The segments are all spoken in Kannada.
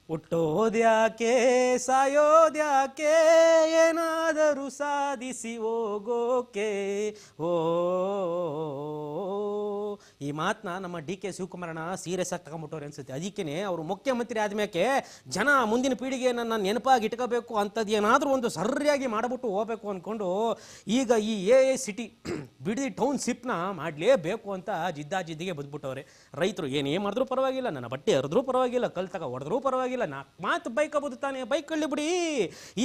ಹುಟ್ಟೋದ್ಯಾಕೆ ಸಾಯೋದ್ಯಾಕೆ ಏನಾದರೂ ಸಾಧಿಸಿ ಹೋಗೋಕೆ. ಓ ಈ ಮಾತನ್ನ ನಮ್ಮ ಡಿ ಕೆ ಶಿವಕುಮಾರಣ್ಣ ಸೀರಿಯಸ್ ಆಗಿ ತಗೊಂಡ್ಬಿಟ್ಟವ್ರೆ ಅನ್ಸುತ್ತೆ. ಅದಕ್ಕೇ ಅವರು ಮುಖ್ಯಮಂತ್ರಿ ಆದ್ಮೇಲೆ ಜನ ಮುಂದಿನ ಪೀಳಿಗೆಯನ್ನು ನೆನಪಾಗಿ ಇಟ್ಕೋಬೇಕು ಅಂಥದ್ದು ಏನಾದರೂ ಒಂದು ಸರಿಯಾಗಿ ಮಾಡಿಬಿಟ್ಟು ಹೋಗ್ಬೇಕು ಅಂದ್ಕೊಂಡು ಈಗ ಈ ಸಿಟಿ ಬಿಡದಿ ಟೌನ್ಶಿಪ್ನ ಮಾಡಲೇಬೇಕು ಅಂತ ಜಿದ್ದಿಗೆ ಬದ್ಬಿಟ್ಟವ್ರೆ. ರೈತರು ಏನೇ ಮಾಡಿದ್ರೂ ಪರವಾಗಿಲ್ಲ, ನನ್ನ ಬಟ್ಟೆ ಹರಿದ್ರೂ ಪರವಾಗಿಲ್ಲ, ಕಲ್ ತಗ ಹೊಡೆದ್ರೂ ಪರವಾಗಿಲ್ಲ, ನಾಲ್ಕು ಮಾತು ಬೈಕ್ ಹಬೋದು ತಾನೆ, ಬೈಕ್ ಕಳ್ಳಿ ಬಿಡಿ.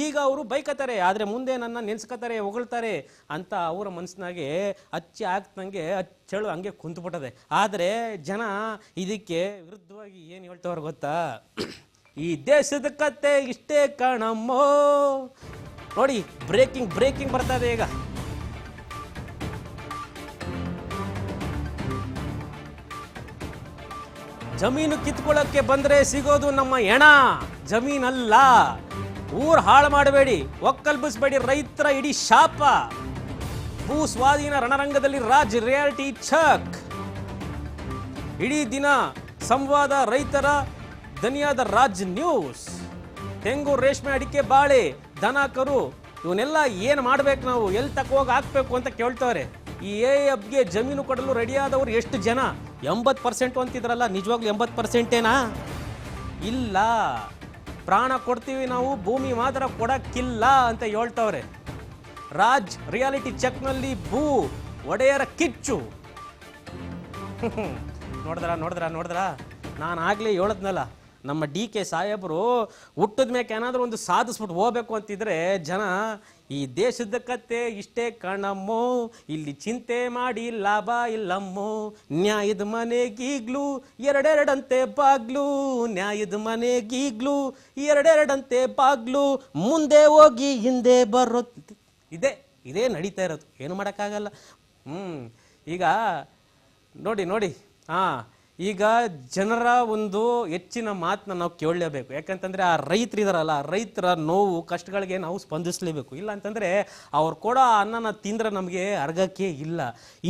ಈಗ ಅವರು ಬೈಕತ್ತಾರೆ, ಆದರೆ ಮುಂದೆ ನನ್ನ ನೆನ್ಸ್ಕೊತಾರೆ, ಹೊಗಳ್ತಾರೆ ಅಂತ ಅವರ ಮನಸ್ಸಿನಾಗೆ ಹಚ್ಚಿ ಆಗ್ತಂಗೆ ಚಳು ಹಂಗೆ ಕುಂತ್ಬಿಟ್ಟದೆ. ಆದರೆ ಜನ ಇದಕ್ಕೆ ವಿರುದ್ಧವಾಗಿ ಏನು ಹೇಳ್ತವ್ರು ಗೊತ್ತಾ? ಈ ದೇಶದ ಕತೆ ಇಷ್ಟೇ ಕಣಮ್ಮೋ. ನೋಡಿ ಬ್ರೇಕಿಂಗ್ ಬರ್ತಾ ಇದೆ ಈಗ. ಜಮೀನು ಕಿತ್ಕೊಳ್ಳೋಕ್ಕೆ ಬಂದ್ರೆ ಸಿಗೋದು ನಮ್ಮ ಹೆಣ, ಜಮೀನಲ್ಲ. ಊರ್ ಹಾಳು ಮಾಡಬೇಡಿ, ಒಕ್ಕಲ್ಬಿಸ್ಬೇಡಿ ರೈತರ ಇಡೀ ಶಾಪ. ಭೂ ಸ್ವಾಧೀನ ರಣರಂಗದಲ್ಲಿ ರಾಜ್ ರಿಯಾಲಿಟಿ ಚೆಕ್. ಇಡೀ ದಿನ ಸಂವಾದ, ರೈತರ ದನಿಯಾದ ರಾಜ್ ನ್ಯೂಸ್. ತೆಂಗು, ರೇಷ್ಮೆ, ಅಡಿಕೆ, ಬಾಳೆ, ದನ ಕರು ಇವನ್ನೆಲ್ಲ ಏನು ಮಾಡ್ಬೇಕು, ನಾವು ಎಲ್ಲಿ ತಕೋಗಿ ಹಾಕ್ಬೇಕು ಅಂತ ಕೇಳ್ತವ್ರೆ. ಈ ಎಫ್ಗೆ ಜಮೀನು ಕೊಡಲು ರೆಡಿಯಾದವರು ಎಷ್ಟು ಜನ? 80% ಅಂತಿದ್ರಲ್ಲ, ನಿಜವಾಗ್ಲೂ 80%ಏನಾ? ಇಲ್ಲ, ಪ್ರಾಣ ಕೊಡ್ತೀವಿ ನಾವು, ಭೂಮಿ ಮಾತ್ರ ಕೊಡಕ್ಕಿಲ್ಲ ಅಂತ ಹೇಳ್ತವ್ರೆ. ರಾಜ್ ರಿಯಾಲಿಟಿ ಚೆಕ್ನಲ್ಲಿ ಭೂ ಒಡೆಯರ ಕಿಚ್ಚು. ನೋಡಿದ್ರ ನಾನು ಆಗ್ಲೇ ಹೇಳದ್ನಲ್ಲ, ನಮ್ಮ ಡಿ ಕೆ ಸಾಹೇಬರು ಹುಟ್ಟದ ಮೇಲೆ ಏನಾದರೂ ಒಂದು ಸಾಧಿಸ್ಬಿಟ್ಟು ಹೋಗ್ಬೇಕು ಅಂತಿದ್ರೆ ಜನ ಈ ದೇಶದ ಕತೆ ಇಷ್ಟೇ ಕಣಮ್ಮೋ, ಇಲ್ಲಿ ಚಿಂತೆ ಮಾಡಿ ಲಾಭ ಇಲ್ಲಮ್ಮೋ. ನ್ಯಾಯದ ಮನೆಗೀಗ್ಲು ಎರಡೆರಡಂತೆ ಬಾಗ್ಲು, ನ್ಯಾಯದ ಮನೆಗೀಗ್ಲು ಎರಡೆರಡಂತೆ ಬಾಗ್ಲು, ಮುಂದೆ ಹೋಗಿ ಹಿಂದೆ ಬರೋ ಇದೇ ನಡೀತಾ ಇರೋದು, ಏನು ಮಾಡೋಕ್ಕಾಗಲ್ಲ. ಈಗ ನೋಡಿ ಈಗ ಜನರ ಒಂದು ಹೆಚ್ಚಿನ ಮಾತನ್ನ ನಾವು ಕೇಳಲೇಬೇಕು. ಯಾಕಂತಂದರೆ ಆ ರೈತರಿದಾರಲ್ಲ, ರೈತರ ನೋವು ಕಷ್ಟಗಳಿಗೆ ನಾವು ಸ್ಪಂದಿಸಲೇಬೇಕು. ಇಲ್ಲ ಅಂತಂದರೆ ಅವ್ರು ಕೊಡೋ ಅನ್ನನ ತಿಂದರೆ ನಮಗೆ ಅರ್ಗಕ್ಕೆ ಇಲ್ಲ.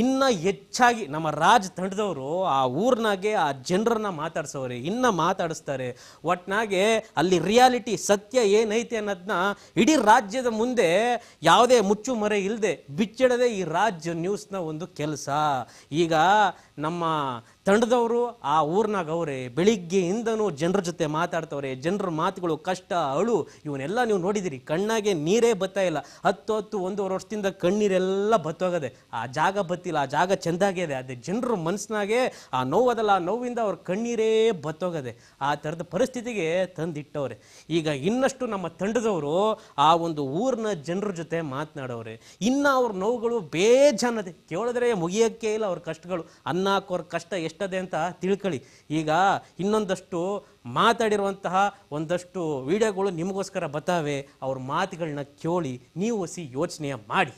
ಇನ್ನು ಹೆಚ್ಚಾಗಿ ನಮ್ಮ ರಾಜ್ ತಂಡದವರು ಆ ಊರಿನಾಗೆ ಆ ಜನರನ್ನ ಮಾತಾಡ್ಸೋರೆ, ಇನ್ನು ಮಾತಾಡಿಸ್ತಾರೆ. ಒಟ್ನಾಗೆ ಅಲ್ಲಿ ರಿಯಾಲಿಟಿ ಸತ್ಯ ಏನೈತೆ ಅನ್ನೋದನ್ನ ಇಡೀ ರಾಜ್ಯದ ಮುಂದೆ ಯಾವುದೇ ಮುಚ್ಚು ಮರೆ ಇಲ್ಲದೆ ಬಿಚ್ಚಿಡದೆ ಈ ರಾಜ್ಯ ನ್ಯೂಸ್ನ ಒಂದು ಕೆಲಸ. ಈಗ ನಮ್ಮ ತಂಡದವರು ಆ ಊರ್ನಾಗ ಅವರೇ ಬೆಳಿಗ್ಗೆಯಿಂದನೂ ಜನರ ಜೊತೆ ಮಾತಾಡ್ತವ್ರೆ. ಜನರ ಮಾತುಗಳು, ಕಷ್ಟ, ಅಳು ಇವನ್ನೆಲ್ಲ ನೀವು ನೋಡಿದಿರಿ, ಕಣ್ಣಾಗೆ ನೀರೇ ಬತ್ತಾ ಇಲ್ಲ. 10-11 ವರ್ಷದಿಂದ ಕಣ್ಣೀರೆಲ್ಲ ಬತ್ತೋಗದೆ. ಆ ಜಾಗ ಬತ್ತಿಲ್ಲ, ಆ ಜಾಗ ಚೆಂದಾಗಿದೆ. ಅದೇ ಜನರ ಮನಸ್ಸಿನಾಗೆ ಆ ನೋವದಲ್ಲ, ಆ ನೋವಿಂದ ಅವ್ರ ಕಣ್ಣೀರೇ ಬತ್ತೋಗದೆ. ಆ ಥರದ ಪರಿಸ್ಥಿತಿಗೆ ತಂದಿಟ್ಟವ್ರೆ. ಈಗ ಇನ್ನಷ್ಟು ನಮ್ಮ ತಂಡದವರು ಆ ಒಂದು ಊರಿನ ಜನರ ಜೊತೆ ಮಾತನಾಡೋರೆ. ಇನ್ನು ಅವ್ರ ನೋವುಗಳು ಬೇಜಾನದೆ, ಕೇಳಿದ್ರೆ ಮುಗಿಯೋಕ್ಕೆ ಇಲ್ಲ ಅವ್ರ ಕಷ್ಟಗಳು. ಅನ್ನೋಕ್ಕವ್ರ ಕಷ್ಟ ಎಷ್ಟದೆ ಅಂತ ತಿಳ್ಕೊಳ್ಳಿ. ಈಗ ಇನ್ನೊಂದಷ್ಟು ಮಾತಾಡಿರುವಂತಹ ಒಂದಷ್ಟು ವಿಡಿಯೋಗಳು ನಿಮಗೋಸ್ಕರ ಬತ್ತಾವೆ. ಅವ್ರ ಮಾತುಗಳನ್ನ ಕೇಳಿ ನೀವು ಹೊಸಿ ಯೋಚನೆ ಮಾಡಿ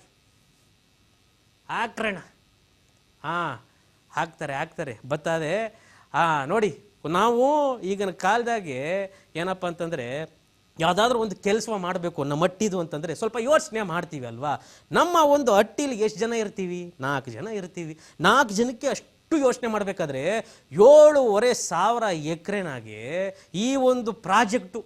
ಹಾಕ್ರಣ. ಹಾಕ್ತಾರೆ ಬತ್ತದೆ. ನೋಡಿ, ನಾವು ಈಗಿನ ಕಾಲದಾಗೆ ಏನಪ್ಪ ಅಂತಂದರೆ ಯಾವುದಾದ್ರೂ ಒಂದು ಕೆಲಸ ಮಾಡಬೇಕು ನಮ್ಮ ಹಟ್ಟಿದು ಅಂತಂದರೆ ಸ್ವಲ್ಪ ಯೋಚನೆ ಮಾಡ್ತೀವಿ ಅಲ್ವಾ. ನಮ್ಮ ಒಂದು ಹಟ್ಟಿಲಿ ಎಷ್ಟು ಜನ ಇರ್ತೀವಿ? 4 ಜನ ಇರ್ತೀವಿ. 4 ಜನಕ್ಕೆ ಅಷ್ಟು ಯೋಚನೆ ಮಾಡಬೇಕಾದ್ರೆ 7,500 ಎಕರೆನಾಗೆ ಈ ಒಂದು ಪ್ರಾಜೆಕ್ಟು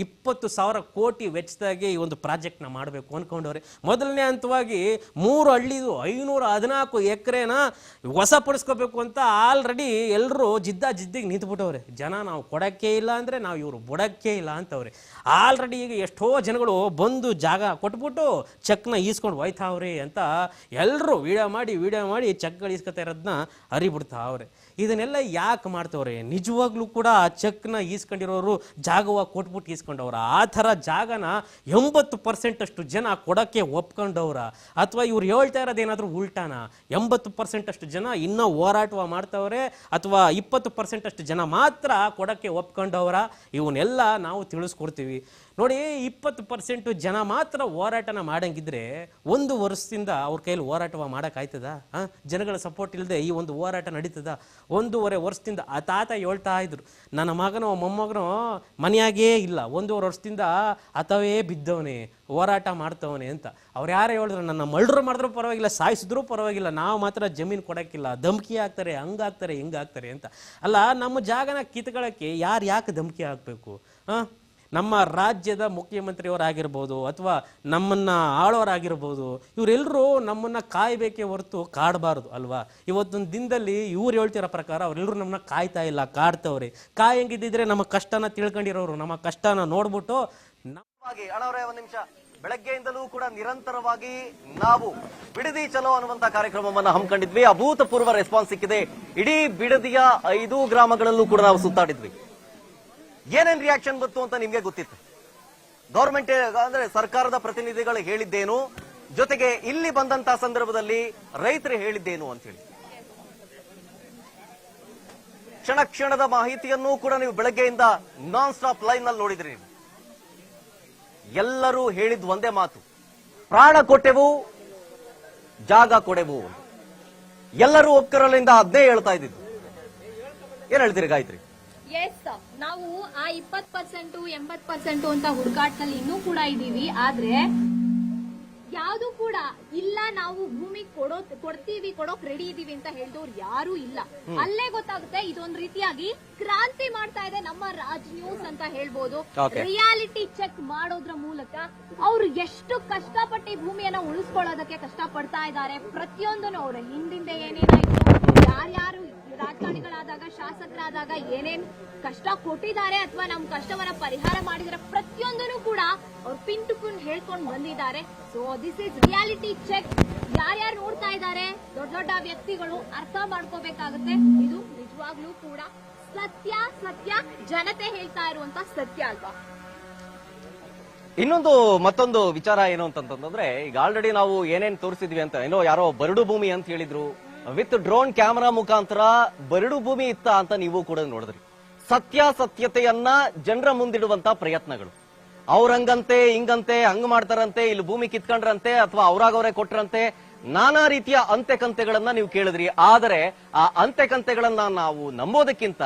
20,000 ಕೋಟಿ ವೆಚ್ಚದಾಗೆ ಈ ಒಂದು ಪ್ರಾಜೆಕ್ಟ್ನ ಮಾಡಬೇಕು ಅಂದ್ಕೊಂಡವ್ರೆ. ಮೊದಲನೇ ಹಂತವಾಗಿ 3 ಹಳ್ಳಿದು 514 ಎಕರೆನ ವಶಪಡಿಸ್ಕೋಬೇಕು ಅಂತ ಆಲ್ರೆಡಿ ಎಲ್ಲರೂ ಜಿದ್ದಿಗೆ ನಿಂತುಬಿಟ್ಟವ್ರೆ. ಜನ ನಾವು ಕೊಡೋಕ್ಕೆ ಇಲ್ಲ ಅಂದರೆ ನಾವು ಇವರು ಬುಡಕ್ಕೆ ಇಲ್ಲ ಅಂತವ್ರೆ. ಆಲ್ರೆಡಿ ಈಗ ಎಷ್ಟೋ ಜನಗಳು ಬಂದು ಜಾಗ ಕೊಟ್ಬಿಟ್ಟು ಚೆಕ್ನ ಈಸ್ಕೊಂಡು ಹೋಯ್ತಾವ್ರಿ ಅಂತ ಎಲ್ಲರೂ ವಿಡಿಯೋ ಮಾಡಿ ಚೆಕ್ಗಳು ಈಸ್ಕೊತಾ ಇರೋದನ್ನ ಹರಿಬಿಡ್ತಾವ್ರೆ. ಇದನ್ನೆಲ್ಲ ಯಾಕೆ ಮಾಡ್ತವ್ರೆ? ನಿಜವಾಗ್ಲೂ ಕೂಡ ಆ ಚೆಕ್ನ ಈಸ್ಕೊಂಡಿರೋರು ಜಾಗವಾಗಿ ಕೊಟ್ಬಿಟ್ಟು ಈಸ್ಕೊಂಡವ್ರ? ಆ ಥರ ಜಾಗನ 80% ಅಷ್ಟು ಜನ ಕೊಡೋಕ್ಕೆ ಒಪ್ಕೊಂಡವ್ರ? ಅಥವಾ ಇವ್ರು ಹೇಳ್ತಾ ಇರೋದೇನಾದರೂ ಉಲ್ಟಾನ? 80% ಅಷ್ಟು ಜನ ಇನ್ನೂ ಹೋರಾಟ ಮಾಡ್ತವ್ರೆ, ಅಥವಾ 20% ಅಷ್ಟು ಜನ ಮಾತ್ರ ಕೊಡೋಕ್ಕೆ ಒಪ್ಕೊಂಡವ್ರ? ಇವನ್ನೆಲ್ಲ ನಾವು ತಿಳಿಸ್ಕೊಡ್ತೀವಿ. ನೋಡಿ, 20% ಜನ ಮಾತ್ರ ಹೋರಾಟನ ಮಾಡಂಗಿದ್ರೆ 1 ವರ್ಷದಿಂದ ಅವ್ರ ಕೈಯಲ್ಲಿ ಹೋರಾಟ ಮಾಡೋಕ್ಕಾಯ್ತದ? ಜನಗಳ ಸಪೋರ್ಟ್ ಇಲ್ಲದೆ ಈ ಒಂದು ಹೋರಾಟ ನಡೀತದ? 1.5 ವರ್ಷದಿಂದ ಆ ತಾತ ಹೇಳ್ತಾ ಇದ್ರು, ನನ್ನ ಮಗನೋ ಮೊಮ್ಮಗನೋ ಮನೆಯಾಗೇ ಇಲ್ಲ, 1.5 ವರ್ಷದಿಂದ ಆತವೇ ಬಿದ್ದವನೇ, ಹೋರಾಟ ಮಾಡ್ತವನೇ ಅಂತ. ಅವ್ರು ಯಾರು ಹೇಳಿದ್ರು, ನನ್ನ ಮರ್ಡರ್ ಮಾಡಿದ್ರೂ ಪರವಾಗಿಲ್ಲ, ಸಾಯಿಸಿದ್ರೂ ಪರವಾಗಿಲ್ಲ, ನಾವು ಮಾತ್ರ ಜಮೀನು ಕೊಡೋಕ್ಕಿಲ್ಲ, ಧಮಕಿ ಹಾಕ್ತಾರೆ, ಹಂಗಾಗ್ತಾರೆ ಹಿಂಗಾಗ್ತಾರೆ ಅಂತ. ಅಲ್ಲ, ನಮ್ಮ ಜಾಗನ ಕಿತ್ಕೊಳ್ಳೋಕ್ಕೆ ಯಾಕೆ ಧಮಕಿ ಹಾಕಬೇಕು? ನಮ್ಮ ರಾಜ್ಯದ ಮುಖ್ಯಮಂತ್ರಿಯವರಾಗಿರ್ಬೋದು ಅಥವಾ ನಮ್ಮನ್ನ ಆಳೋರಾಗಿರ್ಬೋದು, ಇವರೆಲ್ಲರೂ ನಮ್ಮನ್ನ ಕಾಯಬೇಕೇ ಹೊರತು ಕಾಡಬಾರ್ದು ಅಲ್ವಾ. ಇವತ್ತೊಂದು ದಿನದಲ್ಲಿ ಇವ್ರು ಹೇಳ್ತಿರೋ ಪ್ರಕಾರ ಅವರೆಲ್ಲರೂ ನಮ್ಮನ್ನ ಕಾಯ್ತಾ ಇಲ್ಲ, ಕಾಡ್ತವ್ರೆ. ಕಾಯಂಗಿದ್ದಿದ್ರೆ ನಮ್ಮ ಕಷ್ಟನ ತಿಳ್ಕೊಂಡಿರೋರು ನಮ್ಮ ಕಷ್ಟನ ನೋಡ್ಬಿಟ್ಟು ಅಣ್ಣವರೇ ಒಂದು ನಿಮಿಷ, ಬೆಳಗ್ಗೆಯಿಂದಲೂ ಕೂಡ ನಿರಂತರವಾಗಿ ನಾವು ಬಿಡದಿ ಚಲೋ ಅನ್ನುವಂತ ಕಾರ್ಯಕ್ರಮವನ್ನ ಹಮ್ಮಿಕೊಂಡಿದ್ವಿ. ಅಭೂತಪೂರ್ವ ರೆಸ್ಪಾನ್ಸ್ ಸಿಕ್ಕಿದೆ. ಇಡೀ ಬಿಡದಿಯ 5 ಗ್ರಾಮಗಳಲ್ಲೂ ಕೂಡ ನಾವು ಸುತ್ತಾಡಿದ್ವಿ. ಏನೇನ್ ರಿಯಾಕ್ಷನ್ ಬಂತು ಅಂತ ನಿಮ್ಗೆ ಗೊತ್ತಿತ್ತು. ಗವರ್ಮೆಂಟ್ ಅಂದ್ರೆ ಸರ್ಕಾರದ ಪ್ರತಿನಿಧಿಗಳು ಹೇಳಿದ್ದೇನು, ಜೊತೆಗೆ ಇಲ್ಲಿ ಬಂದಂತ ಸಂದರ್ಭದಲ್ಲಿ ರೈತರು ಹೇಳಿದ್ದೇನು ಅಂತ ಹೇಳಿ ಕ್ಷಣ ಕ್ಷಣದ ಮಾಹಿತಿಯನ್ನು ಕೂಡ ನೀವು ಬೆಳಗ್ಗೆಯಿಂದ ನಾನ್ ಸ್ಟಾಪ್ ಲೈನ್ ನಲ್ಲಿ ನೋಡಿದ್ರಿ. ನೀವು ಎಲ್ಲರೂ ಹೇಳಿದ್ ಒಂದೇ ಮಾತು, ಪ್ರಾಣ ಕೊಟ್ಟೆವು, ಜಾಗ ಕೊಡೆವು. ಎಲ್ಲರೂ ಒಪ್ಕರಲಿಂದ ಅದ್ನೇ ಹೇಳ್ತಾ ಇದ್ದಿದ್ದು. ಏನ್ ಹೇಳ್ತೀರಿ ಗಾಯತ್ರಿ? ಎಸ್, ನಾವು ಆ 20% 80% ಅಂತ ಹುಡುಕಾಟದಲ್ಲಿ ಇನ್ನೂ ಕೂಡ ಇದೀವಿ. ಆದ್ರೆ ಯಾವುದು ಕೂಡ ಇಲ್ಲ, ನಾವು ಭೂಮಿ ಕೊಡೋಕ್ ರೆಡಿ ಇದೀವಿ ಅಂತ ಹೇಳಿದವ್ರು ಯಾರು ಇಲ್ಲ. ಅಲ್ಲೇ ಗೊತ್ತಾಗುತ್ತೆ ಇದೊಂದು ರೀತಿಯಾಗಿ ಕ್ರಾಂತಿ ಮಾಡ್ತಾ ಇದೆ ನಮ್ಮ ರಾಜ್ ನ್ಯೂಸ್ ಅಂತ ಹೇಳ್ಬೋದು. ರಿಯಾಲಿಟಿ ಚೆಕ್ ಮಾಡೋದ್ರ ಮೂಲಕ ಅವ್ರು ಎಷ್ಟು ಕಷ್ಟಪಟ್ಟು ಈ ಭೂಮಿಯನ್ನ ಉಳಿಸ್ಕೊಳ್ಳೋದಕ್ಕೆ ಕಷ್ಟ ಪಡ್ತಾ ಇದ್ದಾರೆ. ಪ್ರತಿಯೊಂದನ್ನು ಅವ್ರ ಹಿಂದಿಂದ ಏನೇನಾಯ್ತು, ಯಾರ್ಯಾರು ರಾಜಕಾರಣಿಗಳಾದಾಗ ಶಾಸಕರಾದಾಗ ಏನೇನ್ ಕಷ್ಟ ಕೊಟ್ಟಿದ್ದಾರೆ ಅಥವಾ ನಮ್ ಕಷ್ಟವನ್ನ ಪರಿಹಾರ ಮಾಡಿದ್ರೆ ಪ್ರತಿಯೊಂದನ್ನು ಕೂಡ ಅವ್ರು ಪಿನ್ ಟು ಪಿನ್ ಹೇಳ್ಕೊಂಡು ಬಂದಿದ್ದಾರೆ. So this is reality check. ಯಾರ್ಯಾರು ನೋಡ್ತಾ ಇದ್ದಾರೆ, ದೊಡ್ಡ ದೊಡ್ಡ ವ್ಯಕ್ತಿಗಳು ಅರ್ಥ ಮಾಡ್ಕೋಬೇಕಾಗುತ್ತೆ. ಇದು ನಿಜವಾಗ್ಲೂ ಕೂಡ ಸತ್ಯ ಜನತೆ ಹೇಳ್ತಾ ಇರುವಂತ ಸತ್ಯ ಅಲ್ವಾ. ಮತ್ತೊಂದು ವಿಚಾರ ಏನು ಅಂತಂದ್ರೆ, ಈಗ ಆಲ್ರೆಡಿ ನಾವು ಏನೇನ್ ತೋರಿಸಿದ್ವಿ ಅಂತ, ಏನೋ ಯಾರೋ ಬರಡು ಭೂಮಿ ಅಂತ ಹೇಳಿದ್ರು. ವಿತ್ ಡ್ರೋನ್ ಕ್ಯಾಮೆರಾ ಮುಖಾಂತರ ಬರಡು ಭೂಮಿ ಇತ್ತ ಅಂತ ನೀವು ಕೂಡ ನೋಡಿದ್ರಿ. ಸತ್ಯತೆಯನ್ನ ಜನರ ಮುಂದಿಡುವಂತ ಪ್ರಯತ್ನಗಳು. ಅವ್ರಂಗಂತೆ ಹಿಂಗಂತೆ ಹಂಗ್ ಮಾಡ್ತಾರಂತೆ, ಇಲ್ಲಿ ಭೂಮಿ ಕಿತ್ಕೊಂಡ್ರಂತೆ ಅಥವಾ ಅವ್ರಾಗವ್ರೆ ಕೊಟ್ರಂತೆ, ನಾನಾ ರೀತಿಯ ಅಂತೆಕಂತೆಗಳನ್ನ ನೀವು ಕೇಳಿದ್ರಿ. ಆದರೆ ಆ ಅಂತೆಕಂತೆಗಳನ್ನ ನಾವು ನಂಬೋದಕ್ಕಿಂತ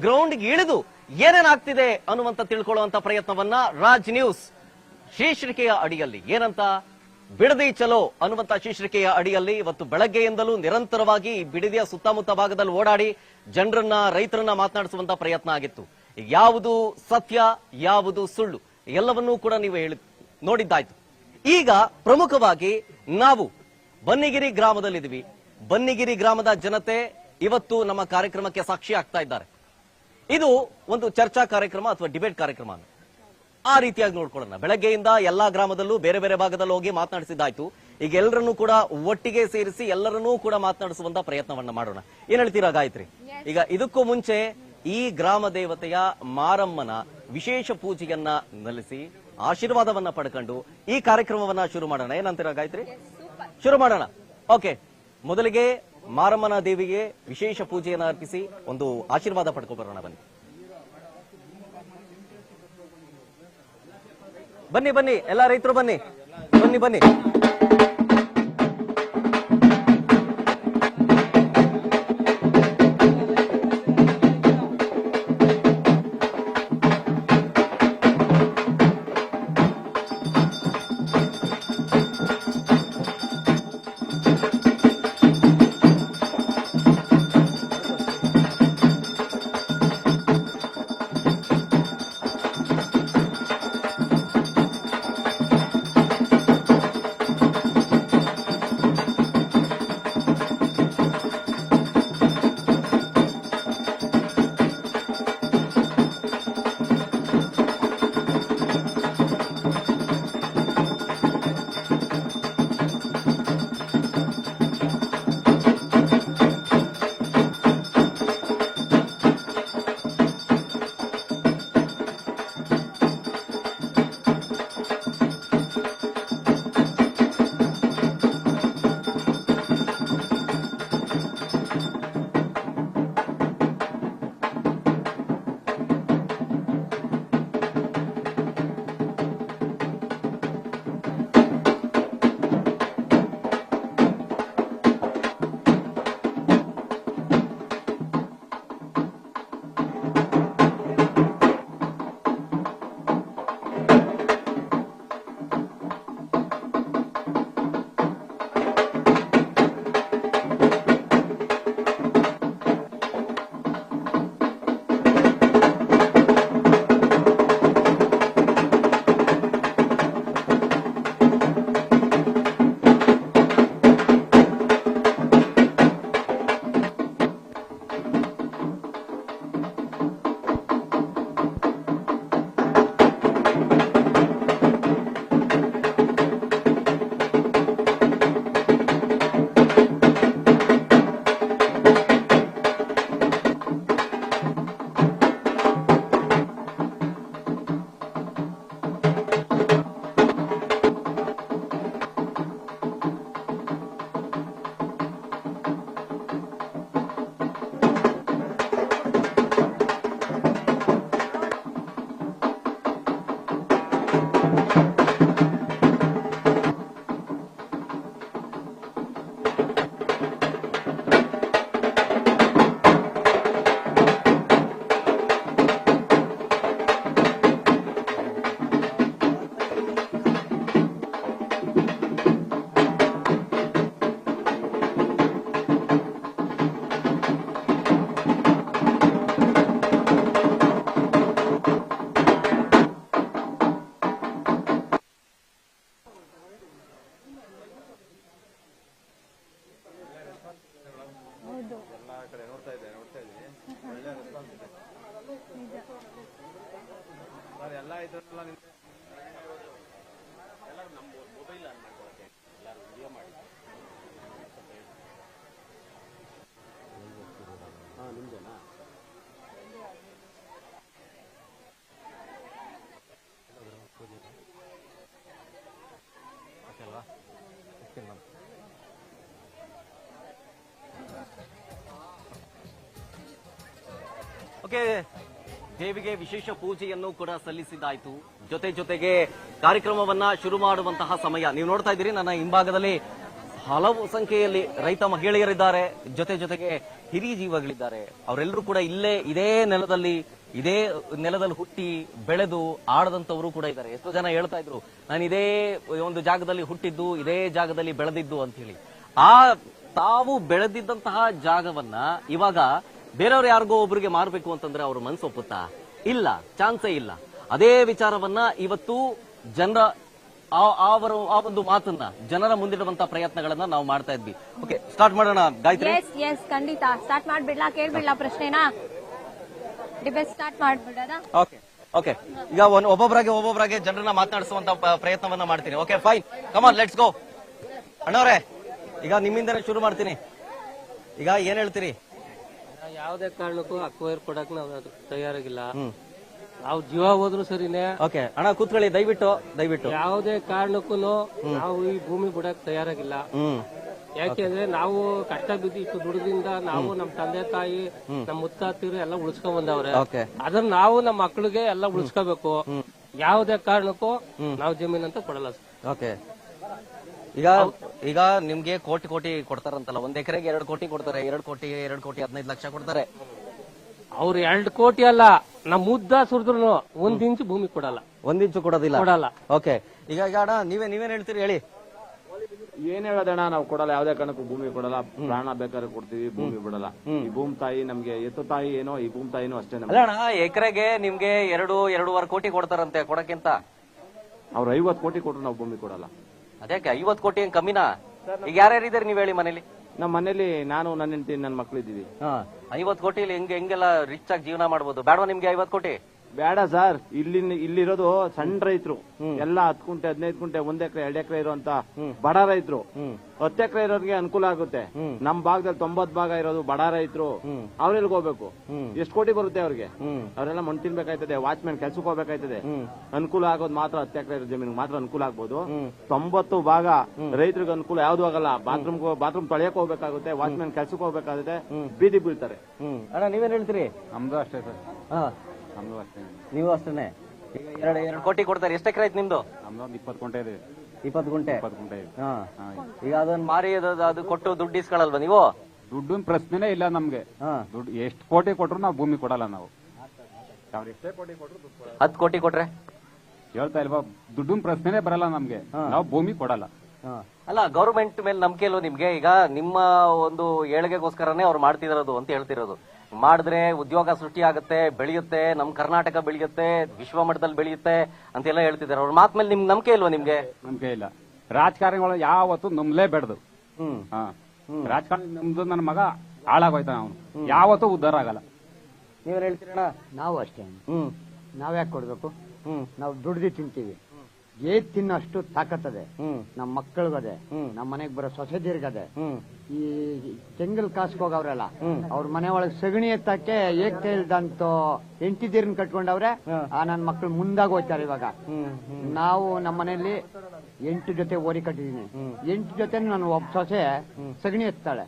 ಗ್ರೌಂಡ್ಗೆ ಇಳಿದು ಏನೇನಾಗ್ತಿದೆ ಅನ್ನುವಂತ ತಿಳ್ಕೊಳ್ಳುವಂತ ಪ್ರಯತ್ನವನ್ನ ರಾಜ್ ನ್ಯೂಸ್ ಶೀರ್ಷಿಕೆಯ ಅಡಿಯಲ್ಲಿ, ಏನಂತ ಬಿಡದಿ ಚಲೋ ಅನ್ನುವಂತ ಶೀರ್ಷಿಕೆಯ ಅಡಿಯಲ್ಲಿ ಇವತ್ತು ಬೆಳಗ್ಗೆಯಿಂದಲೂ ನಿರಂತರವಾಗಿ ಬಿಡದಿಯ ಸುತ್ತಮುತ್ತ ಭಾಗದಲ್ಲಿ ಓಡಾಡಿ ಜನರನ್ನ, ರೈತರನ್ನ ಮಾತನಾಡಿಸುವಂತ ಪ್ರಯತ್ನ ಆಗಿತ್ತು. ಯಾವುದು ಸತ್ಯ, ಯಾವುದು ಸುಳ್ಳು ಎಲ್ಲವನ್ನೂ ಕೂಡ ನೀವು ನೋಡಿದ್ದಾಯ್ತು. ಈಗ ಪ್ರಮುಖವಾಗಿ ನಾವು ಬನ್ನಿಗಿರಿ ಗ್ರಾಮದಲ್ಲಿದ್ದೀವಿ. ಬನ್ನಿಗಿರಿ ಗ್ರಾಮದ ಜನತೆ ಇವತ್ತು ನಮ್ಮ ಕಾರ್ಯಕ್ರಮಕ್ಕೆ ಸಾಕ್ಷಿ ಆಗ್ತಾ ಇದ್ದಾರೆ. ಇದು ಒಂದು ಚರ್ಚಾ ಕಾರ್ಯಕ್ರಮ ಅಥವಾ ಡಿಬೇಟ್ ಕಾರ್ಯಕ್ರಮ ಆ ರೀತಿಯಾಗಿ ನೋಡ್ಕೊಳ್ಳೋಣ. ಬೆಳಗ್ಗೆಯಿಂದ ಎಲ್ಲಾ ಗ್ರಾಮದಲ್ಲೂ ಬೇರೆ ಬೇರೆ ಭಾಗದಲ್ಲಿ ಹೋಗಿ ಮಾತನಾಡಿಸಿದ್ದಾಯ್ತು. ಈಗ ಎಲ್ಲರನ್ನೂ ಕೂಡ ಒಟ್ಟಿಗೆ ಸೇರಿಸಿ ಎಲ್ಲರನ್ನೂ ಕೂಡ ಮಾತನಾಡಿಸುವಂತ ಪ್ರಯತ್ನವನ್ನ ಮಾಡೋಣ. ಏನ್ ಹೇಳ್ತೀರಾ ಗಾಯತ್ರಿ? ಈಗ ಇದಕ್ಕೂ ಮುಂಚೆ ಈ ಗ್ರಾಮ ದೇವತೆಯ ಮಾರಮ್ಮನ ವಿಶೇಷ ಪೂಜೆಯನ್ನ ನಲ್ಲಿಸಿ ಆಶೀರ್ವಾದವನ್ನ ಪಡ್ಕೊಂಡು ಈ ಕಾರ್ಯಕ್ರಮವನ್ನ ಶುರು ಮಾಡೋಣ. ಏನಂತೀರಾ ಗಾಯತ್ರಿ? ಶುರು ಮಾಡೋಣ. ಓಕೆ, ಮೊದಲಿಗೆ ಮಾರಮ್ಮನ ದೇವಿಗೆ ವಿಶೇಷ ಪೂಜೆಯನ್ನ ಅರ್ಪಿಸಿ ಒಂದು ಆಶೀರ್ವಾದ ಪಡ್ಕೊಬರೋಣ. ಬನ್ನಿ ಎಲ್ಲ ರೈತರು ಬನ್ನಿ. ಓಕೆ, ದೇವಿಗೆ ವಿಶೇಷ ಪೂಜೆಯನ್ನು ಕೂಡ ಸಲ್ಲಿಸಿದ್ದಾಯ್ತು. ಜೊತೆಗೆ ಕಾರ್ಯಕ್ರಮವನ್ನ ಶುರು ಮಾಡುವಂತಹ ಸಮಯ ನೀವು ನೋಡ್ತಾ ಇದ್ದೀರಿ. ನನ್ನ ಹಿಂಭಾಗದಲ್ಲಿ ಹಲವು ಸಂಖ್ಯೆಯಲ್ಲಿ ರೈತ ಮಹಿಳೆಯರಿದ್ದಾರೆ, ಜೊತೆಗೆ ಹಿರಿಯ ಜೀವಗಳಿದ್ದಾರೆ. ಅವರೆಲ್ಲರೂ ಕೂಡ ಇದೇ ನೆಲದಲ್ಲಿ ಹುಟ್ಟಿ ಬೆಳೆದು ಆಡದಂತವರು ಕೂಡ ಇದ್ದಾರೆ. ಎಷ್ಟೋ ಜನ ಹೇಳ್ತಾ ಇದ್ರು, ನಾನು ಇದೇ ಒಂದು ಜಾಗದಲ್ಲಿ ಹುಟ್ಟಿದ್ದು, ಇದೇ ಜಾಗದಲ್ಲಿ ಬೆಳೆದಿದ್ದು ಅಂತ ಹೇಳಿ. ತಾವು ಬೆಳೆದಿದ್ದಂತಹ ಜಾಗವನ್ನ ಇವಾಗ ಬೇರೆಯವ್ರು ಯಾರಿಗೋ ಒಬ್ರಿಗೆ ಮಾರಬೇಕು ಅಂತಂದ್ರೆ ಅವ್ರ ಮನಸ್ಸು ಒಪ್ಪುತ್ತಾ? ಇಲ್ಲ, ಚಾನ್ಸೇ ಇಲ್ಲ. ಅದೇ ವಿಚಾರವನ್ನ ಇವತ್ತು ಜನರ ಆ ಒಂದು ಮಾತನ್ನ ಜನರ ಮುಂದಿಡುವಂತ ಪ್ರಯತ್ನಗಳನ್ನ ನಾವು ಮಾಡ್ತಾ ಇದ್ವಿ. ಓಕೆ, ಸ್ಟಾರ್ಟ್ ಮಾಡೋಣ ಗಾಯತ್ರಿ. ಎಸ್ ಖಂಡಿತ ಸ್ಟಾರ್ಟ್ ಮಾಡ್ಬಿಡ್ಲಾ? ಕೇಳ್ಬಿಡ್ಲಾ ಪ್ರಶ್ನೆನಾ? ಡಿಬೇಟ್ ಸ್ಟಾರ್ಟ್ ಮಾಡ್ಬಿಡೋದಾ? ಓಕೆ, ಈಗ ಒಬ್ಬೊಬ್ಬರಾಗೆ ಜನರನ್ನ ಮಾತನಾಡಿಸುವಂತ ಪ್ರಯತ್ನವನ್ನ ಮಾಡ್ತೀನಿ. Okay, fine, come on, let's go. ಅಣ್ಣವ್ರೆ, ಈಗ ನಿಮ್ಮಿಂದನೇ ಶುರು ಮಾಡ್ತೀನಿ. ಈಗ ಏನ್ ಹೇಳ್ತೀರಿ? ಯಾವುದೇ ಕಾರಣಕ್ಕೂ ಅಕ್ವೈರ್ ಕೊಡಕ್ ನಾವು ತಯಾರಾಗಿಲ್ಲ. ನಾವು ಜೀವ ಹೋದ್ರು ಸರಿನೇ. ಓಕೆ ಅಣ್ಣ, ಕೂತ್ಕೊಳ್ಳಿ ದಯವಿಟ್ಟು. ಯಾವುದೇ ಕಾರಣಕ್ಕೂ ನಾವು ಈ ಭೂಮಿ ಬಿಡಕ್ ತಯಾರಾಗಿಲ್ಲ. ಯಾಕೆಂದ್ರೆ ನಾವು ಕಷ್ಟ ಬಿದ್ದು ಇಷ್ಟು ದುಡ್ದಿಂದ ನಾವು ನಮ್ಮ ತಂದೆ ತಾಯಿ ನಮ್ಮ ಮುತ್ತಾತಿರು ಎಲ್ಲ ಉಳಿಸ್ಕೊಂಡ್ ಬಂದವ್ರೆ. ಅದನ್ನ ನಾವು ನಮ್ಮ ಮಕ್ಕಳಿಗೆ ಎಲ್ಲ ಉಳಿಸ್ಕೋಬೇಕು. ಯಾವುದೇ ಕಾರಣಕ್ಕೂ ನಾವು ಜಮೀನ್ ಅಂತ ಕೊಡಲ್ಲ. ಓಕೆ, ಈಗ ನಿಮ್ಗೆ ಕೋಟಿ ಕೊಡ್ತಾರಂತಲ್ಲ, 1 ಎಕರೆಗೆ 2 ಕೋಟಿ ಕೊಡ್ತಾರೆ. 2 ಕೋಟಿ 15 ಲಕ್ಷ ಕೊಡ್ತಾರೆ. ಅವ್ರು 2 ಕೋಟಿ ಅಲ್ಲ, ನಮ್ಮ ಮುದ್ದ ಸುರಿದ್ರು 1 ಇಂಚು ಭೂಮಿ ಕೊಡಲ್ಲ. 1 ಇಂಚು ಕೊಡಲ್ಲ. ಓಕೆ, ಈಗ ಅಣ್ಣ ನೀವೇನ್ ಹೇಳ್ತೀರಿ ಹೇಳಿ? ಏನ್ ಹೇಳೋದಣ್ಣ, ನಾವು ಕೊಡಲ್ಲ, ಯಾವ್ದೇ ಕಾರಣಕ್ಕೂ ಭೂಮಿ ಕೊಡಲ್ಲ. ಪ್ರಾಣ ಬೇಕಾದ್ರೆ ಕೊಡ್ತೀವಿ, ಭೂಮಿ ಬಿಡಲ್ಲ. ಈ ಭೂಮಿ ತಾಯಿ ನಮ್ಗೆ ಎತ್ತು ತಾಯಿ ಏನೋ, ಈ ಭೂಮಿ ತಾಯಿನೂ ಅಷ್ಟೇ. ಅಲ್ಲ ಅಣ್ಣ, ಎಕರೆಗೆ ನಿಮ್ಗೆ 2.5 ಕೋಟಿ ಕೊಡ್ತಾರಂತೆ. ಕೊಡಕ್ಕಿಂತ ಅವ್ರು 50 ಕೋಟಿ ಕೊಟ್ರು ನಾವು ಭೂಮಿ ಕೊಡಲ್ಲ. ಅದಕ್ಕೆ 50 ಕೋಟಿ ಏನ್ ಕಮ್ಮಿನಾ? ಈಗ ಯಾರ್ಯಾರಿದ್ದಾರೆ ನೀವ್ ಹೇಳಿ ಮನೇಲಿ? ನಮ್ಮ ಮನೇಲಿ ನಾನು, ನನ್ನ ಹೆಂಡತಿ, ನನ್ನ ಮಕ್ಳಿದ್ದೀವಿ. 50 ಕೋಟಿಲಿ ಹೆಂಗೆಲ್ಲ ರಿಚ್ ಆಗಿ ಜೀವನ ಮಾಡ್ಬೋದು? ಬೇಡವಾ ನಿಮ್ಗೆ 50 ಕೋಟಿ? ಬೇಡ ಸರ್. ಇಲ್ಲಿರೋದು ಸಣ್ಣ ರೈತರು ಎಲ್ಲ 10 ಗುಂಟೆ 15 ಗುಂಟೆ 1 ಎಕರೆ 2 ಎಕರೆ ಇರುವಂತ ಬಡ ರೈತರು. 10 ಎಕರೆ ಇರೋರಿಗೆ ಅನುಕೂಲ ಆಗುತ್ತೆ. ನಮ್ ಭಾಗದಲ್ಲಿ 90 ಭಾಗ ಇರೋದು ಬಡ ರೈತರು. ಅವ್ರೆಲ್ಗೆ ಹೋಗ್ಬೇಕು? ಎಷ್ಟು ಕೋಟಿ ಬರುತ್ತೆ ಅವ್ರಿಗೆ? ಅವರೆಲ್ಲ ಮಣ್ಣು ತಿನ್ಬೇಕಾಯ್ತದೆ, ವಾಚ್ಮ್ಯಾನ್ ಕೆಲ್ಸಕ್ಕೆ ಹೋಗ್ಬೇಕಾಯ್ತದೆ. ಅನುಕೂಲ ಆಗೋದು ಮಾತ್ರ 10 ಎಕರೆ ಜಮೀನಿಗೆ ಮಾತ್ರ ಅನುಕೂಲ ಆಗ್ಬೋದು. 90 ಭಾಗ ರೈತರಿಗೆ ಅನುಕೂಲ ಯಾವ್ದು ಆಗಲ್ಲ. ಬಾತ್ರೂಮ್ ತೊಳೆಯಕ್ ಹೋಗ್ಬೇಕಾಗುತ್ತೆ, ವಾಚ್ಮ್ಯಾನ್ ಕೆಲ್ಸಕ್ಕೆ ಹೋಗ್ಬೇಕಾಗುತ್ತೆ, ಬೀದಿ ಬೀಳ್ತಾರೆ. ಅಣ್ಣ ನೀವೇನ್ ಹೇಳ್ತೀರಿ? ನಮ್ದು ಅಷ್ಟೇ ಸರ್. ನಮ್ದು ಅಷ್ಟೇ. ನೀವು ಅಷ್ಟೇನೆ? ಈಗ 2 ಕೋಟಿ ಕೊಡ್ತಾರೆ. ಎಷ್ಟು ಎಕರೆ ಆಯ್ತು ನಿಮ್ದು? ನಮ್ದು 20 ಗುಂಟೆ ಇದೆ. 20 ಗುಂಟೆ. 20 ಗುಂಟೆ ಇದೆ. ಈಗ ಅದನ್ನ ಮಾರಿ ಅದು ಕೊಟ್ಟು ದುಡ್ಡು ಇಸ್ಕೊಳಲ್ವಾ ನೀವು? ದುಡ್ಡಿನ ಪ್ರಶ್ನೆನೇ ಇಲ್ಲ ನಮ್ಗೆ. ದುಡ್ಡು ಎಷ್ಟು ಕೋಟಿ ಕೊಟ್ರು ನಾವು ಭೂಮಿ ಕೊಡಲ್ಲ. ನಾವು ಎಷ್ಟೇ ಕೋಟಿ ಕೊಟ್ರು 10 ಕೋಟಿ ಕೊಟ್ರೆ ಹೇಳ್ತಾ ಇಲ್ವಾ? ದುಡ್ಡಿನ ಪ್ರಶ್ನೆನೇ ಬರಲ್ಲ ನಮ್ಗೆ. ನಾವು ಭೂಮಿ ಕೊಡಲ್ಲ. ಅಲ್ಲ, ಗವರ್ಮೆಂಟ್ ಮೇಲೆ ನಂಬಿಕೆ ಇಲ್ವ ನಿಮ್ಗೆ? ಈಗ ನಿಮ್ಮ ಒಂದು ಏಳಿಗೆಗೋಸ್ಕರನೇ ಅವ್ರು ಮಾಡ್ತಿರೋದು ಅಂತ ಹೇಳ್ತಿರೋದು. ಮಾಡಿದ್ರೆ ಉದ್ಯೋಗ ಸೃಷ್ಟಿ ಆಗುತ್ತೆ, ಬೆಳೆಯುತ್ತೆ, ನಮ್ ಕರ್ನಾಟಕ ಬೆಳೆಯುತ್ತೆ, ವಿಶ್ವ ಮಟ್ಟದಲ್ಲಿ ಬೆಳೆಯುತ್ತೆ ಅಂತೆಲ್ಲ ಹೇಳ್ತಿದ್ದಾರೆ. ಅವ್ರ ಮಾತ್ ಮೇಲೆ ನಿಮ್ಗೆ ನಂಬಿಕೆ ಇಲ್ವಾ ನಿಮ್ಗೆ? ನಂಬಿಕೆ ಇಲ್ಲ. ರಾಜಕಾರಣಿಗಳು ಯಾವತ್ತು ನಂಬಲೇಬೇಡ್ದು. ರಾಜಕಾರಣ ನಮ್ದು ನನ್ನ ಮಗ ಹಾಳಾಗೋಯ್ತಾನ, ಅವನು ಯಾವತ್ತೂ ಉದ್ಧಾರ ಆಗಲ್ಲ. ನೀವೇನ್ ಹೇಳ್ತೀರಣ್ಣ? ನಾವು ಅಷ್ಟೇ. ನಾವ್ಯಾಕೆ ಕೊಡ್ಬೇಕು? ನಾವು ದುಡ್ದು ತಿಂತೀವಿ. ಏದ್ ತಿನ್ನೋಷ್ಟು ತಾಕತ್ತದೆ ನಮ್ಮ ಮಕ್ಕಳಿಗದೆ, ನಮ್ಮ ಮನೆಗ್ ಬರೋ ಸೊಸೆದಿರ್ಗದೆ. ಈ ತೆಂಗಲ್ ಕಾಸ್ಗೆ ಹೋಗವ್ರಲ್ಲ, ಅವ್ರ ಮನೆ ಒಳಗೆ ಸಗಣಿ ಎತ್ತಕ್ಕೆ ಏಕ್ತೆ ಇಲ್ದಂತ ಎಂಟಿದೀರ್ನ ಕಟ್ಕೊಂಡವ್ರೆ. ನನ್ ಮಕ್ಳು ಮುಂದಾಗ ಹೋಗ್ತಾರೆ. ಇವಾಗ ನಾವು ನಮ್ಮ ಮನೆಯಲ್ಲಿ 8 ಜೊತೆ ಓರಿ ಕಟ್ಟಿದೀನಿ. 8 ಜೊತೆ ನಾನು ಒಬ್ಬ ಸೊಸೆ ಸಗಣಿ ಎತ್ತಾಳೆ.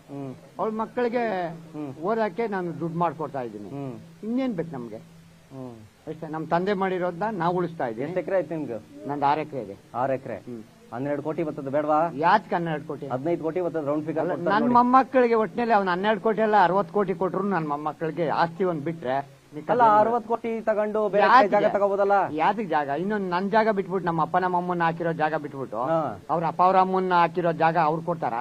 ಅವಳ ಮಕ್ಕಳಿಗೆ ಓದಕ್ಕೆ ನಾನು ದುಡ್ಡು ಮಾಡ್ಕೊಡ್ತಾ ಇದ್ದೀನಿ. ಇನ್ನೇನ್ ಬೇಕು ನಮ್ಗೆ? ಅಷ್ಟೇ. ನಮ್ ತಂದೆ ಮಾಡಿರೋದನ್ನ ನಾವು ಉಳಿಸ್ತಾ ಇದ್ದೀವಿ. ಎಷ್ಟು ಎಕರೆ ಆಯ್ತು ನಿಮ್ಗೆ? ನಂದು 6 ಎಕರೆ ಇದೆ. 6 ಎಕರೆ 12 ಕೋಟಿ ಬರ್ತದೆ ಬೇಡವಾ? ಯಾಕೆ 12 ಕೋಟಿ? 15 ಕೋಟಿ ಬರ್ತದೆ ರೌಂಡ್ ಫಿಗರ್. ನನ್ನ ಮೊಮ್ಮಕ್ಕಳಿಗೆ ಒಟ್ಟಿನಲ್ಲಿ ಅವ್ನು 12 ಕೋಟಿ ಅಲ್ಲ 60 ಕೋಟಿ ಕೊಟ್ರು ನನ್ನ ಮೊಮ್ಮಕ್ಕಳಿಗೆ ಆಸ್ತಿ ಒಂದ್ ಬಿಟ್ರೆ. ಅಲ್ಲ, 60 ಕೋಟಿ ತಗೊಂಡು ಬೇರೆ ಜಾಗ ತಗೋಬೋದಲ್ಲ? ಯಾವ್ದಕ್ ಜಾಗ? ಇನ್ನೊಂದು ನನ್ ಜಾಗ ಬಿಟ್ಬಿಟ್ಟು ನಮ್ಮ ಅಪ್ಪ ನಮ್ಮ ಅಮ್ಮನ್ನ ಹಾಕಿರೋ ಜಾಗ ಬಿಟ್ಬಿಟ್ಟು ಅವ್ರ ಅಪ್ಪ ಅವ್ರ ಅಮ್ಮನ್ನ ಹಾಕಿರೋ ಜಾಗ ಅವ್ರು ಕೊಡ್ತಾರ?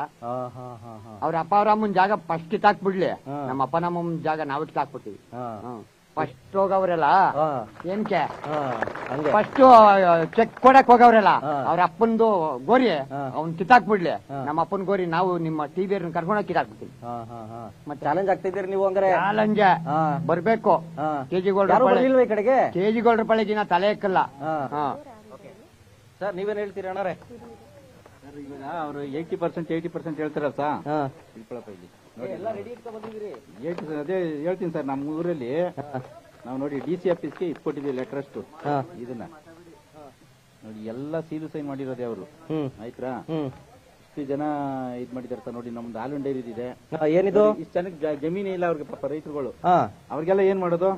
ಅವ್ರ ಅಪ್ಪ ಅವ್ರ ಅಮ್ಮನ ಜಾಗ ಫಸ್ಟ್ ಕಿತ್ತಾಕ್ಬಿಡ್ಲಿ, ನಮ್ಮ ಅಪ್ಪ ನಮ್ಮ ಅಮ್ಮನ ಜಾಗ ನಾವು ಕಿತ್ತಾಕ್ಬಿಡ್ತೀವಿ. ಫಸ್ಟ್ ಹೋಗವ್ರಲ್ಲ ಏನ್ಕೆ ಹಂಗೆ ಫಸ್ಟ್ ಚೆಕ್ ಕೊಡಕ್ ಹೋಗವ್ರಲ್ಲ ಅವ್ರ ಅಪ್ಪಂದು ಗೋರಿ ಅವ್ನ್ ಕಿತ್ತಾಕ್ಬಿಡ್ಲಿ ನಮ್ಮ ಅಪ್ಪನ್ ಗೋರಿ ನಾವು ನಿಮ್ಮ ಟಿವಿ ಕರ್ಕೊಂಡೋಗಿ ಕಿತ್ತಾಕ್ಬಿಡ್ತೀವಿ. ಮತ್ತೆ ಚಾಲೆಂಜ್ ಆಗ್ತಿದ್ದೀರಿ ನೀವು ಹಂಗಾರೆ? ಚಾಲೆಂಜ್ ಬರ್ಬೇಕು. ಯಾರು ಬರ್ಲಿಲ್ವಾ ಈ ಕಡೆಗೆ? ಕೆಜಿಗೋಲ್ಡ್ರ ಪಳಿಗಿನ ತಲೆ ಎಕ್ಕಲ್ಲ. ಸರ್ ನೀವೇನ್ ಹೇಳ್ತೀರಿ ಅಣ್ಣಾರೆ? ಅವರು 80% ಹೇಳ್ತಾರ ಎಲ್ಲ ರೆಡಿ ಇಟ್ಕೊಂಡ್ ಬಂದಿದ್ದೀರಿ? ಅದೇ ಹೇಳ್ತೀನಿ ಸರ್. ನಮ್ಮ ಊರಲ್ಲಿ ನಾವು ನೋಡಿ DC ಆಫೀಸ್ಗೆ ಇಟ್ಕೊಟ್ಟಿದ್ದೀವಿ ಲೆಟರ್ ಅಷ್ಟು ಇದನ್ನ ನೋಡಿ ಎಲ್ಲ ಸೀಲು ಸೈನ್ ಮಾಡಿರೋದೇ ಅವರು. ಆಯ್ತಾ? ಇಷ್ಟು ಜನ ಇದ್ ಮಾಡಿದಾರೆ ಸರ್. ನೋಡಿ ನಮ್ದು ಹಾಲು ಡೈರಿ ಇದೆ. ಏನಿದು? ಇಷ್ಟು ಜನಕ್ಕೆ ಜಮೀನೇ ಇಲ್ಲ ಅವ್ರಿಗೆ ಪಾಪ ರೈತರುಗಳು. ಅವ್ರಿಗೆಲ್ಲ ಏನ್ ಮಾಡೋದು?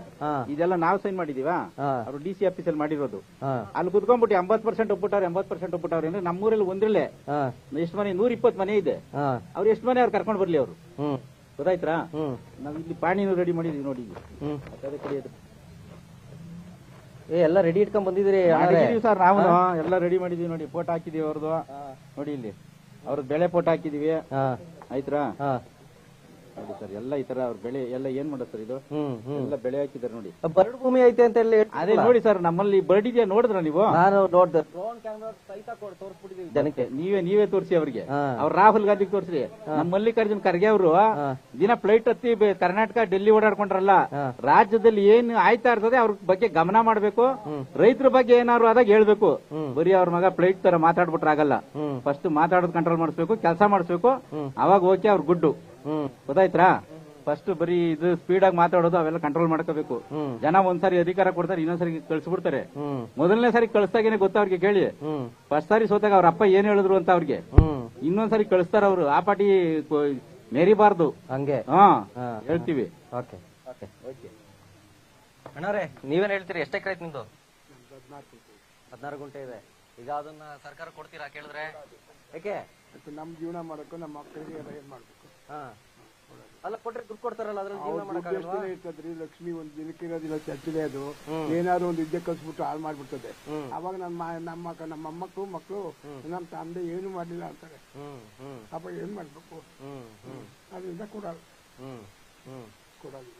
ಇದೆಲ್ಲ ನಾವು ಸೈನ್ ಮಾಡಿದೀವಾ? ಅವ್ರು DC ಆಫೀಸಲ್ಲಿ ಮಾಡಿರೋದು. ಅಲ್ಲಿ ಕುತ್ಕೊಂಡ್ಬಿಟ್ಟು 80% ಒಪ್ಪಿಟ್ಟವ್ರೆ 80% ಒಪ್ಪಿಟ್ಟವ್ರೆ ಅಂದ್ರೆ ನಮ್ಮೂರಲ್ಲಿ ಒಂದ್ರಲ್ಲೇ ಎಷ್ಟು ಮನೆ 120 ಮನೆ ಇದೆ. ಅವ್ರು ಎಷ್ಟು ಮನೆ ಅವ್ರು ಕರ್ಕೊಂಡ್ ಬರ್ಲಿ ಅವರು. ಗೊತ್ತಾಯ್ತಾ? ನಾವ್ ಇಲ್ಲಿ ಪಾಣಿನೂ ರೆಡಿ ಮಾಡಿದೀವಿ ನೋಡಿ. ಎಲ್ಲ ರೆಡಿ ಇಟ್ಕೊಂಡ್ ಬಂದಿದ್ದೀರಿ ಸರ್? ನಾವು ಎಲ್ಲ ರೆಡಿ ಮಾಡಿದೀವಿ ನೋಡಿ. ಫೋಟೋ ಹಾಕಿದೀವಿ ಅವ್ರದ್ದು ನೋಡಿ. ಇಲ್ಲಿ ಅವ್ರದ್ದು ಬೆಳೆ ಫೋಟೋ ಹಾಕಿದೀವಿ. ಆಯ್ತಾ? ನೋಡಿ ಸರ್ ಎಲ್ಲ ಈ ತರ ಅವ್ರ ಬೆಳೆ ಎಲ್ಲ ಏನ್ ಮಾಡೋದು ಸರ್? ಇದು ಎಲ್ಲ ಬೆಳೆ ಹಾಕಿದಾರೆ ನೋಡಿ. ಬರಡು ಭೂಮಿ ಐತೆ ಅಂತ ಹೇಳಿ ಅದೇ ನೋಡಿ ಸರ್. ನಮ್ಮಲ್ಲಿ ಬರ್ಡಿದ್ಯಾ ನೋಡಿದ್ರ ನೀವು? ನಾನು ನೋಡ್ದೆ. ಜನಕ್ಕೆ ನೀವೇ ತೋರಿಸಿ ಅವ್ರಿಗೆ. ಅವ್ರು ರಾಹುಲ್ ಗಾಂಧಿ ತೋರಿಸ್ರಿ. ನಮ್ಮ ಮಲ್ಲಿಕಾರ್ಜುನ್ ಖರ್ಗೆ ಅವರು ದಿನ ಫ್ಲೈಟ್ ಹತ್ತಿ ಕರ್ನಾಟಕ ಡೆಲ್ಲಿ ಓಡಾಡ್ಕೊಂಡ್ರಲ್ಲ. ರಾಜ್ಯದಲ್ಲಿ ಏನ್ ಆಯ್ತಾ ಇರ್ತದೆ ಅವ್ರ ಬಗ್ಗೆ ಗಮನ ಮಾಡ್ಬೇಕು. ರೈತರ ಬಗ್ಗೆ ಏನಾದ್ರು ಆದಾಗ ಹೇಳ್ಬೇಕು. ಬರೀ ಅವ್ರ ಮಗ ಫ್ಲೈಟ್ ತರ ಮಾತಾಡ್ಬಿಟ್ರೆ ಆಗಲ್ಲ. ಫಸ್ಟ್ ಮಾತಾಡೋದು ಕಂಟ್ರೋಲ್ ಮಾಡಿಸ್ಬೇಕು, ಕೆಲಸ ಮಾಡಿಸ್ಬೇಕು. ಅವಾಗ ಓಕೆ ಅವ್ರ ಗುಡ್ಡು. ಗೊತ್ತಾಯ್ತಾ? ಫಸ್ಟ್ ಬರೀ ಇದು ಸ್ಪೀಡ್ ಆಗಿ ಮಾತಾಡೋದು ಅವೆಲ್ಲ ಕಂಟ್ರೋಲ್ ಮಾಡ್ಕೋಬೇಕು. ಜನ ಒಂದ್ಸಾರಿ ಅಧಿಕಾರ ಕೊಡ್ತಾರೆ, ಇನ್ನೊಂದ್ಸರಿ ಕಳ್ಸಿಬಿಡ್ತಾರೆ. ಮೊದಲನೇ ಸಾರಿ ಕಳಿಸ್ದಾಗೇನೆ ಗೊತ್ತ ಅವ್ರಿಗೆ ಕೇಳಿ. ಫಸ್ಟ್ ಸಾರಿ ಸೋತಾಗ ಅವ್ರ ಅಪ್ಪ ಏನ್ ಹೇಳಿದ್ರು ಅಂತ ಅವ್ರಿಗೆ ಇನ್ನೊಂದ್ಸರಿ ಕಳಿಸ್ತಾರ ಅವ್ರು. ಆ ಪಾಟಿ ಮೇರಿಬಾರ್ದು. ಹಂಗೆ ಹೇಳ್ತೀವಿ. ಅಣ್ಣಾರೆ ನೀವೇನ್ ಹೇಳ್ತೀರಿ? ಎಷ್ಟು ಎಕರೆ ಐತಿ ನಿಮ್ದು? 16 ಗುಂಟೆ ಇದೆ. ಈಗ ಅದನ್ನ ಸರ್ಕಾರ ಕೊಡ್ತೀರಾ ಕೇಳಿದ್ರೆ? ಯಾಕೆ? ನಮ್ ಜೀವನ ಮಾಡಕ್ಕೂ ನಮ್ಮ ಮಕ್ಕಳಿಗೆ ಏನ್ ಮಾಡ್ಬೇಕು? ಅಲ್ಲ ಕೊಟ್ರೆ ದುಡ್ಡು ಕೊಡ್ತಾರಲ್ಲ, ಅದ್ರಲ್ಲಿ ಜೀವನ ಮಾಡಕ್ಕಾಗಲ್ವಾ? ಇರ್ತದ್ರಿ. ಲಕ್ಷ್ಮಿ ಒಂದ್ ದಿನಕ್ಕೆ ಇರೋದಿಲ್ಲ, ಚರ್ಚಿದೆ ಅದು. ಏನಾದ್ರು ಒಂದು ವಿದ್ಯೆ ಕಲ್ಸ್ಬಿಟ್ಟು ಹಾಳು ಮಾಡ್ಬಿಡ್ತದೆ. ಅವಾಗ ನಮ್ಮ ಮೊಮ್ಮಕ್ಕಳು ಮಕ್ಕಳು ನಮ್ ತಂದೆ ಏನು ಮಾಡ್ಲಿಲ್ಲ ಅಂತಾರೆ. ಅವಾಗ ಏನ್ ಮಾಡ್ಬೇಕು? ಅದರಿಂದ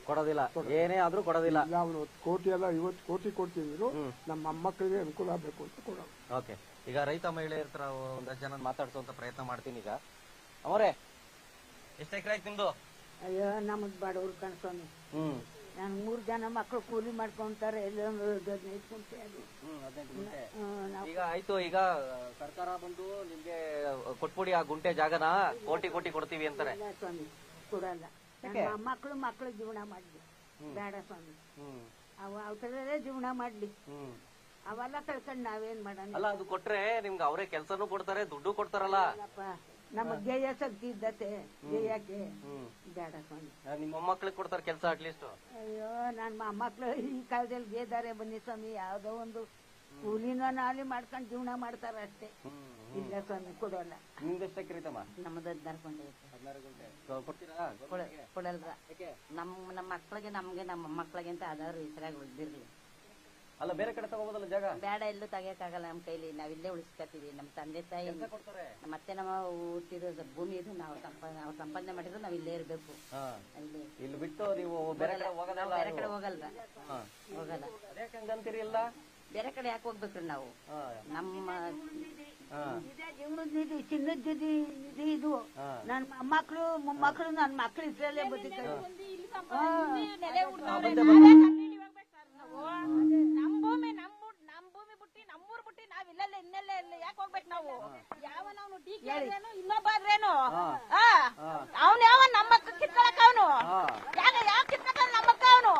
ಕೊಡೋದಿಲ್ಲ. ಏನೇ ಆದ್ರೂ ಕೊಡೋದಿಲ್ಲ. ಅವನು ಕೋಟಿ ಎಲ್ಲ 50 ಕೋಟಿ ಕೊಡ್ತಿದ್ರು. ನಮ್ಮ ಮೊಮ್ಮಕ್ಕಳಿಗೆ ಅನುಕೂಲ ಆಗ್ಬೇಕು ಅಂತ ಕೊಡೋದು. ಓಕೆ. ಈಗ ರೈತ ಮಹಿಳೆ ಇರ್ತಾರ, ಒಂದಷ್ಟು ಜನ ಮಾತಾಡ್ಸೋಂತ ಪ್ರಯತ್ನ ಮಾಡ್ತೀನಿ. ಈಗ ಅವರೇ ಎಷ್ಟು ಎಕರೆ ಆಯ್ತು ನಿಮ್ದು? ಅಯ್ಯೋ ನಮಗ್ ಬಡವ್ರು ಕಣ್ಸ್ವಾಮಿ. ನಾನು 3 ಜನ ಮಕ್ಕಳು ಕೂಲಿ ಮಾಡ್ಕೊಂತಾರೆ. ಎಲ್ಲೊಂದು 15 ಗುಂಟೆ. ಈಗ ಆಯ್ತು. ಈಗ ಸರ್ಕಾರ ಬಂದು ನಿಮ್ಗೆ ಕೊಟ್ಬಿಡಿ ಆ ಗುಂಟೆ ಜಾಗನ, ಕೋಟಿ ಕೊಡ್ತೀವಿ ಅಂತಾರೆ. ಸ್ವಾಮಿ ಕೊಡಲ್ಲ. ಮಕ್ಕಳು ಜೀವನ ಮಾಡ್ಲಿ. ಬೇಡ ಸ್ವಾಮಿ. ಅವು ಅವರಲ್ಲೇ ಜೀವನ ಮಾಡ್ಲಿ. ಅವೆಲ್ಲ ಕಳ್ಕೊಂಡ್ ನಾವೇನ್ ಮಾಡೋಣ? ಅಲ್ಲ ಅದು ಕೊಟ್ರೆ ನಿಮ್ಗೆ ಅವರೇ ಕೆಲ್ಸನೂ ಕೊಡ್ತಾರೆ, ದುಡ್ಡು ಕೊಡ್ತಾರಲ್ಲ. ನಮ್ಮ ಧ್ಯೇಯ ಶಕ್ತಿ ಇದ್ದತೆ ಧ್ಯೇಯಕ್ಕೆ ಬೇಡ ಸ್ವಾಮಿ. ನಿಮ್ಮ ಮೊಮ್ಮಕ್ಳಿಗೆ ಕೊಡ್ತಾರೆ ಕೆಲಸ ಅಟ್ಲೀಸ್ಟ್. ಅಯ್ಯೋ ನನ್ನ ಮೊಮ್ಮಕ್ಳು ಈ ಕಾಲದಲ್ಲಿ ಬೇದಾರೆ ಬನ್ನಿ ಸ್ವಾಮಿ. ಯಾವ್ದೋ ಒಂದು ಕೂಲಿನ ನಾಲಿ ಮಾಡ್ಕೊಂಡು ಜೀವನ ಮಾಡ್ತಾರ ಅಷ್ಟೇ. ಇಲ್ಲ ಸ್ವಾಮಿ ಕೊಡೋಲ್ಲ. ನಿಮ್ದು ಎಷ್ಟು ಎಕರೆ ಐತಮ್ಮ? ನಮ್ದು 16 ಗುಂಟೆ. 16 ಗುಂಟೆ ಕೊಡ್ತೀರಾ? ಕೊಡಲ್ರ. ನಮ್ಮ ಮಕ್ಳಿಗೆ ನಮ್ಗೆ ನಮ್ಮ ಮಕ್ಳಿಗೆ ಅಂತ ಅದಾದ್ರು ಹೆಸರಾಗಿ ಉಳಿದಿರ್ಲಿ. ಅಲ್ಲ ಬೇರೆ ಕಡೆ ತಗೋಬೋದಲ್ಲ ಜಾಗ? ಬೇಡ, ಎಲ್ಲೂ ತೆಗಿಯಕ್ಕಾಗಲ್ಲ ನಮ್ಮ ಕೈಲಿ. ನಾವಿಲ್ಲೇ ಉಳಿಸ್ಕೊತೀವಿ. ನಮ್ಮ ತಂದೆ ತಾಯಿ ಮತ್ತೆ ನಮ್ಮ ಹುಟ್ಟಿದ ಭೂಮಿ ಇದು. ನಾವು ಸಂಪಾದನೆ ಮಾಡಿದ್ರು ನಾವ್ ಇಲ್ಲೇ ಇರ್ಬೇಕು. ಇಲ್ಲಿ ಬಿಟ್ಟು ನೀವು ಬೇರೆ ಕಡೆ ಹೋಗಲ್ಲ? ಹೋಗಲ್ಲ. ಹಂಗಂತೀರಿ? ಇಲ್ಲ ಬೇರೆ ಕಡೆ ಯಾಕೆ ಹೋಗ್ಬೇಕ್ರಿ ನಾವು? ನಮ್ಮ ಜೀವನದ ನಿಧಿ, ಚಿನ್ನದ ನಿಧಿ ಇದು. ನನ್ನ ಮಕ್ಕಳು ಮೊಮ್ಮಕ್ಕಳು ನನ್ನ ಮಕ್ಕಳು ಇದ್ರಲ್ಲೇ ಬದುಕ್ತಾರೆ. ನಮ್ ಭೂಮಿ ಬಿಟ್ಟಿ ನಮ್ಮೂರ್ ಬಿಟ್ಟಿ ನಾವ್ ಇಲ್ಲೇ ಇನ್ನೆಲ್ಲೇ ಯಾಕೆ ಹೋಗ್ಬೇಕು ನಾವು? ಯಾವ ನಾವು ಟೀಕೇನು ಇನ್ನೊಬ್ಬ ಆದ್ರೇನು ಅವ್ನ ಯಾವ ನಮ್ಮ ಮಕ್ಕ ಕಿತ್ಕೊಳಕ್ ಅವನು ಯಾವ ಕಿತ್ಕೊತ ನಮ್ಮ ಮಕ್ಕ ಅವನು?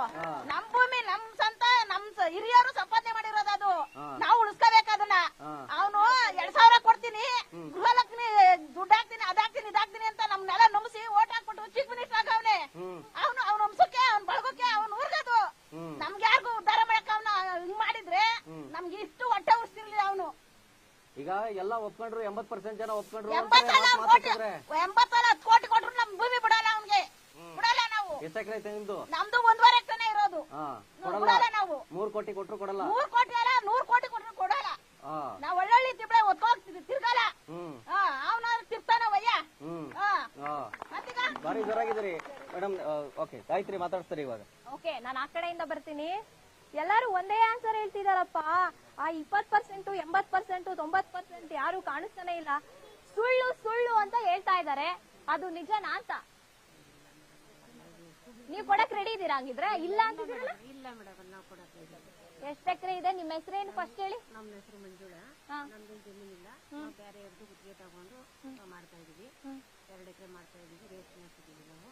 ನಮ್ ಭೂಮಿ ನಮ್ ಸ್ವಂತ ನಮ್ ಹಿರಿಯರು ಸಂಪಾದನೆ ಮಾಡಿರೋದು. ಅದು ನಾವು ಉಳಿಸ್ಕೋಬೇಕು ಅದನ್ನ. ಅವನು 2000 ಕೊಡ್ತೀನಿ, ಗೃಹಲಕ್ಷ್ಮಿ ದುಡ್ಡು ಹಾಕ್ತೀನಿ, ಅದಾಕ್ತೀನಿ ಇದಾಕ್ತೀನಿ ಅಂತ ನಮ್ನೆಲ್ಲ ನಂಬಿಸಿ ಓಟ್ ಹಾಕ್ಬಿಟ್ಟು ಚೀಫ್ ಮಿನಿಸ್ಟರ್ ಆಗವನೆ. ಅವ್ನ ವಂಶಕ್ಕೆ ಅವ್ನ ಬಳಗಕ್ಕೆ ಅವ್ನ ಊರ್ಗದು. ನಮ್ಗೆ ಯಾರಿಗೂ ಉದ್ಧಾರ ಮಾಡಕ್ ಅವನ ಹಿಂಗ್ ಮಾಡಿದ್ರೆ ನಮ್ಗೆ ಇಷ್ಟು ಹೊಟ್ಟೆ ಉಳಿಸ್ತಿರ್ಲಿ ಅವನು. ಈಗ ಎಲ್ಲ ಒಪ್ಕೊಂಡ್ರು, 80% ಜನ ಒಪ್ಕೊಂಡ್ರು. 80 ಕೋಟಿ ಕೊಟ್ರು ನಮ್ ಭೂಮಿ ಬಿಡಲ್ಲ ಅವ್ನಿಗೆ. ಬಿಡಲ್ಲ ನಾವು. ಎಷ್ಟು ಎಕರೆ ಐತೆ ನಿಮ್ದು? ನಮ್ದು 1.5 ಎಕರೆ ಇರೋದು. ಬಿಡಲ್ಲ ನಾವು. 3 ಕೋಟಿ ಕೊಟ್ರು ಕೊಡಲ್ಲ? 3 ಕೋಟಿ ಅಲ್ಲ, 100 ಕೋಟಿ ಕೊಟ್ರು ಕೊಡಲ್ಲ. ನಾವ್ ಒಳ್ಳೊಳ್ಳೆ ತಿಬ್ಳೆ ಒತ್ಕೋಗ್ತಿದ್ವಿ, ತಿರ್ಗಲ್ಲ. ಅವನ ತಿರ್ತಾನವಯ್ಯ. ಬಾರಿ ಜೋರಾಗಿದ್ದೀರಿ. ಮೇಡಮ್ ಓಕೆ ಗಾಯತ್ರಿ ಮಾತಾಡ್ತಾರೆ ಇವಾಗ. ಓಕೆ, ನಾನು ಆ ಕಡೆಯಿಂದ ಬರ್ತೀನಿ. ಎಲ್ಲರೂ ಒಂದೇ ಆನ್ಸರ್ ಹೇಳ್ತಿದಾರಪ್ಪ. ಆ 20%, 80%, 90% ಯಾರು ಕಾಣಿಸ್ತಾನೆ ಇಲ್ಲ. ಸುಳ್ಳು ಸುಳ್ಳು ಅಂತ ಹೇಳ್ತಾ ಇದ್ದಾರೆ. ಅದು ನಿಜನಾ ಅಂತ ನೀವು ಕೊಡಕ್ ರೆಡಿ ಇದೀರಾ? ಹಂಗಿದ್ರೆ ಇಲ್ಲ ಅಂತಿದ್ದೀರಲ್ಲ? ಇಲ್ಲ ಮೇಡಮ್, ನಾವು ಕೊಡಕ್ ರೆಡಿ. ಎಷ್ಟು ಎಕರೆ ಇದೆ? ನಿಮ್ಮ ಹೆಸರೇನು ಫಸ್ಟ್ ಹೇಳಿ. ನಮ್ಮ ಹೆಸರು ಮಂಜುಳಾ. ನಮ್ದು ಜಮೀನಿಲ್ಲ, ನಾವು ಬೇರೆ ಎರಡು ಗುತ್ತಿಗೆ ತಗೊಂಡು ನಾವು ಮಾಡ್ತಾ ಇದೀವಿ. 2 ಎಕರೆ ಮಾಡ್ತಾ ಇದೀವಿ. ರೇಷ್ಮೆ ಹಾಕಿದೀವಿ ನಾವು.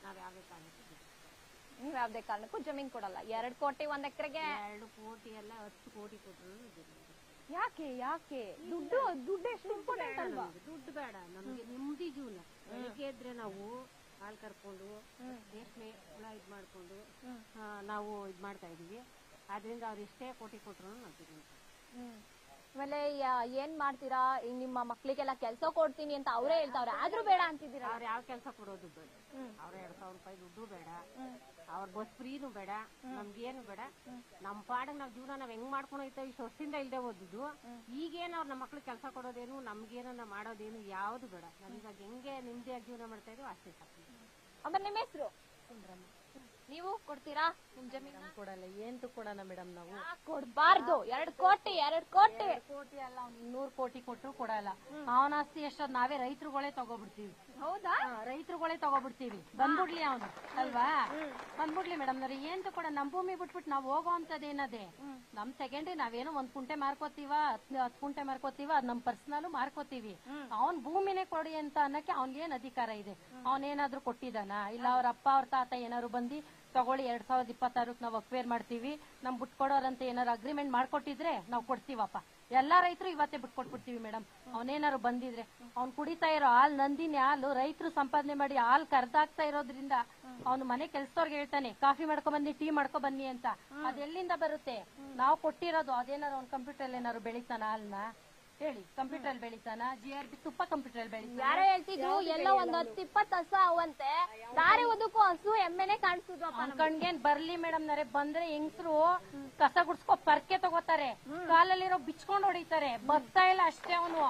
ನಾವ್ ಯಾವ್ದೇ ಕಾರಣಕ್ಕೂ ನೀವ್ ಯಾವ್ದೇ ಕಾರಣಕ್ಕೂ ಜಮೀನ್ ಕೊಡಲ್ಲ. 2 ಕೋಟಿ 1 ಎಕರೆಗೆ? 2 ಕೋಟಿ ಅಲ್ಲ, 10 ಕೋಟಿ ಕೊಟ್ಟರು. ಯಾಕೆ ಯಾಕೆ? ದುಡ್ಡು ಎಷ್ಟು ಇಂಪಾರ್ಟೆಂಟ್ ಅಲ್ವಾ? ದುಡ್ಡು ಬೇಡ ನಮ್ಗೆ, ನೆಮ್ಮದಿ ಜೀವನ. ಬೆಳಿಗ್ಗೆ ಇದ್ರೆ ನಾವು ಹಾಲು ಕರ್ಕೊಂಡು ರೇಷ್ಮೆ ಹುಳ ಇದ್ ಮಾಡ್ಕೊಂಡು ನಾವು ಇದ್ ಮಾಡ್ತಾ ಇದೀವಿ. ಆದ್ರಿಂದ ಅವ್ರು ಎಷ್ಟೇ ಕೋಟಿ ಕೊಟ್ರು ನಾವು. ಆಮೇಲೆ ಏನ್ ಮಾಡ್ತೀರಾ? ನಿಮ್ಮ ಮಕ್ಳಿಗೆಲ್ಲ ಕೆಲಸ ಕೊಡ್ತೀನಿ ಅಂತ ಅವರೇ ಹೇಳ್ತಾವ್ರೆ, ಆದ್ರೂ ಬೇಡ ಅಂತಿದ್ದೀರಾ? ಅವ್ರು ಯಾವ ಕೆಲಸ ಕೊಡೋದು ಬೇಡ. ಅವ್ರ 2,000 ರೂಪಾಯಿ ದುಡ್ಡು ಬೇಡ, ಅವ್ರ ಬಸ್ ಫ್ರೀನು ಬೇಡ, ನಮ್ಗೇನು ಬೇಡ. ನಮ್ ಪಾಡಿಗೆ ನಾವ್ ಜೀವನ ನಾವ್ ಹೆಂಗ್ ಮಾಡ್ಕೊಂಡು ಹೋಯ್ತೇವೆ. ಇಷ್ಟು ವರ್ಷದಿಂದ ಇಲ್ದೇ ಓದಿದ್ದು. ಈಗೇನು ಅವ್ರ ನಮ್ಮ ಮಕ್ಳಿಗೆ ಕೆಲಸ ಕೊಡೋದೇನು, ನಮ್ಗೇನ ಮಾಡೋದೇನು ಯಾವ್ದು ಬೇಡ. ನಮ್ಗೆ ಹೆಂಗೆ ನಿಮ್ದಿಯಾಗಿ ಜೀವನ ಮಾಡ್ತಾ ಇದ್ವಿ ಅಷ್ಟೇ ಸಾಕು. ಆಮೇಲೆ ನಿಮ್ಮ ಹೆಸರು? ನೀವು ಕೊಡ್ತೀರಾ ನಿಮ್ ಜಮೀನ? ಕೊಡಲ್ಲ, ಏಂತೂ ಕೊಡೋಣ ಮೇಡಮ್ ನಾವು. ಕೊಡ್ಬಾರ್ದು. 2 ಕೋಟಿ 2 ಕೋಟಿ ಕೋಟಿ ಅಲ್ಲ, ಅವ್ನು 200 ಕೋಟಿ ಕೊಟ್ಟರು ಕೊಡಲ್ಲ. ಅವನ ಆಸ್ತಿ ಎಷ್ಟೊಂದು ನಾವೇ ರೈತರುಗಳೇ ತಗೋಬಿಡ್ತೀವಿ. ಹೌದಾ? ರೈತರುಗಳೇ ತಗೋಬಿಡ್ತೀವಿ. ಬಂದ್ಬಿಡ್ಲಿ ಅವನು ಅಲ್ವಾ? ಬಂದ್ಬಿಡ್ಲಿ ಮೇಡಮ್ ನವ್ರಿ, ಏಂತೂ ಕೂಡ ನಮ್ ಭೂಮಿ ಬಿಟ್ಬಿಟ್ಟು ನಾವ್ ಹೋಗೋ ಅಂತದೇನದೇ. ನಮ್ ಸೆಕೆಂಡ್ರಿ ನಾವೇನೋ 1 ಕುಂಟೆ ಮಾರ್ಕೋತೀವ, 10 ಕುಂಟೆ ಮಾರ್ಕೋತೀವ, ಅದ್ ನಮ್ ಪರ್ಸನಲ್ ಮಾರ್ಕೋತೀವಿ. ಅವ್ನ್ ಭೂಮಿನೇ ಕೊಡಿ ಅಂತ ಅನ್ನಕ್ಕೆ ಅವ್ನ್ಗೇನ್ ಅಧಿಕಾರ ಇದೆ? ಅವನೇನಾದ್ರೂ ಕೊಟ್ಟಿದಾನ? ಇಲ್ಲ ಅವ್ರ ಅಪ್ಪ ಅವ್ರ ತಾತ ಏನಾದ್ರು ಬಂದಿ ತಗೊಳ್ಳಿ 2026 ನಾವು ಅಕ್ವೇರ್ ಮಾಡ್ತೀವಿ, ನಮ್ ಬಿಟ್ಕೊಡೋರಂತ ಏನಾರು ಅಗ್ರಿಮೆಂಟ್ ಮಾಡ್ಕೊಟ್ಟಿದ್ರೆ ನಾವು ಕೊಡ್ತೀವಪ್ಪ. ಎಲ್ಲಾ ರೈತರು ಇವತ್ತೇ ಬಿಟ್ಕೊಟ್ಬಿಡ್ತೀವಿ ಮೇಡಮ್. ಅವನೇನಾರು ಬಂದಿದ್ರೆ ಅವ್ನು ಕುಡಿತಾ ಇರೋ ಹಾಲ್, ನಂದಿನಿ ಹಾಲು ರೈತರು ಸಂಪಾದನೆ ಮಾಡಿ ಹಾಲ್ ಕರ್ದಾಗ್ತಾ ಇರೋದ್ರಿಂದ ಅವ್ನು ಮನೆ ಕೆಲ್ಸದವ್ರಿಗೆ ಹೇಳ್ತಾನೆ ಕಾಫಿ ಮಾಡ್ಕೊ ಬನ್ನಿ, ಟೀ ಮಾಡ್ಕೊ ಬನ್ನಿ ಅಂತ. ಅದೆಲ್ಲಿಂದ ಬರುತ್ತೆ? ನಾವು ಕೊಟ್ಟಿರೋದು. ಅದೇನಾರು ಅವ್ನು ಕಂಪ್ಯೂಟರ್ ಏನಾರು ಬೆಳಿತಾನ ಹಾಲ್ನ? ಹೇಳಿ, ಕಂಪ್ಯೂಟರ್ ಬೆಳಿತಾನ? GRB ತುಪ್ಪ ಕಂಪ್ಯೂಟರ್ ಬೆಳಿತಾನ? ಯಾರೋ ಹೇಳ್ತಿದ್ರು ಎಲ್ಲೋ 10-20 ಹಸ ಅವಂತೆ, ದಾರಿ ಉದ್ದಕ್ಕೂ ಹಸು ಎಮ್ಮೆನೆ ಕಾಣಿಸುದಪ್ಪ. ಕಣ್ಗೇನ್ ಬರ್ಲಿ ಮೇಡಮ್ ನರೆ, ಬಂದ್ರೆ ಹೆಂಗಸರು ಕಸ ಗುಡ್ಸ್ಕೊ ಪರ್ಕೆ ತಗೋತಾರೆ, ಕಾಲಲ್ಲಿರೋ ಬಿಚ್ಕೊಂಡ್ ಹೊಡಿತಾರೆ. ಬರ್ತಾ ಇಲ್ಲ ಅಷ್ಟೇ. ಅವನು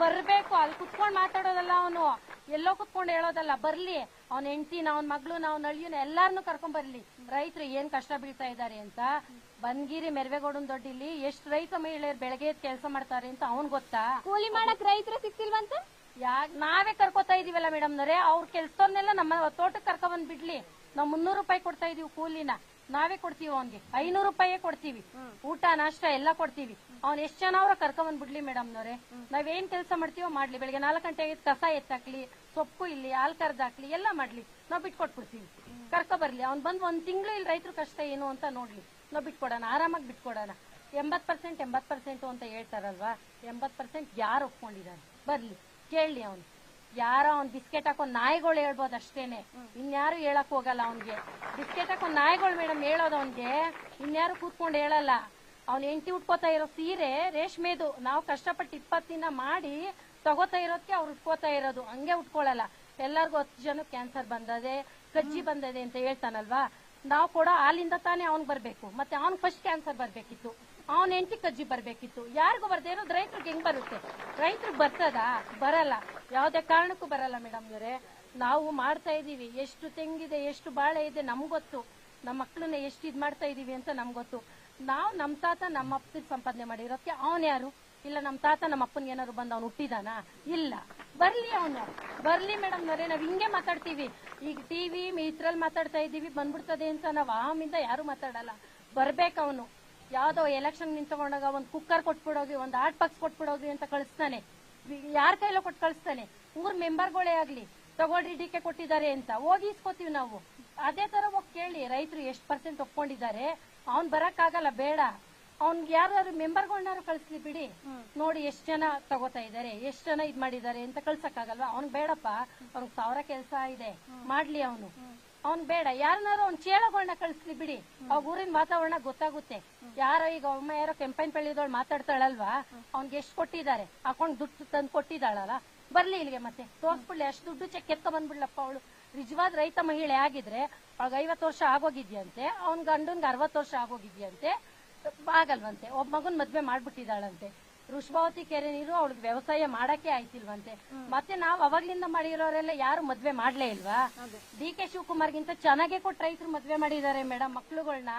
ಬರ್ಬೇಕು, ಅಲ್ಲಿ ಕುತ್ಕೊಂಡ್ ಮಾತಾಡೋದಲ್ಲ, ಅವನು ಎಲ್ಲೋ ಕುತ್ಕೊಂಡ್ ಹೇಳೋದಲ್ಲ. ಬರ್ಲಿ, ಅವ್ನ ಹೆಂಡತಿನ, ಅವ್ನ ಮಗ್ಳುನ, ಅವ್ನ ಅಳಿಯನ ಎಲ್ಲಾರನು ಕರ್ಕೊಂಡ್ ಬರ್ಲಿ. ರೈತರು ಏನ್ ಕಷ್ಟ ಬೀಳ್ತಾ ಇದಾರೆ ಅಂತ. ಬನ್ಗಿರಿ ಮೆರವೇಗೌಡನ್ ದೊಡ್ಡಿಲಿ ಎಷ್ಟು ರೈತ ಮಹಿಳೆಯರು ಬೆಳಗ್ಗೆ ಕೆಲಸ ಮಾಡ್ತಾರೆ ಅಂತ ಅವ್ನ್ ಗೊತ್ತಾ? ಕೂಲಿ ಮಾಡಕ್ ರೈತರು ಸಿಕ್ತಿಲ್ವಂತೆ. ನಾವೇ ಕರ್ಕೋತಾ ಇದೀವಲ್ಲ ಮೇಡಮ್ ನವ್ರೆ. ಅವ್ರ ಕೆಲ್ಸದವ್ರನ್ನೆಲ್ಲ ನಮ್ಮ ತೋಟಕ್ಕೆ ಕರ್ಕೊ ಬಂದ್ ಬಿಡ್ಲಿ. ನಾವ್ 300 ರೂಪಾಯಿ ಕೊಡ್ತಾ ಇದೀವಿ ಕೂಲಿನ. ನಾವೇ ಕೊಡ್ತೀವಿ ಅವ್ನ್ಗೆ 500 ರೂಪಾಯಿ ಕೊಡ್ತೀವಿ. ಊಟ ನಾಷ್ಟ ಎಲ್ಲ ಕೊಡ್ತೀವಿ. ಅವ್ನ್ ಎಷ್ಟ್ ಜನ ಅವ್ರ ಕರ್ಕೊ ಬಂದ್ ಬಿಡ್ಲಿ ಮೇಡಮ್ ನವ್ರೆ. ನಾವೇನ್ ಕೆಲಸ ಮಾಡ್ತೀವೋ ಮಾಡ್ಲಿ. ಬೆಳಿಗ್ಗೆ 4 ಗಂಟೆಗೆ ಕಸ ಎತ್ತಾಕ್ಲಿ, ಸೊಪ್ಪು ಇಲ್ಲಿ, ಹಾಲ್ ಕರ್ದಾಕ್ಲಿ, ಎಲ್ಲ ಮಾಡ್ಲಿ. ನಾವ್ ಬಿಟ್ಕೊಟ್ಬಿಡ್ತೀವಿ. ಕರ್ಕೊ ಬರ್ಲಿ. ಅವ್ನ್ ಬಂದ್ 1 ತಿಂಗಳು ಇಲ್ಲಿ ರೈತರ ಕಷ್ಟ ಏನು ಅಂತ ನೋಡ್ಲಿ. ನಾವ್ ಬಿಟ್ಕೊಡೋಣ, ಆರಾಮಾಗಿ ಬಿಟ್ಕೊಡೋಣ. 80% ಅಂತ ಹೇಳ್ತಾರಲ್ವಾ, 80% ಯಾರು ಒಪ್ಕೊಂಡಿದ್ದಾರೆ? ಬರ್ಲಿ, ಕೇಳಲಿ. ಅವ್ನು ಯಾರೋ ಅವ್ನ್ ಬಿಸ್ಕೆಟ್ ಹಾಕೋ ನಾಯಿಗಳು ಹೇಳ್ಬೋದು ಅಷ್ಟೇನೆ, ಇನ್ಯಾರು ಹೇಳಕ್ ಹೋಗಲ್ಲ. ಅವ್ನ್ಗೆ ಬಿಸ್ಕೆಟ್ ಹಾಕೋ ನಾಯಿಗಳು ಮೇಡಮ್ ಹೇಳೋದು. ಅವ್ನ್ಗೆ ಇನ್ಯಾರು ಕೂತ್ಕೊಂಡು ಹೇಳಲ್ಲ. ಅವ್ನ ಹೆಂಡತಿ ಉಟ್ಕೋತಾ ಇರೋ ಸೀರೆ ರೇಷ್ಮೆದು. ನಾವು ಕಷ್ಟಪಟ್ಟು 20 ದಿನ ಮಾಡಿ ತಗೋತಾ ಇರೋದಕ್ಕೆ ಅವ್ರು ಉಟ್ಕೋತಾ ಇರೋದು. ಹಂಗೆ ಉಟ್ಕೊಳ್ಳಲ್ಲ. ಎಲ್ಲಾರ್ಗು 10 ಜನ ಕ್ಯಾನ್ಸರ್ ಬಂದದೆ, ಕಜ್ಜಿ ಬಂದದೆ ಅಂತ ಹೇಳ್ತಾನಲ್ವಾ. ನಾವು ಕೊಡೋ ಹಾಲಿಂದ ತಾನೇ ಅವ್ನ್ ಬರ್ಬೇಕು. ಮತ್ತೆ ಅವ್ನ್ ಫಸ್ಟ್ ಕ್ಯಾನ್ಸರ್ ಬರ್ಬೇಕಿತ್ತು, ಅವ್ನ ಹೆಂಡತಿ ಕಜ್ಜಿ ಬರ್ಬೇಕಿತ್ತು. ಯಾರಿಗೂ ಬರ್ದೇ ಇರೋದು ರೈತರಿಗೆ ಹೆಂಗ್ ಬರುತ್ತೆ? ರೈತರಿಗೆ ಬರ್ತದ? ಬರಲ್ಲ, ಯಾವ್ದೇ ಕಾರಣಕ್ಕೂ ಬರಲ್ಲ ಮೇಡಮ್ ಅವರೇ. ನಾವು ಮಾಡ್ತಾ ಇದೀವಿ. ಎಷ್ಟು ತೆಂಗಿದೆ, ಎಷ್ಟು ಬಾಳೆ ಇದೆ ನಮ್ಗ್ ಗೊತ್ತು. ನಮ್ಮ ಮಕ್ಳನ್ನ ಎಷ್ಟು ಇದ್ ಮಾಡ್ತಾ ಇದೀವಿ ಅಂತ ನಮ್ಗ್ ಗೊತ್ತು. ನಾವು ನಮ್ ತಾತ ನಮ್ಮ ಅಪ್ಪನ ಸಂಪಾದನೆ ಮಾಡಿರೋದಕ್ಕೆ ಅವನ್ ಯಾರು? ಇಲ್ಲ ನಮ್ ತಾತ ನಮ್ಮ ಅಪ್ಪನ್ ಏನಾದ್ರು ಬಂದ್ ಅವ್ನು ಹುಟ್ಟಿದಾನ? ಇಲ್ಲ. ಬರ್ಲಿ, ಅವನು ಬರ್ಲಿ ಮೇಡಮ್ ನವರೇ. ನಾವ್ ಹಿಂಗೆ ಮಾತಾಡ್ತೀವಿ. ಈಗ ಟಿವಿ ಇದ್ರಲ್ಲಿ ಮಾತಾಡ್ತಾ ಇದೀವಿ, ಬಂದ್ಬಿಡ್ತದೆ ಅಂತ ನಾವ್ ಆಮಿಂದ ಯಾರು ಮಾತಾಡಲ್ಲ. ಬರ್ಬೇಕು ಅವನು. ಯಾವ್ದೋ ಎಲೆಕ್ಷನ್ ನಿಂತ್ಕೊಂಡಾಗ ಒಂದ್ ಕುಕ್ಕರ್ ಕೊಟ್ಬಿಡೋಗಿ, ಒಂದ್ ಹಾಟ್ ಬಾಕ್ಸ್ ಕೊಟ್ಬಿಡೋಗಿ ಅಂತ ಕಳಿಸ್ತಾನೆ. ಯಾರ ಕೈಲೋ ಕೊಟ್ಟು ಕಳಿಸ್ತಾನೆ. 3 ಮೆಂಬರ್ಗಳೇ ಆಗ್ಲಿ, ತಗೊಳ್ರಿ ಡಿಕೆ ಕೊಟ್ಟಿದ್ದಾರೆ ಅಂತ ಹೋಗಿ ಇಸ್ಕೋತೀವಿ ನಾವು. ಅದೇ ತರ ಹೋಗಿ ಕೇಳಿ ರೈತರು ಎಷ್ಟು % ಒಪ್ಕೊಂಡಿದ್ದಾರೆ. ಅವ್ನ್ ಬರಕ್ ಆಗಲ್ಲ, ಬೇಡ. ಅವ್ನ್ಗೆ ಯಾರು ಮೆಂಬರ್ಗಳನ್ನಾರು ಕಳಿಸ್ಲಿ ಬಿಡಿ. ನೋಡಿ ಎಷ್ಟ್ ಜನ ತಗೋತಾ ಇದಾರೆ, ಎಷ್ಟ್ ಜನ ಇದ್ ಮಾಡಿದ್ದಾರೆ ಅಂತ ಕಳ್ಸಕ್ಕಾಗಲ್ವಾ? ಅವ್ನ್ ಬೇಡಪ್ಪ, ಅವ್ನಿಗೆ 1000 ಕೆಲಸ ಇದೆ, ಮಾಡ್ಲಿ ಅವನು. ಅವ್ನ್ ಬೇಡ. ಯಾರನ್ನಾರು ಅವ್ನ್ ಚೇಳಗಳನ್ನ ಕಳಿಸ್ಲಿ ಬಿಡಿ. ಅವ್ ಊರಿನ ವಾತಾವರಣ ಗೊತ್ತಾಗುತ್ತೆ. ಯಾರೋ ಈಗ ಒಮ್ಮೆ ಯಾರೋ ಕೆಂಪೈನ್ ಪಳ್ಳಿದವಳು ಮಾತಾಡ್ತಾಳಲ್ವಾ, ಅವ್ನ್ಗೆ ಎಷ್ಟ್ ಕೊಟ್ಟಿದ್ದಾರೆ, ಅಕೌಂಟ್ ದುಡ್ಡು ತಂದು ಕೊಟ್ಟಿದ್ದಾಳಲ್ಲ, ಬರ್ಲಿ ಇಲ್ಲಿಗೆ ಮತ್ತೆ ತೋರ್ಸ್ಬಿಡ್ಲಿ. ಅಷ್ಟು ದುಡ್ಡು ಚೆಕ್ ಎತ್ಕೊ ಬಂದ್ಬಿಡ್ಲಪ್ಪ. ಅವಳು ನಿಜವಾದ ರೈತ ಮಹಿಳೆ ಆಗಿದ್ರೆ ಅವಳಿಗೆ 50 ವರ್ಷ ಆಗೋಗಿದ್ಯಂತೆ, ಅವ್ನ್ ಗಂಡನ್ಗೆ 60 ವರ್ಷ ಆಗೋಗಿದ್ಯಂತೆ, ಆಗಲ್ವಂತೆ. ಒಬ್ಬ ಮಗನ್ ಮದ್ವೆ ಮಾಡ್ಬಿಟ್ಟಿದ್ದಾಳಂತೆ. ವೃಷಭಾವತಿ ಕೆರೆ ನೀರು ಅವಳಿಗೆ ವ್ಯವಸಾಯ ಮಾಡಕ್ಕೆ ಆಯ್ತಿಲ್ವಂತೆ. ಮತ್ತೆ ನಾವ್ ಅವಾಗ್ಲಿಂದ ಮಾಡಿರೋರೆಲ್ಲ ಯಾರು ಮದ್ವೆ ಮಾಡ್ಲೇ ಇಲ್ವಾ? ಡಿ ಕೆ ಶಿವಕುಮಾರ್ಗಿಂತ ಚೆನ್ನಾಗೆ ಕೊಟ್ಟು ರೈತರು ಮದ್ವೆ ಮಾಡಿದ್ದಾರೆ ಮೇಡಮ್. ಮಕ್ಳುಗಳನ್ನ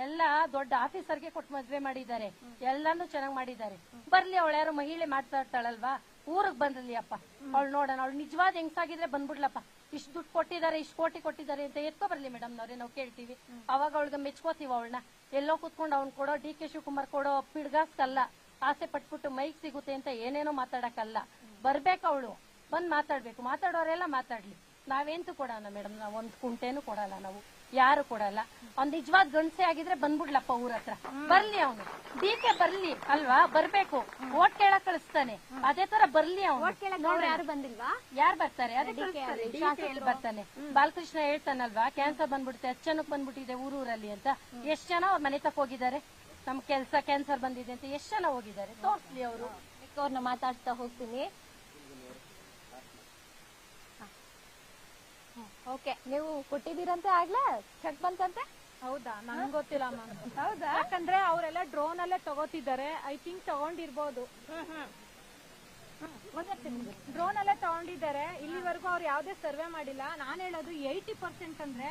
ಎಲ್ಲ ದೊಡ್ಡ ಆಫೀಸರ್ಗೆ ಕೊಟ್ಟು ಮದ್ವೆ ಮಾಡಿದ್ದಾರೆ. ಎಲ್ಲಾನು ಚೆನ್ನಾಗ್ ಮಾಡಿದ್ದಾರೆ. ಬರ್ಲಿ, ಅವಳು ಯಾರು ಮಹಿಳೆ ಮಾಡ್ತಾ ಇರ್ತಾಳಲ್ವಾ, ಊರಿಗೆ ಬಂದ್ರಲಿ ಅಪ್ಪ, ಅವಳು ನೋಡೋಣ. ಅವಳು ನಿಜವಾದ ಹೆಂಗ್ಸಾಗಿದ್ರೆ ಬಂದ್ಬಿಡ್ಲಪ್ಪ. ಇಷ್ಟು ದುಡ್ಡು ಕೊಟ್ಟಿದ್ದಾರೆ, ಇಷ್ಟು ಕೋಟಿ ಕೊಟ್ಟಿದ್ದಾರೆ ಅಂತ ಎತ್ಕೊ ಬರ್ಲಿ ಮೇಡಮ್ ನವ್ರೆ, ನಾವು ಕೇಳ್ತೀವಿ. ಅವಾಗ ಅವಳಿಗೆ ಮೆಚ್ಕೋತೀವಿ. ಅವಳನ್ನ ಎಲ್ಲೋ ಕುತ್ಕೊಂಡು ಅವ್ನ್ ಕೊಡೋ ಡಿ ಕೆ ಶಿವಕುಮಾರ್ ಕೊಡೋ ಪಿಡ್ಗಾಸ್ಕಲ್ಲ, ಆಸೆ ಪಟ್ಬಿಟ್ಟು ಮೈಕ್ ಸಿಗುತ್ತೆ ಅಂತ ಏನೇನೋ ಮಾತಾಡಕ್ಕಲ್ಲ. ಬರ್ಬೇಕು ಅವಳು, ಬಂದ್ ಮಾತಾಡ್ಬೇಕು. ಮಾತಾಡೋರೆಲ್ಲ ಮಾತಾಡ್ಲಿ, ನಾವೇಂತೂ ಕೊಡೋಣ ಮೇಡಮ್. ನಾವ್ ಒಂದ್ ಕುಂಟೆನೂ ಕೊಡಲ್ಲ, ನಾವು ಯಾರು ಕೊಡಲ್ಲ. ಅವ್ನ್ ನಿಜವಾದ ಗಂಡಸೆ ಆಗಿದ್ರೆ ಬಂದ್ಬಿಡ್ಲಪ್ಪ ಊರ ಹತ್ರ. ಬರ್ಲಿ ಅವನು, ಡಿ ಕೆ ಬರ್ಲಿ ಅಲ್ವಾ, ಬರ್ಬೇಕು. ಓಟ್ ಕೇಳಕ್ ಕಳಿಸ್ತಾನೆ, ಅದೇ ತರ ಬರ್ಲಿ ಅವನು. ಯಾರು ಬಂದಿಲ್ವಾ? ಯಾರ್ ಬರ್ತಾರೆ? ಅದೇ ಬರ್ತಾನೆ. ಬಾಲಕೃಷ್ಣ ಹೇಳ್ತಾನಲ್ವಾ, ಕ್ಯಾನ್ಸರ್ ಬಂದ್ಬಿಡುತ್ತೆ, 10 ಜನಕ್ಕೆ ಬಂದ್ಬಿಟ್ಟಿದೆ ಊರೂರಲ್ಲಿ ಅಂತ. ಎಷ್ಟ್ ಜನ ಅವ್ರ ಮನೆ ತಕ್ಕ ಹೋಗಿದ್ದಾರೆ? ನಮ್ ಕೆಲ್ಸ ಕ್ಯಾನ್ಸರ್ ಬಂದಿದೆ ಅಂತ ಎಷ್ಟ್ ಜನ ಹೋಗಿದ್ದಾರೆ? ತೋರ್ಸ್ಲಿ ಅವರು. ಅವ್ರನ್ನ ಮಾತಾಡ್ತಾ ಹೋಗ್ತೀನಿ. ಓಕೆ, ನೀವು ಕೊಟ್ಟಿದ್ದೀರಂತೆ ಆಗ್ಲೇ ಚೆಕ್ ಬಂತಂತೆ? ಹೌದಾ? ನಂಗೆ ಗೊತ್ತಿಲ್ಲ ಮ್ಯಾಮ್. ಹೌದಾ? ಯಾಕಂದ್ರೆ ಅವರೆಲ್ಲ ಡ್ರೋನ್ ಅಲ್ಲೇ ತಗೋತಿದ್ದಾರೆ. ಐ ಥಿಂಕ್ ತಗೊಂಡಿರ್ಬೋದು. ಡ್ರೋನ್ ಅಲ್ಲೇ ತಗೊಂಡಿದ್ದಾರೆ. ಇಲ್ಲಿವರೆಗೂ ಅವ್ರು ಯಾವ್ದೇ ಸರ್ವೆ ಮಾಡಿಲ್ಲ. ನಾನ್ ಹೇಳೋದು 80% ಅಂದ್ರೆ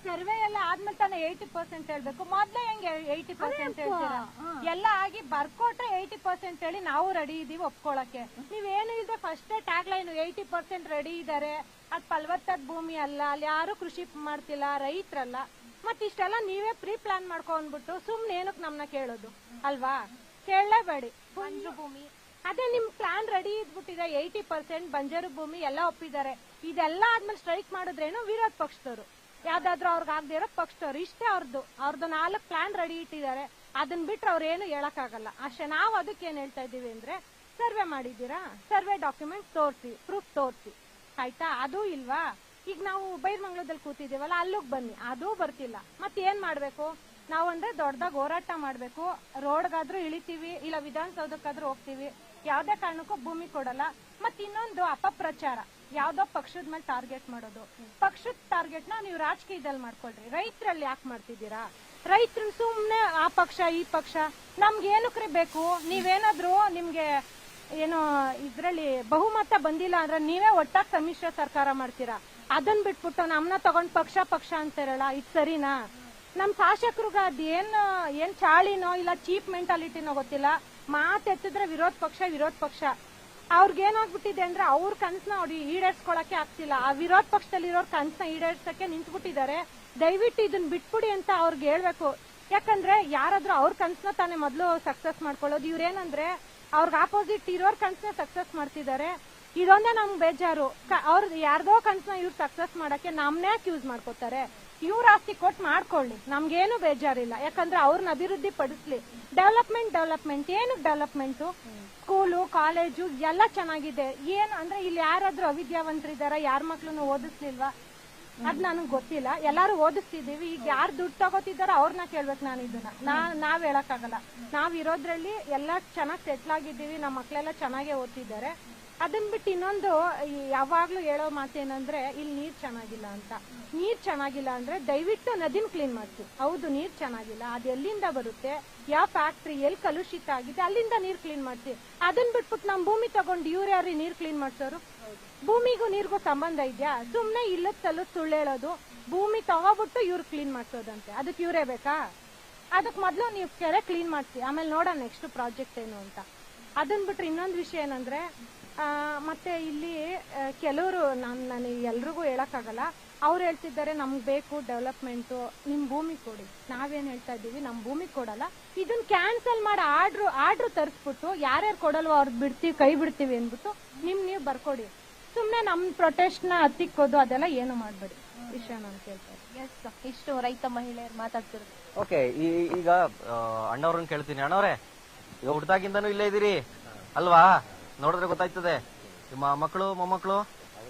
ಸರ್ವೆ ಎಲ್ಲ ಆದ್ಮೇಲೆ ತಾನೇ 80% ಹೇಳ್ಬೇಕು. ಮೊದ್ಲೇ ಹೆಂಗೆ 80% ಹೇಳ್ತೀರಾ? ಎಲ್ಲ ಆಗಿ ಬರ್ಕೊಟ್ರೆ 80% ಹೇಳಿ ನಾವು ರೆಡಿ ಇದೀವಿ ಒಪ್ಕೊಳಕ್ಕೆ. ನೀವೇನು ಇಲ್ಲದೆ ಫಸ್ಟ್ ಟ್ಯಾಗ್ ಲೈನ್ 80% ರೆಡಿ ಇದಾರೆ, ಅದ್ ಫಲವತ್ತಾದ ಭೂಮಿ ಅಲ್ಲ, ಅಲ್ಲಿ ಯಾರು ಕೃಷಿ ಮಾಡ್ತಿಲ್ಲ, ರೈತರಲ್ಲ. ಮತ್ ಇಷ್ಟೆಲ್ಲ ನೀವೇ ಪ್ರೀ ಪ್ಲಾನ್ ಮಾಡ್ಕೊಂಡ್ಬಿಟ್ಟು ಸುಮ್ನೆ ಏನಕ್ ನಮ್ನ ಕೇಳೋದು ಅಲ್ವಾ? ಕೇಳಲೇಬೇಡಿ. ಬಂಜರು ಭೂಮಿ ಅದೇ ನಿಮ್ ಪ್ಲಾನ್ ರೆಡಿ ಇದ್ಬಿಟ್ಟಿದೆ. 80% ಬಂಜರು ಭೂಮಿ ಎಲ್ಲ ಒಪ್ಪಿದ್ದಾರೆ. ಇದೆಲ್ಲ ಆದ್ಮೇಲೆ ಸ್ಟ್ರೈಕ್ ಮಾಡಿದ್ರೇನು ವಿರೋಧ ಪಕ್ಷದವರು, ಯಾವ್ದಾದ್ರು ಅವ್ರಿಗೆ ಆಗದೆ ಇರೋ ಪಕ್ಷದವ್ರು. ಇಷ್ಟೇ ಅವ್ರದ್ದು 4 ಪ್ಲಾನ್ ರೆಡಿ ಇಟ್ಟಿದ್ದಾರೆ. ಅದನ್ನ ಬಿಟ್ರೆ ಅವ್ರು ಏನು ಹೇಳಕ್ಕಾಗಲ್ಲ ಅಷ್ಟೇ. ನಾವು ಅದಕ್ಕೆ ಏನ್ ಹೇಳ್ತಾ ಇದೀವಿ ಅಂದ್ರೆ, ಸರ್ವೆ ಮಾಡಿದೀರಾ, ಸರ್ವೆ ಡಾಕ್ಯುಮೆಂಟ್ ತೋರಿಸಿ, ಪ್ರೂಫ್ ತೋರಿಸಿ, ಆಯ್ತಾ? ಅದು ಇಲ್ವಾ? ಈಗ ನಾವು ಬೈರ್ಮಂಗ್ಳದಲ್ಲಿ ಕೂತಿದೀವಲ್ಲ, ಅಲ್ಲಿಗೆ ಬನ್ನಿ, ಅದೂ ಬರ್ತಿಲ್ಲ. ಮತ್ತೆ ಏನ್ ಮಾಡ್ಬೇಕು ನಾವು ಅಂದ್ರೆ? ದೊಡ್ಡದಾಗ ಹೋರಾಟ ಮಾಡ್ಬೇಕು. ರೋಡ್ಗಾದ್ರೂ ಇಳಿತೀವಿ, ಇಲ್ಲ ವಿಧಾನಸೌಧಕ್ಕಾದ್ರೂ ಹೋಗ್ತೀವಿ. ಯಾವ್ದೇ ಕಾರಣಕ್ಕೂ ಭೂಮಿ ಕೊಡಲ್ಲ. ಮತ್ ಇನ್ನೊಂದು ಅಪಪ್ರಚಾರ, ಯಾವ್ದೋ ಪಕ್ಷದ ಮೇಲೆ ಟಾರ್ಗೆಟ್ ಮಾಡೋದು. ಪಕ್ಷದ ಟಾರ್ಗೆಟ್ ನ ನೀವು ರಾಜಕೀಯದಲ್ಲಿ ಮಾಡ್ಕೊಳ್ರಿ, ರೈತರಲ್ಲಿ ಯಾಕೆ ಮಾಡ್ತಿದ್ದೀರಾ? ರೈತರು ಸುಮ್ನೆ ಆ ಪಕ್ಷ ಈ ಪಕ್ಷ ನಮ್ಗೆ ಏನಕ್ರೆ ಬೇಕು? ನೀವೇನಾದ್ರೂ ನಿಮ್ಗೆ ಏನು ಇದ್ರಲ್ಲಿ ಬಹುಮತ ಬಂದಿಲ್ಲ ಅಂದ್ರೆ ನೀವೇ ಒಟ್ಟಾಗಿ ಸಮ್ಮಿಶ್ರ ಸರ್ಕಾರ ಮಾಡ್ತೀರಾ. ಅದನ್ ಬಿಟ್ಬಿಟ್ಟು ನಮ್ನ ತಗೊಂಡ್ ಪಕ್ಷ ಅಂತಾರಲ್ಲ, ಇದು ಸರಿನಾ? ನಮ್ ಶಾಸಕರಿಗೆ ಅದೇನ್ ಚಾಳಿನೋ ಇಲ್ಲ ಚೀಪ್ ಮೆಂಟಾಲಿಟಿನೋ ಗೊತ್ತಿಲ್ಲ. ಮಾತೆತ್ತಿದ್ರೆ ವಿರೋಧ ಪಕ್ಷ. ಅವ್ರಿಗೇನಾಗ್ಬಿಟ್ಟಿದೆ ಅಂದ್ರೆ ಅವ್ರ ಕನ್ಸನ್ನ ಅವ್ರು ಈಡೇರ್ಸ್ಕೊಳಕ್ಕೆ ಆಗ್ತಿಲ್ಲ. ಆ ವಿರೋಧ ಪಕ್ಷದಲ್ಲಿರೋರ್ ಕನ್ಸನ್ನ ಈಡೇರ್ಸಕ್ಕೆ ನಿಂತ್ಬಿಟ್ಟಿದ್ದಾರೆ. ದಯವಿಟ್ಟು ಇದನ್ನ ಬಿಟ್ಬಿಡಿ ಅಂತ ಅವ್ರಿಗೆ ಹೇಳ್ಬೇಕು. ಯಾಕಂದ್ರೆ ಯಾರಾದ್ರೂ ಅವ್ರ ಕನ್ಸನ್ನ ತಾನೇ ಮೊದ್ಲು ಸಕ್ಸಸ್ ಮಾಡ್ಕೊಳ್ಳೋದು. ಇವ್ರೇನಂದ್ರೆ ಅವ್ರಿಗೆ ಆಪೋಸಿಟ್ ಇರೋರ್ ಕನ್ಸನ್ನ ಸಕ್ಸಸ್ ಮಾಡ್ತಿದ್ದಾರೆ. ಇದೊಂದೇ ನಮ್ಗೆ ಬೇಜಾರು. ಅವ್ರ ಯಾರ್ದೋ ಕನ್ಸನ್ನ ಇವ್ರು ಸಕ್ಸಸ್ ಮಾಡಕ್ಕೆ ನಮ್ನೇ ಯೂಸ್ ಮಾಡ್ಕೋತಾರೆ. ಇವ್ರ ಆಸ್ತಿ ಕೊಟ್ಟು ಮಾಡ್ಕೊಳ್ಳಿ, ನಮ್ಗೇನು ಬೇಜಾರಿಲ್ಲ. ಯಾಕಂದ್ರೆ ಅವ್ರನ್ನ ಅಭಿವೃದ್ಧಿ ಪಡಿಸ್ಲಿ. ಡೆವಲಪ್ಮೆಂಟ್ ಏನಕ್ಕೆ ಡೆವಲಪ್ಮೆಂಟು? ಸ್ಕೂಲು ಕಾಲೇಜು ಎಲ್ಲ ಚೆನ್ನಾಗಿದೆ. ಏನು ಅಂದ್ರೆ ಇಲ್ಲಿ ಯಾರಾದ್ರೂ ಅವಿದ್ಯಾವಂತರಿದಾರ? ಯಾರ ಮಕ್ಳನ್ನು ಓದಿಸ್ಲಿಲ್ವಾ? ಅದ್ ನನಗ್ ಗೊತ್ತಿಲ್ಲ. ಎಲ್ಲಾರು ಓದಿಸ್ತಿದೀವಿ. ಈಗ ಯಾರು ದುಡ್ಡು ತಗೋತಿದಾರ ಅವ್ರನ್ನ ಕೇಳ್ಬೇಕು. ನಾನು ಇದನ್ನ ನಾವ್ ಹೇಳಕ್ಕಾಗಲ್ಲ. ನಾವ್ ಇರೋದ್ರಲ್ಲಿ ಎಲ್ಲ ಚೆನ್ನಾಗಿ ಸೆಟ್ಲ್ ಆಗಿದ್ದೀವಿ. ನಮ್ಮ ಮಕ್ಳೆಲ್ಲ ಚೆನ್ನಾಗೇ ಓದ್ತಿದ್ದಾರೆ. ಅದನ್ ಬಿಟ್ಟು ಇನ್ನೊಂದು ಯಾವಾಗ್ಲೂ ಹೇಳೋ ಮಾತೇನಂದ್ರೆ, ಇಲ್ಲಿ ನೀರ್ ಚೆನ್ನಾಗಿಲ್ಲ ಅಂತ. ನೀರ್ ಚೆನ್ನಾಗಿಲ್ಲ ಅಂದ್ರೆ ದಯವಿಟ್ಟು ನದಿನ ಕ್ಲೀನ್ ಮಾಡ್ತೀವಿ. ಹೌದು, ನೀರ್ ಚೆನ್ನಾಗಿಲ್ಲ, ಅದು ಎಲ್ಲಿಂದ ಬರುತ್ತೆ, ಯಾವ ಫ್ಯಾಕ್ಟ್ರಿ ಎಲ್ಲಿ ಕಲುಷಿತ ಆಗಿದೆ, ಅಲ್ಲಿಂದ ನೀರ್ ಕ್ಲೀನ್ ಮಾಡ್ತೀವಿ. ಅದನ್ ಬಿಟ್ಬಿಟ್ಟು ನಮ್ ಭೂಮಿ ತಗೊಂಡು ಇವ್ರು ಯಾರು ನೀರ್ ಕ್ಲೀನ್ ಮಾಡ್ಸೋರು? ಭೂಮಿಗೂ ನೀರ್ಗೂ ಸಂಬಂಧ ಇದೆಯಾ? ಸುಮ್ನೆ ಇಲ್ಲದ ಸಲ ಸುಳ್ಳು ಹೇಳೋದು. ಭೂಮಿ ತಗೋಬಿಟ್ಟು ಇವ್ರು ಕ್ಲೀನ್ ಮಾಡ್ಸೋದಂತೆ. ಅದಕ್ಕೆ ಇವರೇ ಬೇಕಾ? ಅದಕ್ ಮೊದ್ಲು ನೀವು ಕೆರೆ ಕ್ಲೀನ್ ಮಾಡ್ಸಿ, ಆಮೇಲೆ ನೋಡೋಣ ನೆಕ್ಸ್ಟ್ ಪ್ರಾಜೆಕ್ಟ್ ಏನು ಅಂತ. ಅದನ್ ಬಿಟ್ರೆ ಇನ್ನೊಂದು ವಿಷಯ ಏನಂದ್ರೆ, ಮತ್ತೆ ಇಲ್ಲಿ ಕೆಲವರು ನನಗೆ ಎಲ್ರಿಗೂ ಹೇಳಕ್ಕಾಗಲ್ಲ. ಅವ್ರು ಹೇಳ್ತಿದ್ದಾರೆ ನಮ್ಗೆ ಬೇಕು ಡೆವಲಪ್ಮೆಂಟ್, ನಿಮ್ ಭೂಮಿ ಕೊಡಿ. ನಾವೇನ್ ಹೇಳ್ತಾ ಇದೀವಿ, ನಮ್ ಭೂಮಿ ಕೊಡಲ್ಲ, ಇದನ್ನ ಕ್ಯಾನ್ಸಲ್ ಮಾಡಿ ಆರ್ಡ್ರು ತರಿಸ್ಬಿಟ್ಟು ಯಾರ್ಯಾರು ಕೊಡಲ್ವೋ ಅವ್ರದ್ದು ಬಿಡ್ತೀವಿ, ಕೈ ಬಿಡ್ತೀವಿ ಅಂದ್ಬಿಟ್ಟು ನೀವು ಬರ್ಕೊಡಿ. ಸುಮ್ನೆ ನಮ್ ಪ್ರೊಟೆಸ್ಟ್ ನ ಹತ್ತಿಕ್ಕೋದು ಅದೆಲ್ಲ ಏನು ಮಾಡ್ಬೇಡಿ. ವಿಷಯ ನಾನು ಕೇಳ್ತಾರೆ. ಇಷ್ಟು ರೈತ ಮಹಿಳೆಯರು ಮಾತಾಡ್ತಿರೋದು. ಓಕೆ, ಈಗ ಅಣ್ಣವ್ರನ್ನ ಕೇಳ್ತೀನಿ. ಅಣ್ಣವ್ರೆ, ಈಗ ಹುಡ್ದಾಗಿಂದನೂ ಇಲ್ಲೇ ಇದೀರಿ ಅಲ್ವಾ? ನೋಡಿದ್ರೆ ಗೊತ್ತಾಯ್ತದೆ. ನಿಮ್ಮ ಮಕ್ಕಳು ಮೊಮ್ಮಕ್ಕಳು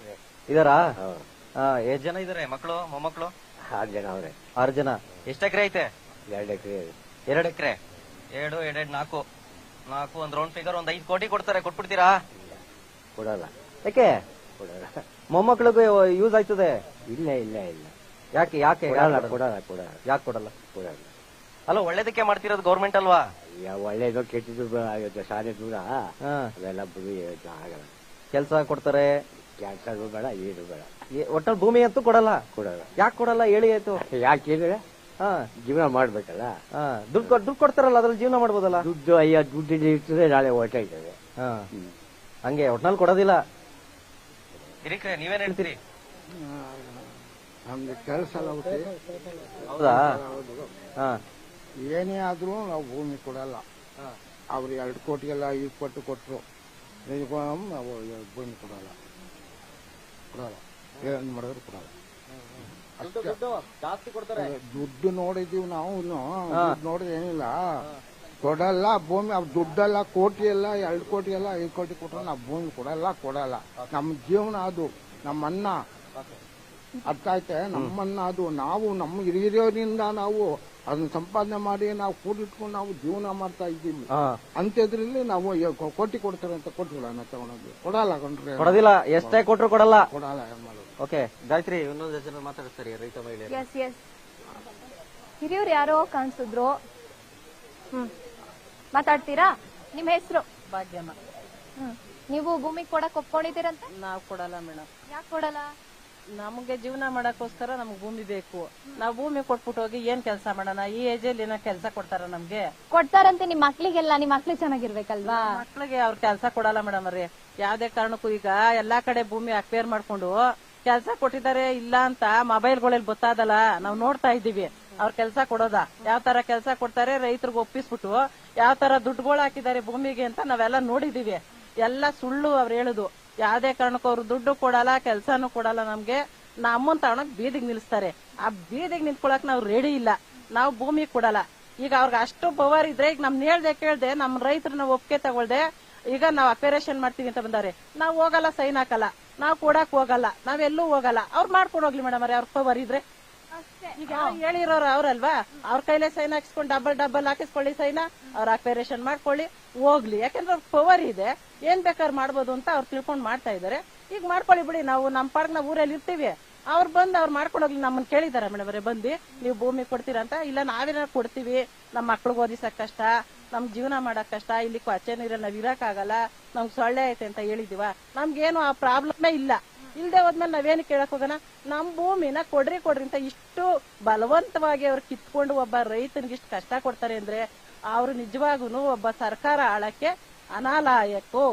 ಇದಾರಾ? ಎಷ್ಟ್ ಜನ ಇದಾರೆ ಮಕ್ಕಳು ಮೊಮ್ಮಕ್ಕಳು? 6 ಜನ ಅವ್ರೆ. 6 ಜನ. ಎಷ್ಟು ಎಕರೆ ಐತೆ? 2 ಎಕರೆ. 2 ಎಕರೆ. 2 4 ಒಂದ್ ರೌಂಡ್ ಫಿಗರ್ 5 ಕೋಟಿ ಕೊಡ್ತಾರೆ. ಕೊಟ್ಬಿಡ್ತೀರಾ? ಕೊಡಲ್ಲ. ಯಾಕೆ? ಕೊಡಲ್ಲ. ಮೊಮ್ಮಕ್ಕಳಿಗೆ ಯೂಸ್ ಆಯ್ತದೆ. ಇಲ್ಲ. ಯಾಕೆ ಕೊಡಲ್ಲ. ಯಾಕೆ ಕೊಡಲ್ಲ? ಅಲ್ಲ ಒಳ್ಳೇದಕ್ಕೆ ಮಾಡ್ತಿರೋದು ಗೌರ್ಮೆಂಟ್ ಅಲ್ವಾ? ಒಳ್ಳೇದು ಕೆಟ್ಟದ್ದು ಸಾರಿ ದೂರ ಅವೆಲ್ಲ ಬುದ್ಧಿ ಆಗಲ್ಲ. ಕೆಲಸ ಕೊಡ್ತಾರೆ, ಕೆಲಸಗಳು ಬೇಡ, ಏನು ಬೇಡ. ಒಟ್ಟಲ್ಲಿ ಭೂಮಿ ಅಂತೂ ಕೊಡಲ್ಲ. ಯಾಕೆ ಕೊಡಲ್ಲ ಹೇಳಿ ಆಯ್ತು? ಯಾಕೆಂದ್ರೆ ಜೀವನ ಮಾಡ್ಬೇಕಲ್ಲ. ದುಡ್ಡು ಕೊಡ್ತಾರಲ್ಲ, ಅದ್ರಲ್ಲಿ ಜೀವನ ಮಾಡ್ಬೋದಲ್ಲ. ದುಡ್ಡು ಇರ್ತದೆ, ನಾಳೆ ಹೊರಟಾಯ್ತದೆ. ಹಂಗೆ ಒಟ್ನಲ್ಲಿ ಕೊಡೋದಿಲ್ಲ. ನೀವೇನ್ ಹೇಳ್ತೀರಿ? ನಮ್ದು ಕೆಲಸ ಎಲ್ಲ ಹೌದಾ? ಏನೇ ಆದ್ರೂ ನಾವು ಭೂಮಿ ಕೊಡಲ್ಲ. ಅವ್ರು 2 ಕೋಟಿಗೆಲ್ಲ 5 ಕೋಟಿ ಕೊಟ್ರು, ನಾವು ಭೂಮಿ ಕೊಡಲ್ಲ. ಏನ್ ಮಾಡಿದ್ರು ಕೊಡಲ್ಲ. ಜಾಸ್ತಿ ಕೊಡ್ತಾರೆ. ದುಡ್ಡು ನೋಡಿದೀವಿ ನಾವು, ನೋಡಿದ್ರೆ ಏನಿಲ್ಲ ಕೊಡಲ್ಲ ಭೂಮಿ. ಅವ್ರು ದುಡ್ಡೆಲ್ಲ ಕೋಟಿ ಎಲ್ಲ 2 ಕೋಟಿ ಎಲ್ಲ 5 ಕೋಟಿ ಕೊಟ್ರು ನಾವು ಭೂಮಿ ಕೊಡಲ್ಲ. ನಮ್ಮ ಜೀವನ ಅದು, ನಮ್ಮ ಅನ್ನ. ಅರ್ಥ ಆಯ್ತೆ? ನಮ್ಮನ್ನ ಅದು. ನಾವು ನಮ್ಮ ಹಿರಿಯರಿಂದ ನಾವು ಅದನ್ನ ಸಂಪಾದನೆ ಮಾಡಿ ನಾವು ಕೂಡಿಟ್ಕೊಂಡು ನಾವು ಜೀವನ ಮಾಡ್ತಾ ಇದ್ದೀವಿ. ಅಂತ್ಯದ್ರಲ್ಲಿ ನಾವು ಕೋಟಿ ಕೊಡ್ತಾರೆ ಅಂತ ಕೊಟ್ಟಿಲ್ಲ, ನಾವು ತಗೊಂಡೋಗಿ ಕೊಡಲ್ಲ. ಕೊಡೋದಿಲ್ಲ, ಎಷ್ಟೇ ಕೊಟ್ರು ಕೊಡಲ್ಲ. ಏನ್ ಮಾಡೋದು? ಓಕೆ ಗಾಯತ್ರಿ, ಇನ್ನೊಂದು ಜನ ಮಾತಾಡ್ತಾರೆ ರೈತ ಮಹಿಳೆ. ಹಿರಿಯವ್ರು ಯಾರೋ ಕಾಣಿಸಿದ್ರು. ಮಾತಾಡ್ತೀರಾ? ನಿಮ್ ಹೆಸರು? ಭಾಗ್ಯಮ್ಮ. ನೀವು ಭೂಮಿ ಕೊಡಕ್ ಒಪ್ಕೊಂಡಿದ್ದೀರಂತ? ನಾವ್ ಕೊಡಲ್ಲ ಮೇಡಮ್. ಯಾಕೆ ಕೊಡಲ್ಲ? ನಮ್ಗೆ ಜೀವನ ಮಾಡಕ್ಕೋಸ್ಕರ ನಮ್ಗೆ ಭೂಮಿ ಬೇಕು. ನಾವ್ ಭೂಮಿ ಕೊಟ್ಬಿಟ್ಟು ಹೋಗಿ ಏನ್ ಕೆಲಸ ಮಾಡೋಣ? ಈ ಏಜ್ ಅಲ್ಲಿ ಏನೋ ಕೆಲಸ ಕೊಡ್ತಾರ ನಮ್ಗೆ? ಕೊಡ್ತಾರಂತೆ ನಿಮ್ ಮಕ್ಳಿಗೆಲ್ಲ. ನಿಮ್ ಮಕ್ಳು ಚೆನ್ನಾಗಿರ್ಬೇಕಲ್ವಾ? ಮಕ್ಳಿಗೆ ಅವ್ರ ಕೆಲಸ ಕೊಡಲ್ಲ ಮೇಡಮ್ ಅವ್ರಿ. ಯಾವ್ದೇ ಕಾರಣಕ್ಕೂ ಈಗ ಎಲ್ಲಾ ಕಡೆ ಭೂಮಿ ಅಕ್ವೇರ್ ಮಾಡ್ಕೊಂಡು ಕೆಲಸ ಕೊಟ್ಟಿದ್ದಾರೆ ಇಲ್ಲ ಅಂತ ಮೊಬೈಲ್ಗಳಲ್ಲಿ ಗೊತ್ತಾದಲ್ಲ, ನಾವ್ ನೋಡ್ತಾ ಇದ್ದೀವಿ. ಅವ್ರ ಕೆಲಸ ಕೊಡೋದ ಯಾವ ತರ ಕೆಲಸ ಕೊಡ್ತಾರೆ, ರೈತರಿಗೆ ಒಪ್ಪಿಸ್ಬಿಟ್ಟು ಯಾವ ತರ ದುಡ್ಡುಗಳು ಹಾಕಿದ್ದಾರೆ ಭೂಮಿಗೆ ಅಂತ ನಾವೆಲ್ಲ ನೋಡಿದೀವಿ. ಎಲ್ಲ ಸುಳ್ಳು ಅವ್ರು ಹೇಳುದು. ಯಾವ್ದೇ ಕಾರಣಕ್ಕೂ ಅವ್ರು ದುಡ್ಡು ಕೊಡಲ್ಲ, ಕೆಲ್ಸಾನು ಕೊಡಲ್ಲ ನಮ್ಗೆ. ನಮ್ಮನ್ ತಗೊಂಡ್ ಬೀದಿಗೆ ನಿಲ್ಸ್ತಾರೆ. ಆ ಬೀದಿಗೆ ನಿಂತ್ಕೊಳಕ್ ನಾವ್ ರೆಡಿ ಇಲ್ಲ. ನಾವು ಭೂಮಿ ಕೊಡಲ್ಲ. ಈಗ ಅವ್ರಿಗೆ ಅಷ್ಟು ಪವರ್ ಇದ್ರೆ, ಈಗ ನಮ್ನ ಹೇಳ್ದೆ ಕೇಳ್ದೆ ನಮ್ ರೈತರನ್ನ ಒಪ್ಪಿಗೆ ತಗೊಳ್ದೆ ಈಗ ನಾವ್ ಅಪೇರೇಷನ್ ಮಾಡ್ತೀವಿ ಅಂತ ಬಂದಾರೆ, ನಾವ್ ಹೋಗಲ್ಲ, ಸೈನ್ ಹಾಕಲ್ಲ, ನಾವ್ ಕೊಡಕ್ ಹೋಗಲ್ಲ, ನಾವೆಲ್ಲೂ ಹೋಗಲ್ಲ. ಅವ್ರು ಮಾಡ್ಕೊಂಡು ಹೋಗ್ಲಿ ಮೇಡಮ್ ಅವ್ರ ಪವರ್ ಇದ್ರೆ. ಈಗ ಹೇಳಿರೋರು ಅವ್ರಲ್ವಾ, ಅವ್ರ ಕೈಲೇ ಸೈನ್ ಹಾಕಿಸ್ಕೊಂಡು ಡಬಲ್ ಹಾಕಿಸ್ಕೊಳ್ಳಿ ಸೈನ, ಅವ್ರ ಅಪೇರೇಷನ್ ಮಾಡ್ಕೊಳ್ಳಿ, ಹೋಗ್ಲಿ. ಯಾಕಂದ್ರೆ ಅವ್ರ ಪವರ್ ಇದೆ, ಏನ್ ಬೇಕಾದ್ರೆ ಮಾಡ್ಬೋದು ಅಂತ ಅವ್ರು ತಿಳ್ಕೊಂಡ್ ಮಾಡ್ತಾ ಇದಾರೆ. ಈಗ ಮಾಡ್ಕೊಳ್ಳಿ ಬಿಡಿ. ನಾವು ನಮ್ ಪಾರ್ಕ್ ನಾವು ಊರಲ್ಲಿ ಇರ್ತೀವಿ, ಅವ್ರು ಬಂದು ಅವ್ರು ಮಾಡ್ಕೊಂಡು ಹೋಗ್ಲಿ. ನಮ್ಮನ್ನ ಕೇಳಿದಾರೆ ಮೇಡಮ್ ಅವರೇ ಬಂದು, ನೀವು ಭೂಮಿ ಕೊಡ್ತೀರಾ ಅಂತ. ಇಲ್ಲ, ನಾವೇನಾರು ಕೊಡ್ತೀವಿ, ನಮ್ಮ ಮಕ್ಳಿಗೆ ಓದಿಸಕ್ ಕಷ್ಟ, ನಮ್ ಜೀವನ ಮಾಡಕ್ ಕಷ್ಟ, ಇಲ್ಲಿ ಕೊಚ್ಚೆ ನೀರಲ್ಲಿ ನಾವ್ ಇರಕ್ ಆಗಲ್ಲ, ನಮ್ಗೆ ಸೊಳ್ಳೆ ಐತೆ ಅಂತ ಹೇಳಿದೀವ. ನಮ್ಗೇನು ಆ ಪ್ರಾಬ್ಲಮೇ ಇಲ್ಲ. ಇಲ್ದೆ ಹೋದ್ಮೇಲೆ ನಾವೇನು ಕೇಳಕ್ ಹೋಗೋಣ? ನಮ್ ಭೂಮಿನ ಕೊಡ್ರಿ ಅಂತ ಇಷ್ಟು ಬಲವಂತವಾಗಿ ಅವ್ರು ಕಿತ್ಕೊಂಡು ಒಬ್ಬ ರೈತನಿಗೆ ಇಷ್ಟು ಕಷ್ಟ ಕೊಡ್ತಾರೆ ಅಂದ್ರೆ ಅವ್ರು ನಿಜವಾಗೂ ಒಬ್ಬ ಸರ್ಕಾರ ಆಳಕ್ಕೆ ಅನಾಲಾಯಕು.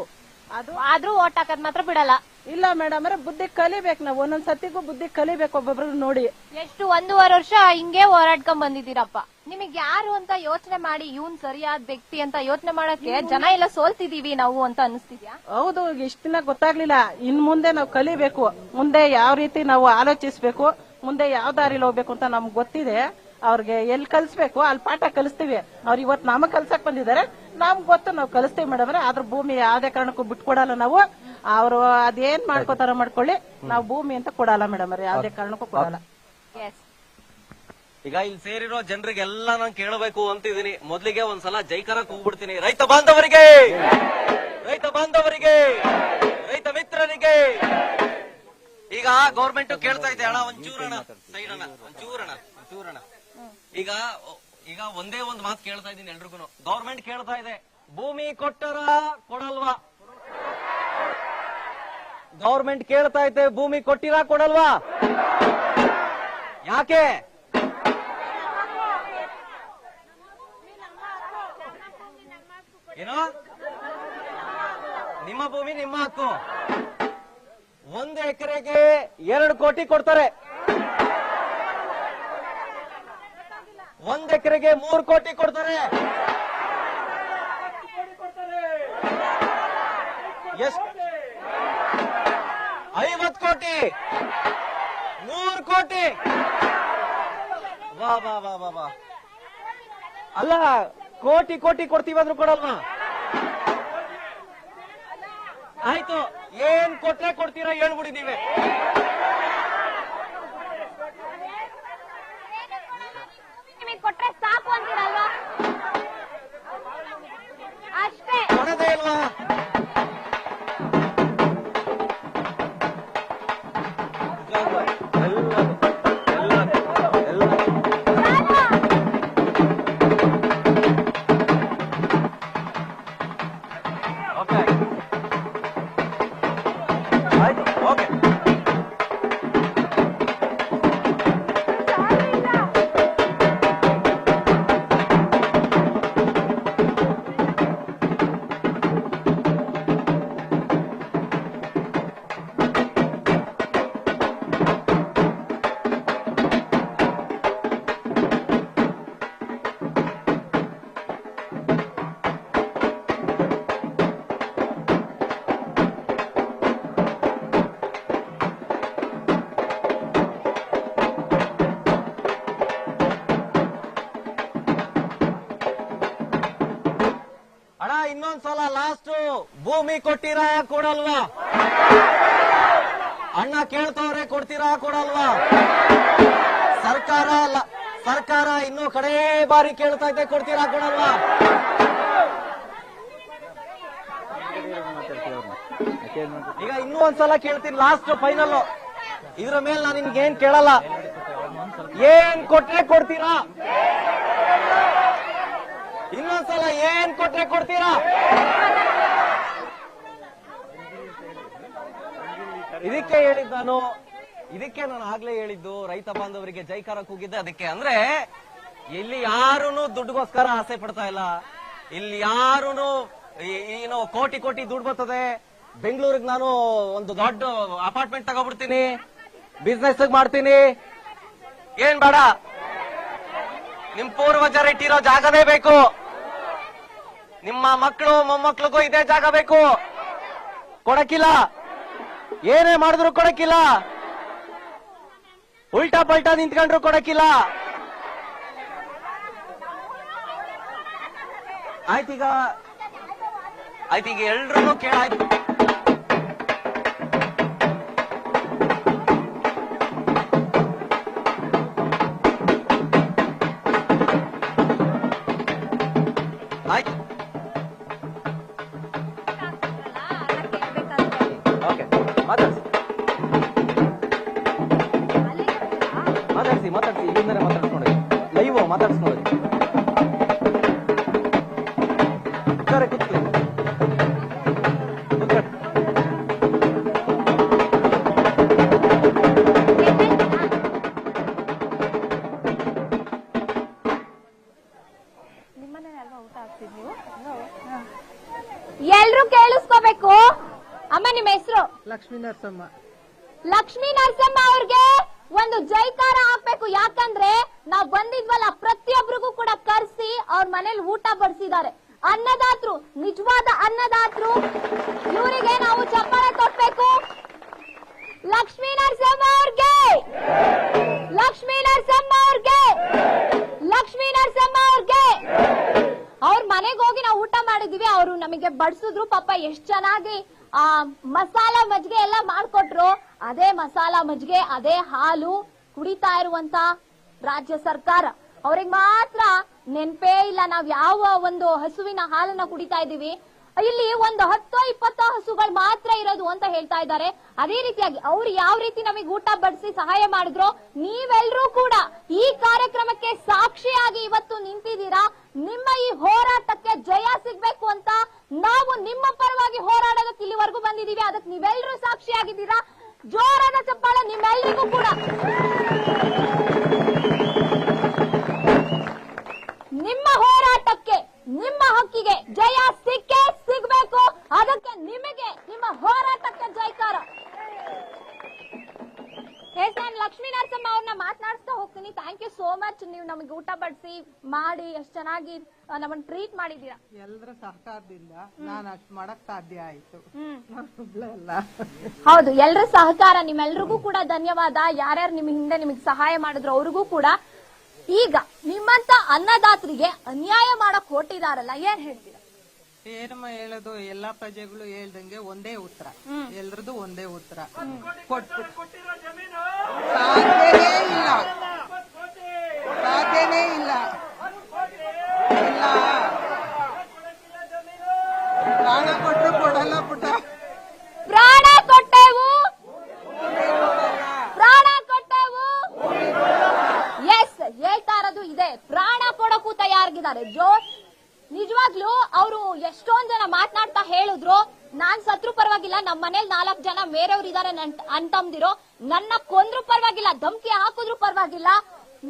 ಅದು ಆದ್ರೂ ಓಟ್ ಹಾಕದ್ ಮಾತ್ರ ಬಿಡಲ್ಲ. ಇಲ್ಲ ಮೇಡಮ್ ಅವ್ರೆ, ಬುದ್ಧಿ ಕಲಿಬೇಕು. ನಾವು ಒಂದೊಂದ್ ಸತಿಗೂ ಬುದ್ಧಿ ಕಲಿಬೇಕು ಒಬ್ಬೊಬ್ರು ನೋಡಿ. ಎಷ್ಟು 1.5 ವರ್ಷ ಹಿಂಗೆ ಹೋರಾಡ್ಕೊಂಡ್ ಬಂದಿದ್ದೀರಪ್ಪ. ನಿಮಗ್ ಯಾರು ಅಂತ ಯೋಚನೆ ಮಾಡಿ ಇವನ್ ಸರಿಯಾದ ವ್ಯಕ್ತಿ ಅಂತ ಯೋಚನೆ ಮಾಡಕ್ಕೆ ಜನ ಎಲ್ಲ ಸೋಲ್ತಿದೀವಿ ನಾವು ಅಂತ ಅನಿಸ್ತಿದ್ಯಾ? ಹೌದು, ಇಷ್ಟ ದಿನ ಗೊತ್ತಾಗ್ಲಿಲ್ಲ. ಇನ್ ಮುಂದೆ ನಾವು ಕಲಿಬೇಕು. ಮುಂದೆ ಯಾವ ರೀತಿ ನಾವು ಆಲೋಚಿಸ್ಬೇಕು, ಮುಂದೆ ಯಾವ ದಾರಿಲಿ ಹೋಗ್ಬೇಕು ಅಂತ ನಮ್ಗೆ ಗೊತ್ತಿದೆ. ಅವ್ರಿಗೆ ಎಲ್ಲಿ ಕಲಿಸ್ಬೇಕು ಅಲ್ಲಿ ಪಾಠ ಕಲಿಸ್ತೀವಿ. ಅವ್ರು ಇವತ್ತು ನಮಗ್ ಕಲ್ಸಕ್ ಬಂದಿದ್ದಾರೆ, ನಮ್ಗ್ ಗೊತ್ತು, ನಾವು ಕಲಿಸ್ತೀವಿ ಮೇಡಮ್. ಆದ್ರ ಭೂಮಿ ಯಾವ್ದೇ ಕಾರಣಕ್ಕೂ ಬಿಟ್ಕೊಡಲ್ಲ ನಾವು. ಅವ್ರು ಅದೇನ್ ಮಾಡ್ಕೋತಾರ ಮಾಡ್ಕೊಳ್ಳಿ, ನಾವು ಭೂಮಿ ಅಂತ ಕೊಡಲ್ಲ ಮೇಡಮ್ ಅವ್ರೆ, ಯಾವ್ದೇ ಕಾರಣಕ್ಕೂ ಕೊಡಲ್ಲ. ಈಗ ಇಲ್ಲಿ ಸೇರಿರೋ ಜನರಿಗೆಲ್ಲ ನಾನು ಕೇಳಬೇಕು ಅಂತಿದ್ದೀನಿ. ಮೊದ್ಲಿಗೆ ಒಂದ್ಸಲ ಜೈಕರ ಕೂಗ್ಬಿಡ್ತೀನಿ. ರೈತ ಬಾಂಧವರಿಗೆ, ರೈತ ಬಾಂಧವರಿಗೆ, ರೈತ ಮಿತ್ರರಿಗೆ. ಈಗ ಗೌರ್ಮೆಂಟ್ ಕೇಳ್ತಾ ಇದೆ, ಅಣ್ಣ ಒಂಚೂರಣ ಸೈಡ್ ಅಣ್ಣ, ಒಂಚೂರಣ. ಈಗ ಒಂದೇ ಒಂದ್ ಮಾತು ಕೇಳ್ತಾ ಇದ್ದೀನಿ ಎಲ್ರಿಗೂ. ಗೌರ್ಮೆಂಟ್ ಕೇಳ್ತಾ ಇದೆ, ಭೂಮಿ ಕೊಟ್ಟರ ಕೊಡಲ್ವಾ? ಗೌರ್ಮೆಂಟ್ ಕೇಳ್ತಾ ಐತೆ, ಭೂಮಿ ಕೊಟ್ಟಿರಾ ಕೊಡಲ್ವಾ? ಯಾಕೆ? ಏನೋ ನಿಮ್ಮ ಭೂಮಿ ನಿಮ್ಮ ಹಕ್ಕು. 1 ಎಕರೆಗೆ 2 ಕೋಟಿ ಕೊಡ್ತಾರೆ, 1 ಎಕರೆಗೆ 3 ಕೋಟಿ ಕೊಡ್ತಾರೆ. ಎಷ್ಟು? 50 ಕೋಟಿ, 100 ಕೋಟಿ. ವಾ ವಾ ವಾ ವಾ ವಾ. ಅಲ್ಲ, ಕೋಟಿ ಕೋಟಿ ಕೊಡ್ತೀವಂದ್ರು ಕೊಡಲ್ವಾ? ಆಯ್ತು, ಏನ್ ಕೊಟ್ರೆ ಕೊಡ್ತೀರಾ ಹೇಳ್ಬಿಡಿ ನೀವೇ. ನಿಮಗೆ ಕೊಟ್ರೆ ಸಾಕು ಅಂತೀರಲ್ವಾ? ಅಷ್ಟೇ. ಕೊಡೋದೇ ಇಲ್ವಾ? ಇನ್ನೊಂದ್ಸಲ ಲಾಸ್ಟ್, ಭೂಮಿ ಕೊಟ್ಟಿರಾ ಕೊಡಲ್ವಾ? ಅಣ್ಣ ಕೇಳ್ತವ್ರೆ, ಕೊಡ್ತೀರಾ ಕೊಡಲ್ವಾ? ಸರ್ಕಾರ ಇನ್ನೂ ಕಡೇ ಬಾರಿ ಕೇಳ್ತಾ ಇದೆ, ಕೊಡ್ತೀರಾ ಕೊಡಲ್ವಾ? ಈಗ ಇನ್ನೂ ಒಂದ್ಸಲ ಕೇಳ್ತೀನಿ, ಲಾಸ್ಟ್ ಫೈನಲ್. ಇದ್ರ ಮೇಲೆ ನಾನು ನಿಮ್ಗೇನ್ ಕೇಳಲ್ಲ, ಏನ್ ಕೊಟ್ರೆ ಕೊಡ್ತೀರಾ? ಇನ್ನೊಂದ್ಸಲ ಏನ್ ಕೊಟ್ರೆ ಕೊಡ್ತೀರಾ? ಇದಕ್ಕೆ ನಾನು ಆಗ್ಲೇ ಹೇಳಿದ್ದು, ರೈತ ಬಾಂಧವರಿಗೆ ಜೈಕಾರ ಕೂಗಿದ್ದೆ ಅದಕ್ಕೆ. ಅಂದ್ರೆ ಇಲ್ಲಿ ಯಾರೂನು ದುಡ್ಡುಗೋಸ್ಕರ ಆಸೆ ಪಡ್ತಾ ಇಲ್ಲ. ಇಲ್ಲಿ ಯಾರೂನು ಏನೋ ಕೋಟಿ ದುಡ್ಡು ಬರ್ತದೆ, ಬೆಂಗಳೂರಿಗೆ ನಾನು ಒಂದು ದೊಡ್ಡ ಅಪಾರ್ಟ್ಮೆಂಟ್ ತಗೋಬಿಡ್ತೀನಿ, ಬಿಸ್ನೆಸ್ ಮಾಡ್ತೀನಿ, ಏನ್ ಬೇಡ, ನಿಮ್ ಪೂರ್ವಜರು ಇಟ್ಟಿರೋ ಜಾಗನೇ ಬೇಕು, ನಿಮ್ಮ ಮಕ್ಕಳು ಮೊಮ್ಮಕ್ಳಿಗೂ ಇದೇ ಜಾಗ ಬೇಕು. ಕೊಡಕ್ಕಿಲ್ಲ, ಏನೇ ಮಾಡಿದ್ರು ಕೊಡಕ್ಕಿಲ್ಲ, ಉಲ್ಟಾ ಪಲ್ಟಾ ನಿಂತ್ಕೊಂಡ್ರು ಕೊಡಕ್ಕಿಲ್ಲ. ಆಯ್ತೀಗ ಎಲ್ರೂ ಕೇಳಾಯ್ತು. ಆಯ್ತು, ಓಕೆ, ಮಾತಾಡ್ಸಿ ಇಲ್ಲಿಂದನೇ ಮಾತಾಡ್ಸ್ಕೊಂಡಿ, ಲೈವ್ ಮಾತಾಡ್ಸ್ಕೊಂಡಿ. ಎಲ್ರು ಕೇಳಿಸ್ಕೋಬೇಕು. ಅಮ್ಮ, ನಿಮ್ಮ ಹೆಸರು? ಲಕ್ಷ್ಮೀ ನರಸಮ್ಮ. ಲಕ್ಷ್ಮೀ ನರಸಮ್ಮ ಅವ್ರಿಗೆ ಒಂದು ಜೈಕಾರ ಹಾಕ್ಬೇಕು. ಯಾಕಂದ್ರೆ ನಾವ್ ಬಂದಿದ್ವಲ್ಲ, ಪ್ರತಿಯೊಬ್ಬರಿಗೂ ಕೂಡ ಕರ್ಸಿ ಅವ್ರ ಮನೇಲಿ ಊಟ ಬಡಿಸಿದ್ದಾರೆ. ಅನ್ನದಾತ್ರು, ನಿಜವಾದ ಅನ್ನದಾತ್ರು. ಇವರಿಗೆ ನಾವು ಚಪ್ಪಾಳೆ ಕೊಡ್ಬೇಕು. ಲಕ್ಷ್ಮೀ ನರಸಮ್ಮ ಅವ್ರಿಗೆ, ಲಕ್ಷ್ಮೀ ನರಸಮ್ಮ ಅವ್ರಿಗೆ, ಲಕ್ಷ್ಮೀ ನರಸಮ್ಮ ಅವ್ರಿಗೆ. ಅವ್ರ ಮನೆಗೆ ಹೋಗಿ ನಾವು ಊಟ ಮಾಡಿದ್ವಿ, ಅವರು ನಮಗೆ ಬಡಿಸಿದ್ರು. ಪಾಪ ಎಷ್ಟ್ ಚೆನ್ನಾಗಿ ಮಸಾಲಾ ಮಜ್ಜಿಗೆ ಎಲ್ಲ ಮಾಡ್ಕೊಟ್ರು. ಅದೇ ಮಸಾಲಾ ಮಜ್ಜಿಗೆ, ಅದೇ ಹಾಲು ಕುಡಿತಾ ಇರುವಂತ ರಾಜ್ಯ ಸರ್ಕಾರ ಅವ್ರಿಗೆ ಮಾತ್ರ ನೆನ್ಪೇ ಇಲ್ಲ ನಾವ್ ಯಾವ ಒಂದು ಹಸುವಿನ ಹಾಲನ್ನ ಕುಡಿತಾ ಇದೀವಿ. ಇಲ್ಲಿ ಒಂದು 10-20 ಹಸುಗಳು ಮಾತ್ರ ಇರೋದು ಅಂತ ಹೇಳ್ತಾ ಇದ್ದಾರೆ. ಅದೇ ರೀತಿಯಾಗಿ ಅವ್ರು ಯಾವ ರೀತಿ ನಮಗೆ ಊಟ ಬಡಿಸಿ ಸಹಾಯ ಮಾಡಿದ್ರು, ನೀವೆಲ್ಲರೂ ಕೂಡ ಈ ಕಾರ್ಯಕ್ರಮಕ್ಕೆ ಸಾಕ್ಷಿಯಾಗಿ ಇವತ್ತು ನಿಂತಿದ್ದೀರಾ. ನಿಮ್ಮ ಈ ಹೋರಾಟಕ್ಕೆ ಜಯ ಸಿಗ್ಬೇಕು ಅಂತ ನಾವು ನಿಮ್ಮ ಪರವಾಗಿ ಹೋರಾಡೋದಕ್ಕೆ ಇಲ್ಲಿವರೆಗೂ ಬಂದಿದ್ದೀವಿ. ಅದಕ್ಕೆ ನೀವೆಲ್ಲರೂ ಸಾಕ್ಷಿಯಾಗಿದ್ದೀರಾ. ಜೋರಾದ ಚಪ್ಪಾಳೆ ನಿಮ್ಮೆಲ್ಲರಿಗೂ ಕೂಡ. ನಿಮ್ಮ ಹೋರಾಟಕ್ಕೆ, ನಿಮ್ಮ ಹಕ್ಕಿಗೆ ಜಯ ಸಿಕ್ಕೇ ಸಿಗ್ಬೇಕು. ಅದಕ್ಕೆ ನಿಮಗೆ, ನಿಮ್ಮ ಹೋರಾಟಕ್ಕೆ ಜೈಕಾರ. ನಾನು ಲಕ್ಷ್ಮೀ ನರಸಮ್ಮ ಅವ್ರನ್ನ ಮಾತನಾಡಿಸ್ತಾ ಹೋಗ್ತೀನಿ. Thank you so much. ನೀವು ನಮಗೆ ಊಟ ಬಡಿಸಿ ಮಾಡಿ ಎಷ್ಟು ಚೆನ್ನಾಗಿ ನಮ್ಮನ್ನ ಟ್ರೀಟ್ ಮಾಡಿದೀರಾ. ಎಲ್ಲರ ಸಹಕಾರದಿಂದ ನಾನು ಅಷ್ಟು ಮಾಡಕ್ ಸಾಧ್ಯ ಆಯ್ತು. ಹೌದು, ಎಲ್ಲರ ಸಹಕಾರ. ನಿಮ್ಮೆಲ್ರಿಗೂ ಕೂಡ ಧನ್ಯವಾದ. ಯಾರ್ಯಾರು ನಿಮ್ ಹಿಂದೆ ನಿಮಗೆ ಸಹಾಯ ಮಾಡಿದ್ರು ಅವ್ರಿಗೂ ಕೂಡ. ಈಗ ನಿಮ್ಮಂತ ಅನ್ನದಾತರಿಗೆ ಅನ್ಯಾಯ ಮಾಡಕ್ ಹೊಟ್ಟಿದಾರಲ್ಲ, ಏನ್ ಹೇಳ್ತೀರಾ? ಏನಮ್ಮ ಹೇಳೋದು, ಎಲ್ಲಾ ಪ್ರಜೆಗಳು ಹೇಳ್ದಂಗೆ ಒಂದೇ ಉತ್ತರ, ಎಲ್ರದ್ದು ಒಂದೇ ಉತ್ತರ. ಸಾಧ್ಯನೇ ಇಲ್ಲ. ಪ್ರಾಣ ಕೊಟ್ಟರು ಕೊಡಲ್ಲ ಪುಟ್ಟ. ಪ್ರಾಣ ಕೊಟ್ಟೆವು, ಪ್ರಾಣ ಕೊಟ್ಟೆವು. ಎಸ್, ಹೇಳ್ತಾ ಇರೋದು ಇದೆ. ಪ್ರಾಣ ಕೊಡಕ್ಕೂ ತಯಾರಾಗಿದ್ದಾರೆ. ನಿಜವಾಗ್ಲೂ ಅವರು ಎಷ್ಟೊಂದ್ ಜನ ಮಾತನಾಡ್ತಾ ಹೇಳಿದ್ರು, ನಾನ್ ಸತ್ರು ಪರವಾಗಿಲ್ಲ, ನಮ್ ಮನೇಲಿ 4 ಜನ ಬೇರೆಯವ್ರು ಇದಾರೆ ಅಂತಂದಿರೋ, ನನ್ನ ಕೊಂದ್ರು ಪರವಾಗಿಲ್ಲ, ಧಮ್ಕಿ ಹಾಕಿದ್ರು ಪರವಾಗಿಲ್ಲ,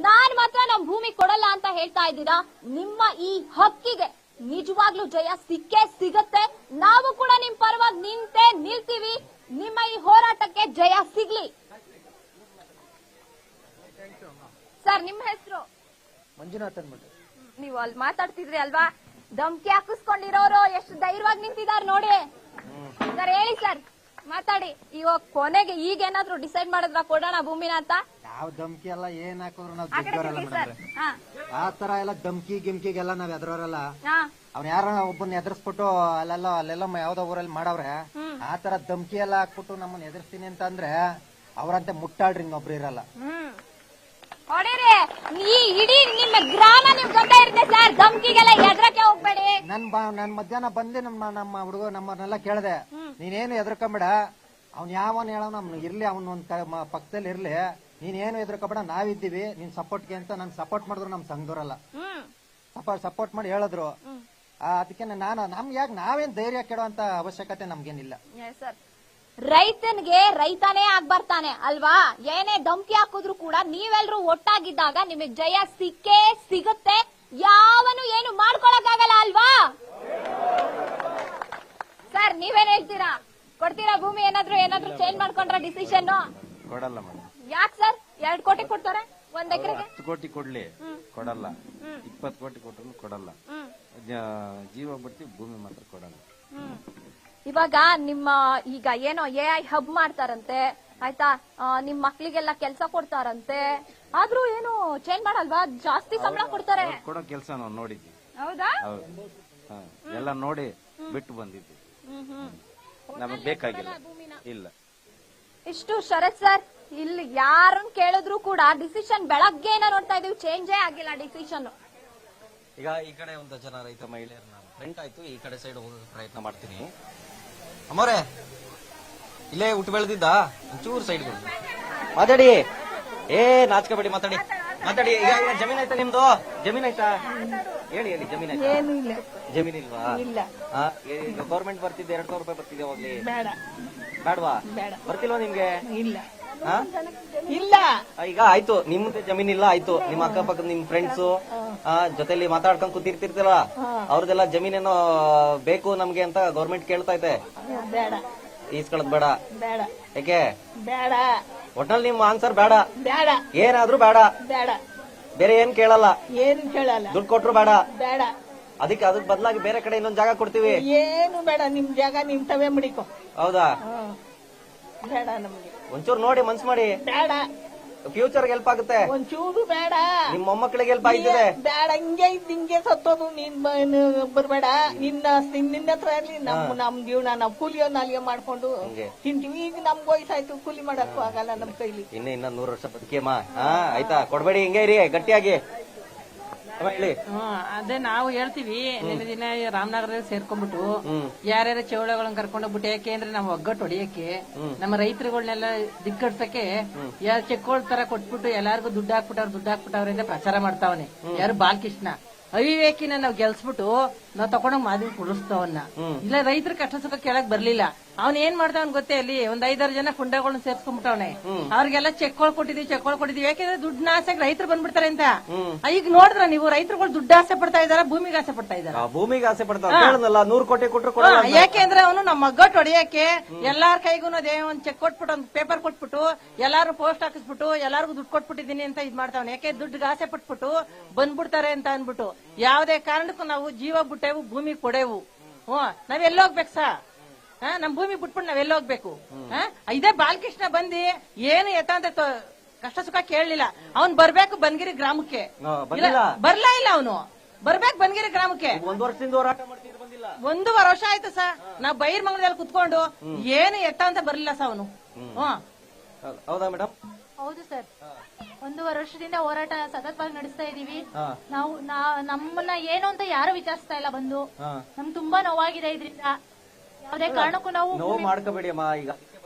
ನಾನ್ ಮಾತ್ರ ನಮ್ ಭೂಮಿ ಕೊಡಲ್ಲ ಅಂತ ಹೇಳ್ತಾ ಇದ್ದೀರಾ. ನಿಮ್ಮ ಈ ಹಕ್ಕಿಗೆ ನಿಜವಾಗ್ಲೂ ಜಯ ಸಿಕ್ಕೇ ಸಿಗತ್ತೆ. ನಾವು ಕೂಡ ನಿಮ್ ಪರವಾಗಿ ನಿಲ್ತೀವಿ. ನಿಮ್ಮ ಈ ಹೋರಾಟಕ್ಕೆ ಜಯ ಸಿಗ್ಲಿ. ಸರ್, ನಿಮ್ಮ ಹೆಸರು? ಮಂಜುನಾಥ್ ಅನ್ಬಿಟ್ಟು. ನೀವು ಅಲ್ಲಿ ಮಾತಾಡ್ತಿದ್ರಿ ಅಲ್ವಾ, ಧಮ್ಕಿ ಹಾಕಿಸ್ಕೊಂಡಿರೋರು ಎಷ್ಟು ಧೈರ್ಯವಾಗಿ ನಿಂತಿದ್ದಾರೆ ನೋಡಿ. ಸರ್ ಹೇಳಿ ಸರ್, ಮಾತಾಡಿ. ಇವಾಗ ಕೊನೆಗೆ ಈಗ ಏನಾದ್ರು ಡಿಸೈಡ್ ಮಾಡಿದ್ರ ಕೊಡೋಣ ಭೂಮಿನ ಅಂತ? ಯಾವ ಧಮ್ಕಿ ಎಲ್ಲ ಏನ್ ಹಾಕಿದ್ರು ನಾವು ಆ ತರ ಎಲ್ಲ ಧಮ್ಕಿ ಗಿಮ್ಕಿಗೆಲ್ಲ ನಾವ್ ಎದ್ರೋರಲ್ಲ. ಅವ್ನ ಯಾರ ಒಬ್ಬನ ಎದುರಿಸ್ಬಿಟ್ಟು ಅಲ್ಲೆಲ್ಲ ಯಾವ್ದೋ ಊರಲ್ಲಿ ಮಾಡವ್ರೆ, ಆ ತರ ಧಮ್ಕಿ ಎಲ್ಲ ಹಾಕ್ಬಿಟ್ಟು ನಮ್ಮನ್ನ ಎದುರಿಸ್ತೀನಿ ಅಂತ ಅಂದ್ರೆ ಅವ್ರಂತೆ ಮುಟ್ಟಾಳ್ರಿ ಇನ್ನೊಬ್ರು ಇರಲ್ಲ. ಹೊಡಿರಿ, ಈ ಇಡೀ ನಿಮ್ಮ ಗ್ರಾಮ ನಿಮ್ ಜೊತೆ ಇರುತ್ತೆ ಸರ್. ಧಮ್ಕಿಗೆಲ್ಲ ಎದ್ರಕ್ಕೆ ಹೋಗ್ಬೇಡಿ. ನನ್ ಮಧ್ಯಾಹ್ನ ಬಂದು ನಮ್ಮ ಹುಡುಗ ನಮ್ಮನ್ನೆಲ್ಲ ಕೇಳ್ದೆ, ನೀನೇನು ಎದ್ರಕೊಂಬೇಡ, ಅವ್ನ್ ಯಾವನ್ ಹೇಳೋ ನಮ್ ಇರ್ಲಿ, ಅವ್ನ ಒಂದ್ ಪಕ್ಕದಲ್ಲಿ ಇರ್ಲಿ, ನೀನೇನು ಎದ್ರಕೊಂಬೇಡ, ನಾವಿದ್ದೀವಿ ನಿನ್ ಸಪೋರ್ಟ್ಗೆ ಅಂತ. ನನ್ ಸಪೋರ್ಟ್ ಮಾಡಿದ್ರು ನಮ್ ಸಂಘದವರಲ್ಲ, ಸಪೋರ್ಟ್ ಮಾಡಿ ಹೇಳಿದ್ರು. ಅದಕ್ಕೆ ನಮ್ಗೆ ಯಾಕೆ ನಾವೇನ್ ಧೈರ್ಯ ಕೆಡುವಂತ ಅವಶ್ಯಕತೆ ನಮ್ಗೇನಿಲ್ಲ. ರೈತನಿಗೆ ರೈತನೇ ಆಗ್ಬರ್ತಾನೆ ಅಲ್ವಾ? ಏನೇ ಧಮ್ಕಿ ಹಾಕಿದ್ರು ಕೂಡ ನೀವೆಲ್ರೂ ಒಟ್ಟಾಗಿದ್ದಾಗ ನಿಮಗೆ ಜಯ ಸಿಕ್ಕೇ ಸಿಗುತ್ತೆ. ಯಾವನು ಏನು ಮಾಡ್ಕೊಳಕ್ಕಾಗಲ್ಲ ಅಲ್ವಾ ಸರ್? ನೀವೇನ್ ಹೇಳ್ತೀರಾ? ಕೊಡ್ತೀರಾ ಭೂಮಿ? ಏನಾದ್ರು ಚೇಂಜ್ ಮಾಡ್ಕೊಂಡ್ರ ಡಿಸಿಷನ್? ಕೊಡಲ್ಲ ಮೇಡಮ್. ಯಾಕೆ ಸರ್? 2 ಕೋಟಿ ಕೊಡ್ತಾರೆ ಒಂದ್ ಎಕರೆಗೆ? 10 ಕೋಟಿ ಕೊಡ್ಲಿ, ಕೊಡಲ್ಲ. 20 ಕೋಟಿ ಕೊಟ್ಟರು ಕೊಡಲ್ಲ. ಜೀವ ಬಿಡ್ತೀವಿ, ಭೂಮಿ ಮಾತ್ರ ಕೊಡಲ್ಲ. ಇವಾಗ ಈಗ ಏನೋ AI ಹಬ್ ಮಾಡ್ತಾರಂತೆ, ಆಯ್ತಾ? ನಿಮ್ ಮಕ್ಳಿಗೆಲ್ಲ ಕೆಲ್ಸ ಕೊಡ್ತಾರಂತೆ, ಆದ್ರೂ ಏನು ಚೇಂಜ್ ಮಾಡಲ್ವಾ? ಜಾಸ್ತಿ ಸಂಬಳ ಕೊಡ್ತಾರೆ. ಕೊಡೋ ಕೆಲಸ ನಾವು ನೋಡಿದ್ವಿ. ಹೌದಾ? ಎಲ್ಲ ನೋಡಿ ಬಿಟ್ಟು ಬಂದಿದ್ವಿ. ನಮಗ್ ಬೇಕಾಗಿಲ್ಲ. ಇಲ್ಲ. ಇಷ್ಟು ಶರತ್ ಸರ್, ಇಲ್ಲಿ ಯಾರನ್ನ ಕೇಳಿದ್ರು ಕೂಡ ಡಿಸಿಷನ್ ಬೆಳಗ್ಗೆನ ನೋಡ್ತಾ ಇದೀವಿ, ಚೇಂಜೇ ಆಗಿಲ್ಲ ಡಿಸಿಷನ್. ಈಗ ಈ ಕಡೆ ಒಂದು ಜನ ರೈತ ಮಹಿಳೆಯರನ್ನ ಫ್ರೆಂಟ್ ಆಯ್ತು, ಈ ಕಡೆ ಸೈಡ್ ಹೋಗೋಕೆ ಪ್ರಯತ್ನ ಮಾಡ್ತೀನಿ. ಅಮ್ಮೋರೆ, ಇಲ್ಲೇ ಹುಟ್ಟು ಬೆಳೆದಿದ್ದ ಒಂಚೂರು ಸೈಡ್ ಮಾತಾಡಿ. ನಾಚ್ಕೋಬೇಡಿ, ಮಾತಾಡಿ. ಈಗ ಜಮೀನ್ ಆಯ್ತಾ ನಿಮ್ದು? ಜಮೀನ್ ಆಯ್ತಾ? ಹೇಳಿ ಜಮೀನ್ ಆಯ್ತಾ? ಜಮೀನ್ ಇಲ್ವಾ? ಈಗ ಗೌರ್ಮೆಂಟ್ ಬರ್ತಿದ್ದೆ 200 ರೂಪಾಯಿ ಬರ್ತಿದ್ದೆ ಹೋಗ್ಲಿ? ಬೇಡವಾ? ಬರ್ತಿಲ್ವಾ ನಿಮ್ಗೆ? ಇಲ್ಲ. ಈಗ ಆಯ್ತು, ನಿಮ್ದು ಜಮೀನ್ ಇಲ್ಲ, ಆಯ್ತು. ನಿಮ್ಮ ಅಕ್ಕಪಕ್ಕದ ನಿಮ್ ಫ್ರೆಂಡ್ಸ್ ಜೊತೆಲಿ ಮಾತಾಡ್ಕೊಂಡ್ ಕೂತಿರ್ತಿರ್ತಿಲ್ಲ, ಅವ್ರದೆಲ್ಲ ಜಮೀನೇನೋ ಬೇಕು ನಮ್ಗೆ ಅಂತ ಗೌರ್ಮೆಂಟ್ ಕೇಳ್ತಾ ಇದೆ. ಈಸ್ಕೊಳ್ಳೋದ್ ಬೇಡ? ಯಾಕೆ ಬೇಡ? ಒಟ್ನಲ್ಲಿ ನಿಮ್ ಆನ್ಸರ್ ಬೇಡ. ಏನಾದ್ರೂ ಬೇಡ. ಬೇರೆ ಏನ್ ಕೇಳಲ್ಲ, ದುಡ್ಡು ಕೊಟ್ರು ಬೇಡ. ಅದಕ್ಕೆ ಬದಲಾಗಿ ಬೇರೆ ಕಡೆ ಇನ್ನೊಂದ್ ಜಾಗ ಕೊಡ್ತೀವಿ. ಏನು ಬೇಡ, ನಿಮ್ ಜಾಗ ನಿಮ್ ತವೇ ಮುಡಿಕೋ. ಹೌದಾ? ಬೇಡ ನಮ್ಗೆ. ಒಂಚೂರು ನೋಡಿ ಮನ್ಸ್ ಮಾಡಿ. ಬೇಡ. ಫ್ಯೂಚರ್ ಹೆಲ್ಪ್ ಆಗುತ್ತೆ. ಒಂಚೂರು ಬೇಡ. ನಿಮ್ ಮೊಮ್ಮಕ್ಕಳಿಗೆ ಹೆಲ್ಪ್ ಆಗಿದೆ. ಬೇಡ, ಹಿಂಗೆ ಸತ್ತೋದು. ನೀನ್ ಬರ್ಬೇಡ. ನಿನ್ನ ಹತ್ರ ಇರ್ಲಿ. ನಮ್ ಜೀವನ ನಾವು ಕೂಲಿಯೋ ನಾಲಿಗೆ ಮಾಡ್ಕೊಂಡು ತಿಂತೀವಿ. ಈಗ ನಮ್ಗೆ ವಯಸ್ಸಾಯ್ತು, ಕೂಲಿ ಮಾಡಕ್ಕೂ ಆಗಲ್ಲ ನಮ್ ಕೈಲಿ. ಇನ್ನ 100 ವರ್ಷ ಬದುಕಿಯಮ್ಮ. ಆಯ್ತಾ? ಕೊಡ್ಬೇಡಿ, ಹಿಂಗೆ ಇರಿ ಗಟ್ಟಿಯಾಗಿ. ಅದೇ ನಾವು ಹೇಳ್ತೀವಿ. ನಿನ್ನೆ ದಿನ ರಾಮನಗರದಲ್ಲಿ ಸೇರ್ಕೊಂಡ್ಬಿಟ್ಟು ಯಾರ್ಯಾರ ಚೌಳಗಳನ್ನ ಕರ್ಕೊಂಡೋಗ್ಬಿಟ್ಟು, ಯಾಕೆ ಅಂದ್ರೆ ನಾವು ಒಗ್ಗಟ್ಟು ಹೊಡಿಯಕ್ಕೆ, ನಮ್ಮ ರೈತರುಗಳನ್ನೆಲ್ಲ ದಿಕ್ಕಡ್ಸಕ್ಕೆ ಚೆಕ್ಕೋಳ್ ತರ ಕೊಟ್ಬಿಟ್ಟು ಎಲ್ಲಾರ್ಗು ದುಡ್ಡು ಹಾಕ್ಬಿಟ್ಟವ್ರೆ ಅಂತ ಪ್ರಚಾರ ಮಾಡ್ತಾವನೆ. ಯಾರು? ಬಾಲಕೃಷ್ಣ. ಅವಿವೇಕಿನ ನಾವ್ ಗೆಲ್ಸ್ಬಿಟ್ಟು ನಾವ್ ತಗೊಂಡೋಗ್ ಮಾದರಿ ಕುಡಿಸ್ತವನ್ನ. ಇಲ್ಲ, ರೈತರ ಕಷ್ಟ ಸುಖ ಕೇಳಕ್ ಬರ್ಲಿಲ್ಲ. ಅವ್ನ್ ಏನ್ ಮಾಡ್ತಾವನ್ ಗೊತ್ತೇ? ಅಲ್ಲಿ ಒಂದ್ 5-6 ಜನ ಕುಂಡಗಳನ್ನ ಸೇರ್ಸ್ಕೊಂಡ್ಬಿಟ್ಟವನೆ. ಅವ್ರಿಗೆಲ್ಲ ಚೆಕ್ಕೊಳ್ ಕೊಟ್ಟಿದೀವಿ. ಯಾಕೆಂದ್ರೆ ದುಡ್ಡು ಆಸೆಗೆ ರೈತರು ಬಂದ್ಬಿಡ್ತಾರೆ ಅಂತ. ಈಗ ನೋಡಿದ್ರ ನೀವು, ರೈತರುಗಳು ದುಡ್ಡು ಆಸೆ ಪಡ್ತಾ ಇದಾರ, ಭೂಮಿಗೆ ಆಸೆ ಪಡ್ತಾ ಇದಾರ? ಭೂಮಿಗೆ ಆಸೆ ಪಡ್ತಾರೆ. 100 ಕೋಟಿ ಕೊಟ್ರು ಯಾಕೆಂದ್ರೆ ಅವನು ನಮ್ಮ ಒಗ್ಗಟ್ಟು ಹೊಡೆಯಕ್ಕೆ ಎಲ್ಲಾರ ಕೈಗೂ ಒಂದ್ ಚೆಕ್ ಕೊಟ್ಬಿಟ್ಟು, ಒಂದ್ ಪೇಪರ್ ಕೊಟ್ಬಿಟ್ಟು, ಎಲ್ಲಾರು ಪೋಸ್ಟ್ ಹಾಕಿಸ್ಬಿಟ್ಟು ಎಲ್ಲಾರ್ಗು ದುಡ್ಡು ಕೊಟ್ಬಿಟ್ಟಿದೀನಿ ಅಂತ ಇದ್ ಮಾಡ್ತಾವನೆ. ಯಾಕೆ? ದುಡ್ಡಿಗೆ ಆಸೆ ಪಟ್ಬಿಟ್ಟು ಬಂದ್ಬಿಡ್ತಾರೆ ಅಂತ ಅನ್ಬಿಟ್ಟು. ಯಾವ್ದೇ ಕಾರಣಕ್ಕೂ ನಾವು ಜೀವ ಬಿಟ್ಟೆವು, ಭೂಮಿ ಕೊಡೆವು. ನಾವ್ ಎಲ್ಲೋಗ್ಬೇಕು ಸಾ? ನಮ್ ಭೂಮಿ ಬಿಟ್ಬಿಟ್ಟು ನಾವ್ ಎಲ್ಲೋಗ್ಬೇಕು? ಇದೇ ಬಾಲಕೃಷ್ಣ ಬಂದಿ ಏನು ಅಂತ ಕಷ್ಟ ಸುಖ ಕೇಳಲಿಲ್ಲ. ಅವ್ನ್ ಬರ್ಬೇಕು ಬನ್ಗಿರಿ ಗ್ರಾಮಕ್ಕೆ. ಬರ್ಲಾ ಇಲ್ಲ ಅವನು. ಬರ್ಬೇಕು ಬನ್ಗಿರಿ ಗ್ರಾಮಕ್ಕೆ. 1 ವರ್ಷದಿಂದ ಹೋರಾಟ ಮಾಡ್ತಿದ್ರು, ಬಂದಿಲ್ಲ. 1.5 ವರ್ಷ ಆಯ್ತು ಸರ್. ನಾವ್ ಬೈರ್ ಮಂಗಲದಲ್ಲಿ ಕುತ್ಕೊಂಡು ಏನು ಅಂತ ಬರ್ಲಿಲ್ಲ ಸರ್ ಅವನು. ಹೌದಾ ಮೇಡಮ್? ಹೌದು ಸರ್. 1.5 ವರ್ಷದಿಂದ ಹೋರಾಟ ಸತತವಾಗಿ ನಡೆಸ್ತಾ ಇದೀವಿ. ನಾವು ನಮ್ಮನ್ನ ಏನು ಅಂತ ಯಾರು ವಿಚಾರಿಸ್ತಾ ಇಲ್ಲ ಬಂದು. ನಮ್ಗೆ ತುಂಬಾ ನೋವಾಗಿದೆ ಇದರಿಂದ. ಯಾವುದೇ ಕಾರಣಕ್ಕೂ ನಾವು ನೋವು ಮಾಡ್ಕೋಬೇಡಿ ಅಮ್ಮ. ಈಗ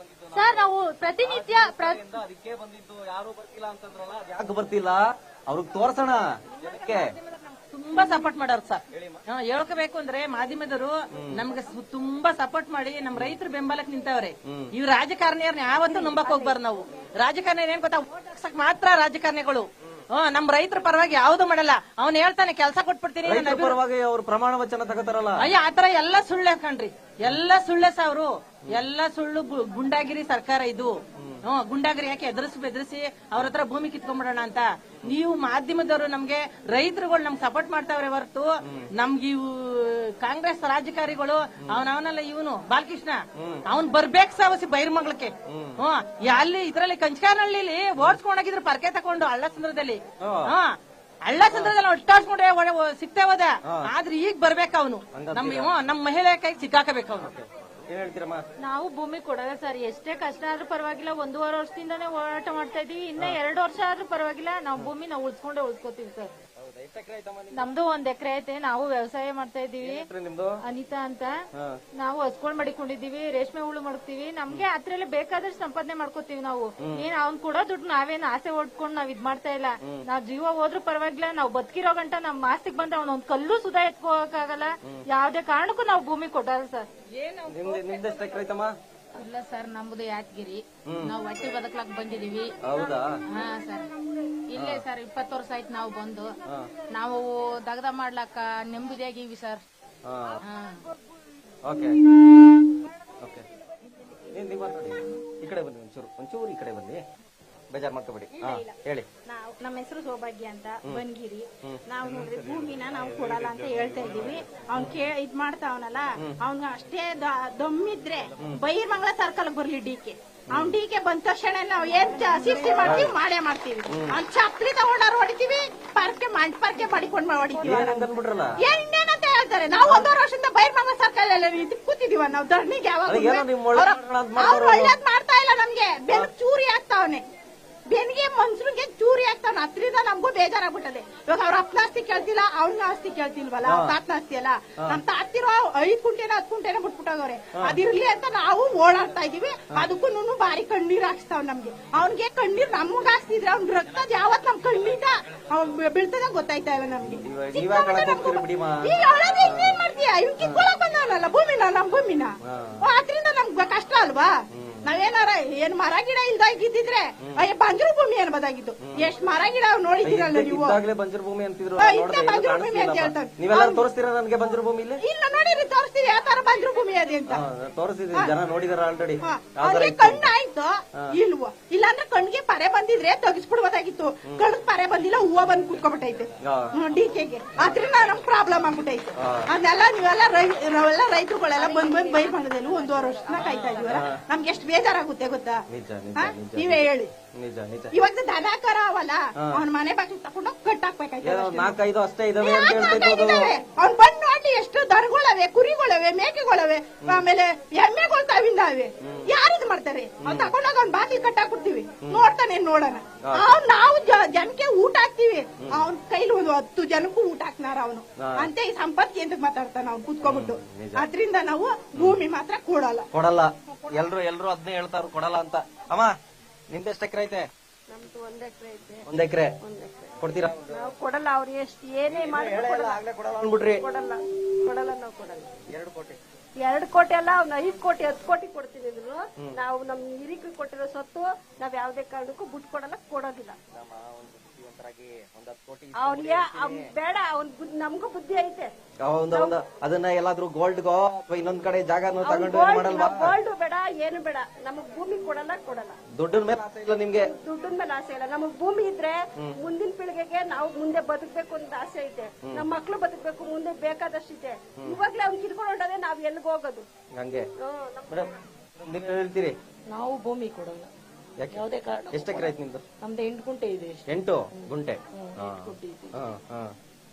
ಸರ್ ನಾವು ಪ್ರತಿನಿತ್ಯ ಅದಕ್ಕೆ ಬಂದಿದ್ದು. ಯಾರು ಬರ್ತಿಲ್ಲ ಅಂತಂದ್ರಲ್ಲ, ಯಾಕೆ ಬರ್ತಿಲ್ಲ ಅವ್ರಿಗೆ ತೋರ್ಸೋಣ. ಜನಕ್ಕೆ ತುಂಬಾ ಸಪೋರ್ಟ್ ಮಾಡೋರು ಸರ್. ಹೇಳ್ಕೋಬೇಕು ಅಂದ್ರೆ ಮಾಧ್ಯಮದವರು ನಮ್ಗೆ ತುಂಬಾ ಸಪೋರ್ಟ್ ಮಾಡಿ ನಮ್ ರೈತರ ಬೆಂಬಲಕ್ಕೆ ನಿಂತವ್ರೆ. ಇವ್ ರಾಜಕಾರಣಿಯವ್ರನ್ನ ಯಾವತ್ತೂ ನಂಬಕ್ ಹೋಗ್ಬಾರ್ದು ನಾವು. ರಾಜಕಾರಣಿ ಏನ್ ಗೊತ್ತಾ? ಓಟ್ ಹಾಕ್ಸಕ್ ಮಾತ್ರ ರಾಜಕಾರಣಿಗಳು. ನಮ್ ರೈತರ ಪರವಾಗಿ ಯಾವ್ದು ಮಾಡಲ್ಲ. ಅವ್ನ್ ಹೇಳ್ತಾನೆ ಕೆಲಸ ಕೊಟ್ಬಿಡ್ತೀನಿ, ಪರವಾಗಿ ಅವ್ರು ಪ್ರಮಾಣ ವಚನ ತಗೋತಾರಲ್ಲ. ಅಯ್ಯ, ಆತರ ಎಲ್ಲ ಸುಳ್ಳೆ ಕಣ್ರಿ. ಎಲ್ಲ ಸುಳ್ಳೆ ಸಾವ್ರು. ಎಲ್ಲ ಸುಳ್ಳು ಗುಂಡಾಗಿರಿ ಸರ್ಕಾರ ಇದು. ಗುಂಡಾಗಿರಿ ಯಾಕೆ? ಬೆದರಿಸಿ ಅವ್ರ ಹತ್ರ ಭೂಮಿ ಕಿತ್ಕೊಂಡ್ಬಿಡೋಣ ಅಂತ. ನೀವು ಮಾಧ್ಯಮದವರು ನಮ್ಗೆ ರೈತರುಗಳು ನಮ್ಗೆ ಸಪೋರ್ಟ್ ಮಾಡ್ತಾವ್ರೆ ಹೊರತು ನಮ್ಗೆ ಇವು ಕಾಂಗ್ರೆಸ್ ರಾಜಕಾರಿಗಳು ಅವನವನಲ್ಲ ಇವನು ಬಾಲಕೃಷ್ಣ ಅವ್ನ್ ಬರ್ಬೇಕು ಸಾವಸಿ ಬೈರ್ಮಂಗ್ಳಕ್ಕೆ. ಅಲ್ಲಿ ಇದ್ರಲ್ಲಿ ಕಂಚಕಾನಹಳ್ಳಿಲಿ ಓಡಿಸ್ಕೊಂಡೋಗಿದ್ರು ಪರ್ಕೆ ತಕೊಂಡು ಹಳ್ಳ ಸಂದ್ರದಲ್ಲಿ. ಹಳ್ಳ ಸಂದ್ರದಲ್ಲಿ ಒಟ್ಟಾಡ್ಸ್ಕೊಂಡ್ರೆ ಸಿಗ್ತಾ ಹೋದ. ಆದ್ರೆ ಈಗ ಬರ್ಬೇಕ ಅವನು, ನಮ್ಮ ಮಹಿಳೆ ಕೈ ಸಿಕ್ಕಾಕಬೇಕು ಅವನು. ಏನ್ ಹೇಳ್ತೀರಮ್ಮ? ನಾವು ಭೂಮಿ ಕೊಡಲ್ಲ ಸರ್. ಎಷ್ಟೇ ಕಷ್ಟ ಆದ್ರೂ ಪರವಾಗಿಲ್ಲ, 1.5 ವರ್ಷದಿಂದಾನೇ ಹೋರಾಟ ಮಾಡ್ತಾ ಇದೀವಿ. ಇನ್ನ 2 ವರ್ಷ ಆದ್ರೂ ಪರವಾಗಿಲ್ಲ, ನಾವು ಭೂಮಿ ನಾವು ಉಳಿಸ್ಕೋತೀವಿ ಸರ್. ನಮ್ದು 1 ಎಕರೆ ಐತೆ. ನಾವು ವ್ಯವಸಾಯ ಮಾಡ್ತಾ ಇದೀವಿ. ಅನಿತಾ ಅಂತ. ನಾವು ಹಸ್ಕೊಂಡ್ ಮಡಿಕೊಂಡಿದೀವಿ, ರೇಷ್ಮೆ ಹುಳು ಮಾಡ್ತೀವಿ. ನಮ್ಗೆ ಅದ್ರಲ್ಲಿ ಬೇಕಾದಷ್ಟು ಸಂಪಾದನೆ ಮಾಡ್ಕೋತೀವಿ ನಾವು. ಏನ್ ಅವ್ನ್ ಕೊಡೋ ದುಡ್ಡು ನಾವೇನ್ ಆಸೆ ಹೊಡ್ಕೊಂಡು ನಾವ್ ಇದ್ ಮಾಡ್ತಾ ಇಲ್ಲ. ನಾವ್ ಜೀವ ಹೋದ್ರೂ ಪರವಾಗಿಲ್ಲ, ನಾವ್ ಬದುಕಿರೋ ಗಂಟ ನಮ್ ಆಸ್ತಿಗೆ ಬಂದ್ರೆ ಒಂದ್ ಕಲ್ಲು ಸುಧಾ ಎತ್ಕೋಕಾಗಲ್ಲ. ಯಾವ್ದೇ ಕಾರಣಕ್ಕೂ ನಾವು ಭೂಮಿ ಕೊಡಲ್ಲ ಸರ್. ನಿಮ್ದೆಷ್ಟು ಎಕರೆ ಐತಮ್ಮ? ಇಲ್ಲ ಸರ್, ನಮ್ದು ಯಾದಗಿರಿ. ನಾವು ಹೊಟ್ಟೆ ಬದುಕ್ಲಾಕ್ ಬಂದಿದೀವಿ. ಹೌದಾ? ಹಾ ಸರ್, ಇಲ್ಲೇ ಸರ್ 20 ವರ್ಷ ಆಯ್ತು ನಾವು ಬಂದು. ನಾವು ದಗದ ಮಾಡ್ಲಾಕ ನೆಮ್ಮದಿಯಾಗಿವಿ ಸರ್. ಓಕೆ ಓಕೆ, ನೀವು ಮಾತಾಡಿ. ಈ ಕಡೆ ಬನ್ನಿ, ಒಂಚೂರು ಈ ಕಡೆ ಬನ್ನಿ, ಬೇಜಾರ್ ಮಾಡ್ಕೋಬೇಡಿ. ಹೇಳಿ. ನಮ್ಮ ಹೆಸರು ಸೌಭಾಗ್ಯ ಅಂತ, ಬನ್ಗಿರಿ. ನಾವು ನೋಡ್ರಿ ಭೂಮಿನ ನಾವು ಕೊಡಲ್ಲ ಅಂತ ಹೇಳ್ತಾ ಇದೀವಿ. ಅವ್ನ್ ಇದ್ ಮಾಡ್ತಾವನಲ್ಲ, ಅವ್ನ್ ಅಷ್ಟೇ ದಮ್ಮಿದ್ರೆ ಬೈರ್ಮಂಗ್ಲ ಸರ್ಕಲ್ ಬರ್ಲಿ ಡಿಕೆ. ಅವ್ನ್ ಡಿಕೆ ಬಂದ ತಕ್ಷಣ ನಾವು ಏನ್ ಶಿಫ್ಟಿ ಮಾಡ್ತೀವಿ, ಮಾಡೇ ಮಾಡ್ತೀವಿ. ಅವ್ನ್ ಚಪ್ಪಲಿ ತಗೊಂಡಾರು ಹೊಡಿತೀವಿ, ಪರ್ಕೆ ಮಾಡಿಕೊಂಡು ಹೊಡಿತೀವಿ. ಇನ್ನೇನಂತ ಹೇಳ್ತಾರೆ? ನಾವು 1.5 ವರ್ಷದಿಂದ ಬೈರ್ಮಂಗ್ಲ ಸರ್ಕಲ್ ಎಲ್ಲ ಕೂತಿದೀವ ನಾವು ಧರಣಿಗೆ. ಅವ್ರು ಒಳ್ಳೇದ್ ಮಾಡ್ತಾ ಇಲ್ಲ ನಮ್ಗೆ. ಬೆನ್ ಚೂರಿ ಆಗ್ತಾವನೆ, ಬೆನ್ಗೆ ಮನ್ಸರಿಗೆ ಚೂರಿ ಆಗ್ತಾವ. ಅದ್ರಿಂದ ನಮಗೂ ಬೇಜಾರಾಗ್ಬಿಟ್ಟದೆ. ಇವಾಗ ಅವ್ರ ಅಪ್ಪನ ಆಸ್ತಿ ಕೇಳ್ತಿಲ್ಲ, ಅವ್ನ ಆಸ್ತಿ ಕೇಳ್ತಿಲ್ವಲ್ಲ, ಅವ್ರ ತಾತನ ಆಸ್ತಿ ಅಲ್ಲ. ನಮ್ ತಾತಿರೋ 5 ಕುಂಟೆನ 10 ಕುಂಟೆನ ಬಿಟ್ಬಿಟ್ಟವ್ರೆ. ಅದಿರ್ಲಿ ಅಂತ ನಾವು ಓಡಾಡ್ತಾ ಇದೀವಿ. ಅದಕ್ಕೂ ಭಾರಿ ಕಣ್ಣೀರ್ ಹಾಕ್ಸ್ತಾವ್ ನಮ್ಗೆ. ಅವ್ನ್ಗೆ ಕಣ್ಣೀರ್ ನಮಗ್ ಹಾಕ್ತಿದ್ರೆ ಅವ್ನ ರಕ್ತ ಯಾವತ್ ನಮ್ ಕಣ್ಣಿಂದ ಬೀಳ್ತದ ಗೊತ್ತಾಯ್ತಾ ಇಲ್ಲ ನಮ್ಗೆ. ಈಗ ಇನ್ನೇನ್ ಮಾಡ್ತೀಯ? ಇವ್ ಕಿತ್ಕೊಳಕ್ ಬಂದವನಲ್ಲ ಭೂಮಿನ, ನಮ್ ಭೂಮಿನ. ಅದ್ರಿಂದ ನಮ್ಗೆ ಕಷ್ಟ ಅಲ್ವಾ? ನಾವೇನಾರ ಏನ್ ಮರ ಗಿಡ ಇಲ್ದಾಗಿದ್ದಿದ್ರೆ ಬಂಜರು ಭೂಮಿ ಅನ್ಬೋದಾಗಿತ್ತು. ಎಷ್ಟ್ ಮರ ಗಿಡ ನೋಡಿದಿರಲ್ಲ ನೀವು. ಬಂಜರು ಭೂಮಿ ಅಂತಿದ್ರು. ಬಂಜರು ಭೂಮಿ ಅಂತ ಹೇಳ್ತಾರೆ. ನೀವೆಲ್ಲ ತೋರಿಸ್ತೀರಾ ನನಗೆ ಬಂಜರು ಭೂಮಿ? ಇಲ್ಲ ನೋಡಿರಿ, ತೋರಿಸ್ತೀವಿ ಯಾವ ತರ ಬಂಜರು ಭೂಮಿ ಅದೇ ಅಂತ. ತೋರಿಸಿದ್ರಿ, ಜನ ನೋಡಿದಾರ ಆಲ್ರೆಡಿ. ಕಣ್ಣು ಆಯ್ತು ಇಲ್ವೋ? ಇಲ್ಲಾಂದ್ರೆ ಕಣ್ಣಿಗೆ ಪರೆ ಬಂದಿದ್ರೆ ತೆಗಿಸ್ಬಿಡ್ಬೋದಾಗಿತ್ತು. ಕಣ್ಣಿಗೆ ಪರೆ ಬಂದಿಲ್ಲ, ಹೂವ ಬಂದ್ ಕುತ್ಕೊಬಿಟ್ಟೈತೆ ಡಿಕೆಗೆ. ಅದ್ರಿಂದ ನಮ್ ಪ್ರಾಬ್ಲಮ್ ಆಗ್ಬಿಟ್ಟೈತೆ. ಅದನ್ನೆಲ್ಲ ನೀವೆಲ್ಲ ರೈತರುಗಳೆಲ್ಲ ಬಂದ್ ಬೈರ್ ಮಾಡೋದಿಲ್ಲ. 1.5 ವರ್ಷನ ಕಾಯ್ತಾ ಇದೀವಲ್ಲ, ನಮ್ಗೆ ಎಷ್ಟು ಬೇಜಾರಾಗುತ್ತೆ ಗೊತ್ತಾ? ನೀವೇ ಹೇಳಿ. ಇವಾಗ ದನ ಕರ ಅವಲ್ಲ, ಅವ್ನ ಮನೆ ಬಾಗಿಲು ತಗೊಂಡು ಕಟ್ಟಾಕ್ಬೇಕಾಯ್ತು. 4-5 ಅಷ್ಟೇ ಇದಾವೆ. ಅವ್ನ್ ಬಂದ್ ನೋಡಿ ಎಷ್ಟು ದನಗಳವೆ, ಕುರಿಗಳವೆ, ಮೇಕೆಗಳವೆ, ಆಮೇಲೆ ಎಮ್ಮೆಗಳು ತಾವಿಂದಾವೆ. ಯಾರಿದ್ ಮಾಡ್ತಾರೆ? ಅವ್ನ್ ತಗೊಂಡೋಗ ಅವ್ನ್ ಬಾಗಿಲು ಕಟ್ಟಾಕ್ಬಿಡ್ತೀವಿ. ನೋಡ್ತಾನೆ ನೋಡೋಣ. ನಾವು ಜನಕ್ಕೆ ಊಟ ಹಾಕ್ತಿವಿ, ಅವ್ನ ಕೈಲಿ 10 ಜನಕ್ಕೂ ಊಟ ಹಾಕ್ನಾರ ಅವನು. ಅಂತ ಈ ಸಂಪತ್ತಿ ಅಂತ ಮಾತಾಡ್ತಾನ ಅವ್ನು ಕುತ್ಕೊಂಡ್ಬಿಟ್ಟು. ಅದ್ರಿಂದ ನಾವು ಭೂಮಿ ಮಾತ್ರ ಕೊಡಲ್ಲ. ಎಲ್ರು ಅದನ್ನೇ ಹೇಳ್ತಾರ, ಕೊಡಲ್ಲ ಅಂತ. ಅಮ್ಮ, ನಿಮ್ದೆಷ್ಟು ಎಕರೆ ಐತೆ? ನಮ್ದು 1 ಎಕರೆ ಐತೆ. 1 ಎಕರೆ ಕೊಡ್ತೀರಾ? ನಾವು ಕೊಡಲ್ಲ. ಅವ್ರು ಎಷ್ಟು ಏನೇ ಮಾಡಿ ಅಂದ್ಬಿಟ್ರಿ. ಕೊಡಲ್ಲ ನಾವು ಕೊಡಲ್ಲ. 2 ಕೋಟಿ 2 ಕೋಟಿ ಅಲ್ಲ, ಅವ್ನ 5 ಕೋಟಿ 10 ಕೋಟಿ ಕೊಡ್ತಿದ್ರು. ನಾವು ನಮ್ ಹಿರಿಕರು ಕೊಟ್ಟಿರೋ ಸೊತ್ತು ನಾವ್ ಯಾವ್ದೇ ಕಾರಣಕ್ಕೂ ಬಿಟ್ಟು ಕೊಡೋದಿಲ್ಲ. ಅವ್ನಿಗೆ ಬೇಡ, ಅವ್ನ್ ನಮ್ಗೂ ಬುದ್ಧಿ ಐತೆ. ಅದನ್ನ ಎಲ್ಲಾದ್ರೂ ಗೋಲ್ಡ್ಗೋ ಅಥವಾ ಇನ್ನೊಂದ್ ಕಡೆ ಜಾಗನೂ ತಗೊಂಡು ಮಾಡಲ್ವಾ? ಗೋಲ್ಡ್ ಬೇಡ, ಏನು ಬೇಡ. ನಮಗ್ ಭೂಮಿ ಕೊಡಲ್ಲ. ದುಡ್ಡಿನ ಮೇಲೆ ಆಸೆ ಇಲ್ಲ ನಿಮ್ಗೆ? ದುಡ್ಡಿನ ಮೇಲೆ ಆಸೆ ಇಲ್ಲ. ನಮಗ್ ಭೂಮಿ ಇದ್ರೆ ಮುಂದಿನ ಪೀಳಿಗೆಗೆ ನಾವು ಮುಂದೆ ಬದುಕ್ಬೇಕು ಅಂತ ಆಸೆ ಐತೆ. ನಮ್ ಮಕ್ಳು ಬದುಕ್ಬೇಕು, ಮುಂದೆ ಬೇಕಾದಷ್ಟಿದೆ. ಇವಾಗ್ಲೇ ಅವ್ನ್ ಕಿತ್ಕೊಂಡು ಹೊಂಟದೆ, ನಾವ್ ಎಲ್ಗ್ ಹೋಗೋದು? ಹಂಗೆ ನೀವ್ ಹೇಳ್ತೀರಿ? ನಾವು ಭೂಮಿ ಕೊಡಲ್ಲ ಯಾವ್ದೇ ಕಾರಣ. ಎಷ್ಟು ಎಕರೆ ಐತಿ ನಿಮ್ದು? ನಮ್ದು 8 ಗುಂಟೆ ಇದೆ. 8 ಗುಂಟೆ.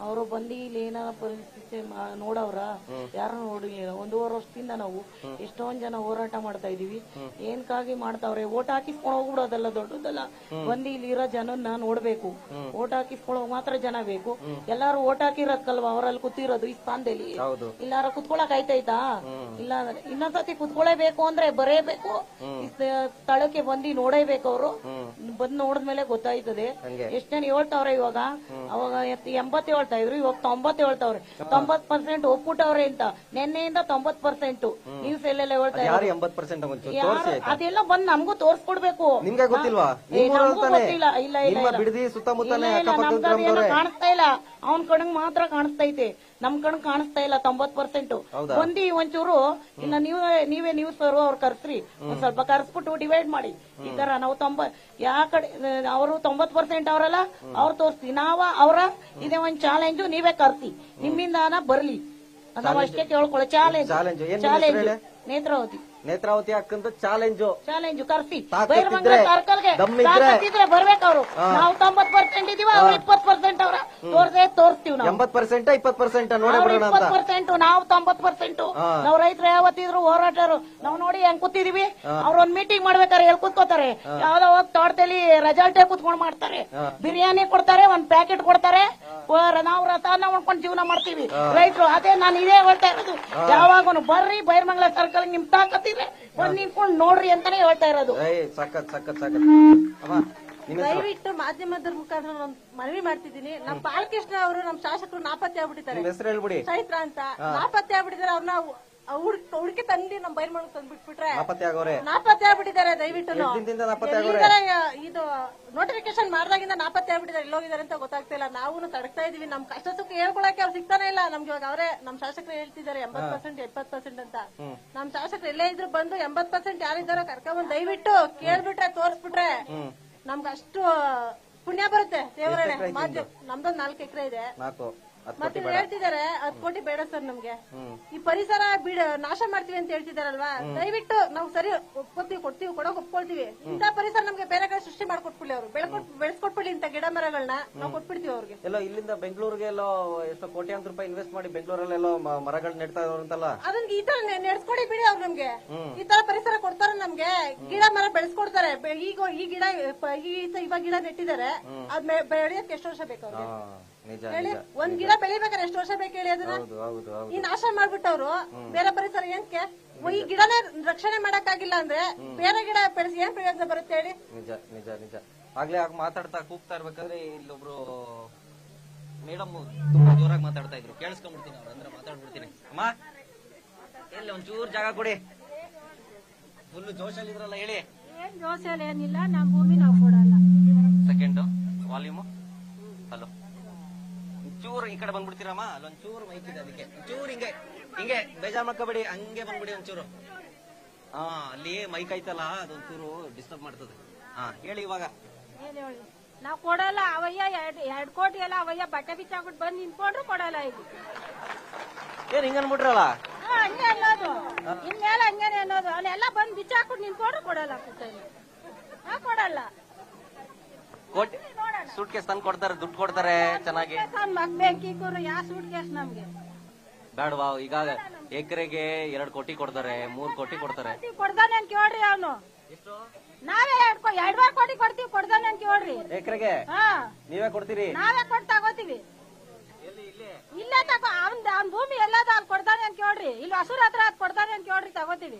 ಅವರು ಬಂದು ಇಲ್ಲಿ ಏನಾರ ಪರಿಸ್ಥಿತಿ ನೋಡವ್ರ? ಯಾರು ನೋಡಿಲ್ಲ. 1.5 ವರ್ಷದಿಂದ ನಾವು ಎಷ್ಟೊಂದ್ ಜನ ಹೋರಾಟ ಮಾಡ್ತಾ ಇದೀವಿ. ಏನ್ಕಾಗಿ ಮಾಡ್ತಾವ್ರೆ? ಓಟ್ ಹಾಕಿಸ್ಕೊಂಡು ಹೋಗ್ಬಿಡೋದಲ್ಲ ದೊಡ್ಡದಲ್ಲ. ಬಂದು ಇಲ್ಲಿ ಇರೋ ಜನನ್ನ ನೋಡ್ಬೇಕು. ಓಟ್ ಹಾಕಿಸ್ಕೊಳ್ಳೋ ಮಾತ್ರ ಜನ ಬೇಕು. ಎಲ್ಲಾರು ಓಟ್ ಹಾಕಿರಕ್ಕಲ್ವಾ ಅವರಲ್ಲಿ ಕೂತಿರೋದು ಈ ಸ್ಥಾನದಲ್ಲಿ. ಇಲ್ಲಾರ ಕುತ್ಕೊಳಕ್ ಆಯ್ತಾಯ್ತಾ? ಇಲ್ಲ ಇನ್ನೊಂದ್ಸತಿ ಕುತ್ಕೊಳ್ಳೇಬೇಕು ಅಂದ್ರೆ ಬರೇಬೇಕು, ಸ್ಥಳಕ್ಕೆ ಬಂದು ನೋಡೇಬೇಕು. ಅವರು ಬಂದ್ ನೋಡಿದ್ಮೇಲೆ ಗೊತ್ತಾಯ್ತದೆ. ಎಷ್ಟ್ ಜನ ಹೇಳ್ತಾವ್ರೆ ಇವಾಗ. ಅವಾಗ 80 ಹೇಳ್ತಾ ಇದ್ರು, ಇವಾಗ 90 ಹೇಳ್ತಾವ್ರೆ. 90% ಒಪ್ಪಿಟ್ಟವ್ರೆ ಅಂತ. ನಿನ್ನೆಯಿಂದ 90% ನ್ಯೂಸ್ ಎಲ್ಲೆಲ್ಲ ಹೇಳ್ತಾ ಇದ್ದಾರೆ. ಅದೆಲ್ಲ ಬಂದ್ ನಮಗೂ ತೋರ್ಸ್ಕೊಡ್ಬೇಕು. ನಿಮ್ಗೆ ಗೊತ್ತಿಲ್ವಾ? ಗೊತ್ತಿಲ್ಲ. ಇಲ್ಲ ಕಾಣಿಸ್ತಾ ಇಲ್ಲ. ಅವ್ನ್ ಕಣಗ್ ಮಾತ್ರ ಕಾಣಿಸ್ತೈತೆ, ನಮ್ ಕಣಗ್ ಕಾಣಿಸ್ತಾ ಇಲ್ಲ 90%. ಬಂದಿ ಒಂಚೂರು ಇಲ್ಲ ನೀವೇ ನ್ಯೂಸ್ ಅವ್ರು ಕರ್ಸ್ರಿ, ಒಂದ್ ಸ್ವಲ್ಪ ಕರ್ಸ್ಬಿಟ್ಟು ಡಿವೈಡ್ ಮಾಡಿ. ಈ ತರ ನಾವು ಯಾ ಕಡೆ ಅವರು 90% ಅವರಲ್ಲ, ಅವ್ರು ತೋರಿಸ್ತೀವಿ. ಅವ್ರ ಇದೇ ಒಂದ್ ಚಾಲೆಂಜು, ನೀವೇ ಕರ್ಸಿ, ನಿಮ್ಮಿಂದಾನ ಬರ್ಲಿ. ನಾವ್ ಅಷ್ಟೇ ಕೇಳ್ಕೊಳ್ಳೋ ಚಾಲೆಂಜ್. ನೇತ್ರಾವತಿ ಅಕ್ಕಂತ ಚಾಲೆಂಜು ಕರ್ಸಿ. ಬೈರ್ಮಂಗ್ಲ ಸರ್ಕಲ್ಗೆ ಬರ್ಬೇಕು ಅವ್ರು. ನಾವು 90% ಇದೀವ, ಅವ್ರು 20% ಅವ್ರ. ತೋರಿಸ್ತೀವಿ ನಾವು. 80% 20% ನೋಡೇ ಬಿಡೋಣ ಅಂತ. 20%, ನಾವು 90%. ನಾವು ರೈತರು ಯಾವತ್ತಿದ್ರು ಹೋರಾಟರು. ನಾವು ನೋಡಿ ಹೆಂಗ್ ಕೂತಿದೀವಿ, ಅವ್ರ ಒಂದ್ ಮೀಟಿಂಗ್ ಮಾಡ್ಬೇಕಾರೆ ಎಲ್ಲಿ ಕೂತ್ಕೋತಾರೆ, ಯಾವ್ದೋ ಹೋಗಿ ತೋಟದಲ್ಲಿ ರೆಜಾಲ್ಟೇ ಕೂತ್ಕೊಂಡ್ ಮಾಡ್ತಾರೆ. ಬಿರಿಯಾನಿ ಕೊಡ್ತಾರೆ, ಒಂದ್ ಪ್ಯಾಕೆಟ್ ಕೊಡ್ತಾರೆ, ನಾವು ರಸಾಯನ ಮಾಡ್ಕೊಂಡು ಜೀವನ ಮಾಡ್ತೀವಿ ರೈತರು. ಅದೇ ನಾನು ಇದೇ ಹೇಳ್ತಾ ಇರೋದು, ಯಾವಾಗ ಬರ್ರಿ ಬೈರ್ಮಂಗ್ಲ ಸರ್ಕಲ್ ನಿಮ್ ತಾಕತ್ತಿದ್ರೆ ಬಂದ್ ನಿಂತ್ಕೊಂಡು ನೋಡ್ರಿ ಅಂತಾನೆ ಹೇಳ್ತಾ ಇರೋದು. ಸಖತ್ ದಯವಿಟ್ಟು ಮಾಧ್ಯಮದ ಮುಖಾಂತರ ನಾನು ಮನವಿ ಮಾಡ್ತಿದ್ದೀನಿ. ನಮ್ಮ ಬಾಲಕೃಷ್ಣ ಅವರು ನಮ್ಮ ಶಾಸಕರು ನಾಪತ್ತೆ ಆಗ್ಬಿಟ್ಟಿದ್ದಾರೆ. ಹೆಸರು ಹೇಳ್ಬಿಡಿ. ಚೈತ್ರ ಅಂತ ನಾಪತ್ತೆ ಆಗ್ಬಿಟ್ಟಿದ್ದಾರೆ. ಅವ್ರನ್ನ ಹುಡುಕಿ ತಂದು ನಮ್ಮ ಬೈರ್ಮಂಗ್ ತಂದ್ಬಿಟ್ಬಿಟ್ರೆ ನಾಪತ್ತೆ ಆಗ್ಬಿಟ್ಟಿದ್ದಾರೆ. ದಯವಿಟ್ಟು ಇದು ನೋಟಿಫಿಕೇಶನ್ ಮಾಡ್ದಾಗಿಂದ ನಾಪತ್ತೆ ಆಗ್ಬಿಟ್ಟಿದ್ದಾರೆ. ಎಲ್ಲೋಗಿದ್ದಾರೆ ಅಂತ ಗೊತ್ತಾಗ್ತಿಲ್ಲ. ನಾವು ತಡಕ್ತಾ ಇದೀವಿ. ನಮ್ ಕಷ್ಟ ಸುಖ ಹೇಳ್ಕೊಳಕ್ಕೆ ಅವ್ರು ಸಿಗ್ತಾನೆ ಇಲ್ಲ ನಮ್ಗೆ. ಇವಾಗ ಅವರೇ ನಮ್ ಶಾಸಕರು ಹೇಳ್ತಿದ್ದಾರೆ 80% 70% ಅಂತ. ನಮ್ ಶಾಸಕರು ಎಲ್ಲೇ ಇದ್ರು ಬಂದು 80% ಯಾರಿದ್ದಾರೋ ಕರ್ಕೊಂಡ್ ದಯವಿಟ್ಟು ಕೇಳ್ಬಿಟ್ರೆ ತೋರ್ಸ್ಬಿಟ್ರೆ ನಮ್ಗೆ ಅಷ್ಟು ಪುಣ್ಯ ಬರುತ್ತೆ. ದೇವರೇ ನಮ್ದೊಂದ್ 4 ಎಕರೆ ಇದೆ. ಮತ್ತೆ ಹೇಳ್ತಿದ್ದಾರೆ 10 ಕೋಟಿ ಬೇಡ ಸರ್ ನಮ್ಗೆ. ಈ ಪರಿಸರ ನಾಶ ಮಾಡ್ತೀವಿ ಅಂತ ಹೇಳ್ತಿದಾರಲ್ವಾ, ದಯವಿಟ್ಟು ನಾವು ಸರಿ ಕೊಡ್ತೀವಿ ಕೊಡೋಕ್ ಒಪ್ಕೊಳ್ತೀವಿ. ಇಂಥ ಪರಿಸರ ನಮ್ಗೆ ಬೇರೆ ಕಡೆ ಸೃಷ್ಟಿ ಮಾಡ್ಕೊಟ್ಬಿಡ್ಲಿ, ಅವ್ರು ಬೆಳೆಸ್ಕೊಟ್ಬಿಡ್ಲಿ ಇಂಥ ಗಿಡ ಮರಗಳನ್ನ ನಾವು ಕೊಟ್ಬಿಡ್ತೀವಿ ಅವ್ರಿಗೆ. ಎಲ್ಲೋ ಇಲ್ಲಿಂದ ಬೆಂಗಳೂರಿಗೆ ಎಲ್ಲೋ ಎಷ್ಟೋ ಕೋಟ್ಯಾಂತರ ರೂಪಾಯಿ ಇನ್ವೆಸ್ಟ್ ಮಾಡಿ ಬೆಂಗಳೂರಲ್ಲೆಲ್ಲೋ ಮರಗಳು ನೆಡ್ತಾ ಇದಾರಂತಲ್ಲ. ಅದನ್ನ ಈ ತರ ನೆಡ್ಸ್ಕೊಡಿ ಬಿಡಿ ಅವ್ರು. ನಮ್ಗೆ ಈ ತರ ಪರಿಸರ ಕೊಡ್ತಾರೆ, ನಮ್ಗೆ ಗಿಡ ಮರ ಬೆಳೆಸ್ಕೊಡ್ತಾರೆ. ಈಗ ಈ ಗಿಡ ಇವಾಗ ಗಿಡ ನೆಟ್ಟಿದ್ದಾರೆ, ಅದ್ ಬೆಳೆಯೋಕೆ ಎಷ್ಟು ವರ್ಷ ಬೇಕು ಅವ್ರಿಗೆ ಹೇಳಿ? ಒಂದ್ ಗಿಡ ಬೆಳಿಬೇಕಾದ್ರೆ ಎಷ್ಟು ವರ್ಷ ಬೇಕು ಹೇಳಿ? ಅದನ್ನ ಈ ನಾಶ ಮಾಡ್ಬಿಟ್ಟವ್ರು ಬೇರೆ ಪರಿಸರ ಏನಕ್ಕೆ? ಈ ಗಿಡನೇ ರಕ್ಷಣೆ ಮಾಡಕ್ಕಾಗಿಲ್ಲ ಅಂದ್ರೆ ಬೇರೆ ಗಿಡ ಬೆಳೆಸಿ ಏನ್ ಪ್ರಯೋಜನ ಬರುತ್ತೆ ಹೇಳಿ? ನಿಜ ನಿಜ ನಿಜ. ಆಗ್ಲೇ ಮಾತಾಡ್ತಾ ಕೂಗ್ತಾ ಇರ್ಬೇಕಾದ್ರೆ ಇಲ್ಲೊಬ್ರು ಮೇಡಮ್ ತುಂಬಾ ಜೋರಾಗಿ ಮಾತಾಡ್ತಾ ಇದ್ರು, ಕೇಳಿಸ್ಕೊಂಡ್ಬಿಡ್ತೀನಿ. ಅವ್ರ ಅಂದ್ರೆ ಮಾತಾಡ್ಬಿಡ್ತೀನಿ. ಅಮ್ಮ ಎಲ್ಲಿ ಒಂಚೂರು ಜಾಗ ಕೊಡಿ. ಫುಲ್ ಜೋಶಲ್ಲಿ ಇದ್ರಲ್ಲ, ಹೇಳಿ. ಏನ್ ಜೋಶಲ್ಲಿ ಏನಿಲ್ಲ, ನಮ್ ಭೂಮಿ ನಾವು ಕೊಡಲ್ಲ. Second volume. ಹಲೋ, ಚೂರು ಈ ಕಡೆ ಬಂದ್ಬಿಡ್ತೀರಮ್ಮ. ಅಲ್ಲೊಂಚೂರು ಮೈಕ್ ಇದೆ, ಅದಕ್ಕೆ ಚೂರು ಹಿಂಗೆ ಬೇಜಾರ್ ಮಾಡ್ಕೋಬೇಡಿ, ಹಂಗೆ ಬಂದ್ಬಿಡಿ ಒಂಚೂರು. ಅಲ್ಲಿ ಮೈಕ್ ಐತಲ್ಲ, ಅದೊಂಚೂರು ಡಿಸ್ಟರ್ಬ್ ಮಾಡ್ತದೆ. ಹೇಳಿ ಇವಾಗ. ನಾವ್ ಕೊಡಲ್ಲ. ಅವಯ್ಯ 2 ಕೋಟಿ ಎಲ್ಲ ಅವಯ್ಯ ಬಟ್ಟೆ ಬಿಚ್ಚಾಕ್ಬಿಟ್ಟು ಬಂದ್ ನಿಂತ್ಕೊಂಡ್ರು ಕೊಡಲ್ಲ. ಇದು ಏನ್ ಹಿಂಗನ್ಬಿಟ್ರಲ್ಲ? ಹಂಗೆ ಅನ್ನೋದು, ಇನ್ಮೇಲೆ ಹಂಗೇನೆ ಅನ್ನೋದು. ಅವನ್ನೆಲ್ಲ ಬಂದ್ ಬಿಚ್ಚಾಕ್ಬಿಟ್ಟು ನಿಂತ್ಕೊಂಡ್ರು ಕೊಡಲ್ಲ. ಕೊಡಲ್ಲ. ಸೂಟ್ ಕೇಸ್ ತಂದು ಕೊಡ್ತಾರೆ, ದುಡ್ಡು ಕೊಡ್ತಾರೆ ಚೆನ್ನಾಗಿ. ಬೆಂಕಿ ಕೂರು ಯಾವ ಸೂಟ್ ಕೇಸ್ ನಮ್ಗೆ ಬೇಡವಾ? ಈಗ ಎಕರೆಗೆ 2 ಕೋಟಿ ಕೊಡ್ತಾರೆ, 3 ಕೋಟಿ ಕೊಡ್ತಾರೆ. ಕೊಡ್ದಾನೆ ಅಂತ ಕೇಳ್ರಿ. ಅವನು ನಾವೇ 2.5 ಕೋಟಿ ಕೊಡ್ತೀವಿ, ಕೊಡ್ದಾನೆ ಅಂತ ಕೇಳ್ರಿ. ಎಕರೆಗೆ ನೀವೇ ಕೊಡ್ತೀರಿ? ನಾವೇ ಕೊಟ್ಟು ತಗೋತೀವಿ. ಇಲ್ಲೇ ತಗೋ. ಅವ್ನ ಭೂಮಿ ಎಲ್ಲದ ಅಲ್ಲಿ ಕೊಡ್ದಾನೆ ಅಂತ ಕೇಳ್ರಿ. ಇಲ್ಲಿ ಹಸುರ ಹತ್ರ ಅದ್ ಕೊಡ್ದಾನೆ ಅಂತ ಕೇಳ್ರಿ, ತಗೋತೀವಿ.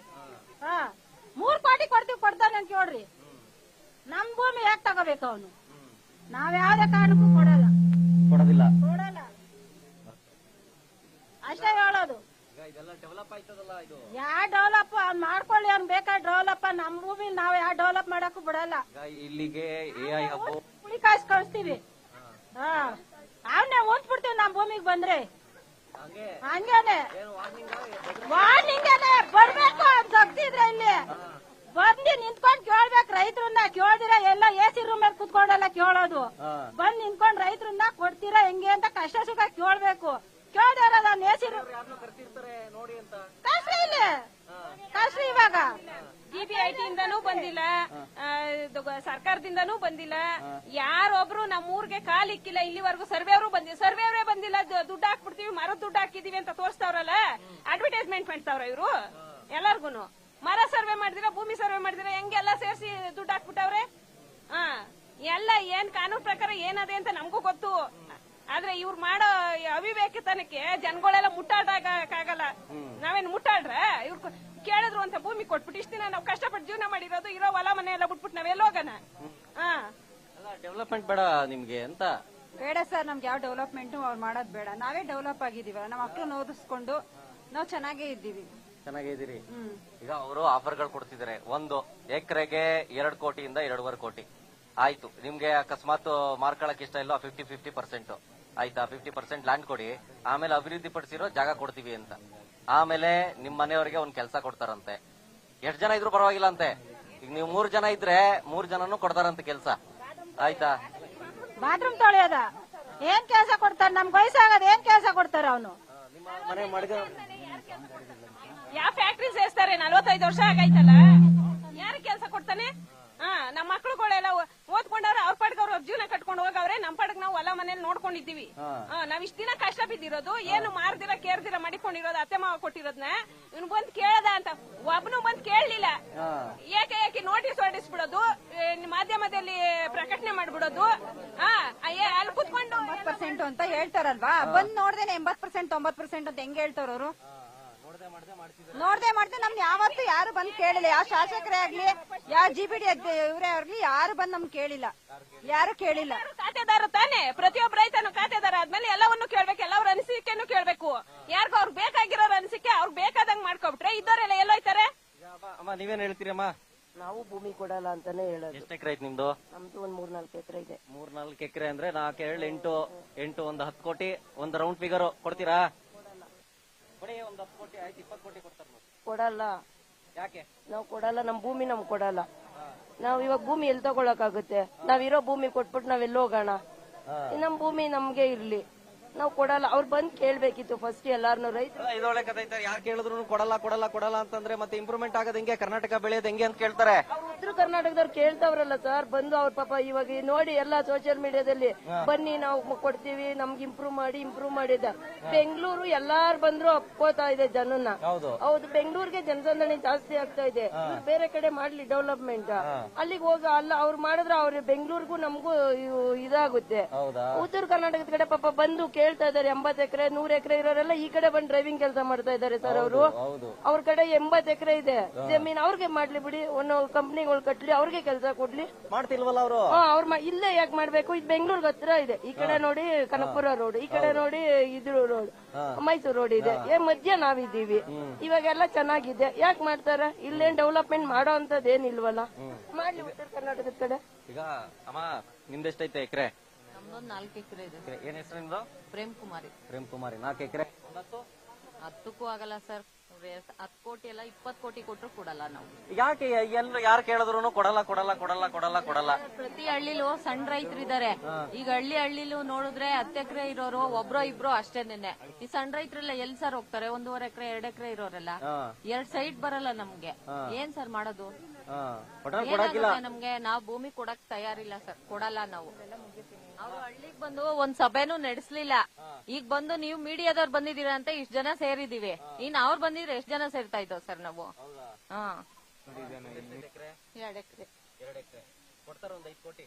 3 ಕೋಟಿ ಕೊಡ್ತೀವಿ, ಕೊಡ್ದಾನೆ ಅಂತ ಕೇಳ್ರಿ. ನಮ್ ಭೂಮಿ ಯಾಕೆ ತಗೋಬೇಕು ಅವನು? ನಾವ್ ಯಾವ್ದೇ ಕಾರಣಕ್ಕೂ ಕೊಡಲ್ಲ. ಕೊಡೋದಿಲ್ಲ. ಅಷ್ಟೇ ಹೇಳೋದು. ಯಾ ಡೆವಲಪ್ ಮಾಡ್ಕೊಳ್ಳಿ, ಅವ್ನ್ ಬೇಕಾ ಡೆವಲಪ್. ನಮ್ ಭೂಮಿ ನಾವ್ ಯಾವ ಡೆವಲಪ್ ಮಾಡಕ್ಕೂ ಬಿಡಲ್ಲ. ಇಲ್ಲಿಗೆ ಕುಳಿ ಕಾಯ್ಸ್ ಕಳಿಸ್ತೀವಿ. ಅವನ್ನೇ ಓದ್ಬಿಡ್ತೀವಿ ನಮ್ ಭೂಮಿಗೆ ಬಂದ್ರೆ. ಹಂಗೇನೆ ವಾರ್ನಿಂಗೇನೆ ಬರ್ಬೇಕು ಅಂತ ಆಗ್ತಿದ್ರೆ ಇಲ್ಲಿ ಬಂದು ನಿಂತ್ಕೊಂಡ್ ಕೇಳ್ಬೇಕು. ರೈತರನ್ನ ಕೇಳ್ದಿರ ಎಲ್ಲ ಎಸಿ ರೂಮ್ ಮೇಲೆ ಕುತ್ಕೊಂಡೆಲ್ಲ ಕೇಳೋದು. ಬಂದ್ ನಿಂತ್ಕೊಂಡ್ ರೈತರನ್ನ ಕೊಡ್ತೀರಾ ಹೆಂಗೆ ಅಂತ ಕಷ್ಟ ಸುಖ ಕೇಳ್ಬೇಕು. ಕೇಳ್ದಾರ ಎಸಿ ರೂಮ್ ಕಷ್ಟ ಇಲ್ಲ, ಕಷ್ಟ ಇವಾಗ GPIT-ಇಂದನೂ ಬಂದಿಲ್ಲ, ಸರ್ಕಾರದಿಂದನೂ ಬಂದಿಲ್ಲ. ಯಾರೊಬ್ರು ನಮ್ಮೂರ್ಗೆ ಕಾಲಿಕ್ಕಿಲ್ಲ ಇಲ್ಲಿವರೆಗೂ. ಸರ್ವೇವ್ರು ಬಂದಿಲ್ಲ, ಸರ್ವೇವ್ರೇ ಬಂದಿಲ್ಲ. ದುಡ್ಡು ಹಾಕ್ಬಿಡ್ತೀವಿ, ಮರದ ದುಡ್ಡು ಹಾಕಿದೀವಿ ಅಂತ ತೋರಿಸ್ತಾವ್ರಲ್ಲ, ಅಡ್ವರ್ಟೈಸ್ಮೆಂಟ್ ಮಾಡ್ತಾವ್ರ ಇವ್ರು ಎಲ್ಲಾರ್ಗುನು. ಮರ ಸರ್ವೆ ಮಾಡಿದಿರ, ಭೂಮಿ ಸರ್ವೆ ಮಾಡಿದಿರ, ಹೆಂಗೆಲ್ಲ ಸೇರಿಸಿ ದುಡ್ಡು ಹಾಕ್ಬಿಟ್ಟವ್ರೆ. ಎಲ್ಲ ಏನ್ ಕಾನೂನು ಪ್ರಕಾರ ಏನದೆ ಅಂತ ನಮಗೂ ಗೊತ್ತು. ಆದ್ರೆ ಇವ್ರು ಮಾಡೋ ಅವಿವೇಕತನಕ್ಕೆ ಜನಗಳೆಲ್ಲ ಮುಟ್ಟಾಡಕ್ಕಾಗಲ್ಲ. ನಾವೇನ್ ಮುಟ್ಟಾಡ್ರ? ಇವ್ರು ಕೇಳಿದ್ರು ಅಂತ ಭೂಮಿ ಕೊಟ್ಬಿಟ್ಟು ಇಷ್ಟ ದಿನ ನಾವು ಕಷ್ಟಪಟ್ಟು ಜೀವನ ಮಾಡಿರೋದು, ಇರೋ ಹೊಲ ಮನೆ ಎಲ್ಲ ಬಿಟ್ಬಿಟ್ಟು ನಾವೆಲ್ಲೋಗನ? ಡೆವಲಪ್ಮೆಂಟ್ ಬೇಡ ನಿಮ್ಗೆ ಅಂತ? ಬೇಡ ಸರ್, ನಮ್ಗೆ ಯಾವ ಡೆವಲಪ್ಮೆಂಟ್ ಅವ್ರು ಮಾಡೋದ್ ಬೇಡ. ನಾವೇ ಡೆವಲಪ್ ಆಗಿದೀವ. ನಮ್ಮ ಮಕ್ಕಳನ್ನ ಓದಿಸ್ಕೊಂಡು ನಾವು ಚೆನ್ನಾಗೇ ಇದ್ದೀವಿ. ಚೆನ್ನಾಗಿದ್ದೀರಿ. ಈಗ ಅವರು ಆಫರ್ಗಳು ಕೊಡ್ತಿದ್ದಾರೆ. 1 ಎಕರೆಗೆ 2 ಕೋಟಿಯಿಂದ 2.5 ಕೋಟಿ. ಆಯ್ತು, ನಿಮ್ಗೆ ಅಕಸ್ಮಾತ್ ಮಾರ್ಕೊಳಕ್ ಇಷ್ಟ ಇಲ್ಲ 50% ಆಯ್ತಾ? 50% ಲ್ಯಾಂಡ್ ಕೊಡಿ, ಆಮೇಲೆ ಅಭಿವೃದ್ಧಿ ಪಡಿಸಿರೋ ಜಾಗ ಕೊಡ್ತೀವಿ ಅಂತ. ಆಮೇಲೆ ನಿಮ್ ಮನೆಯವರಿಗೆ ಒಂದ್ ಕೆಲಸ ಕೊಡ್ತಾರಂತೆ. ಎಷ್ಟು ಜನ ಇದ್ರು ಪರವಾಗಿಲ್ಲ ಅಂತೆ. ಈಗ ನೀವು 3 ಜನ ಇದ್ರೆ 3 ಜನನು ಕೊಡ್ತಾರಂತೆ ಕೆಲಸ. ಆಯ್ತಾ? ಬಾತ್ರೂಮ್ ತೊಳೆಯೋದ ಏನ್ ಕೆಲಸ ಕೊಡ್ತಾರೆ? ನಮ್ಗೆ ವಯಸ್ಸಾಗದ ಏನ್ ಕೆಲಸ ಕೊಡ್ತಾರೆ? ಅವನು ಮನೆ ಮಾಡಿದ ಯಾವ ಫ್ಯಾಕ್ಟ್ರಿ ಸೇರಿಸ್ತಾರೆ? 45 ವರ್ಷ ಆಗೈತಲ್ಲ, ಯಾರು ಕೆಲಸ ಕೊಡ್ತಾನೆ? ನಮ್ಮ ಮಕ್ಳುಗಳೆಲ್ಲ ಓದ್ಕೊಂಡವ್ರೆ, ಅವ್ರ ಪಾಡ್ಗೆ ಅವ್ರ ಜೀವನ ಕಟ್ಕೊಂಡು ಹೋಗವ್ರೆ, ನಮ್ ಪಾಡ್ಗೆ ನಾವು ಹೊಲ ಮನೇಲಿ ನೋಡ್ಕೊಂಡಿದ್ದೀವಿ. ನಾವ್ ಇಷ್ಟ ದಿನ ಕಷ್ಟ ಬಿದ್ದಿರೋದು, ಏನು ಮಾರ್ದಿರ ಕೇರ್ದಿರ ಮಾಡಿಕೊಂಡಿರೋದು, ಅತ್ತೆ ಮಾವ ಕೊಟ್ಟಿರೋದ್ನ ಇವ್ನು ಬಂದ್ ಕೇಳದ ಅಂತ ಒಬ್ನು ಬಂದ್ ಕೇಳಲಿಲ್ಲ. ಏಕೆ ನೋಟಿಸ್ ಹೊರಡಿಸ್ಬಿಡೋದು, ಮಾಧ್ಯಮದಲ್ಲಿ ಪ್ರಕಟಣೆ ಮಾಡ್ಬಿಡೋದು, ಅಲ್ಲಿ ಕುತ್ಕೊಂಡು 80% ಅಂತ ಹೇಳ್ತಾರಲ್ವಾ, ಬಂದ್ ನೋಡ್ದೇನೆ 80% 90% ಅಂತ ಹೆಂಗ್ ಹೇಳ್ತಾರ ಅವರು? ನೋಡ್ದೆ ಮಾಡ್ದೆ ನಮ್ಗೆ ಯಾವತ್ತು ಯಾರು ಬಂದ್ ಕೇಳಿಲ್ಲ. ಯಾವ ಶಾಸಕರೇ ಆಗ್ಲಿ, ಯಾವ GPD ಇವರೇ ಆಗ್ಲಿ, ಯಾರು ಬಂದ್ ನಮ್ಗೆ ಕೇಳಿಲ್ಲ, ಯಾರು ಕೇಳಿಲ್ಲ. ಖಾತೆದಾರ ತಾನೆ, ಪ್ರತಿಯೊಬ್ಬ ರೈತನು ಖಾತೆದಾರ ಆದ್ಮೇಲೆ ಎಲ್ಲವನ್ನೂ ಕೇಳ್ಬೇಕು, ಎಲ್ಲವ್ರ ಅನಿಸಿಕೆನು ಕೇಳ್ಬೇಕು. ಯಾರಿಗೂ ಅವ್ರಿಗೆ ಬೇಕಾಗಿರೋರ ಅನಿಸಿಕೆ ಅವ್ರಿಗೆ ಬೇಕಾದಂಗ್ ಮಾಡ್ಕೊಬಿಟ್ರೆ ಇದ್ದವರೆಲ್ಲ ಎಲ್ಲೋಯ್ತಾರೆ. ಅಮ್ಮ ನೀವೇನ್ ಹೇಳ್ತೀರಮ್ಮ? ನಾವು ಭೂಮಿ ಕೊಡಲ್ಲ ಅಂತಾನೆ ಹೇಳೋದು. ಎಷ್ಟು ಎಕರೆ ಐತಿ ನಿಮ್ದು? ನಮ್ದು ಒಂದ್ 3-4 ಎಕರೆ ಇದೆ. 3-4 ಎಕರೆ ಅಂದ್ರೆ 4 7 8 ಒಂದು 10 ಕೋಟಿ ಒಂದು ರೌಂಡ್ ಫಿಗರ್ ಕೊಡ್ತೀರಾ? ಕೊಡಿ, ಒಂದು 10 ಕೋಟಿ ಆಯ್ತು, 20 ಕೋಟಿ ಕೊಡ್ತಾರೆ. ಕೊಡಲ್ಲ. ಯಾಕೆ ನಾವು ಕೊಡಲ್ಲ, ನಮ್ ಭೂಮಿ ನಮ್ಗೆ ಕೊಡಲ್ಲ. ನಾವ್ ಇವಾಗ ಭೂಮಿ ಎಲ್ಲಿ ತಗೊಳಕಾಗುತ್ತೆ? ನಾವಿರೋ ಭೂಮಿ ಕೊಟ್ಬಿಟ್ಟು ನಾವೆಲ್ಲ ಹೋಗೋಣ? ನಮ್ ಭೂಮಿ ನಮ್ಗೆ ಇರ್ಲಿ, ನಾವು ಕೊಡಲ್ಲ. ಅವ್ರು ಬಂದ್ ಕೇಳ್ಬೇಕಿತ್ತು ಫಸ್ಟ್ ಎಲ್ಲಾರ್ನು. ರೈತರು ಇದೊಳ್ಳೆ ಕಥೆ ಐತೆ, ಯಾರು ಕೇಳಿದ್ರು ಕೊಡಲ್ಲ ಕೊಡಲ್ಲ ಕೊಡಲ್ಲ ಅಂತಂದ್ರೆ ಮತ್ತೆ ಇಂಪ್ರೂವ್ಮೆಂಟ್ ಆಗೋದು ಹೆಂಗೆ, ಕರ್ನಾಟಕ ಬೆಳೆಯೋದು ಹೆಂಗೆ ಅಂತ ಕೇಳ್ತಾರೆ. ಉತ್ತರ ಕರ್ನಾಟಕದವ್ರು ಕೇಳ್ತಾವ್ರಲ್ಲ ಸರ್, ಬಂದು ಅವ್ರ ಪಾಪ ಇವಾಗ ನೋಡಿ ಎಲ್ಲಾ ಸೋಷಿಯಲ್ ಮೀಡಿಯಾದಲ್ಲಿ ಬನ್ನಿ ನಾವು ಕೊಡ್ತೀವಿ, ನಮ್ಗೆ ಇಂಪ್ರೂವ್ ಮಾಡಿದ. ಬೆಂಗಳೂರು ಎಲ್ಲಾರು ಬಂದ್ರು ಅಪ್ಕೋತಾ ಇದೆ ಜನನ್ನ. ಹೌದು, ಬೆಂಗಳೂರಿಗೆ ಜನಸಂದಣಿ ಜಾಸ್ತಿ ಆಗ್ತಾ ಇದೆ. ಬೇರೆ ಕಡೆ ಮಾಡ್ಲಿ ಡೆವಲಪ್ಮೆಂಟ್, ಅಲ್ಲಿಗೆ ಹೋಗ ಅಲ್ಲ ಅವ್ರು ಮಾಡಿದ್ರೆ ಅವ್ರ ಬೆಂಗಳೂರಿಗೂ ನಮಗೂ ಇದಾಗುತ್ತೆ. ಉತ್ತರ ಕರ್ನಾಟಕದ ಕಡೆ ಪಾಪ ಬಂದು ಕೇಳ್ತಾ ಇದಾರೆ. 80 ಎಕರೆ 100 ಎಕರೆ ಇರೋರೆಲ್ಲ ಈ ಕಡೆ ಬಂದು ಡ್ರೈವಿಂಗ್ ಕೆಲಸ ಮಾಡ್ತಾ ಇದಾರೆ ಸರ್. ಅವರು ಅವ್ರ ಕಡೆ 80 ಎಕರೆ ಇದೆ ಜಮೀನ್, ಅವ್ರಿಗೆ ಮಾಡ್ಲಿ ಬಿಡಿ, ಒಂದು ಕಂಪ್ನಿಗಳು ಕಟ್ಲಿ, ಅವ್ರಿಗೆ ಕೆಲಸ ಕೊಡ್ಲಿ. ಮಾಡ್ತಿಲ್ವಲ್ಲ ಅವರು? ಅವ್ರ ಇಲ್ಲೇ ಯಾಕೆ ಮಾಡ್ಬೇಕು? ಇದು ಬೆಂಗಳೂರಿಗೆ ಹತ್ರ ಇದೆ. ಈ ಕಡೆ ನೋಡಿ ಕನಕಪುರ ರೋಡ್, ಈ ಕಡೆ ನೋಡಿ ಇದ್ರ ರೋಡ್, ಮೈಸೂರು ರೋಡ್ ಇದೆ. ಮಧ್ಯ ನಾವಿದ್ದೀವಿ. ಇವಾಗೆಲ್ಲ ಚೆನ್ನಾಗಿದೆ, ಯಾಕೆ ಮಾಡ್ತಾರೆ? ಇಲ್ಲೇನ್ ಡೆವಲಪ್ಮೆಂಟ್ ಮಾಡೋ ಅಂತದ್ ಏನಿಲ್ವಲ್ಲ, ಮಾಡ್ಲಿ ಉತ್ತರ ಕರ್ನಾಟಕದ ಕಡೆ. ಈಗ ಅಮ್ಮ ನಿಮ್ದೆಷ್ಟೈತೆ ಎಕರೆ? ನಮ್ದೊಂದು 4 ಎಕರೆ ಇದೆ. ಏನ್ ಹೆಸರು ನಿಮ್ದು? ಪ್ರೇಮ್ ಕುಮಾರಿ. 4 ಎಕರೆ. 10ಕ್ಕೂ ಆಗಲ್ಲ ಸರ್. 10 ಕೋಟಿ ಎಲ್ಲ 20 ಕೋಟಿ ಕೊಟ್ಟರು ಕೊಡಲ್ಲ ನಾವು. ಯಾಕೆ ಯಾರು ಕೇಳಿದ್ರು ಕೊಡಲ್ಲ ಕೊಡಲ್ಲ ಕೊಡಲ್ಲ ಕೊಡಲ್ಲ ಕೊಡಲ್ಲ? ಪ್ರತಿ ಹಳ್ಳಿಲೂ ಸಣ್ಣ ರೈತರು ಇದಾರೆ. ಈಗ ಹಳ್ಳಿಲೂ ನೋಡಿದ್ರೆ 10 ಎಕರೆ ಇರೋರು ಒಬ್ರೋ ಇಬ್ರೋ ಅಷ್ಟೇನೆ. ಈ ಸಣ್ಣ ರೈತರೆಲ್ಲ ಎಲ್ ಸರ್ ಹೋಗ್ತಾರೆ? 1.5 ಎಕರೆ 2 ಎಕರೆ ಇರೋರೆಲ್ಲ 2 ಸೈಡ್ ಬರಲ್ಲ ನಮ್ಗೆ. ಏನ್ ಸರ್ ಮಾಡೋದು? ನಮ್ಗೆ ನಾವು ಭೂಮಿ ಕೊಡಕ್ ತಯಾರಿಲ್ಲ ಸರ್, ಕೊಡಲ್ಲ ನಾವು. ಅವ್ರು ಹಳ್ಳಿಗ್ ಬಂದು ಒಂದ್ ಸಭೆನೂ ನಡೆಸ್ಲಿಲ್ಲ. ಈಗ ಬಂದು ನೀವು ಮೀಡಿಯಾದವ್ರು ಬಂದಿದ್ದೀರಾ ಅಂತ ಇಷ್ಟ ಜನ ಸೇರಿದೀವಿ. ಇನ್ ಅವ್ರು ಬಂದಿದ್ರೆ ಎಷ್ಟ್ ಜನ ಸೇರ್ತಾ ಇದ್ದೋ ಸರ್ ನಾವು? 2 ಎಕರೆ ಕೊಡ್ತಾರ ಒಂದು 5 ಕೋಟಿ?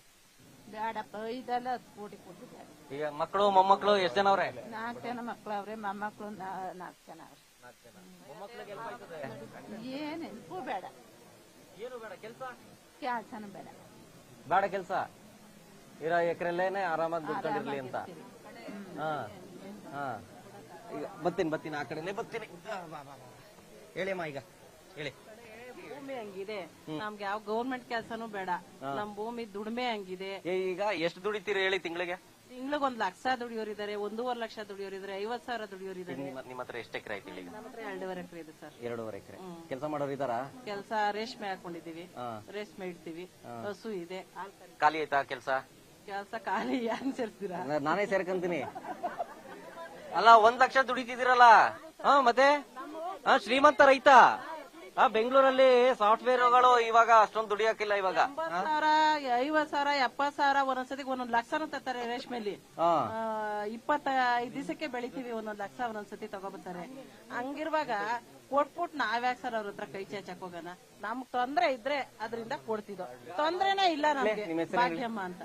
ಬೇಡಪ್ಪ, 5 10 ಕೋಟಿ ಕೊಟ್ಟಿದ್ದಾರೆ. ಈಗ ಮಕ್ಕಳು ಮೊಮ್ಮಕ್ಕಳು ಎಷ್ಟು ಜನ ಅವ್ರೆ? 4 ಜನ ಮಕ್ಳು ಅವ್ರೆ, ಮೊಮ್ಮಕ್ಳು 4 ಜನ ಅವ್ರೆ. ಏನೆಲ್ಪೂ ಬೇಡ, ಏನು ಬೇಡ, ಕೆಲಸ ಕೆಲಸನೂ ಬೇಡ. ಬೇಡ ಕೆಲಸ, ಇರೋ ಎಕರೆಲ್ಲೇನೆ ಆರಾಮಾಗಿ ದುಡ್ಕೊಂಡಿರ್ಲಿ ಅಂತ. ಈಗ ಬರ್ತೀನಿ ಆ ಕಡೆನೆ ಬರ್ತೀನಿ. ಹೇಳಿ ಅಮ್ಮ, ಈಗ ಹೇಳಿ. ಭೂಮಿ ಹಂಗಿದೆ, ನಮ್ಗೆ ಯಾವ ಗೌರ್ಮೆಂಟ್ ಕೆಲಸನೂ ಬೇಡ. ನಮ್ ಭೂಮಿ ದುಡಿಮೆ ಹಂಗಿದೆ. ಈಗ ಎಷ್ಟು ದುಡಿತೀರಿ ಹೇಳಿ ತಿಂಗಳಿಗೆ? ತಿಂಗ್ಳಿಗೆ 1 ಲಕ್ಷ ದುಡಿಯೋರಿದ್ದಾರೆ, 1.5 ಲಕ್ಷ ದುಡಿಯೋರಿದ್ದಾರೆ, 50,000 ದುಡಿಯೋರಿದ್ದಾರೆ. ನಿಮ್ಮ ಹತ್ರ ಎಷ್ಟು ಎಕರೆ ಐತಿ? ನಮ್ಮ ಹತ್ರ 2.5 ಎಕರೆ ಇದೆ ಸರ್. 2.5 ಎಕರೆ. ಕೆಲಸ ಮಾಡೋರು ಇದಾರಾ? ಕೆಲಸ ರೇಷ್ಮೆ ಹಾಕೊಂಡಿದೀವಿ, ರೇಷ್ಮೆ ಇಡ್ತೀವಿ, ಹಸು ಇದೆ. ಖಾಲಿ ಆಯ್ತಾ ಕೆಲಸ? ಕೆಲಸ ಖಾಲಿ ಯಾನ್ ಸೇರ್ತೀರಾ? ನಾನೇ ಸೇರ್ಕಂತೀನಿ. ಅಲ್ಲ 1 ಲಕ್ಷ ದುಡಿತಿದ್ದೀರಲ್ಲ, ಮತ್ತೆ ಶ್ರೀಮಂತ ರೈತ. ಬೆಂಗಳೂರಲ್ಲಿ ಸಾಫ್ಟ್ವೇರ್ಗಳು ಇವಾಗ ಅಷ್ಟೊಂದು ದುಡಿಯಾಕಿಲ್ಲ. ಇವಾಗ 50,000 50,000 70,000 ಒಂದೊಂದ್ಸತಿ 1 ಲಕ್ಷನೂ ತರ್ತಾರೆ ರೇಷ್ಮೆಲಿ. 25 ದಿವಸಕ್ಕೆ ಬೆಳಿತೀವಿ, 1 ಲಕ್ಷ ಒಂದೊಂದ್ಸತಿ ತಗೋಬರ್ತಾರೆ. ಹಂಗಿರುವಾಗ ಕೊಟ್ಬಿಟ್ಟು ನಾವ್ಯಾಕ ಸರ್ ಅವ್ರ ಹತ್ರ ಕೈ ಚಾಚಕ್ ಹೋಗೋಣ? ನಮ್ಗ್ ತೊಂದ್ರೆ ಇದ್ರೆ ಅದರಿಂದ ಕೊಡ್ತಿದ್ದೋ, ತೊಂದ್ರೆನೇ ಇಲ್ಲ ನಮ್ಗೆ. ಭಾಗ್ಯಮ್ಮ ಅಂತ.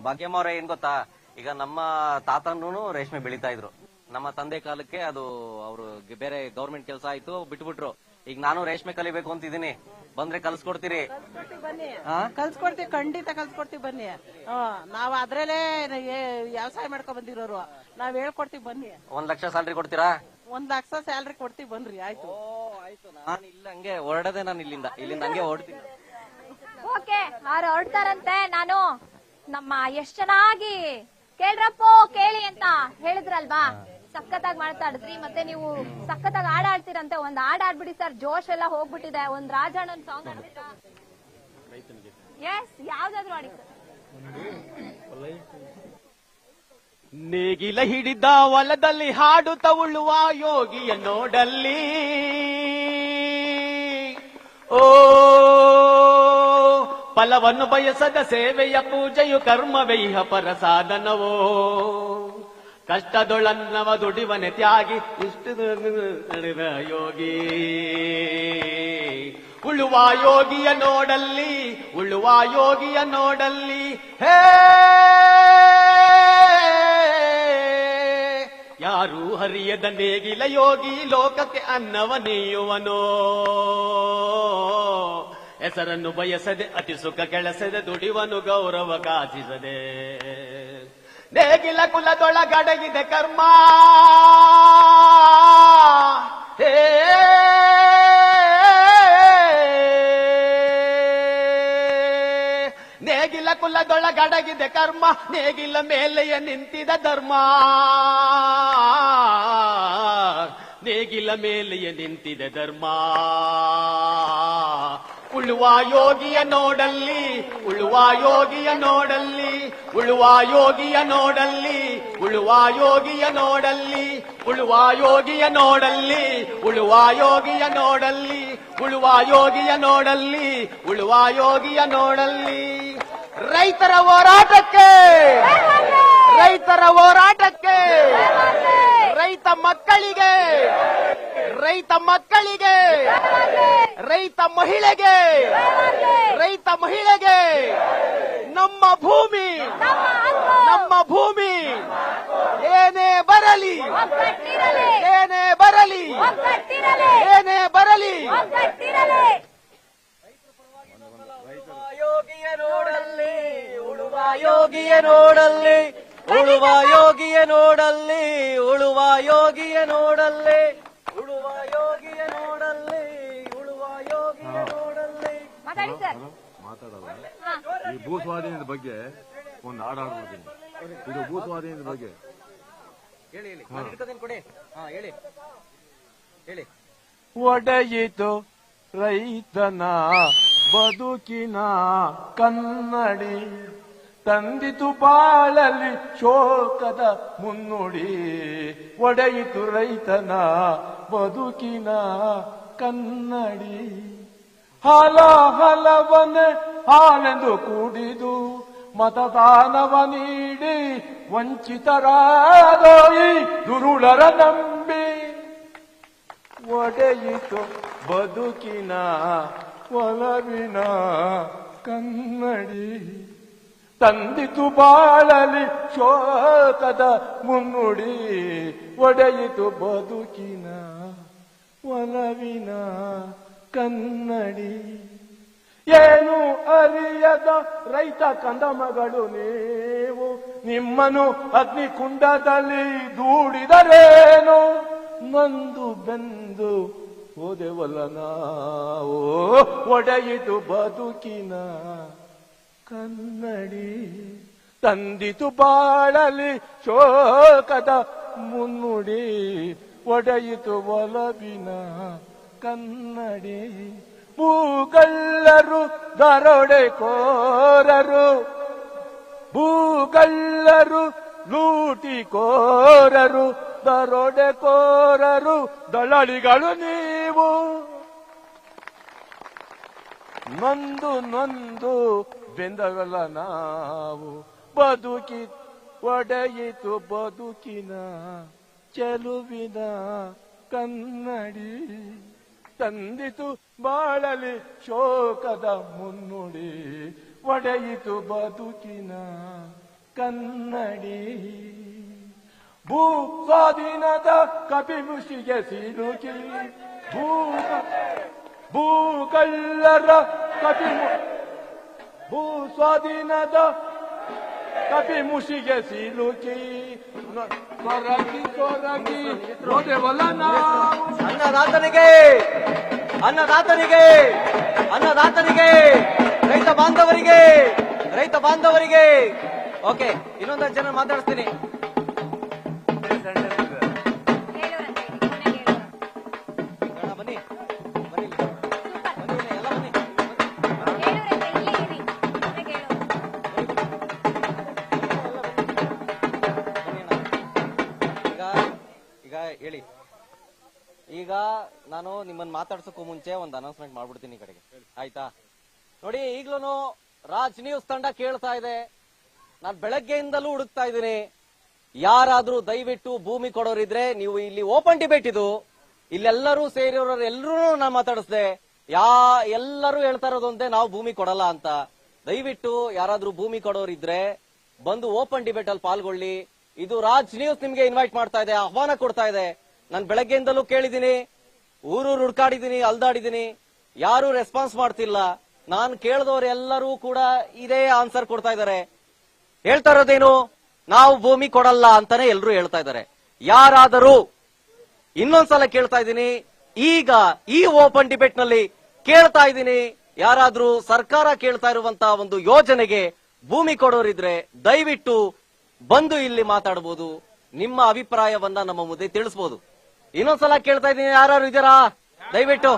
ಭಾಗ್ಯಮ್ಮ ಅವ್ರೆ, ಏನ್ ಗೊತ್ತಾ, ಈಗ ನಮ್ಮ ತಾತನೂ ರೇಷ್ಮೆ ಬೆಳಿತಾ ಇದ್ರು. ನಮ್ಮ ತಂದೆ ಕಾಲಕ್ಕೆ ಅದು ಅವರು ಬೇರೆ ಗೌರ್ಮೆಂಟ್ ಕೆಲಸ ಆಯ್ತು, ಬಿಟ್ಬಿಟ್ರು. ಈಗ ನಾನು ರೇಷ್ಮೆ ಕಲಿಬೇಕು ಅಂತಿದ್ದೀನಿ, ಬಂದ್ರೆ ಕಲ್ಸ್ಕೊಡ್ತೀರಿ? ಕಲ್ಸ್ಕೊಡ್ತೀವಿ, ಖಂಡಿತ ಕಲ್ಸ್ಕೊಡ್ತೀವಿ, ಬನ್ನಿ. ನಾವ್ ಅದ್ರಲ್ಲೇ ವ್ಯವಸಾಯ ಮಾಡ್ಕೊಂಡ್ ಬಂದಿರೋರು, ನಾವ್ ಹೇಳ್ಕೊಡ್ತೀವಿ, ಬನ್ನಿ. 1 ಲಕ್ಷ ಸ್ಯಾಲ್ರಿ ಕೊಡ್ತೀರಾ? 1 ಲಕ್ಷ ಸ್ಯಾಲ್ರಿ ಕೊಡ್ತೀವಿ, ಬನ್ರಿ. ಆಯ್ತು. ನಾನು ಇಲ್ಲ ಹಂಗೆ ಹೊರಡದೆ, ನಾನು ಇಲ್ಲಿಂದ ಹಂಗೆ ಹೊರಡ್ತೀನಿ. ಓಕೆ, ಅವ್ರು ಹೊರಡ್ತಾರಂತೆ. ನಾನು ನಮ್ಮ ಎಷ್ಟ್ ಚೆನ್ನಾಗಿ ಕೇಳ್ರಪ್ಪೋ ಕೇಳಿ ಅಂತ ಹೇಳಿದ್ರಲ್ವಾ, ಸಖತ್ತಾಗಿ ಮಾತಾಡಿದ್ರಿ. ಮತ್ತೆ ನೀವು ಸಖತ್ತಾಗಿ ಆಡ್ತೀರಂತೆ. ಒಂದ್ ಆಡ್ಬಿಡಿ ಸರ್, ಜೋಶ್ ಎಲ್ಲ ಹೋಗ್ಬಿಟ್ಟಿದೆ. ಒಂದ್ ರಾಜಣ್ಣನ್ ಸಾಂಗ್ ಆಡ್ಬಿಟ್ಟು. ಎಸ್, ಯಾವ್ದಾದ್ರು ಆಡಿ ಸರ್. ನೇಗಿಲ ಹಿಡಿದ ಹೊಲದಲ್ಲಿ ಹಾಡುತ್ತ ಉಳ್ಳುವ ಯೋಗಿಯ ನೋಡಲ್ಲಿ, ಓ ಫಲವನ್ನು ಬಯಸದ ಸೇವೆಯ ಪೂಜೆಯು ಕರ್ಮವೈಹ ಪರ ಸಾಧನವೋ ಕಷ್ಟದೊಳನ್ನವ ದುಡಿವನೆ ತ್ಯಾಗಿ ಇಷ್ಟು ನಡೆದ ಯೋಗಿ ಉಳುವ ಯೋಗಿಯ ನೋಡಲ್ಲಿ ಉಳುವ ಯೋಗಿಯ ನೋಡಲ್ಲಿ ಹೇ ಯಾರು ಹರಿಯದ ನೇಗಿಲ ಯೋಗಿ ಲೋಕಕ್ಕೆ ಅನ್ನವ ನೀಯುವನೋ ಹೆಸರನ್ನು ಬಯಸದೆ ಅತಿ ಸುಖ ಕೆಳಸದೆ ದುಡಿವನು ಗೌರವ ಕಾಸಿಸದೆ ನೇಗಿಲ ಕುಲದೊಳಗಡಗಿದೆ ಕರ್ಮ ಹೇ ನೇಗಿಲ ಕುಲದೊಳಗಡಗಿದೆ ಕರ್ಮ ನೇಗಿಲ ಮೇಲೆಯ ನಿಂತಿದ ಧರ್ಮ ನೇಗಿಲ ಮೇಲೆಯ ನಿಂತಿದ ಧರ್ಮ ಉಳುವ ಯೋಗಿಯ ನೋಡಲ್ಲಿ ಉಳುವ ಯೋಗಿಯ ನೋಡಲ್ಲಿ ಉಳುವ ಯೋಗಿಯ ನೋಡಲ್ಲಿ ಉಳುವ ಯೋಗಿಯ ನೋಡಲ್ಲಿ ಉಳುವ ಯೋಗಿಯ ನೋಡಲ್ಲಿ ಉಳುವ ಯೋಗಿಯ ನೋಡಲ್ಲಿ ಉಳುವ ಯೋಗಿಯ ನೋಡಲ್ಲಿ ಉಳುವ ಯೋಗಿಯ ನೋಡಲ್ಲಿ ರೈತರ ಹೋರಾಟಕ್ಕೆ ರೈತರ ಹೋರಾಟಕ್ಕೆ ರೈತ ಮಕ್ಕಳಿಗೆ ರೈತ ಮಕ್ಕಳಿಗೆ ರೈತ ಮಹಿಳೆಗೆ ರೈತ ಮಹಿಳೆಗೆ ನಮ್ಮ ಭೂಮಿ ನಮ್ಮ ಭೂಮಿ ಏನೇ ಬರಲಿ ಏನೇ ಬರಲಿ ಏನೇ ಬರಲಿ ಯೋಗಿಯ ನೋಡಲ್ಲಿ ಉಳುವ ಯೋಗಿಯ ನೋಡಲ್ಲಿ ಉಳುವ ಯೋಗಿಯ ನೋಡಲ್ಲಿ ಉಳುವ ಯೋಗಿಯ ನೋಡಲ್ಲಿ ಉಳುವ ಯೋಗಿಯ ನೋಡಲ್ಲಿ ಉಳುವ ಯೋಗಿಯ ನೋಡಲ್ಲಿ ಮಾತಾಡಲ್ಲ ಈ ಭೂ ಸ್ವಾಧೀನದ ಬಗ್ಗೆ ಒಂದು ಹಾಡು ಹಾಡ್ಬಿಡ್ತೀನಿ. ಇದು ಭೂ ಸ್ವಾಧೀನದ ಬಗ್ಗೆ ಹೇಳಿ ಕೊಡಿ. ಹೇಳಿ ಹೇಳಿ. ಒಡೆಯಿತು ರೈತನ ಬದುಕಿನ ಕನ್ನಡಿ ತಂದಿತು ಬಾಳಲಿ ಶೋಕದ ಮುನ್ನುಡಿ ಒಡೆಯಿತು ರೈತನ ಬದುಕಿನ ಕನ್ನಡಿ ಹಲವನೆ ಹಾಲೆಂದು ಕೂಡಿದು ಮತದಾನವ ನೀಡಿ ವಂಚಿತರಾದೋಯಿ ದುರುಳರ ನಂಬಿ ಒಡೆಯಿತು ಬದುಕಿನ ಒಲವಿನ ಕನ್ನಡಿ ತಂದಿತು ಬಾಳಲಿ ಶೋಕದ ಮುನ್ನುಡಿ ಒಡೆಯಿತು ಬದುಕಿನ ಒಲವಿನ ಕನ್ನಡಿ ಏನು ಅರಿಯದ ರೈತ ಕಂದಮಗಳು ನೀವು ನಿಮ್ಮನ್ನು ಅಗ್ನಿಕುಂಡದಲ್ಲಿ ದೂಡಿದರೇನು ನೊಂದು ಬೆಂದು ಹೋದೆವಲ್ಲ ನಾವು ಒಡೆಯಿತು ಬದುಕಿನ ಕನ್ನಡಿ ತಂದಿತು ಬಾಳಲಿ ಶೋಕದ ಮುನ್ನುಡಿ ಒಡೆಯಿತು ಒಲವಿನ ಕನ್ನಡಿ ಭೂಗಳ್ಳರು ದರೋಡೆಕೋರರು ಭೂಗಳ್ಳರು ಲೂಟಿಕೋರರು ದರೋಡೆಕೋರರು ದಳ್ಳಾಳಿಗಳು ನೀವು ನೊಂದು ಬೆಂದವಲ್ಲ ನಾವು ಬದುಕಿ ಒಡೆಯಿತು ಬದುಕಿನ ಚೆಲುವಿನ ಕನ್ನಡಿ ತಂದಿತು ಬಾಳಲಿ ಶೋಕದ ಮುನ್ನುಡಿ ಒಡೆಯಿತು ಬದುಕಿನ ಕನ್ನಡಿ ಭೂ ಸ್ವಾಧೀನದ ಕಪಿಮುಷಿಗೆ ಸಿಲುಕಿ ಭೂಗಳ್ಳರ ಭೂ ಸ್ವಾಧೀನದ ಕಪಿಮುಷಿಗೆ ಸಿಲುಕಿ ಸೊರಗಿ ಹೋದೆವಲ್ಲ ನಾವು ಅನ್ನದಾತನಿಗೆ ಅನ್ನದಾತನಿಗೆ ಅನ್ನದಾತನಿಗೆ ರೈತ ಬಾಂಧವರಿಗೆ ಓಕೆ ಇನ್ನೊಂದು ಜನ ಮಾತಾಡಿಸ್ತೀನಿ. ಬನ್ನಿ ಈಗ ಹೇಳಿ. ಈಗ ನಾನು ನಿಮ್ಮನ್ನ ಮಾತಾಡ್ಸಕ್ಕೂ ಮುಂಚೆ ಒಂದು ಅನೌನ್ಸ್ಮೆಂಟ್ ಮಾಡ್ಬಿಡ್ತೀನಿ ಈ ಕಡೆಗೆ, ಆಯ್ತಾ? ನೋಡಿ, ಈಗ್ಲೂ ರಾಜ್ ನ್ಯೂಸ್ ತಂಡ ಕೇಳ್ತಾ ಇದೆ, ನಾನು ಬೆಳಗ್ಗೆಯಿಂದಲೂ ಹುಡುಕ್ತಾ ಇದ್ದೀನಿ. ಯಾರಾದ್ರೂ ದಯವಿಟ್ಟು ಭೂಮಿ ಕೊಡೋರಿದ್ರೆ ನೀವು ಇಲ್ಲಿ ಓಪನ್ ಡಿಬೇಟ್ ಇದು, ಇಲ್ಲೆಲ್ಲರೂ ಸೇರಿರೋರು ಎಲ್ಲರೂ ನಾನು ಮಾತಾಡಿಸ್ದೆ. ಎಲ್ಲರೂ ಹೇಳ್ತಾ ಇರೋದೊಂದೇ, ನಾವು ಭೂಮಿ ಕೊಡಲ್ಲ ಅಂತ. ದಯವಿಟ್ಟು ಯಾರಾದ್ರೂ ಭೂಮಿ ಕೊಡೋರಿದ್ರೆ ಬಂದು ಓಪನ್ ಡಿಬೇಟ್ ಅಲ್ಲಿ ಪಾಲ್ಗೊಳ್ಳಿ. ಇದು ರಾಜ್ ನ್ಯೂಸ್ ನಿಮ್ಗೆ ಇನ್ವೈಟ್ ಮಾಡ್ತಾ ಇದೆ, ಆಹ್ವಾನ ಕೊಡ್ತಾ ಇದೆ. ನಾನು ಬೆಳಗ್ಗೆಯಿಂದಲೂ ಕೇಳಿದೀನಿ, ಊರೂರು ಹುಡ್ಕಾಡಿದೀನಿ, ಅಲ್ದಾಡಿದೀನಿ, ಯಾರು ರೆಸ್ಪಾನ್ಸ್ ಮಾಡ್ತಿಲ್ಲ. ನಾನು ಕೇಳಿದವರೆಲ್ಲರೂ ಕೂಡ ಇದೇ ಆನ್ಸರ್ ಕೊಡ್ತಾ ಇದ್ದಾರೆ. ಹೇಳ್ತಾ ಇರೋದೇನು, ನಾವು ಭೂಮಿ ಕೊಡಲ್ಲ ಅಂತಾನೆ ಎಲ್ರು ಹೇಳ್ತಾ ಇದ್ದಾರೆ. ಯಾರಾದರೂ ಇನ್ನೊಂದ್ಸಲ ಕೇಳ್ತಾ ಇದ್ದೀನಿ, ಈಗ ಈ ಓಪನ್ ಡಿಬೇಟ್ ನಲ್ಲಿ ಕೇಳ್ತಾ ಇದ್ದೀನಿ, ಯಾರಾದ್ರೂ ಸರ್ಕಾರ ಕೇಳ್ತಾ ಇರುವಂತ ಒಂದು ಯೋಜನೆಗೆ ಭೂಮಿ ಕೊಡೋರಿದ್ರೆ ದಯವಿಟ್ಟು ಬಂದು ಇಲ್ಲಿ ಮಾತಾಡಬಹುದು, ನಿಮ್ಮ ಅಭಿಪ್ರಾಯವನ್ನ ನಮ್ಮ ಮುಂದೆ ತಿಳಿಸಬಹುದು. ಇನ್ನೊಂದ್ಸಲ ಕೇಳ್ತಾ ಇದ್ದೀನಿ, ಯಾರು ಇದ್ದೀರಾ ದಯವಿಟ್ಟು?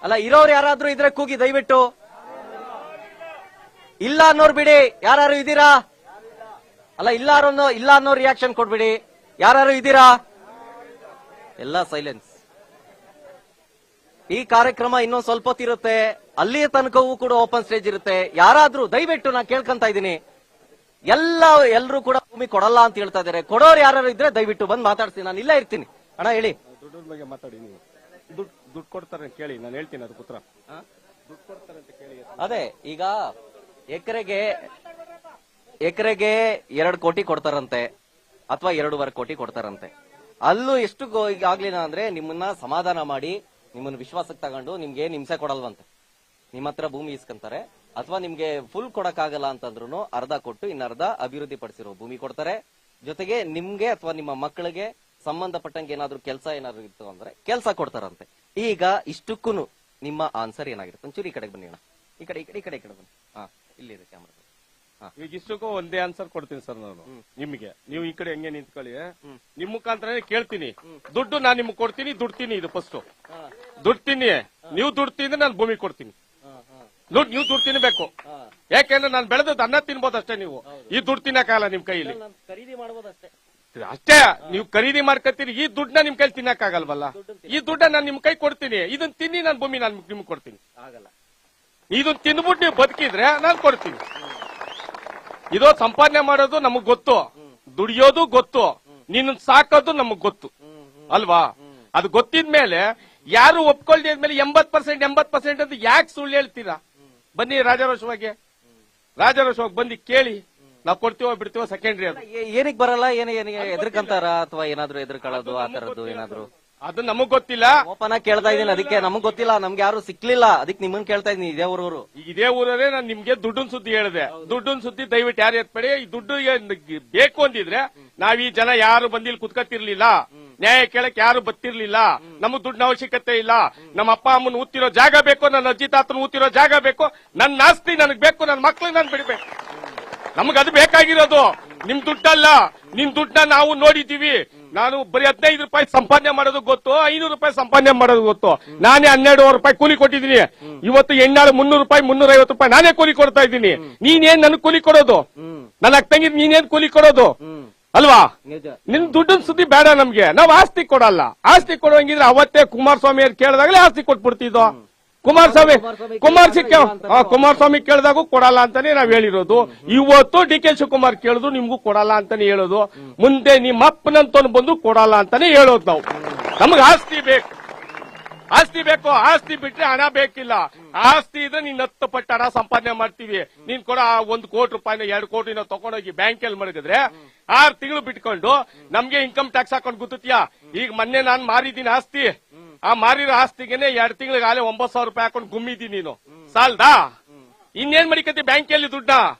ಅಲ್ಲ, ಇರೋರು ಯಾರಾದ್ರೂ ಇದ್ರೆ ಕೂಗಿ ದಯವಿಟ್ಟು. ಇಲ್ಲ ಅನ್ನೋರು ಬಿಡಿ, ಯಾರು ಇದ್ದೀರಾ? ಅಲ್ಲ, ಇಲ್ಲ ಅನ್ನೋ ರಿಯಾಕ್ಷನ್ ಕೊಡ್ಬಿಡಿ. ಯಾರು ಇದ್ದೀರಾ? ಎಲ್ಲ ಸೈಲೆನ್ಸ್. ಈ ಕಾರ್ಯಕ್ರಮ ಇನ್ನೊಂದು ಸ್ವಲ್ಪ ಹೊತ್ತಿರುತ್ತೆ, ಅಲ್ಲಿಯ ತನಕವೂ ಕೂಡ ಓಪನ್ ಸ್ಟೇಜ್ ಇರುತ್ತೆ. ಯಾರಾದ್ರೂ ದಯವಿಟ್ಟು ನಾನು ಕೇಳ್ಕೊಂತ ಇದ್ದೀನಿ, ಎಲ್ಲರೂ ಕೂಡ ಭೂಮಿ ಕೊಡಲ್ಲ ಅಂತ ಹೇಳ್ತಾ ಇದ್ದಾರೆ. ಕೊಡೋರು ಯಾರು ಇದ್ರೆ ದಯವಿಟ್ಟು ಬಂದು ಮಾತಾಡ್ತೀನಿ, ನಾನು ಇಲ್ಲೇ ಇರ್ತೀನಿ. ಅಣ್ಣ ಹೇಳಿ. ದುಡ್ಡು ಬಗ್ಗೆ ಮಾತಾಡಿ ನೀವು. ದುಡ್ಡು ಕೊಡ್ತಾರೆ ಕೇಳಿ, ನಾನು ಹೇಳ್ತೀನಿ ಅದಕ್ಕೆ ಉತ್ತರ. ದುಡ್ಡು ಕೊಡ್ತಾರೆ ಅಂತ ಕೇಳಿ. ಅದೇ, ಈಗ ಎಕರೆಗೆ 2 ಕೋಟಿ ಕೊಡ್ತಾರಂತೆ, ಅಥವಾ 2.5 ಕೋಟಿ ಕೊಡ್ತಾರಂತೆ. ಅಲ್ಲೂ ಎಷ್ಟು ಆಗ್ಲಿಲ್ಲ ಅಂದ್ರೆ ನಿಮ್ಮನ್ನ ಸಮಾಧಾನ ಮಾಡಿ, ನಿಮ್ಮನ್ನ ವಿಶ್ವಾಸಕ್ಕೆ ತಗೊಂಡು ನಿಮ್ಗೆ ಏನ್ ಹಿಂಸೆ ಕೊಡಲ್ವಂತೆ. ನಿಮ್ಮ ಹತ್ರ ಭೂಮಿ ಇಸ್ಕೊಂತಾರೆ, ಅಥವಾ ನಿಮ್ಗೆ ಫುಲ್ ಕೊಡಕ್ಕಾಗಲ್ಲ ಅಂತಂದ್ರು ಅರ್ಧ ಕೊಟ್ಟು ಇನ್ನರ್ಧ ಅಭಿವೃದ್ಧಿ ಪಡಿಸಿರೋ ಭೂಮಿ ಕೊಡ್ತಾರೆ. ಜೊತೆಗೆ ನಿಮ್ಗೆ ಅಥವಾ ನಿಮ್ಮ ಮಕ್ಕಳಿಗೆ ಸಂಬಂಧಪಟ್ಟಂಗೆ ಏನಾದ್ರು ಕೆಲಸ ಏನಾದ್ರು ಇತ್ತು ಅಂದ್ರೆ ಕೆಲಸ ಕೊಡ್ತಾರಂತೆ. ಈಗ ಇಷ್ಟಕ್ಕೂ ನಿಮ್ಮ ಆನ್ಸರ್ ಏನಾಗಿರುತ್ತೆ? ಒಂಚೂರು ಈ ಕಡೆಗೆ ಬನ್ನಿ ಅಣ್ಣ, ಈ ಕಡೆ ಬನ್ನಿ. ಹಾ, ಇಲ್ಲಿದೆ ಕ್ಯಾಮ್ರಾ. ಈಗ ಇಷ್ಟಕ್ಕೂ ಒಂದೇ ಆನ್ಸರ್ ಕೊಡ್ತೀನಿ ಸರ್ ನಾನು ನಿಮ್ಗೆ. ನೀವು ಈ ಕಡೆ ಹೆಂಗೆ ನಿಂತ್ಕೊಳ್ಳಿ, ನಿಮ್ ಮುಖಾಂತರ ಕೇಳ್ತೀನಿ. ದುಡ್ಡು ನಾನು ನಿಮ್ಗೆ ಕೊಡ್ತೀನಿ, ದುಡ್ತೀನಿ. ಇದು ಫಸ್ಟ್ ದುಡ್ತೀನಿ. ನೀವು ದುಡ್ತಿದ್ರೆ ನಾನು ಭೂಮಿ ಕೊಡ್ತೀನಿ. ನೀವು ದುಡ್ಡು ತಿನ್ಬೇಕು, ಯಾಕೆಂದ್ರೆ ನಾನು ಬೆಳೆದದ್ದು ಅನ್ನ ತಿನ್ಬೋದು ಅಷ್ಟೇ. ನೀವು ಈ ದುಡ್ಡು ತಿನ್ನಕ್ಕಾಗಲ್ಲ ನಿಮ್ ಕೈಯಲ್ಲಿ, ಖರೀದಿ ಮಾಡಬಹುದಷ್ಟೇ. ಅಷ್ಟೇ ನೀವು ಖರೀದಿ ಮಾಡ್ಕೊತೀರಿ. ಈ ದುಡ್ಡನ್ನ ನಿಮ್ ಕೈಲಿ ತಿನ್ನಕ್ಕಾಗಲ್ವಲ್ಲ. ಈ ದುಡ್ಡ ನಾನು ನಿಮ್ ಕೈ ಕೊಡ್ತೀನಿ, ಇದನ್ನ ತಿನ್ನಿ, ನಾನು ಭೂಮಿ ನಾನು ನಿಮ್ಗೆ ಕೊಡ್ತೀನಿ. ಆಗಲ್ಲ. ಇದನ್ನ ತಿನ್ಬಿಟ್ಟು ನೀವು ಬದುಕಿದ್ರೆ ನಾನು ಕೊಡ್ತೀನಿ. ಇದು ಸಂಪಾದನೆ ಮಾಡೋದು ನಮಗ್ ಗೊತ್ತು, ದುಡಿಯೋದು ಗೊತ್ತು, ನಿನ್ನ ಸಾಕೋದು ನಮಗ್ ಗೊತ್ತು ಅಲ್ವಾ? ಅದು ಗೊತ್ತಿದ್ಮೇಲೆ ಯಾರು ಒಪ್ಕೊಳ್ದೇ ಇದ್ಮೇಲೆ 80% ಅಂತ ಯಾಕೆ ಸುಳ್ಳು ಹೇಳ್ತೀರಾ? ಬನ್ನಿ ರಾಜಾರೋಷವಾಗಿ ಬಂದು ಕೇಳಿ, ನಾವು ಕೊಡ್ತೀವೋ ಬಿಡ್ತೀವೋ ಸೆಕೆಂಡ್ರಿ. ಅದು ಏನಕ್ಕೆ ಬರಲ್ಲ? ಏನಿಗೆ ಎದ್ರಕಂತಾರ ಅಥವಾ ಏನಾದ್ರು ಎದ್ರಕೊಳ್ಳೋದು ಆ ತರದ್ದು ಏನಾದ್ರು? ಅದು ನಮಗ್ ಗೊತ್ತಿಲ್ಲ. ಓಪನ್ ಆಗಿ ಕೇಳ್ತಾ ಇದೀನಿ, ಅದಕ್ಕೆ ನಮಗ್ ಗೊತ್ತಿಲ್ಲ, ನಮ್ಗೆ ಯಾರು ಸಿಕ್ಲಿಲ್ಲ, ಅದಕ್ಕೆ ನಿಮ್ಮನ್ನ ಕೇಳ್ತಾ ಇದೀನಿ. ಇದೇ ಊರೇ ನಾನು ನಿಮ್ಗೆ ದುಡ್ಡಿನ ಸುದ್ದಿ ಹೇಳಿದೆ. ದುಡ್ಡಿನ ಸುದ್ದಿ ದಯವಿಟ್ಟು ಯಾರು ಎತ್ಬೇಡಿ. ಈ ದುಡ್ಡು ಬೇಕು ಅಂದಿದ್ರೆ ನಾವ್ ಈ ಜನ ಯಾರು ಬಂದಿಲ್ಲಿ ಕುತ್ಕತ್ತಿರ್ಲಿಲ್ಲ, ನ್ಯಾಯ ಕೇಳಕ್ ಯಾರು ಬತ್ತಿರ್ಲಿಲ್ಲ. ನಮಗ್ ದುಡ್ಡಿನ ಅವಶ್ಯಕತೆ ಇಲ್ಲ. ನಮ್ಮ ಅಪ್ಪ ಅಮ್ಮನ ಊತಿರೋ ಜಾಗ ಬೇಕು, ನನ್ನ ಅಜ್ಜಿ ತಾತನ ಊತಿರೋ ಜಾಗ ಬೇಕು, ನನ್ನ ಆಸ್ತಿ ನನಗ್ ಬೇಕು, ನನ್ನ ಮಕ್ಳಿಗೆ ನಾನು ಬಿಡ್ಬೇಕು. ನಮಗ್ ಅದು ಬೇಕಾಗಿರೋದು, ನಿಮ್ ದುಡ್ಡಲ್ಲ. ನಿಮ್ ದುಡ್ಡನ್ನ ನಾವು ನೋಡಿದೀವಿ. ನಾನು ಬರೀ 15 ರೂಪಾಯಿ ಸಂಪಾದನೆ ಮಾಡೋದು ಗೊತ್ತು, 500 ರೂಪಾಯಿ ಸಂಪಾದನೆ ಮಾಡೋದು ಗೊತ್ತು. ನಾನೇ 12,000 ರೂಪಾಯಿ ಕೂಲಿ ಕೊಟ್ಟಿದ್ದೀನಿ. ಇವತ್ತು ಹೆಣ್ಣಾಳು 300 ರೂಪಾಯಿ 350 ರೂಪಾಯಿ ನಾನೇ ಕೂಲಿ ಕೊಡ್ತಾ ಇದ್ದೀನಿ. ನೀನೇನ್ ನನ್ ಕೂಲಿ ಕೊಡೋದು? ನನ್ನ ಅಕ್ಕಂಗಿ ನೀನೇನ್ ಕೂಲಿ ಕೊಡೋದು ಅಲ್ವಾ? ನಿನ್ ದುಡ್ಡಿನ ಸುದ್ದಿ ಬೇಡ ನಮ್ಗೆ. ನಾವ್ ಆಸ್ತಿ ಕೊಡಲ್ಲ. ಆಸ್ತಿ ಕೊಡುವಂಗಿದ್ರೆ ಅವತ್ತೇ ಕುಮಾರಸ್ವಾಮಿ ಅವ್ರು ಕೇಳಿದಾಗಲೇ ಆಸ್ತಿ ಕೊಟ್ಬಿಡ್ತಿದ್ದೋ. ಕುಮಾರಸ್ವಾಮಿ ಕೇಳಿದಾಗೂ ಕೊಡಲ್ಲ ಅಂತಾನೆ ನಾವ್ ಹೇಳಿರೋದು. ಇವತ್ತು ಡಿ.ಕೆ. ಶಿವಕುಮಾರ್ ಕೇಳಿದ್ರು ನಿಮ್ಗೂ ಕೊಡಲ್ಲ ಅಂತಾನೆ ಹೇಳೋದು. ಮುಂದೆ ನಿಮ್ಮ ಅಪ್ಪನಂತ ಬಂದು ಕೊಡಲ್ಲ ಅಂತಾನೆ ಹೇಳೋದು. ನಾವು ನಮಗ್ ಆಸ್ತಿ ಬೇಕು, ಆಸ್ತಿ ಬೇಕು. ಆಸ್ತಿ ಬಿಟ್ರೆ ಹಣ ಬೇಕಿಲ್ಲ. ಆಸ್ತಿ ಇದ್ರೆ ನೀನ್ 10 ಪಟ್ಟು ಹಣ ಸಂಪಾದನೆ ಮಾಡ್ತೀವಿ. ನೀನ್ ಕೂಡ 1 ಕೋಟಿ ರೂಪಾಯಿನ 2 ಕೋಟಿನ ತಗೊಂಡೋಗಿ ಬ್ಯಾಂಕಲ್ಲಿ ಮಡಗಿದ್ರೆ 6 ತಿಂಗಳು ಬಿಟ್ಕೊಂಡು ನಮ್ಗೆ ಇನ್ಕಮ್ ಟ್ಯಾಕ್ಸ್ ಹಾಕೊಂಡು ಗುತ್ತೀಯಾ? ಈಗ ಮೊನ್ನೆ ನಾನ್ ಮಾರಿದ್ದೀನಿ ಆಸ್ತಿ. ಆ ಮಾರಿರೋ ಆಸ್ತಿಗೆನೆ 2 ತಿಂಗಳಿಗೆ 9,000 ರೂಪಾಯಿ ಹಾಕೊಂಡು ಗುಮ್ಮಿದ್ದೀನಿ. ನೀನು ಸಾಲ್ದಾ? ಇನ್ನೇನ್ ಮಡಿಕತಿ ಬ್ಯಾಂಕಲ್ಲಿ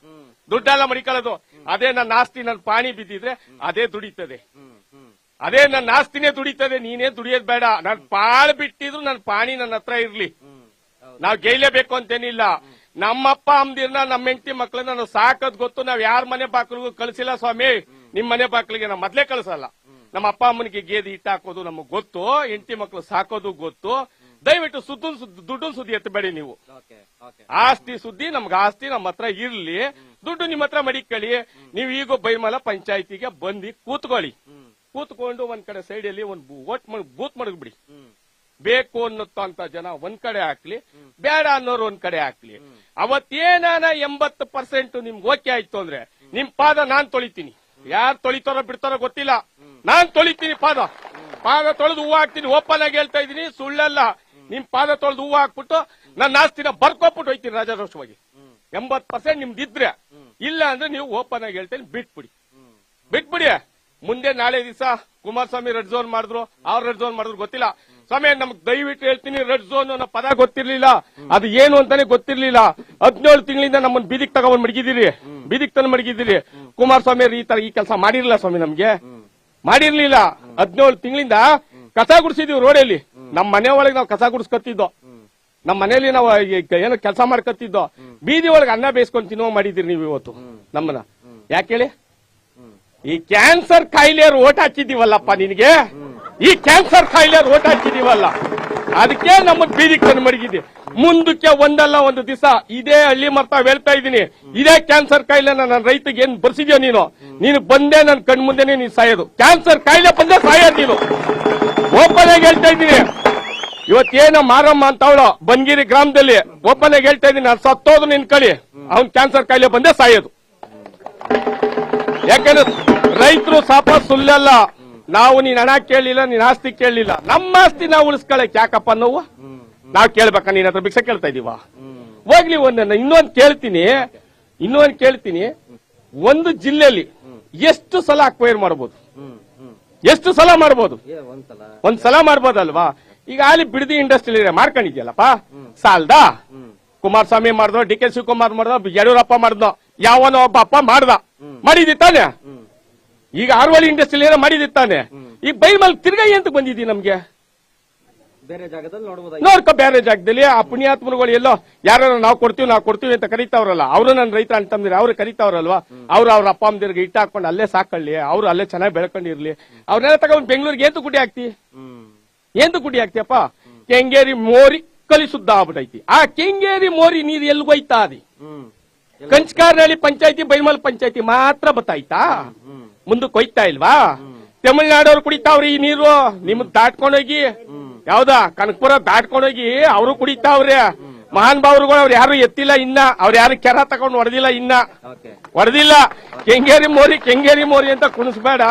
ದುಡ್ಡೆಲ್ಲ ಮಡಿಕೊಳ್ಳೋದು. ಅದೇ ನನ್ನ ಆಸ್ತಿ ನನ್ ಪಾಣಿ ಬಿದ್ದಿದ್ರೆ ಅದೇ ದುಡಿತದೆ. ಅದೇ ನನ್ನ ಆಸ್ತಿನೇ ದುಡಿತದೆ. ನೀನೇ ದುಡಿಯೋದ್ ಬೇಡ. ನಾನ್ ಪಾಳ್ ಬಿಟ್ಟಿದ್ರು ನನ್ ಪಾಣಿ ನನ್ನ ಹತ್ರ ಇರ್ಲಿ. ನಾವ್ ಗೈಲೇಬೇಕು ಅಂತೇನಿಲ್ಲ. ನಮ್ಮಪ್ಪ ಅಮ್ಮದಿರ್ನ ನಮ್ಮ ಹೆಂಡತಿ ಮಕ್ಳನ್ನ ನಾವು ಸಾಕೋದ್ ಗೊತ್ತು. ನಾವ್ ಯಾರ ಮನೆ ಬಾಕ್ಲಿಗೂ ಕಳ್ಸಿಲ್ಲ ಸ್ವಾಮಿ. ನಿಮ್ ಮನೆ ಬಾಕ್ಲಿಗೆ ನಾವ್ ಮೊದ್ಲೇ ಕಳ್ಸಲ್ಲ. ನಮ್ಮ ಅಪ್ಪ ಅಮ್ಮನಿಗೆ ಗೇದಿ ಇಟ್ಟ ಹಾಕೋದು ನಮಗ್ ಗೊತ್ತು. ಹೆಂಡತಿ ಮಕ್ಳು ಸಾಕೋದು ಗೊತ್ತು. ದಯವಿಟ್ಟು ದುಡ್ಡು ಸುದ್ದಿ ಎತ್ತಬೇಡಿ ನೀವು. ಆಸ್ತಿ ಸುದ್ದಿ ನಮ್ಗೆ ಆಸ್ತಿ ನಮ್ಮ ಹತ್ರ ಇರ್ಲಿ. ದುಡ್ಡು ನಿಮ್ಮ ಹತ್ರ ಮಡಿಕೊಳ್ಳಿ. ನೀವು ಈಗ ಬೈಮಲ ಪಂಚಾಯತಿಗೆ ಬಂದು ಕೂತ್ಕೊಳ್ಳಿ. ಕೂತ್ಕೊಂಡು ಒಂದ್ ಕಡೆ ಸೈಡ್ ಅಲ್ಲಿ ಒಂದು ಬೂತ್ ಮಡಗ್ಬಿಡಿ. ಬೇಕು ಅನ್ನೋಂತ ಜನ ಒಂದ್ ಕಡೆ ಹಾಕ್ಲಿ, ಬೇಡ ಅನ್ನೋರು ಒಂದ್ ಕಡೆ ಹಾಕ್ಲಿ. ಅವತ್ತೇನಾನ 80% ನಿಮ್ಗೆ ಓಕೆ ಆಯ್ತು ಅಂದ್ರೆ ನಿಮ್ ಪಾದ ನಾನ್ ತೊಳಿತೀನಿ. ಯಾರು ತೊಳಿತಾರೋ ಬಿಡ್ತಾರೋ ಗೊತ್ತಿಲ್ಲ, ನಾನ್ ತೊಳಿತೀನಿ ಪಾದ ತೊಳೆದು ಹೂವು ಹಾಕ್ತೀನಿ. ಓಪನ್ ಆಗಿ ಹೇಳ್ತಾ ಇದೀನಿ, ಸುಳ್ಳಲ್ಲ. ನಿಮ್ ಪಾದ ತೊಳೆದು ಹೂವು ಹಾಕ್ಬಿಟ್ಟು ನನ್ನ ಆಸ್ತಿನ ಬರ್ಕೊಟ್ಬಿಟ್ಟು ಹೋಯ್ತೀನಿ ರಾಜಾರೋಷವಾಗಿ. 80% ನಿಮ್ದಿದ್ರೆ, ಇಲ್ಲ ಅಂದ್ರೆ ನೀವು ಓಪನ್ ಆಗಿ ಹೇಳ್ತೇನೆ ಬಿಟ್ಬಿಡಿ. ಮುಂದೆ ನಾಳೆ ದಿವಸ ಕುಮಾರಸ್ವಾಮಿ ರೆಡ್ ಝೋನ್ ಮಾಡಿದ್ರು, ಅವ್ರು ರೆಡ್ ಝೋನ್ ಮಾಡಿದ್ರು ಗೊತ್ತಿಲ್ಲ. ಸ್ವಾಮಿ ನಮ್ಗೆ ದಯವಿಟ್ಟು ಹೇಳ್ತೀನಿ, ರೆಡ್ ಝೋನ್ ಅನ್ನೋ ಪದ ಗೊತ್ತಿರ್ಲಿಲ್ಲ, ಅದು ಏನು ಅಂತಾನೆ ಗೊತ್ತಿರ್ಲಿಲ್ಲ. 17 ತಿಂಗಳಿಂದ ನಮ್ಮನ್ನ ಬೀದಿಗೆ ತಗೊಂಡ್ ಮಡಗಿದ್ದೀರಿ. ಕುಮಾರಸ್ವಾಮಿ ಈ ತರ ಈ ಕೆಲಸ ಮಾಡಿರ್ಲಿಲ್ಲ ಸ್ವಾಮಿ, ನಮ್ಗೆ ಮಾಡಿರ್ಲಿಲ್ಲ. 17 ತಿಂಗಳಿಂದ ಕಸ ಗುಡಿಸಿದೀವಿ ರೋಡಲ್ಲಿ. ನಮ್ಮ ಮನೆ ಒಳಗೆ ನಾವು ಕಸ ಗುಡಿಸ್ಕೊತಿದ್ದೋ, ನಮ್ಮ ಮನೆಯಲ್ಲಿ ನಾವು ಏನೋ ಕೆಲಸ ಮಾಡ್ಕೊತಿದ್ದೋ. ಬೀದಿ ಒಳಗೆ ಅನ್ನ ಬೇಯಿಸ್ಕೊಂಡು ತಿನ್ನೋ ಮಾಡಿದಿರಿ ನೀವು ಇವತ್ತು ನಮ್ಮನ್ನ. ಯಾಕೆ ಹೇಳಿ? ಈ ಕ್ಯಾನ್ಸರ್ ಕಾಯಿಲೆ ಓಟ್ ಹಾಕಿದೀವಲ್ಲಪ್ಪ ನಿನಗೆ, ಈ ಕ್ಯಾನ್ಸರ್ ಕಾಯಿಲೆ ಓಟ್ ಹಾಕಿದೀವಲ್ಲ, ಅದಕ್ಕೆ ನಮ್ಮನ್ನ ಬೀದಿಗೆ ತಂದು ಮಡಗಿದ್ದೆ. ಮುಂದಕ್ಕೆ ಒಂದಲ್ಲ ಒಂದು ದಿವಸ ಇದೇ ಹಳ್ಳಿ ಮರ್ತಾ ಹೇಳ್ತಾ ಇದ್ದೀನಿ, ಇದೇ ಕ್ಯಾನ್ಸರ್ ಕಾಯಿಲೆ ನನ್ನ ರೈತಗೆ ಏನ್ ಬರ್ಸಿದ್ಯೋ ನೀನು ಬಂದೆ ನನ್ನ ಕಣ್ ಮುಂದೆನೆ ನೀನು ಸಾಯೋದು. ಕ್ಯಾನ್ಸರ್ ಕಾಯಿಲೆ ಬಂದೆ ಸಾಯೋದು ನೀನು. ಓಪನ್ ಆಗಿ ಹೇಳ್ತಾ ಇದ್ದೀನಿ. ಇವತ್ತೇನೋ ಮಾರಮ್ಮ ಅಂತ ಅವಳು ಬನ್ಗಿರಿ ಗ್ರಾಮದಲ್ಲಿ ಓಪನ್ ಆಗಿ ಹೇಳ್ತಾ ಇದ್ದೀನಿ, ನಾನು ಸತ್ತೋದು ನಿನ್ಕಳಿ, ಅವ್ನ್ ಕ್ಯಾನ್ಸರ್ ಕಾಯಿಲೆ ಬಂದೆ ಸಾಯೋದು. ಯಾಕಂದ್ರೆ ರೈತರು ಸಾಪ ಸುಳ್ಳಲ್ಲ. ನಾವು ನೀನ್ ಹಣ ಕೇಳಲಿಲ್ಲ, ನೀನ್ ಆಸ್ತಿ ಕೇಳಲಿಲ್ಲ, ನಮ್ಮ ಆಸ್ತಿ ನಾವು ಉಳಿಸ್ಕೊಳಕ್ ಯಾಕಪ್ಪ ನಾವು ಕೇಳ್ಬೇಕಾ? ನೀನ್ ಹತ್ರ ಭಿಕ್ಷೆ ಕೇಳ್ತಾ ಇದೀವ? ಹೋಗ್ಲಿ. ಇನ್ನೊಂದು ಕೇಳ್ತೀನಿ, ಒಂದು ಜಿಲ್ಲೆಯಲ್ಲಿ ಎಷ್ಟು ಸಲ ಅಕ್ವೈರ್ ಮಾಡಬಹುದು? ಎಷ್ಟು ಸಲ ಮಾಡಬಹುದು? ಒಂದ್ ಸಲ ಮಾಡ್ಬೋದಲ್ವಾ? ಈಗ ಅಲ್ಲಿ ಬಿಡದಿ ಇಂಡಸ್ಟ್ರಿಯಲ್ ಮಾಡ್ಕೊಂಡಿದ್ಯಲ್ಲಪ್ಪ, ಸಾಲ್ದಾ? ಕುಮಾರಸ್ವಾಮಿ ಮಾಡ್ದೋ, ಡಿ ಕೆ ಶಿವಕುಮಾರ್ ಮಾಡ್ದೋ, ಯಡಿಯೂರಪ್ಪ ಮಾಡ್ದೋ, ಯಾವನೋ ಒಬ್ಬ ಅಪ್ಪ ಮಾಡಿದಿತ್ತಾನೆ. ಈಗ ಆರ್ವಳಿ ಇಂಡಸ್ಟ್ರಿಯಲ್ ಮಾಡಿದಿತ್ತಾನೆ. ಈಗ ಬೈಮಲ್ ತಿರ್ಗಾ ಎಂತ ಬಂದಿದ್ದೀ ನಮ್ಗೆ? ಬೇರೆ ಜಾಗದಲ್ಲಿ ನೋಡ್ಕೊ, ಬೇರೆ ಜಾಗದಲ್ಲಿ ಆ ಪುಣ್ಯಾತ್ಮರುಗಳು ಎಲ್ಲೋ ಯಾರು ನಾವು ಕೊಡ್ತೀವಿ ಅಂತ ಕರೀತಾವ್ರಲ್ಲ, ಅವರು ನನ್ನ ರೈತ ಅಂತಂದ್ರೆ ಅವ್ರು ಕರೀತಾವ್ರಲ್ವಾ, ಅವ್ರ ಅಪ್ಪ ಅಮ್ಮದಿರ್ಗೆ ಇಟ್ಟ ಹಾಕೊಂಡು ಅಲ್ಲೇ ಸಾಕೊಳ್ಳಿ, ಅವ್ರು ಅಲ್ಲೇ ಚೆನ್ನಾಗಿ ಬೆಳ್ಕೊಂಡಿರ್ಲಿ. ಅವ್ರನ್ನೆಲ್ಲ ತಗೊಂಡ್ ಬೆಂಗಳೂರಿಗೆ ಏಂತು ಗುಡಿ ಹಾಕ್ತಿಯಪ್ಪ? ಕೆಂಗೇರಿ ಮೋರಿ ಕಲಿಸುದ್ದ ಆಗ್ಬಿಟ್ಟೈತಿ. ಆ ಕೆಂಗೇರಿ ಮೋರಿ ನೀರು ಎಲ್ಗೋಯ್ತಾ? ಅದಿ ಕಂಚಕಾರನಹಳ್ಳಿ ಪಂಚಾಯತಿ, ಬೈಮಲ್ ಪಂಚಾಯತಿ ಮಾತ್ರ ಬತ್ತಾಯ್ತಾ? ಮುಂದಕ್ಕೆ ಹೋಯ್ತಾ ಇಲ್ವಾ? ತಮಿಳ್ನಾಡವ್ರು ಕುಡಿತಾವ್ರಿ ಈ ನೀರು, ನಿಮ್ಗ್ ದಾಟ್ಕೊಂಡೋಗಿ ಯಾವ್ದಾ ಕನಕಪುರ ದಾಟ್ಕೊಂಡೋಗಿ ಅವರು ಕುಡಿತಾವ್ರೆ. ಮಹಾನ್ ಭಾವರುಗಳು ಅವ್ರು ಯಾರು ಎತ್ತಿಲ್ಲ ಇನ್ನ, ಅವ್ರು ಯಾರು ಕೆರ ತಗೊಂಡು ಹೊಡೆದಿಲ್ಲ. ಕೆಂಗೇರಿ ಮೋರಿ ಅಂತ ಕುಣಿಸ್ಬೇಡ.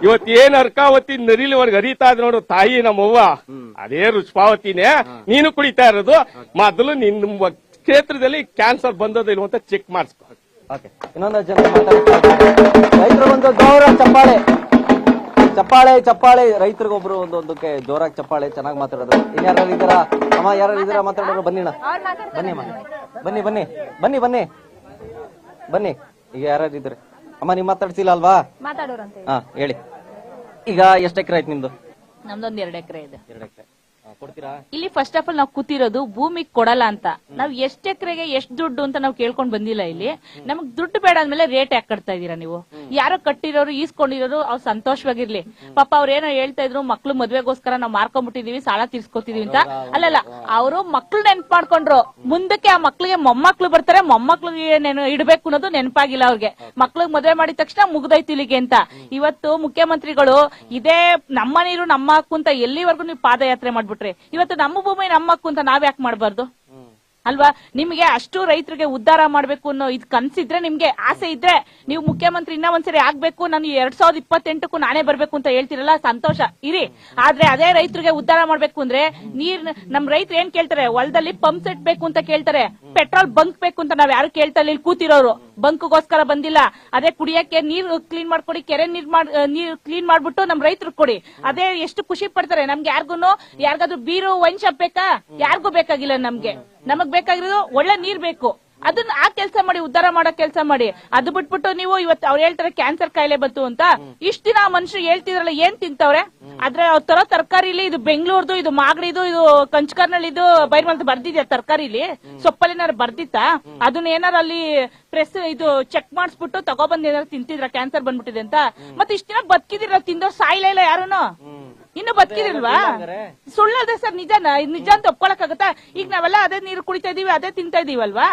ಇವತ್ತೇನ್ ಅರ್ಕಾವತಿ ನರಿಲಿವರೆಗೆ ಹರಿತಾ ಇದ್ ನೋಡು ತಾಯಿ ನಮ್ಮವ್ವ, ಅದೇ ರುಚ್ಪಾವತಿನೇ ನೀನು ಕುಡಿತಾ ಇರೋದು. ಮೊದಲು ನಿಮ್ಮ ಕ್ಷೇತ್ರದಲ್ಲಿ ಕ್ಯಾನ್ಸರ್ ಬಂದದ ಇಲ್ವ ಅಂತ ಚೆಕ್ ಮಾಡಿಸ್ಕೊ. ಇನ್ನೊಂದು ಜನ ರೈತರು ಒಂದು ಗೌರವ ಚಪ್ಪಾಳೆ ರೈತರಿಗೊಬ್ರು ಒಂದೊಂದಕ್ಕೆ ಜೋರಾಗಿ ಚಪ್ಪಾಳೆ. ಚೆನ್ನಾಗಿ ಮಾತಾಡೋದು. ಇನ್ಯಾರು ಇದ್ದಾರಾ? ಅಮ್ಮ ಯಾರು ಇದ್ದೀರಾ ಮಾತಾಡೋರು? ಬನ್ನಿ. ಈಗ ಯಾರು ಇದ್ರೆ ಅಮ್ಮ ನೀವು ಮಾತಾಡ್ಸಿಲ್ಲ ಅಲ್ವಾ? ಹಾ ಹೇಳಿ. ಈಗ ಎಷ್ಟು ಎಕರೆ ಆಯ್ತು ನಿಮ್ದು? ನಮ್ದೊಂದ್ 2 ಎಕರೆ ಇದೆ. 2 ಎಕರೆ ಕೊಡ್ತೀರಾ? ಇಲ್ಲಿ ಫಸ್ಟ್ ಆಫ್ ಆಲ್ ನಾವು ಕೂತಿರೋದು ಭೂಮಿ ಕೊಡಲ್ಲ ಅಂತ. ನಾವ್ ಎಷ್ಟ್ ಎಕರೆಗೆ ಎಷ್ಟ್ ದುಡ್ಡು ಅಂತ ನಾವು ಕೇಳ್ಕೊಂಡ್ ಬಂದಿಲ್ಲ. ಇಲ್ಲಿ ನಮಗ್ ದುಡ್ಡು ಬೇಡ ಅಂದ್ಮೇಲೆ ರೇಟ್ ಯಾಕೆ ಕಟ್ತಾ ಇದೀರಾ ನೀವು? ಯಾರೋ ಕಟ್ಟಿರೋರು ಈಸ್ಕೊಂಡಿರೋರು ಅವ್ರು ಸಂತೋಷವಾಗಿರ್ಲಿ. ಪಾಪ ಅವ್ರ ಏನೋ ಹೇಳ್ತಾ ಇದ್ರು, ಮಕ್ಳು ಮದ್ವೆಗೋಸ್ಕರ ನಾವ್ ಮಾರ್ಕೊಂಡ್ಬಿಟ್ಟಿದೀವಿ, ಸಾಲ ತೀರ್ಸ್ಕೊತಿದೀವಿ ಅಂತ. ಅಲ್ಲಲ್ಲ, ಅವರು ಮಕ್ಳು ನೆನ್ಪು ಮಾಡ್ಕೊಂಡ್ರು. ಮುಂದಕ್ಕೆ ಆ ಮಕ್ಳಿಗೆ ಮೊಮ್ಮಕ್ಳು ಬರ್ತಾರೆ, ಮೊಮ್ಮಕ್ಳಿಗೆ ಇಡ್ಬೇಕು ಅನ್ನೋದು ನೆನಪಾಗಿಲ್ಲ ಅವ್ರಿಗೆ. ಮಕ್ಳಿಗೆ ಮದ್ವೆ ಮಾಡಿದ ತಕ್ಷಣ ಮುಗ್ದೈತಿ ಇಲ್ಲಿಗೆ ಅಂತ. ಇವತ್ತು ಮುಖ್ಯಮಂತ್ರಿಗಳು ಇದೇ ನಮ್ಮ ನೀರು ನಮ್ಮ ಹಕ್ಕು ಅಂತ ಎಲ್ಲಿವರೆಗೂ ನೀವು ಪಾದಯಾತ್ರೆ ಮಾಡ್ಬಿಟ್ರಿ. ಇವತ್ತು ನಮ್ಮ ಭೂಮಿ ನಮ್ಮ ಹಕ್ಕು ಅಂತ ನಾವ್ ಯಾಕೆ ಮಾಡ್ಬಾರ್ದು ಅಲ್ವಾ? ನಿಮ್ಗೆ ಅಷ್ಟು ರೈತರಿಗೆ ಉದ್ಧಾರ ಮಾಡ್ಬೇಕು ಅನ್ನೋ ಇದು ಕನ್ಸಿದ್ರೆ, ನಿಮ್ಗೆ ಆಸೆ ಇದ್ರೆ, ನೀವು ಮುಖ್ಯಮಂತ್ರಿ ಇನ್ನ ಒಂದ್ಸರಿ ಆಗ್ಬೇಕು, ನಾನು 2028ಕ್ಕೂ ನಾನೇ ಬರ್ಬೇಕು ಅಂತ ಹೇಳ್ತಿರಲ್ಲ, ಸಂತೋಷ ಇರಿ. ಆದ್ರೆ ಅದೇ ರೈತರಿಗೆ ಉದ್ಧಾರ ಮಾಡ್ಬೇಕು ಅಂದ್ರೆ ನಮ್ ರೈತರು ಏನ್ ಕೇಳ್ತಾರೆ? ಹೊಲದಲ್ಲಿ ಪಂಪ್ ಸೆಟ್ ಬೇಕು ಅಂತ ಕೇಳ್ತಾರೆ, ಪೆಟ್ರೋಲ್ ಬಂಕ್ ಬೇಕು ಅಂತ ನಾವ್ ಯಾರು ಕೇಳ್ತಾ ಇಲ್ಲ. ಇಲ್ಲಿ ಕೂತಿರೋರು ಬಂಕ್ಗೋಸ್ಕರ ಬಂದಿಲ್ಲ. ಅದೇ ಕುಡಿಯಕ್ಕೆ ನೀರು ಕ್ಲೀನ್ ಮಾಡ್ಕೊಡಿ, ಕೆರೆ ನೀರ್ ಕ್ಲೀನ್ ಮಾಡ್ಬಿಟ್ಟು ನಮ್ ರೈತರು ಕೊಡಿ. ಅದೇ ಎಷ್ಟು ಖುಷಿ ಪಡ್ತಾರೆ. ನಮ್ಗೆ ಯಾರಿಗಾದ್ರೂ ಬೀರು ವೈನ್ ಶಾಪ್ ಬೇಕಾ? ಯಾರಿಗೂ ಬೇಕಾಗಿಲ್ಲ. ನಮಗ್ ಬೇಕಾಗಿರೋದು ಒಳ್ಳೆ ನೀರ್ ಬೇಕು. ಅದನ್ನ ಆ ಕೆಲಸ ಮಾಡಿ, ಉದ್ಧಾರ ಮಾಡೋ ಕೆಲಸ ಮಾಡಿ. ಅದು ಬಿಟ್ಬಿಟ್ಟು ನೀವು ಇವತ್ತು ಅವ್ರು ಹೇಳ್ತಾರೆ ಕ್ಯಾನ್ಸರ್ ಕಾಯಿಲೆ ಬಂತು ಅಂತ. ಇಷ್ಟ ದಿನ ಮನುಷ್ಯರು ಹೇಳ್ತಿದ್ರಲ್ಲ, ಏನ್ ತಿಂತವ್ರೆ? ಆದ್ರೆ ಅವ್ರ ತರೋ ತರಕಾರಿಲಿ ಇದು ಬೆಂಗಳೂರ್ದು, ಇದು ಮಾಗಡಿದು, ಇದು ಕಂಚಕರ್ನಳ್ಳಿದು ಬೈರ್ಮಂತ ಬರ್ದಿದ್ಯಾ? ತರಕಾರಿಲಿ ಸೊಪ್ಪಲ್ಲಿ ಏನಾರು ಬರ್ದಿತ್ತಾ? ಅದನ್ನ ಏನಾರು ಅಲ್ಲಿ ಪ್ರೆಸ್ ಇದು ಚೆಕ್ ಮಾಡಿಸ್ಬಿಟ್ಟು ತಗೊಬಂದ್ ಏನಾರು ತಿಂತಿದ್ರ ಕ್ಯಾನ್ಸರ್ ಬಂದ್ಬಿಟ್ಟಿದೆ ಅಂತ? ಮತ್ತೆ ಇಷ್ಟ ದಿನ ಬದುಕಿದಿರ, ತಿಂದೋ ಸಾಯಿಲ್ಲ ಇಲ್ಲ ಯಾರುನು? ಇನ್ನು ಬದುಕಿದಿಲ್ವಾ? ಸುಳ್ಳದೆ ಸರ್, ನಿಜ ಅಂತ ಒಪ್ಕೊಳಕ್ಕಾಗತ್ತಾ? ಈಗ ನಾವೆಲ್ಲ ಅದೇ ನೀರು ಕುಡಿತಾ ಇದೀವಿ, ಅದೇ ತಿಂತಾ ಇದೀವಲ್ವಾ?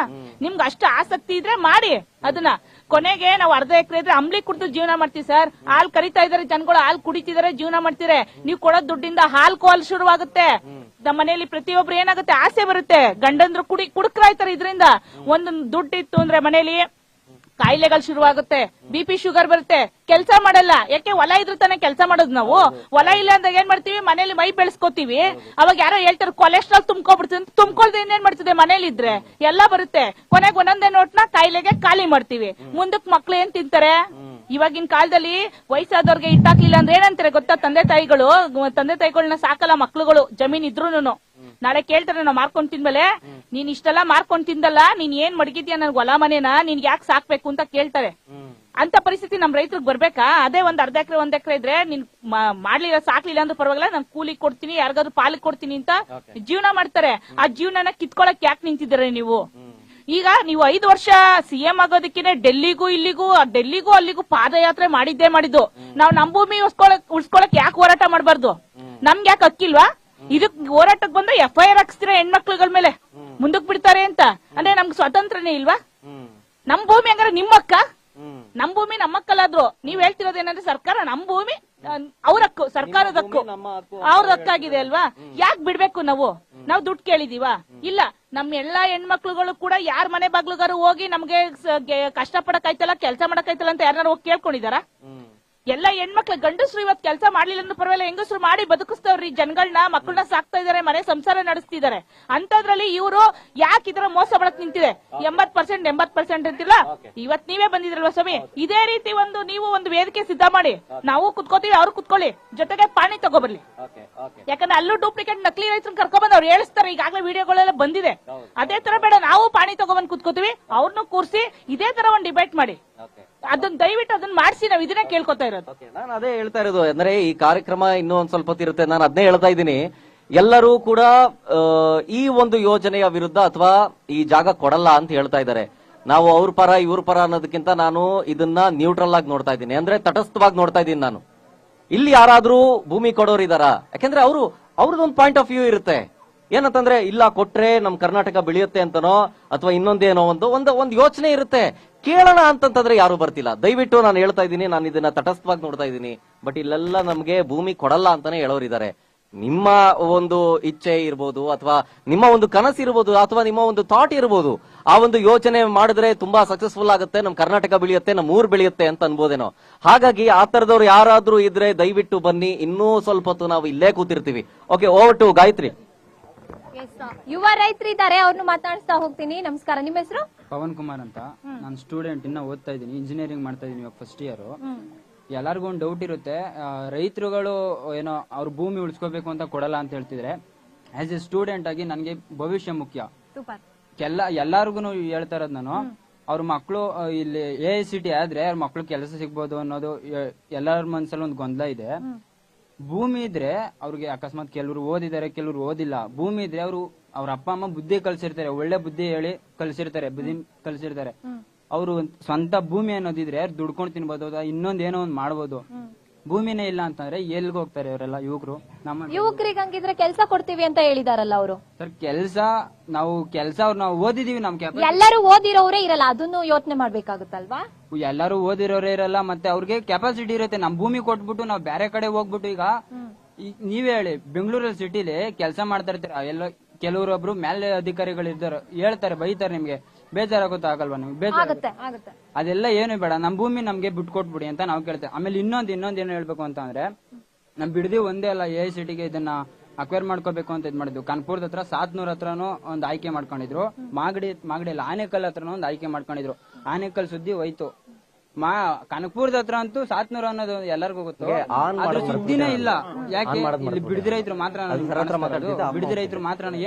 ನಿಮ್ಗೆ ಅಷ್ಟು ಆಸಕ್ತಿ ಇದ್ರೆ ಮಾಡಿ ಅದನ್ನ. ಕೊನೆಗೆ ನಾವು 1/2 ಎಕರೆ ಇದ್ರೆ ಅಂಬ್ಲಿ ಕುಡಿದು ಜೀವನ ಮಾಡ್ತೀವಿ ಸರ್. ಹಾಲ್ ಕರಿತಾ ಇದಾರೆ ಜನಗಳು, ಹಾಲ್ ಕುಡಿತಿದಾರೆ, ಜೀವನ ಮಾಡ್ತೀರಾ. ನೀವು ಕೊಡೋ ದುಡ್ಡಿಂದ ಹಾಲ್ ಕೋಲ್ ಶುರುವಾಗುತ್ತೆ. ನಮ್ಮ ಮನೆಯಲ್ಲಿ ಪ್ರತಿಯೊಬ್ರು ಏನಾಗುತ್ತೆ ಆಸೆ ಬರುತ್ತೆ. ಗಂಡಂದ್ರು ಕುಡುಕ್ರಾಯ್ತಾರೆ ಇದರಿಂದ. ಒಂದು ದುಡ್ಡು ಇತ್ತು ಅಂದ್ರೆ ಮನೇಲಿ ಕಾಯಿಲೆಗಳು ಶುರುವಾಗುತ್ತೆ, BP ಶುಗರ್ ಬರುತ್ತೆ, ಕೆಲಸ ಮಾಡಲ್ಲ. ಯಾಕೆ? ಹೊಲ ಇದ್ರೆ ತಾನೇ ಕೆಲಸ ಮಾಡೋದು ನಾವು. ಹೊಲ ಇಲ್ಲ ಅಂದಾಗ ಏನ್ ಮಾಡ್ತೀವಿ? ಮನೇಲಿ ಮೈ ಬೆಳೆಸ್ಕೋತೀವಿ. ಅವಾಗ ಯಾರೋ ಹೇಳ್ತಾರೆ ಕೊಲೆಸ್ಟ್ರಾಲ್ ತುಂಬ್ಕೊಬಿಡ್ತೀವಿ ಅಂತ. ತುಂಬ್ಕೊಳ್ದೆ ಏನ್ ಮಾಡ್ತಿದೆ? ಮನೇಲಿ ಇದ್ರೆ ಎಲ್ಲ ಬರುತ್ತೆ. ಕೊನೆಗೆ ಒಂದೊಂದೇ ನೋಟ್ನ ಕಾಯಿಲೆಗೆ ಖಾಲಿ ಮಾಡ್ತೀವಿ. ಮುಂದಕ್ ಮಕ್ಳು ಏನ್ ತಿಂತಾರೆ? ಇವಾಗಿನ ಕಾಲದಲ್ಲಿ ವಯಸ್ಸಾದವ್ರಿಗೆ ಇಟ್ಟಾಕ್ಲಿಲ್ಲ ಅಂದ್ರೆ ಏನಂತಾರೆ ಗೊತ್ತಾ? ತಂದೆ ತಾಯಿಗಳನ್ನ ಸಾಕಲ್ಲ ಮಕ್ಳುಗಳು, ಜಮೀನ್ ಇದ್ರೂನು. ನಾಳೆ ಕೇಳ್ತಾರೆ ನಾವು ಮಾರ್ಕೊಂಡ್ ತಿಂದ್ಮೇಲೆ, ನೀನ್ ಇಷ್ಟೆಲ್ಲ ಮಾರ್ಕೊಂಡ್ ತಿಂದಲ್ಲ, ನೀನ್ ಏನ್ ಮಡಗಿದ್ಯಾ ನನ್ಗೆ ಹೊಲ ಮನೇನ, ನಿನ್ಗೆ ಯಾಕೆ ಸಾಕ್ಬೇಕು ಅಂತ ಕೇಳ್ತಾರೆ. ಅಂತ ಪರಿಸ್ಥಿತಿ ನಮ್ ರೈತರಿಗೆ ಬರ್ಬೇಕಾ? ಅದೇ ಒಂದ್ ಅರ್ಧ ಎಕರೆ 1 ಎಕರೆ ಇದ್ರೆ ನೀನ್ ಮಾಡ್ಲಿಲ್ಲ ಸಾಕ್ಲಿಲ್ಲ ಅಂದ್ರೆ ಪರವಾಗಿಲ್ಲ, ನಾನು ಕೂಲಿಗೆ ಕೊಡ್ತೀನಿ, ಯಾರಿಗಾದ್ರು ಪಾಲಿಗೆ ಕೊಡ್ತೀನಿ ಅಂತ ಜೀವನ ಮಾಡ್ತಾರೆ. ಆ ಜೀವನನ ಕಿತ್ಕೊಳಕ್ ಯಾಕೆ ನಿಂತಿದ್ದಾರೆ ನೀವು? ಈಗ ನೀವು 5 ವರ್ಷ CM ಆಗೋದಕ್ಕೆ ಡೆಲ್ಲಿಗೂ ಅಲ್ಲಿಗೂ ಪಾದಯಾತ್ರೆ ಮಾಡಿದ್ದು. ನಾವು ನಮ್ ಭೂಮಿ ಉಳ್ಸ್ಕೊಳಕ್ ಯಾಕೆ ಹೋರಾಟ ಮಾಡ್ಬಾರ್ದು? ನಮ್ಗೆ ಯಾಕೆ ಹಕ್ಕಿಲ್ವಾ? ಇದಕ್ ಹೋರಾಟಕ್ಕೆ ಬಂದ್ರೆ FIR ಹಾಕ್ಸ್ತೀರ ಹೆಣ್ಮಕ್ಳುಗಳ ಮೇಲೆ, ಮುಂದಕ್ ಬಿಡ್ತಾರೆ ಅಂತ. ಅಂದ್ರೆ ನಮ್ಗೆ ಸ್ವಾತಂತ್ರ್ಯನೇ ಇಲ್ವಾ? ನಮ್ ಭೂಮಿ ಹಂಗಾರೆ ನಿಮ್ಮಕ್ಕ? ನಮ್ ಭೂಮಿ ನಮ್ಮಕ್ಕಲ್ಲಾದ್ರು ನೀವ್ ಹೇಳ್ತಿರೋದೇನಂದ್ರೆ ಸರ್ಕಾರ ನಮ್ ಭೂಮಿ ಅವ್ರ ಹಕ್ಕು, ಸರ್ಕಾರದ ಹಕ್ಕು, ಅವ್ರ ಹಕ್ಕಾಗಿದೆ ಅಲ್ವಾ? ಯಾಕೆ ಬಿಡ್ಬೇಕು? ನಾವು ದುಡ್ಡು ಕೇಳಿದೀವ? ಇಲ್ಲ. ನಮ್ ಎಲ್ಲಾ ಹೆಣ್ಮಕ್ಳುಗಳು ಕೂಡ ಯಾರ ಮನೆ ಬಾಗ್ಲುಗಾರು ಹೋಗಿ ನಮ್ಗೆ ಕಷ್ಟ ಪಡಕಾಯ್ತಲ್ಲ, ಕೆಲಸ ಮಾಡಕಾಯ್ತಲ್ಲ ಅಂತ ಯಾರು ಹೋಗಿ ಕೇಳ್ಕೊಂಡಿದಾರ? ಎಲ್ಲ ಹೆಣ್ಮಕ್ಳು ಗಂಡಸ್ರು ಇವತ್ ಕೆಲಸ ಮಾಡ್ಲಿಲ್ಲ ಅಂದ್ರೆ ಪರವಾಗಿಲ್ಲ, ಹೆಂಗಸ್ರು ಮಾಡಿ ಬದುಕಿಸ್ತವ್ರಿ ಜನಗಳನ್ನ, ಮಕ್ಕಳನ್ನ ಸಾಕ್ತಾ ಇದಾರೆ, ಮನೆ ಸಂಸಾರ ನಡೆಸ್ತಿದ್ದಾರೆ. ಅಂತದ್ರಲ್ಲಿ ಇವರು ಯಾಕೆ ಇದರ ಮೋಸ ಬಳಕ್ ನಿಂತಿದೆ? 80% ಅಂತಿಲ್ಲ. ಇವತ್ ನೀವೇ ಬಂದಿದ್ರಲ್ವಾ ಸ್ವಾಮಿ? ಇದೇ ರೀತಿ ನೀವು ಒಂದು ವೇದಿಕೆ ಸಿದ್ಧ ಮಾಡಿ, ನಾವು ಕುತ್ಕೋತೀವಿ, ಅವ್ರು ಕುತ್ಕೊಳ್ಳಿ, ಜೊತೆಗೆ ಪಾಣಿ ತಗೋಬರ್ಲಿ. ಯಾಕಂದ್ರೆ ಅಲ್ಲೂ ಡೂಪ್ಲಿಕೇಟ್ ನಕಲಿ ರೈತರನ್ನ ಕರ್ಕೊಂಡ್ಬಂದ್ ಅವ್ರು ಹೇಳಿಸ್ತಾರೆ. ಈಗಾಗಲೇ ವಿಡಿಯೋಗಳೆಲ್ಲ ಬಂದಿದೆ. ಅದೇ ತರ ಬೇಡ, ನಾವು ಪಾಣಿ ತಗೋಬಂದ್ ಕುತ್ಕೋತೀವಿ, ಅವ್ರನ್ನೂ ಕೂರ್ಸಿ ಇದೇ ತರ ಒಂದ್ ಡಿಬೇಟ್ ಮಾಡಿ. ಅದನ್ನ ದಯವಿಟ್ಟು ಅದನ್ನ ಮಾಡಿಸಿ, ನಾವು ಇದನ್ನೇ ಕೇಳ್ಕೊತಾ ಇರೋದು. ನಾನು ಅದೇ ಹೇಳ್ತಾ ಇರೋದು. ಅಂದ್ರೆ ಈ ಕಾರ್ಯಕ್ರಮ ಇನ್ನೂ ಒಂದ್ ಸ್ವಲ್ಪ ಹೊತ್ತು ಇರುತ್ತೆ. ನಾನು ಅದನ್ನೇ ಹೇಳ್ತಾ ಇದ್ದೀನಿ, ಎಲ್ಲರೂ ಕೂಡ ಈ ಒಂದು ಯೋಜನೆಯ ವಿರುದ್ಧ ಅಥವಾ ಈ ಜಾಗ ಕೊಡಲ್ಲ ಅಂತ ಹೇಳ್ತಾ ಇದ್ದಾರೆ. ನಾವು ಅವ್ರ ಪರ ಇವ್ರ ಪರ ಅನ್ನೋದಕ್ಕಿಂತ ನಾನು ಇದನ್ನ ನ್ಯೂಟ್ರಲ್ ಆಗಿ ನೋಡ್ತಾ ಇದ್ದೀನಿ, ಅಂದ್ರೆ ತಟಸ್ಥವಾಗಿ ನೋಡ್ತಾ ಇದ್ದೀನಿ ನಾನು. ಇಲ್ಲಿ ಯಾರಾದ್ರೂ ಭೂಮಿ ಕೊಡೋರು ಇದಾರ? ಯಾಕಂದ್ರೆ ಅವ್ರದೊಂದು ಪಾಯಿಂಟ್ ಆಫ್ ವ್ಯೂ ಇರುತ್ತೆ. ಏನಂತಂದ್ರೆ ಇಲ್ಲ ಕೊಟ್ರೆ ನಮ್ ಕರ್ನಾಟಕ ಬೆಳೆಯುತ್ತೆ ಅಂತನೋ ಅಥವಾ ಇನ್ನೊಂದೇನೋ ಒಂದು ಯೋಚನೆ ಇರುತ್ತೆ. ಕೇಳೋಣ ಅಂತಂದ್ರೆ ಯಾರು ಬರ್ತಿಲ್ಲ. ದಯವಿಟ್ಟು ನಾನು ಹೇಳ್ತಾ ಇದ್ದೀನಿ, ನಾನು ಇದನ್ನ ತಟಸ್ಥವಾಗಿ ನೋಡ್ತಾ ಇದ್ದೀನಿ. ಬಟ್ ಇಲ್ಲೆಲ್ಲ ನಮ್ಗೆ ಭೂಮಿ ಕೊಡಲ್ಲ ಅಂತಾನೆ ಹೇಳೋರಿದ್ದಾರೆ. ನಿಮ್ಮ ಒಂದು ಇಚ್ಛೆ ಇರ್ಬೋದು, ಅಥವಾ ನಿಮ್ಮ ಒಂದು ಕನಸು ಇರ್ಬೋದು, ಅಥವಾ ನಿಮ್ಮ ಒಂದು ಥಾಟ್ ಇರ್ಬೋದು. ಆ ಒಂದು ಯೋಚನೆ ಮಾಡಿದ್ರೆ ತುಂಬಾ ಸಕ್ಸಸ್ಫುಲ್ ಆಗುತ್ತೆ, ನಮ್ ಕರ್ನಾಟಕ ಬೆಳೆಯುತ್ತೆ, ನಮ್ ಊರ್ ಬೆಳೆಯುತ್ತೆ ಅಂತ ಅನ್ಬೋದೇನೋ. ಹಾಗಾಗಿ ಆ ತರದವ್ರು ಯಾರಾದ್ರೂ ಇದ್ರೆ ದಯವಿಟ್ಟು ಬನ್ನಿ, ಇನ್ನೂ ಸ್ವಲ್ಪ ಹೊತ್ತು ನಾವು ಇಲ್ಲೇ ಕೂತಿರ್ತೀವಿ. Okay, over to Gayathri. ಯುವ ರೈತರಿದ್ದಾರೆ, ಅವ್ರನ್ನು ಮಾತಾಡಿಸ್ತಾ ಹೋಗ್ತೀನಿ. ನಮಸ್ಕಾರ, ನಿಮ್ಮ ಹೆಸರು? ಪವನ್ ಕುಮಾರ್ ಅಂತ. ನಾನು ಸ್ಟೂಡೆಂಟ್, ಇನ್ನ ಓದ್ತಾ ಇದ್ದೀನಿ, ಇಂಜಿನಿಯರಿಂಗ್ ಮಾಡ್ತಾ ಇದೀನಿ, ಇವಾಗ ಫಸ್ಟ್ ಇಯರ್. ಎಲ್ಲರಿಗೂ ಒಂದು ಡೌಟ್ ಇರುತ್ತೆ, ರೈತರುಗಳು ಏನೋ ಅವ್ರ ಭೂಮಿ ಉಳಿಸ್ಕೋಬೇಕು ಅಂತ ಕೊಡಲ್ಲ ಅಂತ ಹೇಳ್ತಿದ್ರೆ, ಆಸ್ ಎ ಸ್ಟೂಡೆಂಟ್ ಆಗಿ ನನಗೆ ಭವಿಷ್ಯ ಮುಖ್ಯ. ಎಲ್ಲಾರ್ಗು ಹೇಳ್ತಾ ಇರೋದು ನಾನು, ಅವ್ರ ಮಕ್ಕಳು ಇಲ್ಲಿ AICT ಆದ್ರೆ ಅವ್ರ ಮಕ್ಳು ಕೆಲಸ ಸಿಗ್ಬೋದು ಅನ್ನೋದು ಎಲ್ಲರ ಮನ್ಸಲ್ಲಿ ಒಂದು ಗೊಂದಲ ಇದೆ. ಭೂಮಿ ಇದ್ರೆ ಅವ್ರಿಗೆ ಅಕಸ್ಮಾತ್ ಕೆಲವರು ಓದಿದ್ದಾರೆ, ಕೆಲವರು ಓದಿಲ್ಲ. ಭೂಮಿ ಇದ್ರೆ ಅವ್ರ ಅಪ್ಪ ಅಮ್ಮ ಬುದ್ಧಿ ಕಲ್ಸಿರ್ತಾರೆ, ಒಳ್ಳೆ ಬುದ್ಧಿ ಹೇಳಿ ಕಲ್ಸಿರ್ತಾರೆ. ಅವರು ಸ್ವಂತ ಭೂಮಿ ಅನ್ನೋದಿದ್ರೆ ದುಡ್ಕೊಂಡು ತಿನ್ಬೋದು, ಇನ್ನೊಂದ್ ಏನೋ ಒಂದ್ ಮಾಡ್ಬೋದು. ಭೂಮಿನೇ ಇಲ್ಲ ಅಂತಂದ್ರೆ ಎಲ್ಗ ಹೋಗ್ತಾರೆ ಅವರೆಲ್ಲ ಯುವಕರು? ಯುವಕರಿಗೆ ಹಂಗಿದ್ರೆ ಕೆಲಸ ಕೊಡ್ತೀವಿ ಅಂತ ಹೇಳಿದಾರಲ್ಲ ಅವರು. ಸರ್ ನಾವು ಓದಿದೀವಿ, ನಮ್ ಎಲ್ಲರೂ ಓದಿರೋರೇ ಇರಲ್ಲ, ಅದನ್ನು ಯೋಚನೆ ಮಾಡ್ಬೇಕಾಗುತ್ತಲ್ವಾ? ಎಲ್ಲರೂ ಓದಿರೋರೇ ಇರಲ್ಲ, ಮತ್ತೆ ಅವ್ರಿಗೆ ಕೆಪಾಸಿಟಿ ಇರುತ್ತೆ. ನಮ್ ಭೂಮಿ ಕೊಟ್ಬಿಟ್ಟು ನಾವು ಬೇರೆ ಕಡೆ ಹೋಗ್ಬಿಟ್ಟು, ಈಗ ನೀವೇ ಹೇಳಿ, ಬೆಂಗಳೂರಲ್ಲಿ ಸಿಟಿಲಿ ಕೆಲಸ ಮಾಡ್ತಾ ಇರ್ತೀರ, ಎಲ್ಲ ಕೆಲವರೊಬ್ರು ಮೇಲೆ ಅಧಿಕಾರಿಗಳು ಇರ್ತಾರೆ, ಹೇಳ್ತಾರೆ, ಬೈತಾರೆ, ನಿಮ್ಗೆ ಬೇಜಾರಾಗುತ್ತೆ, ಆಗಲ್ವಾ? ನಿಮ್ಗೆ ಬೇಜಾರಾಗುತ್ತೆ. ಅದೆಲ್ಲ ಏನು ಬೇಡ, ನಮ್ ಭೂಮಿ ನಮ್ಗೆ ಬಿಟ್ಕೊಟ್ಬಿಡಿ ಅಂತ ನಾವು ಕೇಳ್ತೇವೆ. ಆಮೇಲೆ ಇನ್ನೊಂದ್ ಏನು ಹೇಳ್ಬೇಕು ಅಂತ ಅಂದ್ರೆ, ನಮ್ ಬಿಡದಿ ಒಂದೇ ಅಲ್ಲ, AICTಗೆ ಇದನ್ನ ಅಕ್ವೈರ್ ಮಾಡ್ಕೋಬೇಕು ಅಂತ ಇದ್ ಮಾಡಿದ್ವಿ. ಕಾನ್ಪುರದ ಹತ್ರ 700 ಹತ್ರನೂ ಒಂದು ಆಯ್ಕೆ ಮಾಡ್ಕೊಂಡಿದ್ರು, ಮಾಗಡಿ ಅಲ್ಲ, ಆನೇಕಲ್ ಹತ್ರನೂ ಒಂದು ಆಯ್ಕೆ ಮಾಡ್ಕೊಂಡಿದ್ರು. ಆನೇಕಲ್ ಸುದ್ದಿ ಹೋಯ್ತು. ಕನಕಪುರದ ಹತ್ರ ಅಂತೂ 700 ಅನ್ನೋದು ಎಲ್ಲರಿಗೂ ಗೊತ್ತು, ಅದ್ರ ಸುದ್ದಿನೇ ಇಲ್ಲ. ಯಾಕೆ? ಇಲ್ಲಿ ಬಿಡದಿ ರೈತರು ಮಾತ್ರ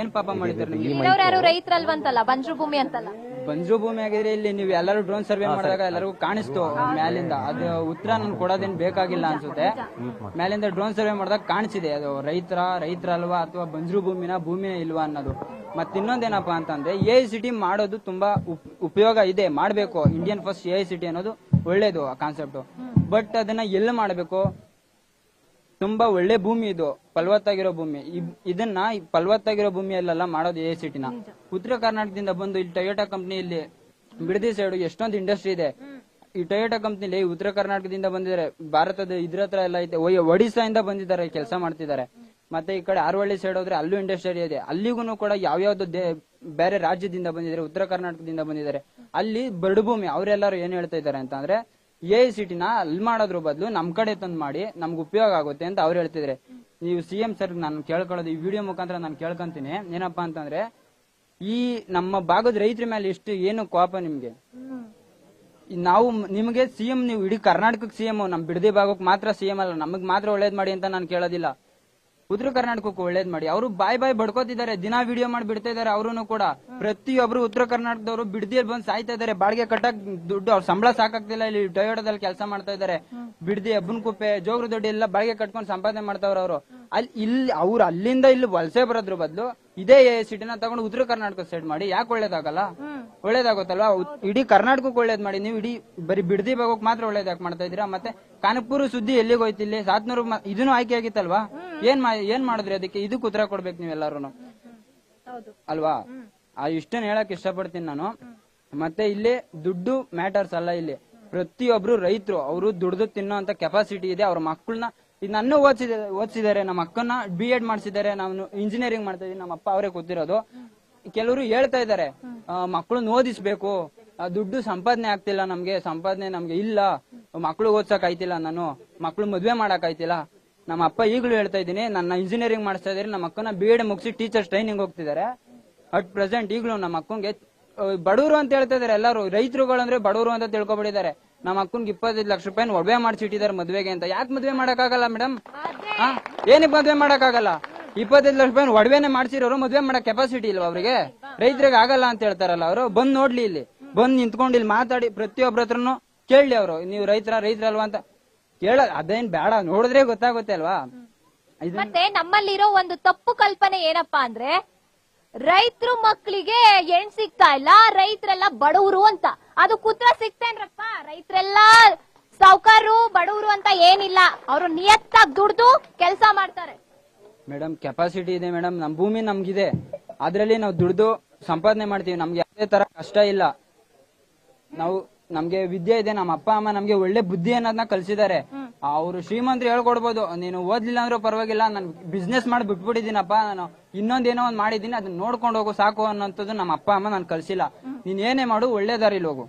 ಏನ್ ಪಾಪ ಮಾಡಿದ್ದಾರೆ ನಿಮ್ಗೆ? ರೈತರಲ್ವಂತಲ್ಲ, ಬಂಜರು ಭೂಮಿ ಅಂತಲ್ಲ. ಬಂಜರು ಭೂಮಿ ಆಗಿದ್ರೆ ಇಲ್ಲಿ ನೀವು ಎಲ್ಲರೂ ಡ್ರೋನ್ ಸರ್ವೆ ಮಾಡಿದಾಗ ಎಲ್ಲರಿಗೂ ಕಾಣಿಸ್ತು ಮ್ಯಾಲಿಂದ. ಅದು ಉತ್ತರ ನನ್ ಕೊಡೋದೇನ್ ಬೇಕಾಗಿಲ್ಲ ಅನ್ಸುತ್ತೆ. ಮ್ಯಾಲಿಂದ ಡ್ರೋನ್ ಸರ್ವೆ ಮಾಡಿದಾಗ ಕಾಣಿಸಿದೆ ಅದು ರೈತರಲ್ವಾ ಅಥವಾ ಬಂಜರು ಭೂಮಿನೇ ಇಲ್ವಾ ಅನ್ನೋದು. ಮತ್ ಇನ್ನೊಂದೇನಪ್ಪಾ ಅಂತಂದ್ರೆ, AICT ಮಾಡೋದು ತುಂಬಾ ಉಪಯೋಗ ಇದೆ, ಮಾಡ್ಬೇಕು. ಇಂಡಿಯನ್ ಫಸ್ಟ್ AICT ಅನ್ನೋದು ಒಳ್ಳೇದು ಕಾನ್ಸೆಪ್ಟ್. ಬಟ್ ಅದನ್ನ ಎಲ್ಲಿ ಮಾಡ್ಬೇಕು? ತುಂಬಾ ಒಳ್ಳೆ ಭೂಮಿ ಇದು, ಫಲವತ್ತಾಗಿರೋ ಭೂಮಿ. ಇದನ್ನ ಫಲವತ್ತಾಗಿರೋ ಭೂಮಿಯಲ್ಲೆಲ್ಲ ಮಾಡೋದು AICTನ. ಉತ್ತರ ಕರ್ನಾಟಕದಿಂದ ಬಂದು ಇಲ್ಲಿ ಟೊಯೋಟಾ ಕಂಪ್ನಿ, ಇಲ್ಲಿ ಬಿಡದಿ ಸೈಡ್ ಎಷ್ಟೊಂದು ಇಂಡಸ್ಟ್ರಿ ಇದೆ. ಈ ಟೊಯೋಟಾ ಕಂಪ್ನಿಲಿ ಉತ್ತರ ಕರ್ನಾಟಕದಿಂದ ಬಂದಿದ್ದಾರೆ, ಭಾರತದ ಇದ್ರ ಹತ್ರ ಎಲ್ಲ ಐತೆ, ಒಡಿಶಾ ಇಂದ ಬಂದಿದ್ದಾರೆ, ಕೆಲಸ ಮಾಡ್ತಿದ್ದಾರೆ. ಮತ್ತೆ ಈ ಕಡೆ ಆರ್ವಳ್ಳಿ ಸೈಡ್ ಹೋದ್ರೆ ಅಲ್ಲೂ ಇಂಡಸ್ಟ್ರಿ ಇದೆ, ಅಲ್ಲಿಗೂ ಕೂಡ ಯಾವ್ಯಾವ್ದು ಬೇರೆ ರಾಜ್ಯದಿಂದ ಬಂದಿದ್ದಾರೆ, ಉತ್ತರ ಕರ್ನಾಟಕದಿಂದ ಬಂದಿದ್ದಾರೆ. ಅಲ್ಲಿ ಬರಡು ಭೂಮಿ ಅವರೆಲ್ಲರೂ ಏನ್ ಹೇಳ್ತಾ ಇದ್ದಾರೆ ಅಂತ ಅಂದ್ರೆ AICT ಅಲ್ಲಿ ಮಾಡೋದ್ರ ಬದಲು ನಮ್ ಕಡೆ ತಂದು ಮಾಡಿ ನಮ್ಗೆ ಉಪಯೋಗ ಆಗುತ್ತೆ ಅಂತ ಅವ್ರು ಹೇಳ್ತಿದ್ರೆ. ನೀವು CM ಸರ್ ನಾನು ಕೇಳ್ಕೊಳ್ಳೋದು ಈ ವಿಡಿಯೋ ಮುಖಾಂತರ ನಾನು ಕೇಳ್ಕೊಂತೀನಿ ಏನಪ್ಪಾ ಅಂತಂದ್ರೆ, ಈ ನಮ್ಮ ಭಾಗದ ರೈತರ ಮೇಲೆ ಎಷ್ಟು ಏನು ಕೋಪ ನಿಮ್ಗೆ. ನಾವು ನಿಮಗೆ CM, ನೀವು ಇಡೀ ಕರ್ನಾಟಕಕ್ಕೆ CM, ನಮ್ ಬಿಡದಿ ಭಾಗಕ್ಕೆ ಮಾತ್ರ CM ಅಲ್ಲ, ನಮಗ್ ಮಾತ್ರ ಒಳ್ಳೇದ್ ಮಾಡಿ ಅಂತ ನಾನು ಕೇಳೋದಿಲ್ಲ. ಉತ್ತರ ಕರ್ನಾಟಕಕ್ಕೂ ಒಳ್ಳೇದ್ ಮಾಡಿ. ಅವರು ಬಾಯ್ ಬಡ್ಕೋತಿದ್ದಾರೆ, ದಿನ ವಿಡಿಯೋ ಮಾಡಿ ಬಿಡ್ತಾ ಇದಾರೆ. ಅವ್ರು ಕೂಡ ಪ್ರತಿಯೊಬ್ರು ಉತ್ತರ ಕರ್ನಾಟಕದವರು ಬಿಡದಿಯಲ್ಲಿ ಬಂದು ಸಾಯ್ತಾ ಇದಾರೆ. ಬಾಡಿಗೆ ಕಟ್ಟಕ್ ದುಡ್ಡು, ಅವ್ರ ಸಂಬಳ ಸಾಕಾಗ್ತಿಲ್ಲ. ಇಲ್ಲಿ ಟೊಯೋಟೋದಲ್ಲಿ ಕೆಲಸ ಮಾಡ್ತಾ ಇದಾರೆ. ಬಿಡದಿ, ಅಬ್ಬನಕುಪ್ಪೆ, ಜೋಗ್ರ ದೊಡ್ಡಿ ಎಲ್ಲ ಬಾಡಿಗೆ ಕಟ್ಕೊಂಡು ಸಂಪಾದನೆ ಮಾಡ್ತಾವ್ರ ಅವರು. ಇಲ್ಲಿ ಅವ್ರು ಅಲ್ಲಿಂದ ಇಲ್ಲಿ ವಲಸೆ ಬರೋದ್ರ ಬದಲು ಇದೇ AICT ತಗೊಂಡು ಉತ್ತರ ಕರ್ನಾಟಕ ಸೈಡ್ ಮಾಡಿ. ಯಾಕೆ ಒಳ್ಳೇದಾಗಲ್ಲ? ಒಳ್ಳೇದಾಗುತ್ತಲ್ವಾ? ಇಡೀ ಕರ್ನಾಟಕಕ್ಕೆ ಒಳ್ಳೇದ್ ಮಾಡಿ. ನೀವು ಇಡೀ ಬರೀ ಬಿಡದಿ ಭಾಗಕ್ಕೆ ಮಾತ್ರ ಒಳ್ಳೇದ್ ಯಾಕೆ ಮಾಡ್ತಾ ಇದೀರಾ? ಮತ್ತೆ ಕಾನಪುರ ಸುದ್ದಿ ಎಲ್ಲಿಗೆ ಹೋಯ್ತು? ಇಲ್ಲಿ 700 ಇದನ್ನು ಆಯ್ಕೆ ಆಗಿತ್ತಲ್ವಾ? ಏನ್ ಮಾಡಿದ್ರಿ ಅದಕ್ಕೆ? ಇದಕ್ಕೆ ಉತ್ತರ ಕೊಡ್ಬೇಕು ನೀವೆಲ್ಲಾರು ಅಲ್ವಾ? ಇಷ್ಟನ್ನ ಹೇಳಕ್ ಇಷ್ಟಪಡ್ತೀನಿ ನಾನು. ಮತ್ತೆ ಇಲ್ಲಿ ದುಡ್ಡು ಮ್ಯಾಟರ್ಸ್ ಅಲ್ಲ. ಇಲ್ಲಿ ಪ್ರತಿಯೊಬ್ರು ರೈತರು, ಅವರು ದುಡ್ದು ತಿನ್ನೋ ಅಂತ ಕೆಪಾಸಿಟಿ ಇದೆ. ಅವ್ರ ಮಕ್ಕಳನ್ನ ನನ್ನ ಓದಿಸಿದ್ದಾರೆ, ನಮ್ಮ ಅಕ್ಕನ್ನ B.Ed ಮಾಡಿಸಿದ್ದಾರೆ. ನಾನು ಇಂಜಿನಿಯರಿಂಗ್ ಮಾಡ್ತಾ ಇದೀನಿ, ನಮ್ಮ ಅಪ್ಪ ಅವರೇ ಕೂತಿರೋದು. ಕೆಲವರು ಹೇಳ್ತಾ ಇದ್ದಾರೆ ಮಕ್ಕಳನ್ನ ಓದಿಸ್ಬೇಕು, ದುಡ್ಡು ಸಂಪಾದನೆ ಆಗ್ತಿಲ್ಲ ನಮ್ಗೆ, ಸಂಪಾದನೆ ನಮ್ಗೆ ಇಲ್ಲ, ಮಕ್ಳು ಓದ್ಸಕ್ ಆಯ್ತಿಲ್ಲ, ನಾನು ಮಕ್ಳು ಮದ್ವೆ ಮಾಡಕ್ ಆಯ್ತಿಲ್ಲ. ನಮ್ಮ ಅಪ್ಪ ಈಗಲೂ ಹೇಳ್ತಾ ಇದ್ದೀನಿ, ನನ್ನ ಇಂಜಿನಿಯರಿಂಗ್ ಮಾಡಿಸ್ತಾ ಇದ್ದಾರೆ, ನಮ್ಮ ಅಕ್ಕನ B.Ed ಮುಗಿಸಿ ಟೀಚರ್ಸ್ ಟ್ರೈನಿಂಗ್ ಹೋಗ್ತಿದ್ದಾರೆ. ಅಟ್ ಪ್ರೆಸೆಂಟ್ ಈಗಲೂ ನಮ್ಮ ಅಕ್ಕಂಗೆ ಬಡವರು ಅಂತ ಹೇಳ್ತಾ ಇದಾರೆ. ಎಲ್ಲರೂ ರೈತರುಗಳಂದ್ರೆ ಬಡವರು ಅಂತ ತಿಳ್ಕೊಬಿಟ್ಟಿದ್ದಾರೆ. ನಮ್ಮ ಅಕ್ಕನ್ಗೆ 25 ಲಕ್ಷ ರೂಪಾಯಿ ಒಡವೆ ಮಾಡಿಸಿಟ್ಟಿದ್ದಾರೆ ಮದ್ವೆಗೆ ಅಂತ. ಯಾಕೆ ಮದ್ವೆ ಮಾಡಕ್ಕಾಗಲ್ಲ ಮೇಡಮ್? ಏನಕ್ಕೆ ಮದ್ವೆ ಮಾಡಕ್ಕಾಗಲ್ಲ? 25 ಲಕ್ಷ ರೂಪಾಯಿ ಒಡವೆನೆ ಮಾಡ್ಸಿರೋರು ಮದ್ವೆ ಮಾಡಕ್ ಕೆಪಾಸಿಟಿ ಇಲ್ವಾ ಅವ್ರಿಗೆ? ರೈತರಿಗೆ ಆಗಲ್ಲ ಅಂತ ಹೇಳ್ತಾರಲ್ಲ ಅವರು. ಬಂದ್ ನೋಡ್ಲಿ, ಇಲ್ಲಿ ಬಂದ್ ನಿಂತ್ಕೊಂಡು ಇಲ್ಲಿ ಮಾತಾಡಿ, ಪ್ರತಿಯೊಬ್ಬರ ಹತ್ರನು ಕೇಳಲಿ ಅವರು, ನೀವು ರೈತರಲ್ವಾ ಅಂತ ಕೇಳ. ಅದೇನ್ ಬೇಡ, ನೋಡಿದ್ರೆ ಗೊತ್ತಾಗುತ್ತೆ ಅಲ್ವಾ? ಮತ್ತೆ ನಮ್ಮಲ್ಲಿರೋ ಒಂದು ತಪ್ಪು ಕಲ್ಪನೆ ಏನಪ್ಪಾ ಅಂದ್ರೆ, ರೈತರು ಮಕ್ಕಳಿಗೆ ಹೆಣ್ ಸಿಗ್ತಾ ಇಲ್ಲ, ರೈತರೆಲ್ಲ ಬಡವರು ಅಂತ. ಅದು ಕುತ್ರ ಸಿಗ್ತೇನ್ರಪ್ಪ? ರೈತರೆಲ್ಲ ಸಾವುಕಾರರು ಬಡವರು ಅಂತ ಏನಿಲ್ಲ, ಅವರು ನಿಯತ್ತಾಗಿ ದುಡ್ದು ಕೆಲಸ ಮಾಡ್ತಾರೆ. ಮೇಡಮ್ ಕೆಪಾಸಿಟಿ ಇದೆ ಮೇಡಮ್, ನಮ್ ಭೂಮಿ ನಮ್ಗಿದೆ, ಅದ್ರಲ್ಲಿ ನಾವು ದುಡ್ದು ಸಂಪಾದನೆ ಮಾಡ್ತೀವಿ. ನಮ್ಗೆ ಯಾವುದೇ ತರ ಕಷ್ಟ ಇಲ್ಲ. ನಮ್ಗೆ ವಿದ್ಯೆ ಇದೆ, ನಮ್ಮ ಅಪ್ಪ ಅಮ್ಮ ನಮ್ಗೆ ಒಳ್ಳೆ ಬುದ್ಧಿ ಅನ್ನೋದನ್ನ ಕಲ್ಸಿದ್ದಾರೆ. ಅವ್ರು ಶ್ರೀಮಂತರು ಹೇಳ್ಕೊಡ್ಬೋದು, ನೀನು ಓದ್ಲಿಲ್ಲ ಅಂದ್ರೂ ಪರವಾಗಿಲ್ಲ, ನಾನು ಬಿಸ್ನೆಸ್ ಮಾಡಿ ಬಿಟ್ಬಿಟ್ಟಿದ್ದೀನಪ್ಪ, ನಾನು ಇನ್ನೊಂದೇನೋ ಒಂದ್ ಮಾಡಿದೀನಿ, ಅದನ್ನ ನೋಡ್ಕೊಂಡು ಹೋಗು ಸಾಕು ಅನ್ನೋಂಥದ್ದು ನಮ್ಮ ಅಪ್ಪ ಅಮ್ಮ ನನ್ ಕಲ್ಸಿಲ್ಲ. ನೀನ್ ಏನೇ ಮಾಡು, ಒಳ್ಳೆ ದಾರಿಲಿ ಹೋಗು,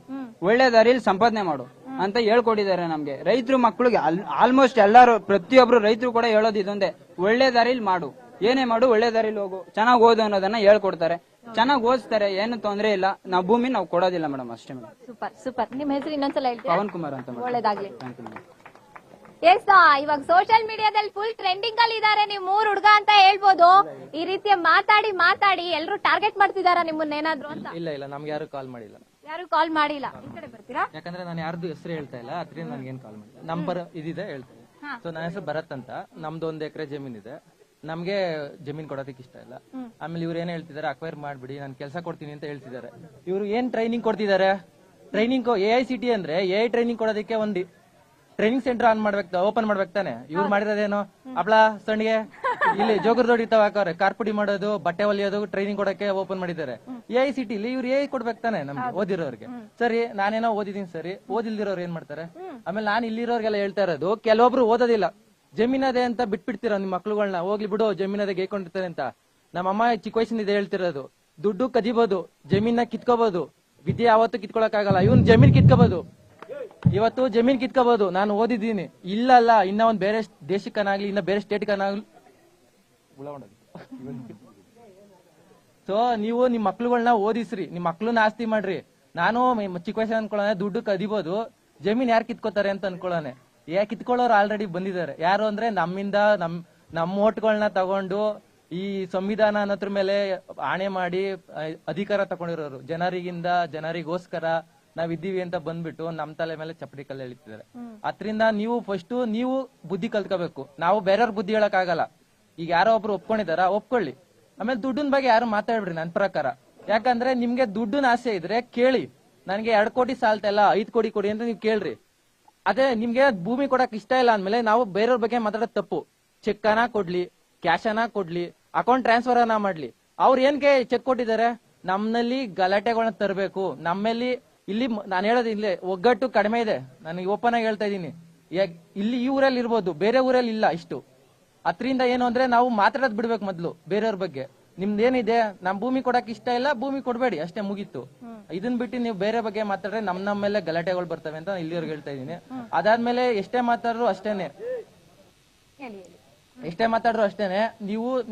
ಒಳ್ಳೆ ದಾರಿಲಿ ಸಂಪಾದನೆ ಮಾಡು ಅಂತ ಹೇಳ್ಕೊಟ್ಟಿದ್ದಾರೆ ನಮ್ಗೆ. ರೈತರು ಮಕ್ಕಳಿಗೆ ಆಲ್ಮೋಸ್ಟ್ ಎಲ್ಲಾರು, ಪ್ರತಿಯೊಬ್ರು ರೈತರು ಕೂಡ ಹೇಳೋದು ಇದೊಂದೇ, ಒಳ್ಳೆ ದಾರಿಲಿ ಮಾಡು, ಏನೇ ಮಾಡು ಒಳ್ಳೆ ದಾರಿಲಿ ಹೋಗು, ಚೆನ್ನಾಗಿ ಓದು ಅನ್ನೋದನ್ನ ಹೇಳ್ಕೊಡ್ತಾರೆ. ಚೆನ್ನಾಗಿ ಓದಿಸ್ತಾರೆ, ಏನು ತೊಂದರೆ ಇಲ್ಲ. ನಾವು ಭೂಮಿ ನಾವು ಕೊಡೋದಿಲ್ಲ ಮೇಡಮ್, ಅಷ್ಟೇ ಮೇಡಮ್. Super super. ನಿಮ್ಮ ಹೆಸರು ಇನ್ನೊಂದ್ಸಲ ಹೇಳ್ತೀರಾ? ಪವನ್ ಕುಮಾರ್ ಅಂತ. ಒಳ್ಳೇದಾಗ್ಲಿ. ಇವಾಗ ಸೋಷಿಯಲ್ ಮೀಡಿಯಾದಲ್ಲಿ ಫುಲ್ ಟ್ರೆಂಡಿಂಗ್ ಅಲ್ಲಿ ಇದಾರೆ. ನೀವು 3 ಹುಡುಗ ಅಂತ ಹೇಳ್ಬೋದು. ಈ ರೀತಿ ಮಾತಾಡಿ ಎಲ್ರು ಟಾರ್ಗೆಟ್ ಮಾಡ್ತಿದಾರ ನಿಮ್ಮನ್ನ ಏನಾದ್ರು ಅಂತ? ಇಲ್ಲ ನಮ್ಗೆ ಯಾರು ಕಾಲ್ ಮಾಡಿಲ್ಲ. ಯಾರು ಕಾಲ್ ಮಾಡಿಲ್ಲ. ಈ ಕಡೆ ಬರ್ತೀರಾ? ಯಾಕಂದ್ರೆ ನಾನು ಯಾರ್ದು ಹೆಸರು ಹೇಳ್ತಾ ಇಲ್ಲ, ಅದ್ರಿಂದ ನನ್ಗೇನ್ ಕಾಲ್ ಮಾಡಿಲ್ಲ. ನಂಬರ್ ಇದಿದೆ ಹೇಳ್ತೀನಿ. ಸೊ ನನ್ನ ಹೆಸರು ಭರತ್ ಅಂತ. ನಮ್ದು 1 ಎಕರೆ ಜಮೀನಿದೆ. ನಮ್ಗೆ ಜಮೀನ್ ಕೊಡೋದಕ್ಕೆ ಇಷ್ಟ ಇಲ್ಲ. ಆಮೇಲೆ ಇವ್ರು ಏನ್ ಹೇಳ್ತಿದ್ದಾರೆ, ಅಕ್ವೈರ್ ಮಾಡ್ಬಿಡಿ, ನಾನು ಕೆಲಸ ಕೊಡ್ತೀನಿ ಅಂತ ಹೇಳ್ತಿದ್ದಾರೆ. ಇವ್ರು ಏನ್ ಟ್ರೈನಿಂಗ್ ಕೊಡ್ತಿದ್ದಾರೆ? ಟ್ರೈನಿಂಗ್ AICT ಅಂದ್ರೆ AI ಟ್ರೈನಿಂಗ್ ಕೊಡೋದಕ್ಕೆ ಒಂದು ಟ್ರೈನಿಂಗ್ ಸೆಂಟರ್ ಆನ್ ಮಾಡ್ಬೇಕು, ಓಪನ್ ಮಾಡ್ಬೇಕು ತಾನೆ. ಇವ್ರು ಮಾಡಿರೋದೇನು, ಹಪ್ಳ ಸಣ್ಣಿಗೆ ಇಲ್ಲಿ ಜೋಗರ್ದೊಡ್ಡಿ ಹಾಕವ್ರೆ, ಕಾರ್ಪುಡಿ ಮಾಡೋದು, ಬಟ್ಟೆ ಹೊಲಿಯೋದು, ಟ್ರೈನಿಂಗ್ ಕೊಡಕ್ಕೆ ಓಪನ್ ಮಾಡಿದ್ದಾರೆ. AICT ಇಲ್ಲಿ ಇವ್ರು AI ಕೊಡ್ಬೇಕು ತಾನೆ ನಮ್ಗೆ, ಓದಿರೋರ್ಗೆ. ಸರಿ, ನಾನೇನೋ ಓದಿದೀನಿ, ಸರಿ, ಓದಿಲ್ದಿರೋರು ಏನ್ ಮಾಡ್ತಾರೆ? ಆಮೇಲೆ ನಾನು ಇಲ್ಲಿರೋರ್ಗೆಲ್ಲ ಹೇಳ್ತಾ ಇರೋದು, ಕೆಲವೊಬ್ರು ಓದೋದಿಲ್ಲ, ಜಮೀನದೆ ಅಂತ ಬಿಟ್ಬಿಡ್ತೀರ ನಿಮ್ ಮಕ್ಳುಗಳನ್ನ, ಹೋಗ್ಲಿ ಬಿಡು ಜಮೀನದೆ ಗೇಕೊಂಡಿರ್ತಾರೆ ಅಂತ. ನಮ್ಮಮ್ಮ ಚಿಕ್ಕ ವಯಸ್ಸಿನಿಂದ ಹೇಳ್ತಿರೋದು, ದುಡ್ಡು ಕದಿಬಹುದು, ಜಮೀನ ಕಿತ್ಕೋಬಹುದು, ವಿದ್ಯೆ ಯಾವತ್ತೂ ಕಿತ್ಕೊಳಕ್ಕಾಗಲ್ಲ. ಇವನ್ ಜಮೀನ್ ಕಿತ್ಕೋಬಹುದು, ಇವತ್ತು ಜಮೀನ್ ಕಿತ್ಕೋಬಹುದು. ನಾನು ಓದಿದ್ದೀನಿ, ಇಲ್ಲ ಇನ್ನ ಒಂದ್ ಬೇರೆ ದೇಶಕ್ಕನಾಗ್ಲಿ, ಇನ್ನ ಬೇರೆ ಸ್ಟೇಟ್ಗನಾಗ್ಲಿ. ಸೊ ನೀವು ನಿಮ್ ಮಕ್ಳುಗಳನ್ನ ಓದಿಸ್ರಿ, ನಿಮ್ ಮಕ್ಳನ್ನ ಆಸ್ತಿ ಮಾಡ್ರಿ. ನಾನು ಚಿಕ್ಕ ವಯಸ್ಸಿನ ಅನ್ಕೊಳ್ಳೋಣ, ದುಡ್ಡು ಕದಿಬಹುದು, ಜಮೀನ್ ಯಾರು ಕಿತ್ಕೋತಾರೆ ಅಂತ ಅನ್ಕೊಳ್ಳೋಣ. ಕಿತ್ಕೊಳ್ಳೋರು ಆಲ್ರೆಡಿ ಬಂದಿದ್ದಾರೆ. ಯಾರು ಅಂದ್ರೆ ನಮ್ಮಿಂದ ನಮ್ಮ ಓಟ್ಗಳನ್ನ ತಗೊಂಡು ಈ ಸಂವಿಧಾನ ಅನ್ನೋದ್ರ ಮೇಲೆ ಆಣೆ ಮಾಡಿ ಅಧಿಕಾರ ತಗೊಂಡಿರೋರು, ಜನರಿಗೋಸ್ಕರ ನಾವಿದ್ದೀವಿ ಅಂತ ಬಂದ್ಬಿಟ್ಟು ನಮ್ ತಲೆ ಮೇಲೆ ಚಪ್ಪಡಿ ಕಲ್ಲು ಎಳಿತಿದ್ದಾರೆ. ಅದ್ರಿಂದ ನೀವು ಫಸ್ಟ್ ನೀವು ಬುದ್ಧಿ ಕಲ್ತ್ಕೋಬೇಕು. ನಾವು ಬೇರೆಯವ್ರ ಬುದ್ಧಿ ಹೇಳಕ್ ಆಗಲ್ಲ. ಈಗ ಯಾರೋ ಒಬ್ರು ಒಪ್ಕೊಂಡಿದಾರ, ಒಪ್ಕೊಳ್ಳಿ. ಆಮೇಲೆ ದುಡ್ಡಿನ ಬಗ್ಗೆ ಯಾರು ಮಾತಾಡ್ಬಿಡ್ರಿ ನನ್ ಪ್ರಕಾರ. ಯಾಕಂದ್ರೆ ನಿಮ್ಗೆ ದುಡ್ಡಿನ ಆಸೆ ಇದ್ರೆ ಕೇಳಿ, ನನ್ಗೆ 2 ಕೋಟಿ ಸಾಲ್ತಾ ಇಲ್ಲ, 5 ಕೋಟಿ ಕೊಡಿ ಅಂತ ನೀವು ಕೇಳ್ರಿ. ಅದೇ ನಿಮ್ಗೆ ಭೂಮಿ ಕೊಡಕ್ ಇಷ್ಟ ಇಲ್ಲ ಅಂದ್ಮೇಲೆ ನಾವು ಬೇರೆಯವ್ರ ಬಗ್ಗೆ ಮಾತಾಡೋದು ತಪ್ಪು. ಚೆಕ್ ಅನ್ನ ಕೊಡ್ಲಿ, ಕ್ಯಾಶ್ ಅನ್ನ ಕೊಡ್ಲಿ, ಅಕೌಂಟ್ ಟ್ರಾನ್ಸ್ಫರ್ ಅನ್ನ ಮಾಡ್ಲಿ. ಅವ್ರು ಏನ್ಗೆ ಚೆಕ್ ಕೊಟ್ಟಿದ್ದಾರೆ? ನಮ್ಮಲ್ಲಿ ಗಲಾಟೆಗಳನ್ನ ತರಬೇಕು, ನಮ್ಮಲ್ಲಿ ಇಲ್ಲಿ ನಾನು ಹೇಳೋದು ಇಲ್ಲೇ ಒಗ್ಗಟ್ಟು ಕಡಿಮೆ ಇದೆ. ನನಗೆ ಓಪನ್ ಆಗಿ ಹೇಳ್ತಾ ಇದೀನಿ. ಇಲ್ಲಿ ಈ ಊರಲ್ಲಿ ಇರ್ಬೋದು, ಬೇರೆ ಊರಲ್ಲಿ ಇಲ್ಲ ಇಷ್ಟು. ಅದರಿಂದ ಏನು ಅಂದ್ರೆ ನಾವು ಮಾತಾಡೋದ್ ಬಿಡ್ಬೇಕು ಮೊದ್ಲು ಬೇರೆಯವ್ರ ಬಗ್ಗೆ. ನಿಮ್ದೇನಿದೆ ನಮ್ ಭೂಮಿ ಕೊಡಕ್ ಇಷ್ಟ ಇಲ್ಲ, ಭೂಮಿ ಕೊಡ್ಬೇಡಿ ಅಷ್ಟೇ, ಮುಗೀತು. ಇದನ್ ಬಿಟ್ಟು ನೀವು ಬೇರೆ ಬಗ್ಗೆ ಮಾತಾಡ್ರೆ ನಮ್ಮ ಮೇಲೆ ಗಲಾಟೆಗಳು ಬರ್ತವೆ ಅಂತ ಇಲ್ಲಿವರೆಗೆ ಹೇಳ್ತಾ ಇದೀನಿ. ಅದಾದ್ಮೇಲೆ ಎಷ್ಟೇ ಮಾತಾಡ್ರು ಅಷ್ಟೇನೆ,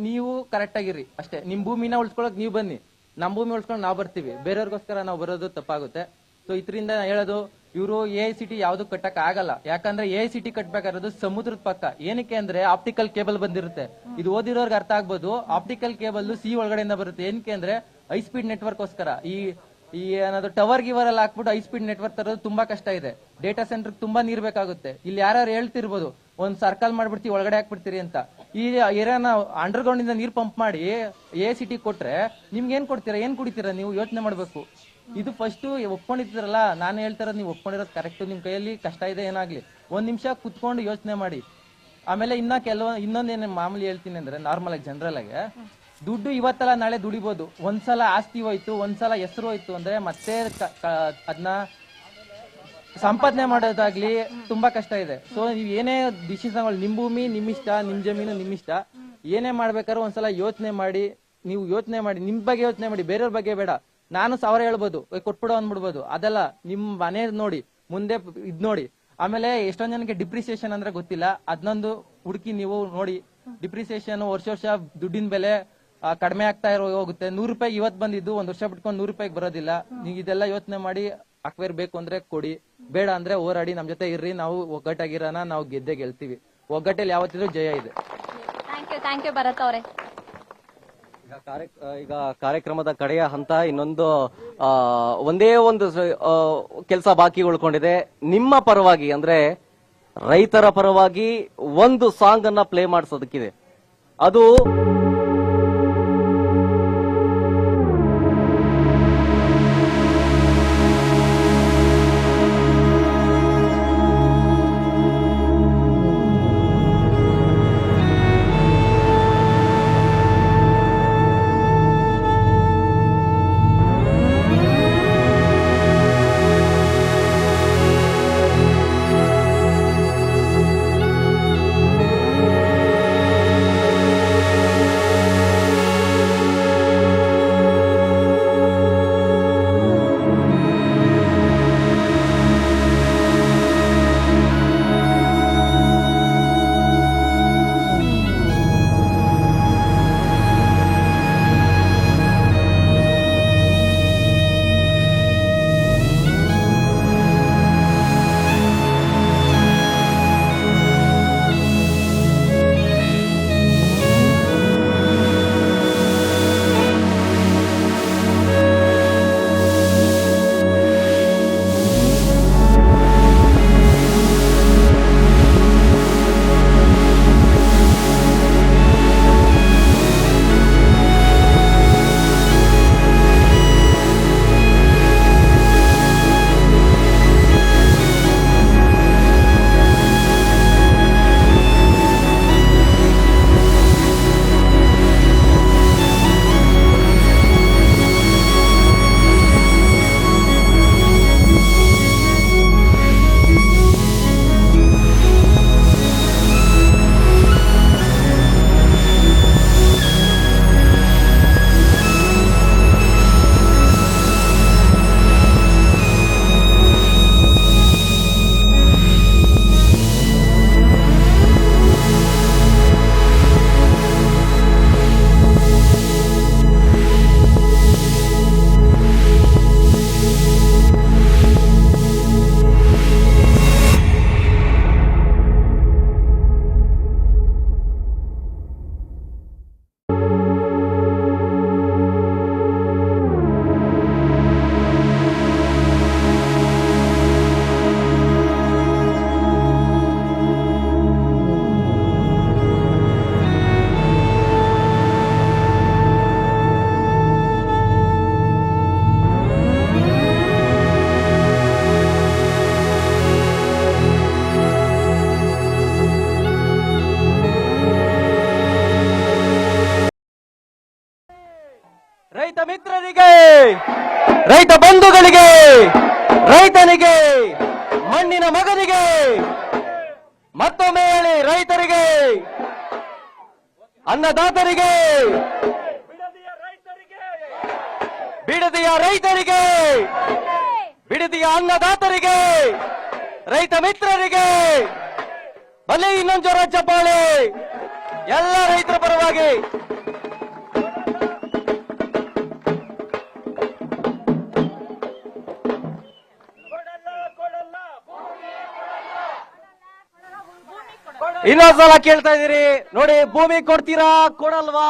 ನೀವು ಕರೆಕ್ಟ್ ಆಗಿರಿ ಅಷ್ಟೇ. ನಿಮ್ ಭೂಮಿನ ಉಳ್ಸ್ಕೊಳಕ್ ನೀವು ಬನ್ನಿ, ನಮ್ ಭೂಮಿ ಉಳ್ಸ್ಕೊಂಡು ನಾವು ಬರ್ತೀವಿ, ಬೇರೆಯವ್ರಿಗೋಸ್ಕರ ನಾವು ಬರೋದು ತಪ್ಪಾಗುತ್ತೆ. ಸೊ ಇದರಿಂದ ಹೇಳೋದು, ಇವರು AICT ಯಾವ್ದು ಕಟ್ಟಕ್ ಆಗಲ್ಲ. ಯಾಕಂದ್ರೆ AICT ಕಟ್ಬೇಕಾಗಿರೋದು ಸಮುದ್ರದ ಪಕ್ಕ. ಏನಕ್ಕೆ ಅಂದ್ರೆ ಆಪ್ಟಿಕಲ್ ಕೇಬಲ್ ಬಂದಿರುತ್ತೆ. ಇದು ಓದಿರೋರ್ಗೆ ಅರ್ಥ ಆಗ್ಬೋದು. ಆಪ್ಟಿಕಲ್ ಕೇಬಲ್ ಸಿ ಒಳಗಡೆಯಿಂದ ಬರುತ್ತೆ. ಏನಕ್ಕೆ ಅಂದ್ರೆ ಹೈ ಸ್ಪೀಡ್ ನೆಟ್ವರ್ಕ್ ಗೋಸ್ಕರ. ಈ ಏನಾದ್ರು ಟವರ್ ಗಿವರ್ ಅಲ್ಲಿ ಹಾಕ್ಬಿಟ್ಟು ಹೈ ಸ್ಪೀಡ್ ನೆಟ್ವರ್ಕ್ ತರೋದು ತುಂಬಾ ಕಷ್ಟ ಇದೆ. ಡೇಟಾ ಸೆಂಟರ್ ತುಂಬಾ ನೀರ್ ಬೇಕಾಗುತ್ತೆ. ಇಲ್ಲಿ ಯಾರು ಹೇಳ್ತಿರ್ಬೋದು ಒಂದ್ ಸರ್ಕಲ್ ಮಾಡ್ಬಿಡ್ತೀವಿ ಒಳಗಡೆ ಹಾಕ್ಬಿಡ್ತೀರಿ ಅಂತ. ಈ ಏರಿಯಾನ ಅಂಡರ್ ಗ್ರೌಂಡ್ ಇಂದ ನೀರ್ ಪಂಪ್ ಮಾಡಿ AICT ಕೊಟ್ರೆ ನಿಮ್ಗೆ ಏನ್ ಕೊಡ್ತೀರಾ, ಏನ್ ಕುಡಿತೀರಾ ನೀವು ಯೋಚನೆ ಮಾಡ್ಬೇಕು. ಇದು ಫಸ್ಟ್ ಒಪ್ಕೊಂಡಿರ್ತೀರಲ್ಲ, ನಾನು ಹೇಳ್ತಾರದು ನೀವು ಒಪ್ಕೊಂಡಿರೋದು ಕರೆಕ್ಟ್. ನಿಮ್ ಕೈಯಲ್ಲಿ ಕಷ್ಟ ಇದೆ ಏನಾಗ್ಲಿ, ಒಂದ್ ನಿಮಿಷ ಕುತ್ಕೊಂಡು ಯೋಚನೆ ಮಾಡಿ. ಆಮೇಲೆ ಇನ್ನೊಂದೇನು ಮಾಮೂಲಿ ಹೇಳ್ತೀನಿ ಅಂದ್ರೆ, ನಾರ್ಮಲ್ ಆಗಿ ಜನರಲ್ ಆಗಿ ದುಡ್ಡು ಇವತ್ತಲ್ಲ ನಾಳೆ ದುಡಿಬಹುದು. ಒಂದ್ಸಲ ಆಸ್ತಿ ಹೋಯ್ತು, ಒಂದ್ಸಲ ಹೆಸರು ಹೋಯ್ತು ಅಂದ್ರೆ ಮತ್ತೆ ಅದನ್ನ ಸಂಪಾದನೆ ಮಾಡೋದಾಗ್ಲಿ ತುಂಬಾ ಕಷ್ಟ ಇದೆ. ಸೊ ನೀವ್ ಏನೇ ಡಿಸಿಷನ್, ನಿಮ್ ಭೂಮಿ ನಿಮ್ ಇಷ್ಟ, ನಿಮ್ ಜಮೀನು ನಿಮ್ ಇಷ್ಟ, ಏನೇ ಮಾಡ್ಬೇಕಾದ್ರೂ ಒಂದ್ಸಲ ಯೋಚನೆ ಮಾಡಿ. ನೀವು ಯೋಚನೆ ಮಾಡಿ, ನಿಮ್ ಬಗ್ಗೆ ಯೋಚನೆ ಮಾಡಿ, ಬೇರೆಯವ್ರ ಬಗ್ಗೆ ಬೇಡ. ನಾನು 1000 ಹೇಳ್ಬೋದು, ಕೊಟ್ಬಿಡೋ ಅಂದ್ಬಿಡ್ಬೋದು. ಅದೆಲ್ಲ ನಿಮ್ ಮನೆ ನೋಡಿ, ಮುಂದೆ ಇದ್ ನೋಡಿ. ಆಮೇಲೆ ಎಷ್ಟೊಂದ್ ಜನಕ್ಕೆ ಡಿಪ್ರಿಸಿಯೇಷನ್ ಅಂದ್ರೆ ಗೊತ್ತಿಲ್ಲ, ಅದನ್ನೊಂದು ಹುಡುಕಿ ನೀವು ನೋಡಿ. ಡಿಪ್ರಿಸಿಯೇಷನ್ ವರ್ಷ ದುಡ್ಡಿನ ಬೆಲೆ ಕಡಿಮೆ ಆಗ್ತಾ ಹೋಗುತ್ತೆ. 100 ರೂಪಾಯಿ ಇವತ್ತು ಬಂದಿದ್ದು 1 ವರ್ಷ ಬಿಟ್ಕೊಂಡು 100 ರೂಪಾಯಿಗೆ ಬರೋದಿಲ್ಲ. ನೀವು ಇದೆಲ್ಲ ಯೋಚನೆ ಮಾಡಿ. ಅಕ್ವೇರ್ ಬೇಕು ಅಂದ್ರೆ ಕೊಡಿ, ಬೇಡ ಅಂದ್ರೆ ಹೋರಾಡಿ, ನಮ್ ಜೊತೆ ಇರ್ರಿ. ನಾವು ಒಗ್ಗಟ್ಟಾಗಿರೋಣ, ನಾವು ಗೆಲ್ತೀವಿ. ಒಗ್ಗಟ್ಟಲ್ಲಿ ಯಾವತ್ತಿದ್ರು ಜಯ ಇದೆ. ಥ್ಯಾಂಕ್ ಯು ಭರತ್ ಅವರೇ. ಈಗ ಕಾರ್ಯಕ್ರಮದ ಕಡೆಯ ಹಂತ, ಇನ್ನೊಂದು ಒಂದೇ ಒಂದು ಕೆಲಸ ಬಾಕಿ ಉಳ್ಕೊಂಡಿದೆ. ನಿಮ್ಮ ಪರವಾಗಿ ಅಂದ್ರೆ ರೈತರ ಪರವಾಗಿ ಒಂದು ಸಾಂಗ್ ಅನ್ನ ಪ್ಲೇ ಮಾಡಿಸೋದಕ್ಕಿದೆ. ಅದು ರೈತ ಮಿತ್ರರಿಗೆ, ರೈತ ಬಂಧುಗಳಿಗೆ, ರೈತನಿಗೆ, ಮಣ್ಣಿನ ಮಗನಿಗೆ, ಮತ್ತೊಮ್ಮೆ ಹೇಳಿ ರೈತರಿಗೆ, ಅನ್ನದಾತರಿಗೆ, ಬಿಡದಿಯ ರೈತರಿಗೆ, ಬಿಡದಿಯ ಅನ್ನದಾತರಿಗೆ, ರೈತ ಮಿತ್ರರಿಗೆ ಬಲಿ ಇನ್ನೊಂದು ಜೋರ ಚಪ್ಪಾಳೆ ಎಲ್ಲ ರೈತರ ಪರವಾಗಿ. ಇನ್ನೊಂದ್ಸಲ ಕೇಳ್ತಾ ಇದೀರಿ ನೋಡಿ, ಭೂಮಿ ಕೊಡ್ತೀರಾ ಕೊಡಲ್ವಾ?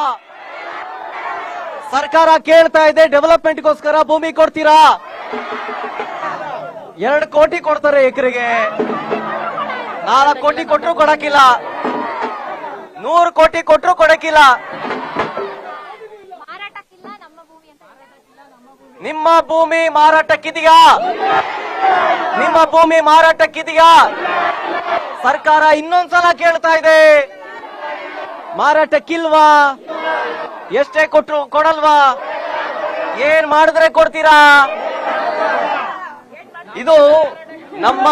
ಸರ್ಕಾರ ಕೇಳ್ತಾ ಇದೆ ಡೆವಲಪ್ಮೆಂಟ್ಗೋಸ್ಕರ ಭೂಮಿ ಕೊಡ್ತೀರಾ? 2 ಕೋಟಿ ಕೊಡ್ತಾರೆ ಎಕರೆಗೆ, 4 ಕೋಟಿ ಕೊಟ್ರು ಕೊಡಕ್ಕಿಲ್ಲ, 100 ಕೋಟಿ ಕೊಟ್ರು ಕೊಡಕ್ಕಿಲ್ಲ. ನಿಮ್ಮ ಭೂಮಿ ಮಾರಾಟಕ್ಕಿದೆಯಾ? ನಿಮ್ಮ ಭೂಮಿ ಮಾರಾಟಕ್ಕಿದೆಯಾ? ಸರ್ಕಾರ ಇನ್ನೊಂದ್ಸಲ ಕೇಳ್ತಾ ಇದೆ, ಮಾರಾಟಕ್ಕಿಲ್ವಾ? ಎಷ್ಟೇ ಕೊಟ್ರು ಕೊಡಲ್ವಾ? ಏನ್ ಮಾಡಿದ್ರೆ ಕೊಡ್ತೀರಾ? ಇದು ನಮ್ಮ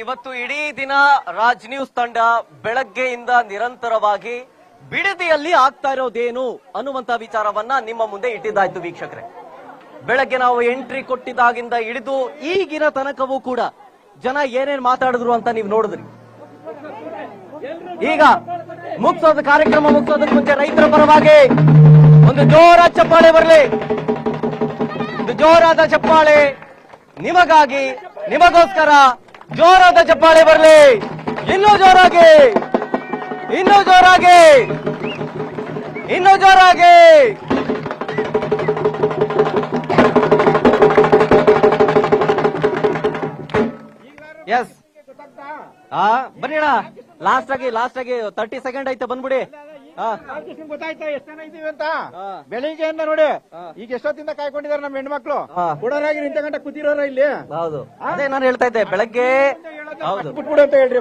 ಇವತ್ತು ಇಡೀ ದಿನ ರಾಜ್ ನ್ಯೂಸ್ ತಂಡ ಬೆಳಗ್ಗೆಯಿಂದ ನಿರಂತರವಾಗಿ ಬಿಡದಿಯಲ್ಲಿ ಆಗ್ತಾ ಇರೋದೇನು ಅನ್ನುವಂತ ವಿಚಾರವನ್ನ ನಿಮ್ಮ ಮುಂದೆ ಇಟ್ಟಿದ್ದಾಯ್ತು ವೀಕ್ಷಕರೇ. ಬೆಳಗ್ಗೆ ನಾವು ಎಂಟ್ರಿ ಕೊಟ್ಟಿದ್ದಾಗಿಂದ ಹಿಡಿದು ಈಗಿನ ತನಕವೂ ಕೂಡ ಜನ ಏನೇನ್ ಮಾತಾಡಿದ್ರು ಅಂತ ನೀವು ನೋಡಿದ್ರಿ. ಈಗ ಮುಗಿಸೋದು ಕಾರ್ಯಕ್ರಮ ಮುಗಿಸೋದಕ್ಕೆ ಮುಂಚೆ ರೈತರ ಪರವಾಗಿ ಒಂದು ಜೋರಾದ ಚಪ್ಪಾಳೆ ಬರಲಿ, ಒಂದು ಜೋರಾದ ಚಪ್ಪಾಳೆ ನಿಮಗಾಗಿ, ನಿಮಗೋಸ್ಕರ ಜೋರಾದ ಚಪ್ಪಾಳೆ ಬರಲಿ. ಇನ್ನೂ ಜೋರಾಗಿ, ಇನ್ನೂ ಜೋರಾಗಿ, ಇನ್ನೂ ಜೋರಾಗಿ. ಎಸ್ ಬನ್ನಿ ಲಾಸ್ಟ್ ಆಗಿ 30 ಸೆಕೆಂಡ್ ಐತೆ ಬಂದ್ಬಿಡಿ. ಗೊತ್ತಾಯ್ತಾ ಎಷ್ಟು ಜನ ಇದೀವಿ ಅಂತ? ಬೆಳಿಗ್ಗೆಯಿಂದ ನೋಡಿ ಈಗ ಎಷ್ಟೊತ್ತಿಂದ ಕಾಯ್ಕೊಂಡಿದ್ದಾರೆ ನಮ್ಮ ಹೆಣ್ಮಕ್ಳು. ಕೊಡೋರಾಗಿ ಇಂಥ ಗಂಟೆ ಕೂತಿರೋರ ಇಲ್ಲಿ. ಹೌದು, ಅದೇ ನಾನು ಹೇಳ್ತಾ ಇದ್ದೆ ಬೆಳಗ್ಗೆ. ಹೌದು, ಅಂತ ಹೇಳ್ರಿ.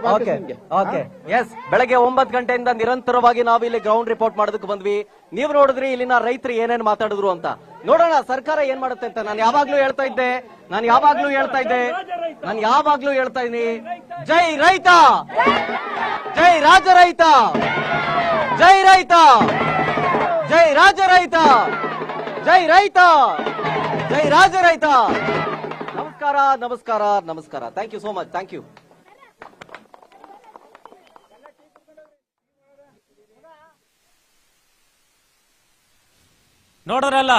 ಓಕೆ, ಎಸ್, ಬೆಳಗ್ಗೆ 9 ಗಂಟೆಯಿಂದ ನಿರಂತರವಾಗಿ ನಾವು ಇಲ್ಲಿ ಗ್ರೌಂಡ್ ರಿಪೋರ್ಟ್ ಮಾಡೋದಕ್ಕೆ ಬಂದ್ವಿ. ನೀವು ನೋಡಿದ್ರಿ ಇಲ್ಲಿನ ರೈತರು ಏನೇನ್ ಮಾತಾಡಿದ್ರು ಅಂತ. ನೋಡೋಣ ಸರ್ಕಾರ ಏನ್ ಮಾಡುತ್ತೆ ಅಂತ. ನಾನು ಯಾವಾಗ್ಲೂ ಹೇಳ್ತಾ ಇದ್ದೆ, ನಾನು ಯಾವಾಗ್ಲೂ ಹೇಳ್ತಾ ಇದೀನಿ, ಜೈ ರೈತ, ಜೈ ರಾಜ ರೈತ, ಜೈ ರೈತ, ಜೈ ರಾಜ ರೈತ, ಜೈ ರೈತ, ಜೈ ರಾಜ ರೈತ. ನಮಸ್ಕಾರ, ನಮಸ್ಕಾರ, ನಮಸ್ಕಾರ. Thank you so much. Thank you. ನೋಡೋರಲ್ಲ,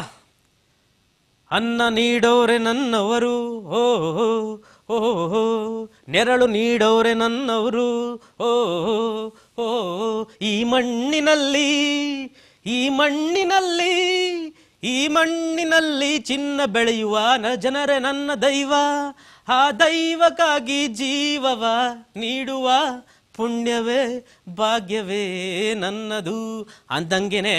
ಅನ್ನ ನೀಡೋರೆ ನನ್ನವರು, ಓ ಓ, ನೆರಳು ನೀಡೋರೆ ನನ್ನವರು, ಓ ಓ, ಈ ಮಣ್ಣಿನಲ್ಲಿ, ಈ ಮಣ್ಣಿನಲ್ಲಿ, ಈ ಮಣ್ಣಿನಲ್ಲಿ ಚಿನ್ನ ಬೆಳೆಯುವ ಜನರೇ ನನ್ನ ದೈವ. ಆ ದೈವಕ್ಕಾಗಿ ಜೀವವ ನೀಡುವ ಪುಣ್ಯವೇ ಭಾಗ್ಯವೇ ನನ್ನದು ಅಂದಂಗೆನೆ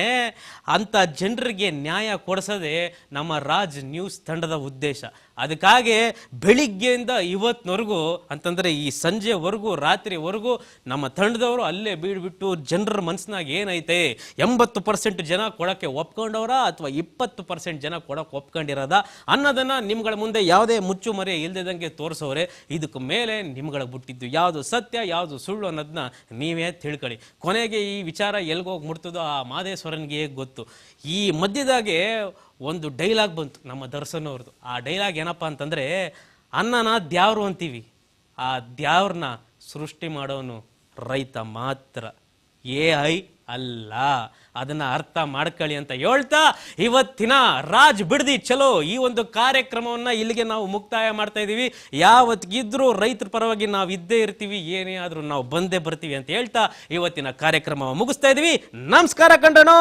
ಅಂತ ಜನರಿಗೆ ನ್ಯಾಯ ಕೊಡಿಸೋದೇ ನಮ್ಮ ರಾಜ್ ನ್ಯೂಸ್ ತಂಡದ ಉದ್ದೇಶ. ಅದಕ್ಕಾಗಿ ಬೆಳಿಗ್ಗೆಯಿಂದ ಇವತ್ತಿನವರೆಗೂ ಅಂತಂದರೆ ಈ ಸಂಜೆವರೆಗೂ, ರಾತ್ರಿವರೆಗೂ ನಮ್ಮ ತಂಡದವರು ಅಲ್ಲೇ ಬೀಡ್ಬಿಟ್ಟು ಜನರ ಮನಸ್ಸಿನಾಗ ಏನೈತೆ, 80% ಜನ ಕೊಡೋಕ್ಕೆ ಒಪ್ಕೊಂಡವ್ರ ಅಥವಾ 20% ಜನ ಕೊಡೋಕೆ ಒಪ್ಕೊಂಡಿರೋದ ಅನ್ನೋದನ್ನು ನಿಮ್ಗಳ ಮುಂದೆ ಯಾವುದೇ ಮುಚ್ಚುಮರೆ ಇಲ್ದಿದಂಗೆ ತೋರಿಸೋರೆ. ಇದಕ್ಕೆ ಮೇಲೆ ನಿಮ್ಗಳಿಗೆ ಬಿಟ್ಟಿದ್ದು ಯಾವುದು ಸತ್ಯ ಯಾವುದು ಸುಳ್ಳು ಅನ್ನೋದನ್ನ ನೀವೇ ತಿಳ್ಕೊಳ್ಳಿ. ಕೊನೆಗೆ ಈ ವಿಚಾರ ಎಲ್ಗೋಗಿ ಮುಟ್ತದೋ ಆ ಮಾದೇಶ್ವರನಿಗೆ ಗೊತ್ತು. ಈ ಮಧ್ಯದಾಗೆ ಒಂದು ಡೈಲಾಗ್ ಬಂತು ನಮ್ಮ ದರ್ಶನ್ ಅವ್ರದ್ದು. ಆ ಡೈಲಾಗ್ ಏನಪ್ಪ ಅಂತಂದರೆ, ಅನ್ನನ ದ್ಯಾವ್ರು ಅಂತೀವಿ, ಆ ದ್ಯಾವ್ರನ್ನ ಸೃಷ್ಟಿ ಮಾಡೋನು ರೈತ ಮಾತ್ರ, AI ಅಲ್ಲ. ಅದನ್ನ ಅರ್ಥ ಮಾಡ್ಕೊಳ್ಳಿ ಅಂತ ಹೇಳ್ತಾ ಇವತ್ತಿನ ರಾಜ್ ಬಿಡದಿ ಚಲೋ ಈ ಒಂದು ಕಾರ್ಯಕ್ರಮವನ್ನ ಇಲ್ಲಿಗೆ ನಾವು ಮುಕ್ತಾಯ ಮಾಡ್ತಾ ಇದೀವಿ. ಯಾವತ್ತಿಗಿದ್ರೂ ರೈತರ ಪರವಾಗಿ ನಾವು ಇದ್ದೇ ಇರ್ತೀವಿ, ಏನೇ ಆದ್ರೂ ನಾವು ಬಂದೇ ಬರ್ತೀವಿ ಅಂತ ಹೇಳ್ತಾ ಇವತ್ತಿನ ಕಾರ್ಯಕ್ರಮ ಮುಗಿಸ್ತಾ ಇದೀವಿ. ನಮಸ್ಕಾರ ಕಂಡನೋ.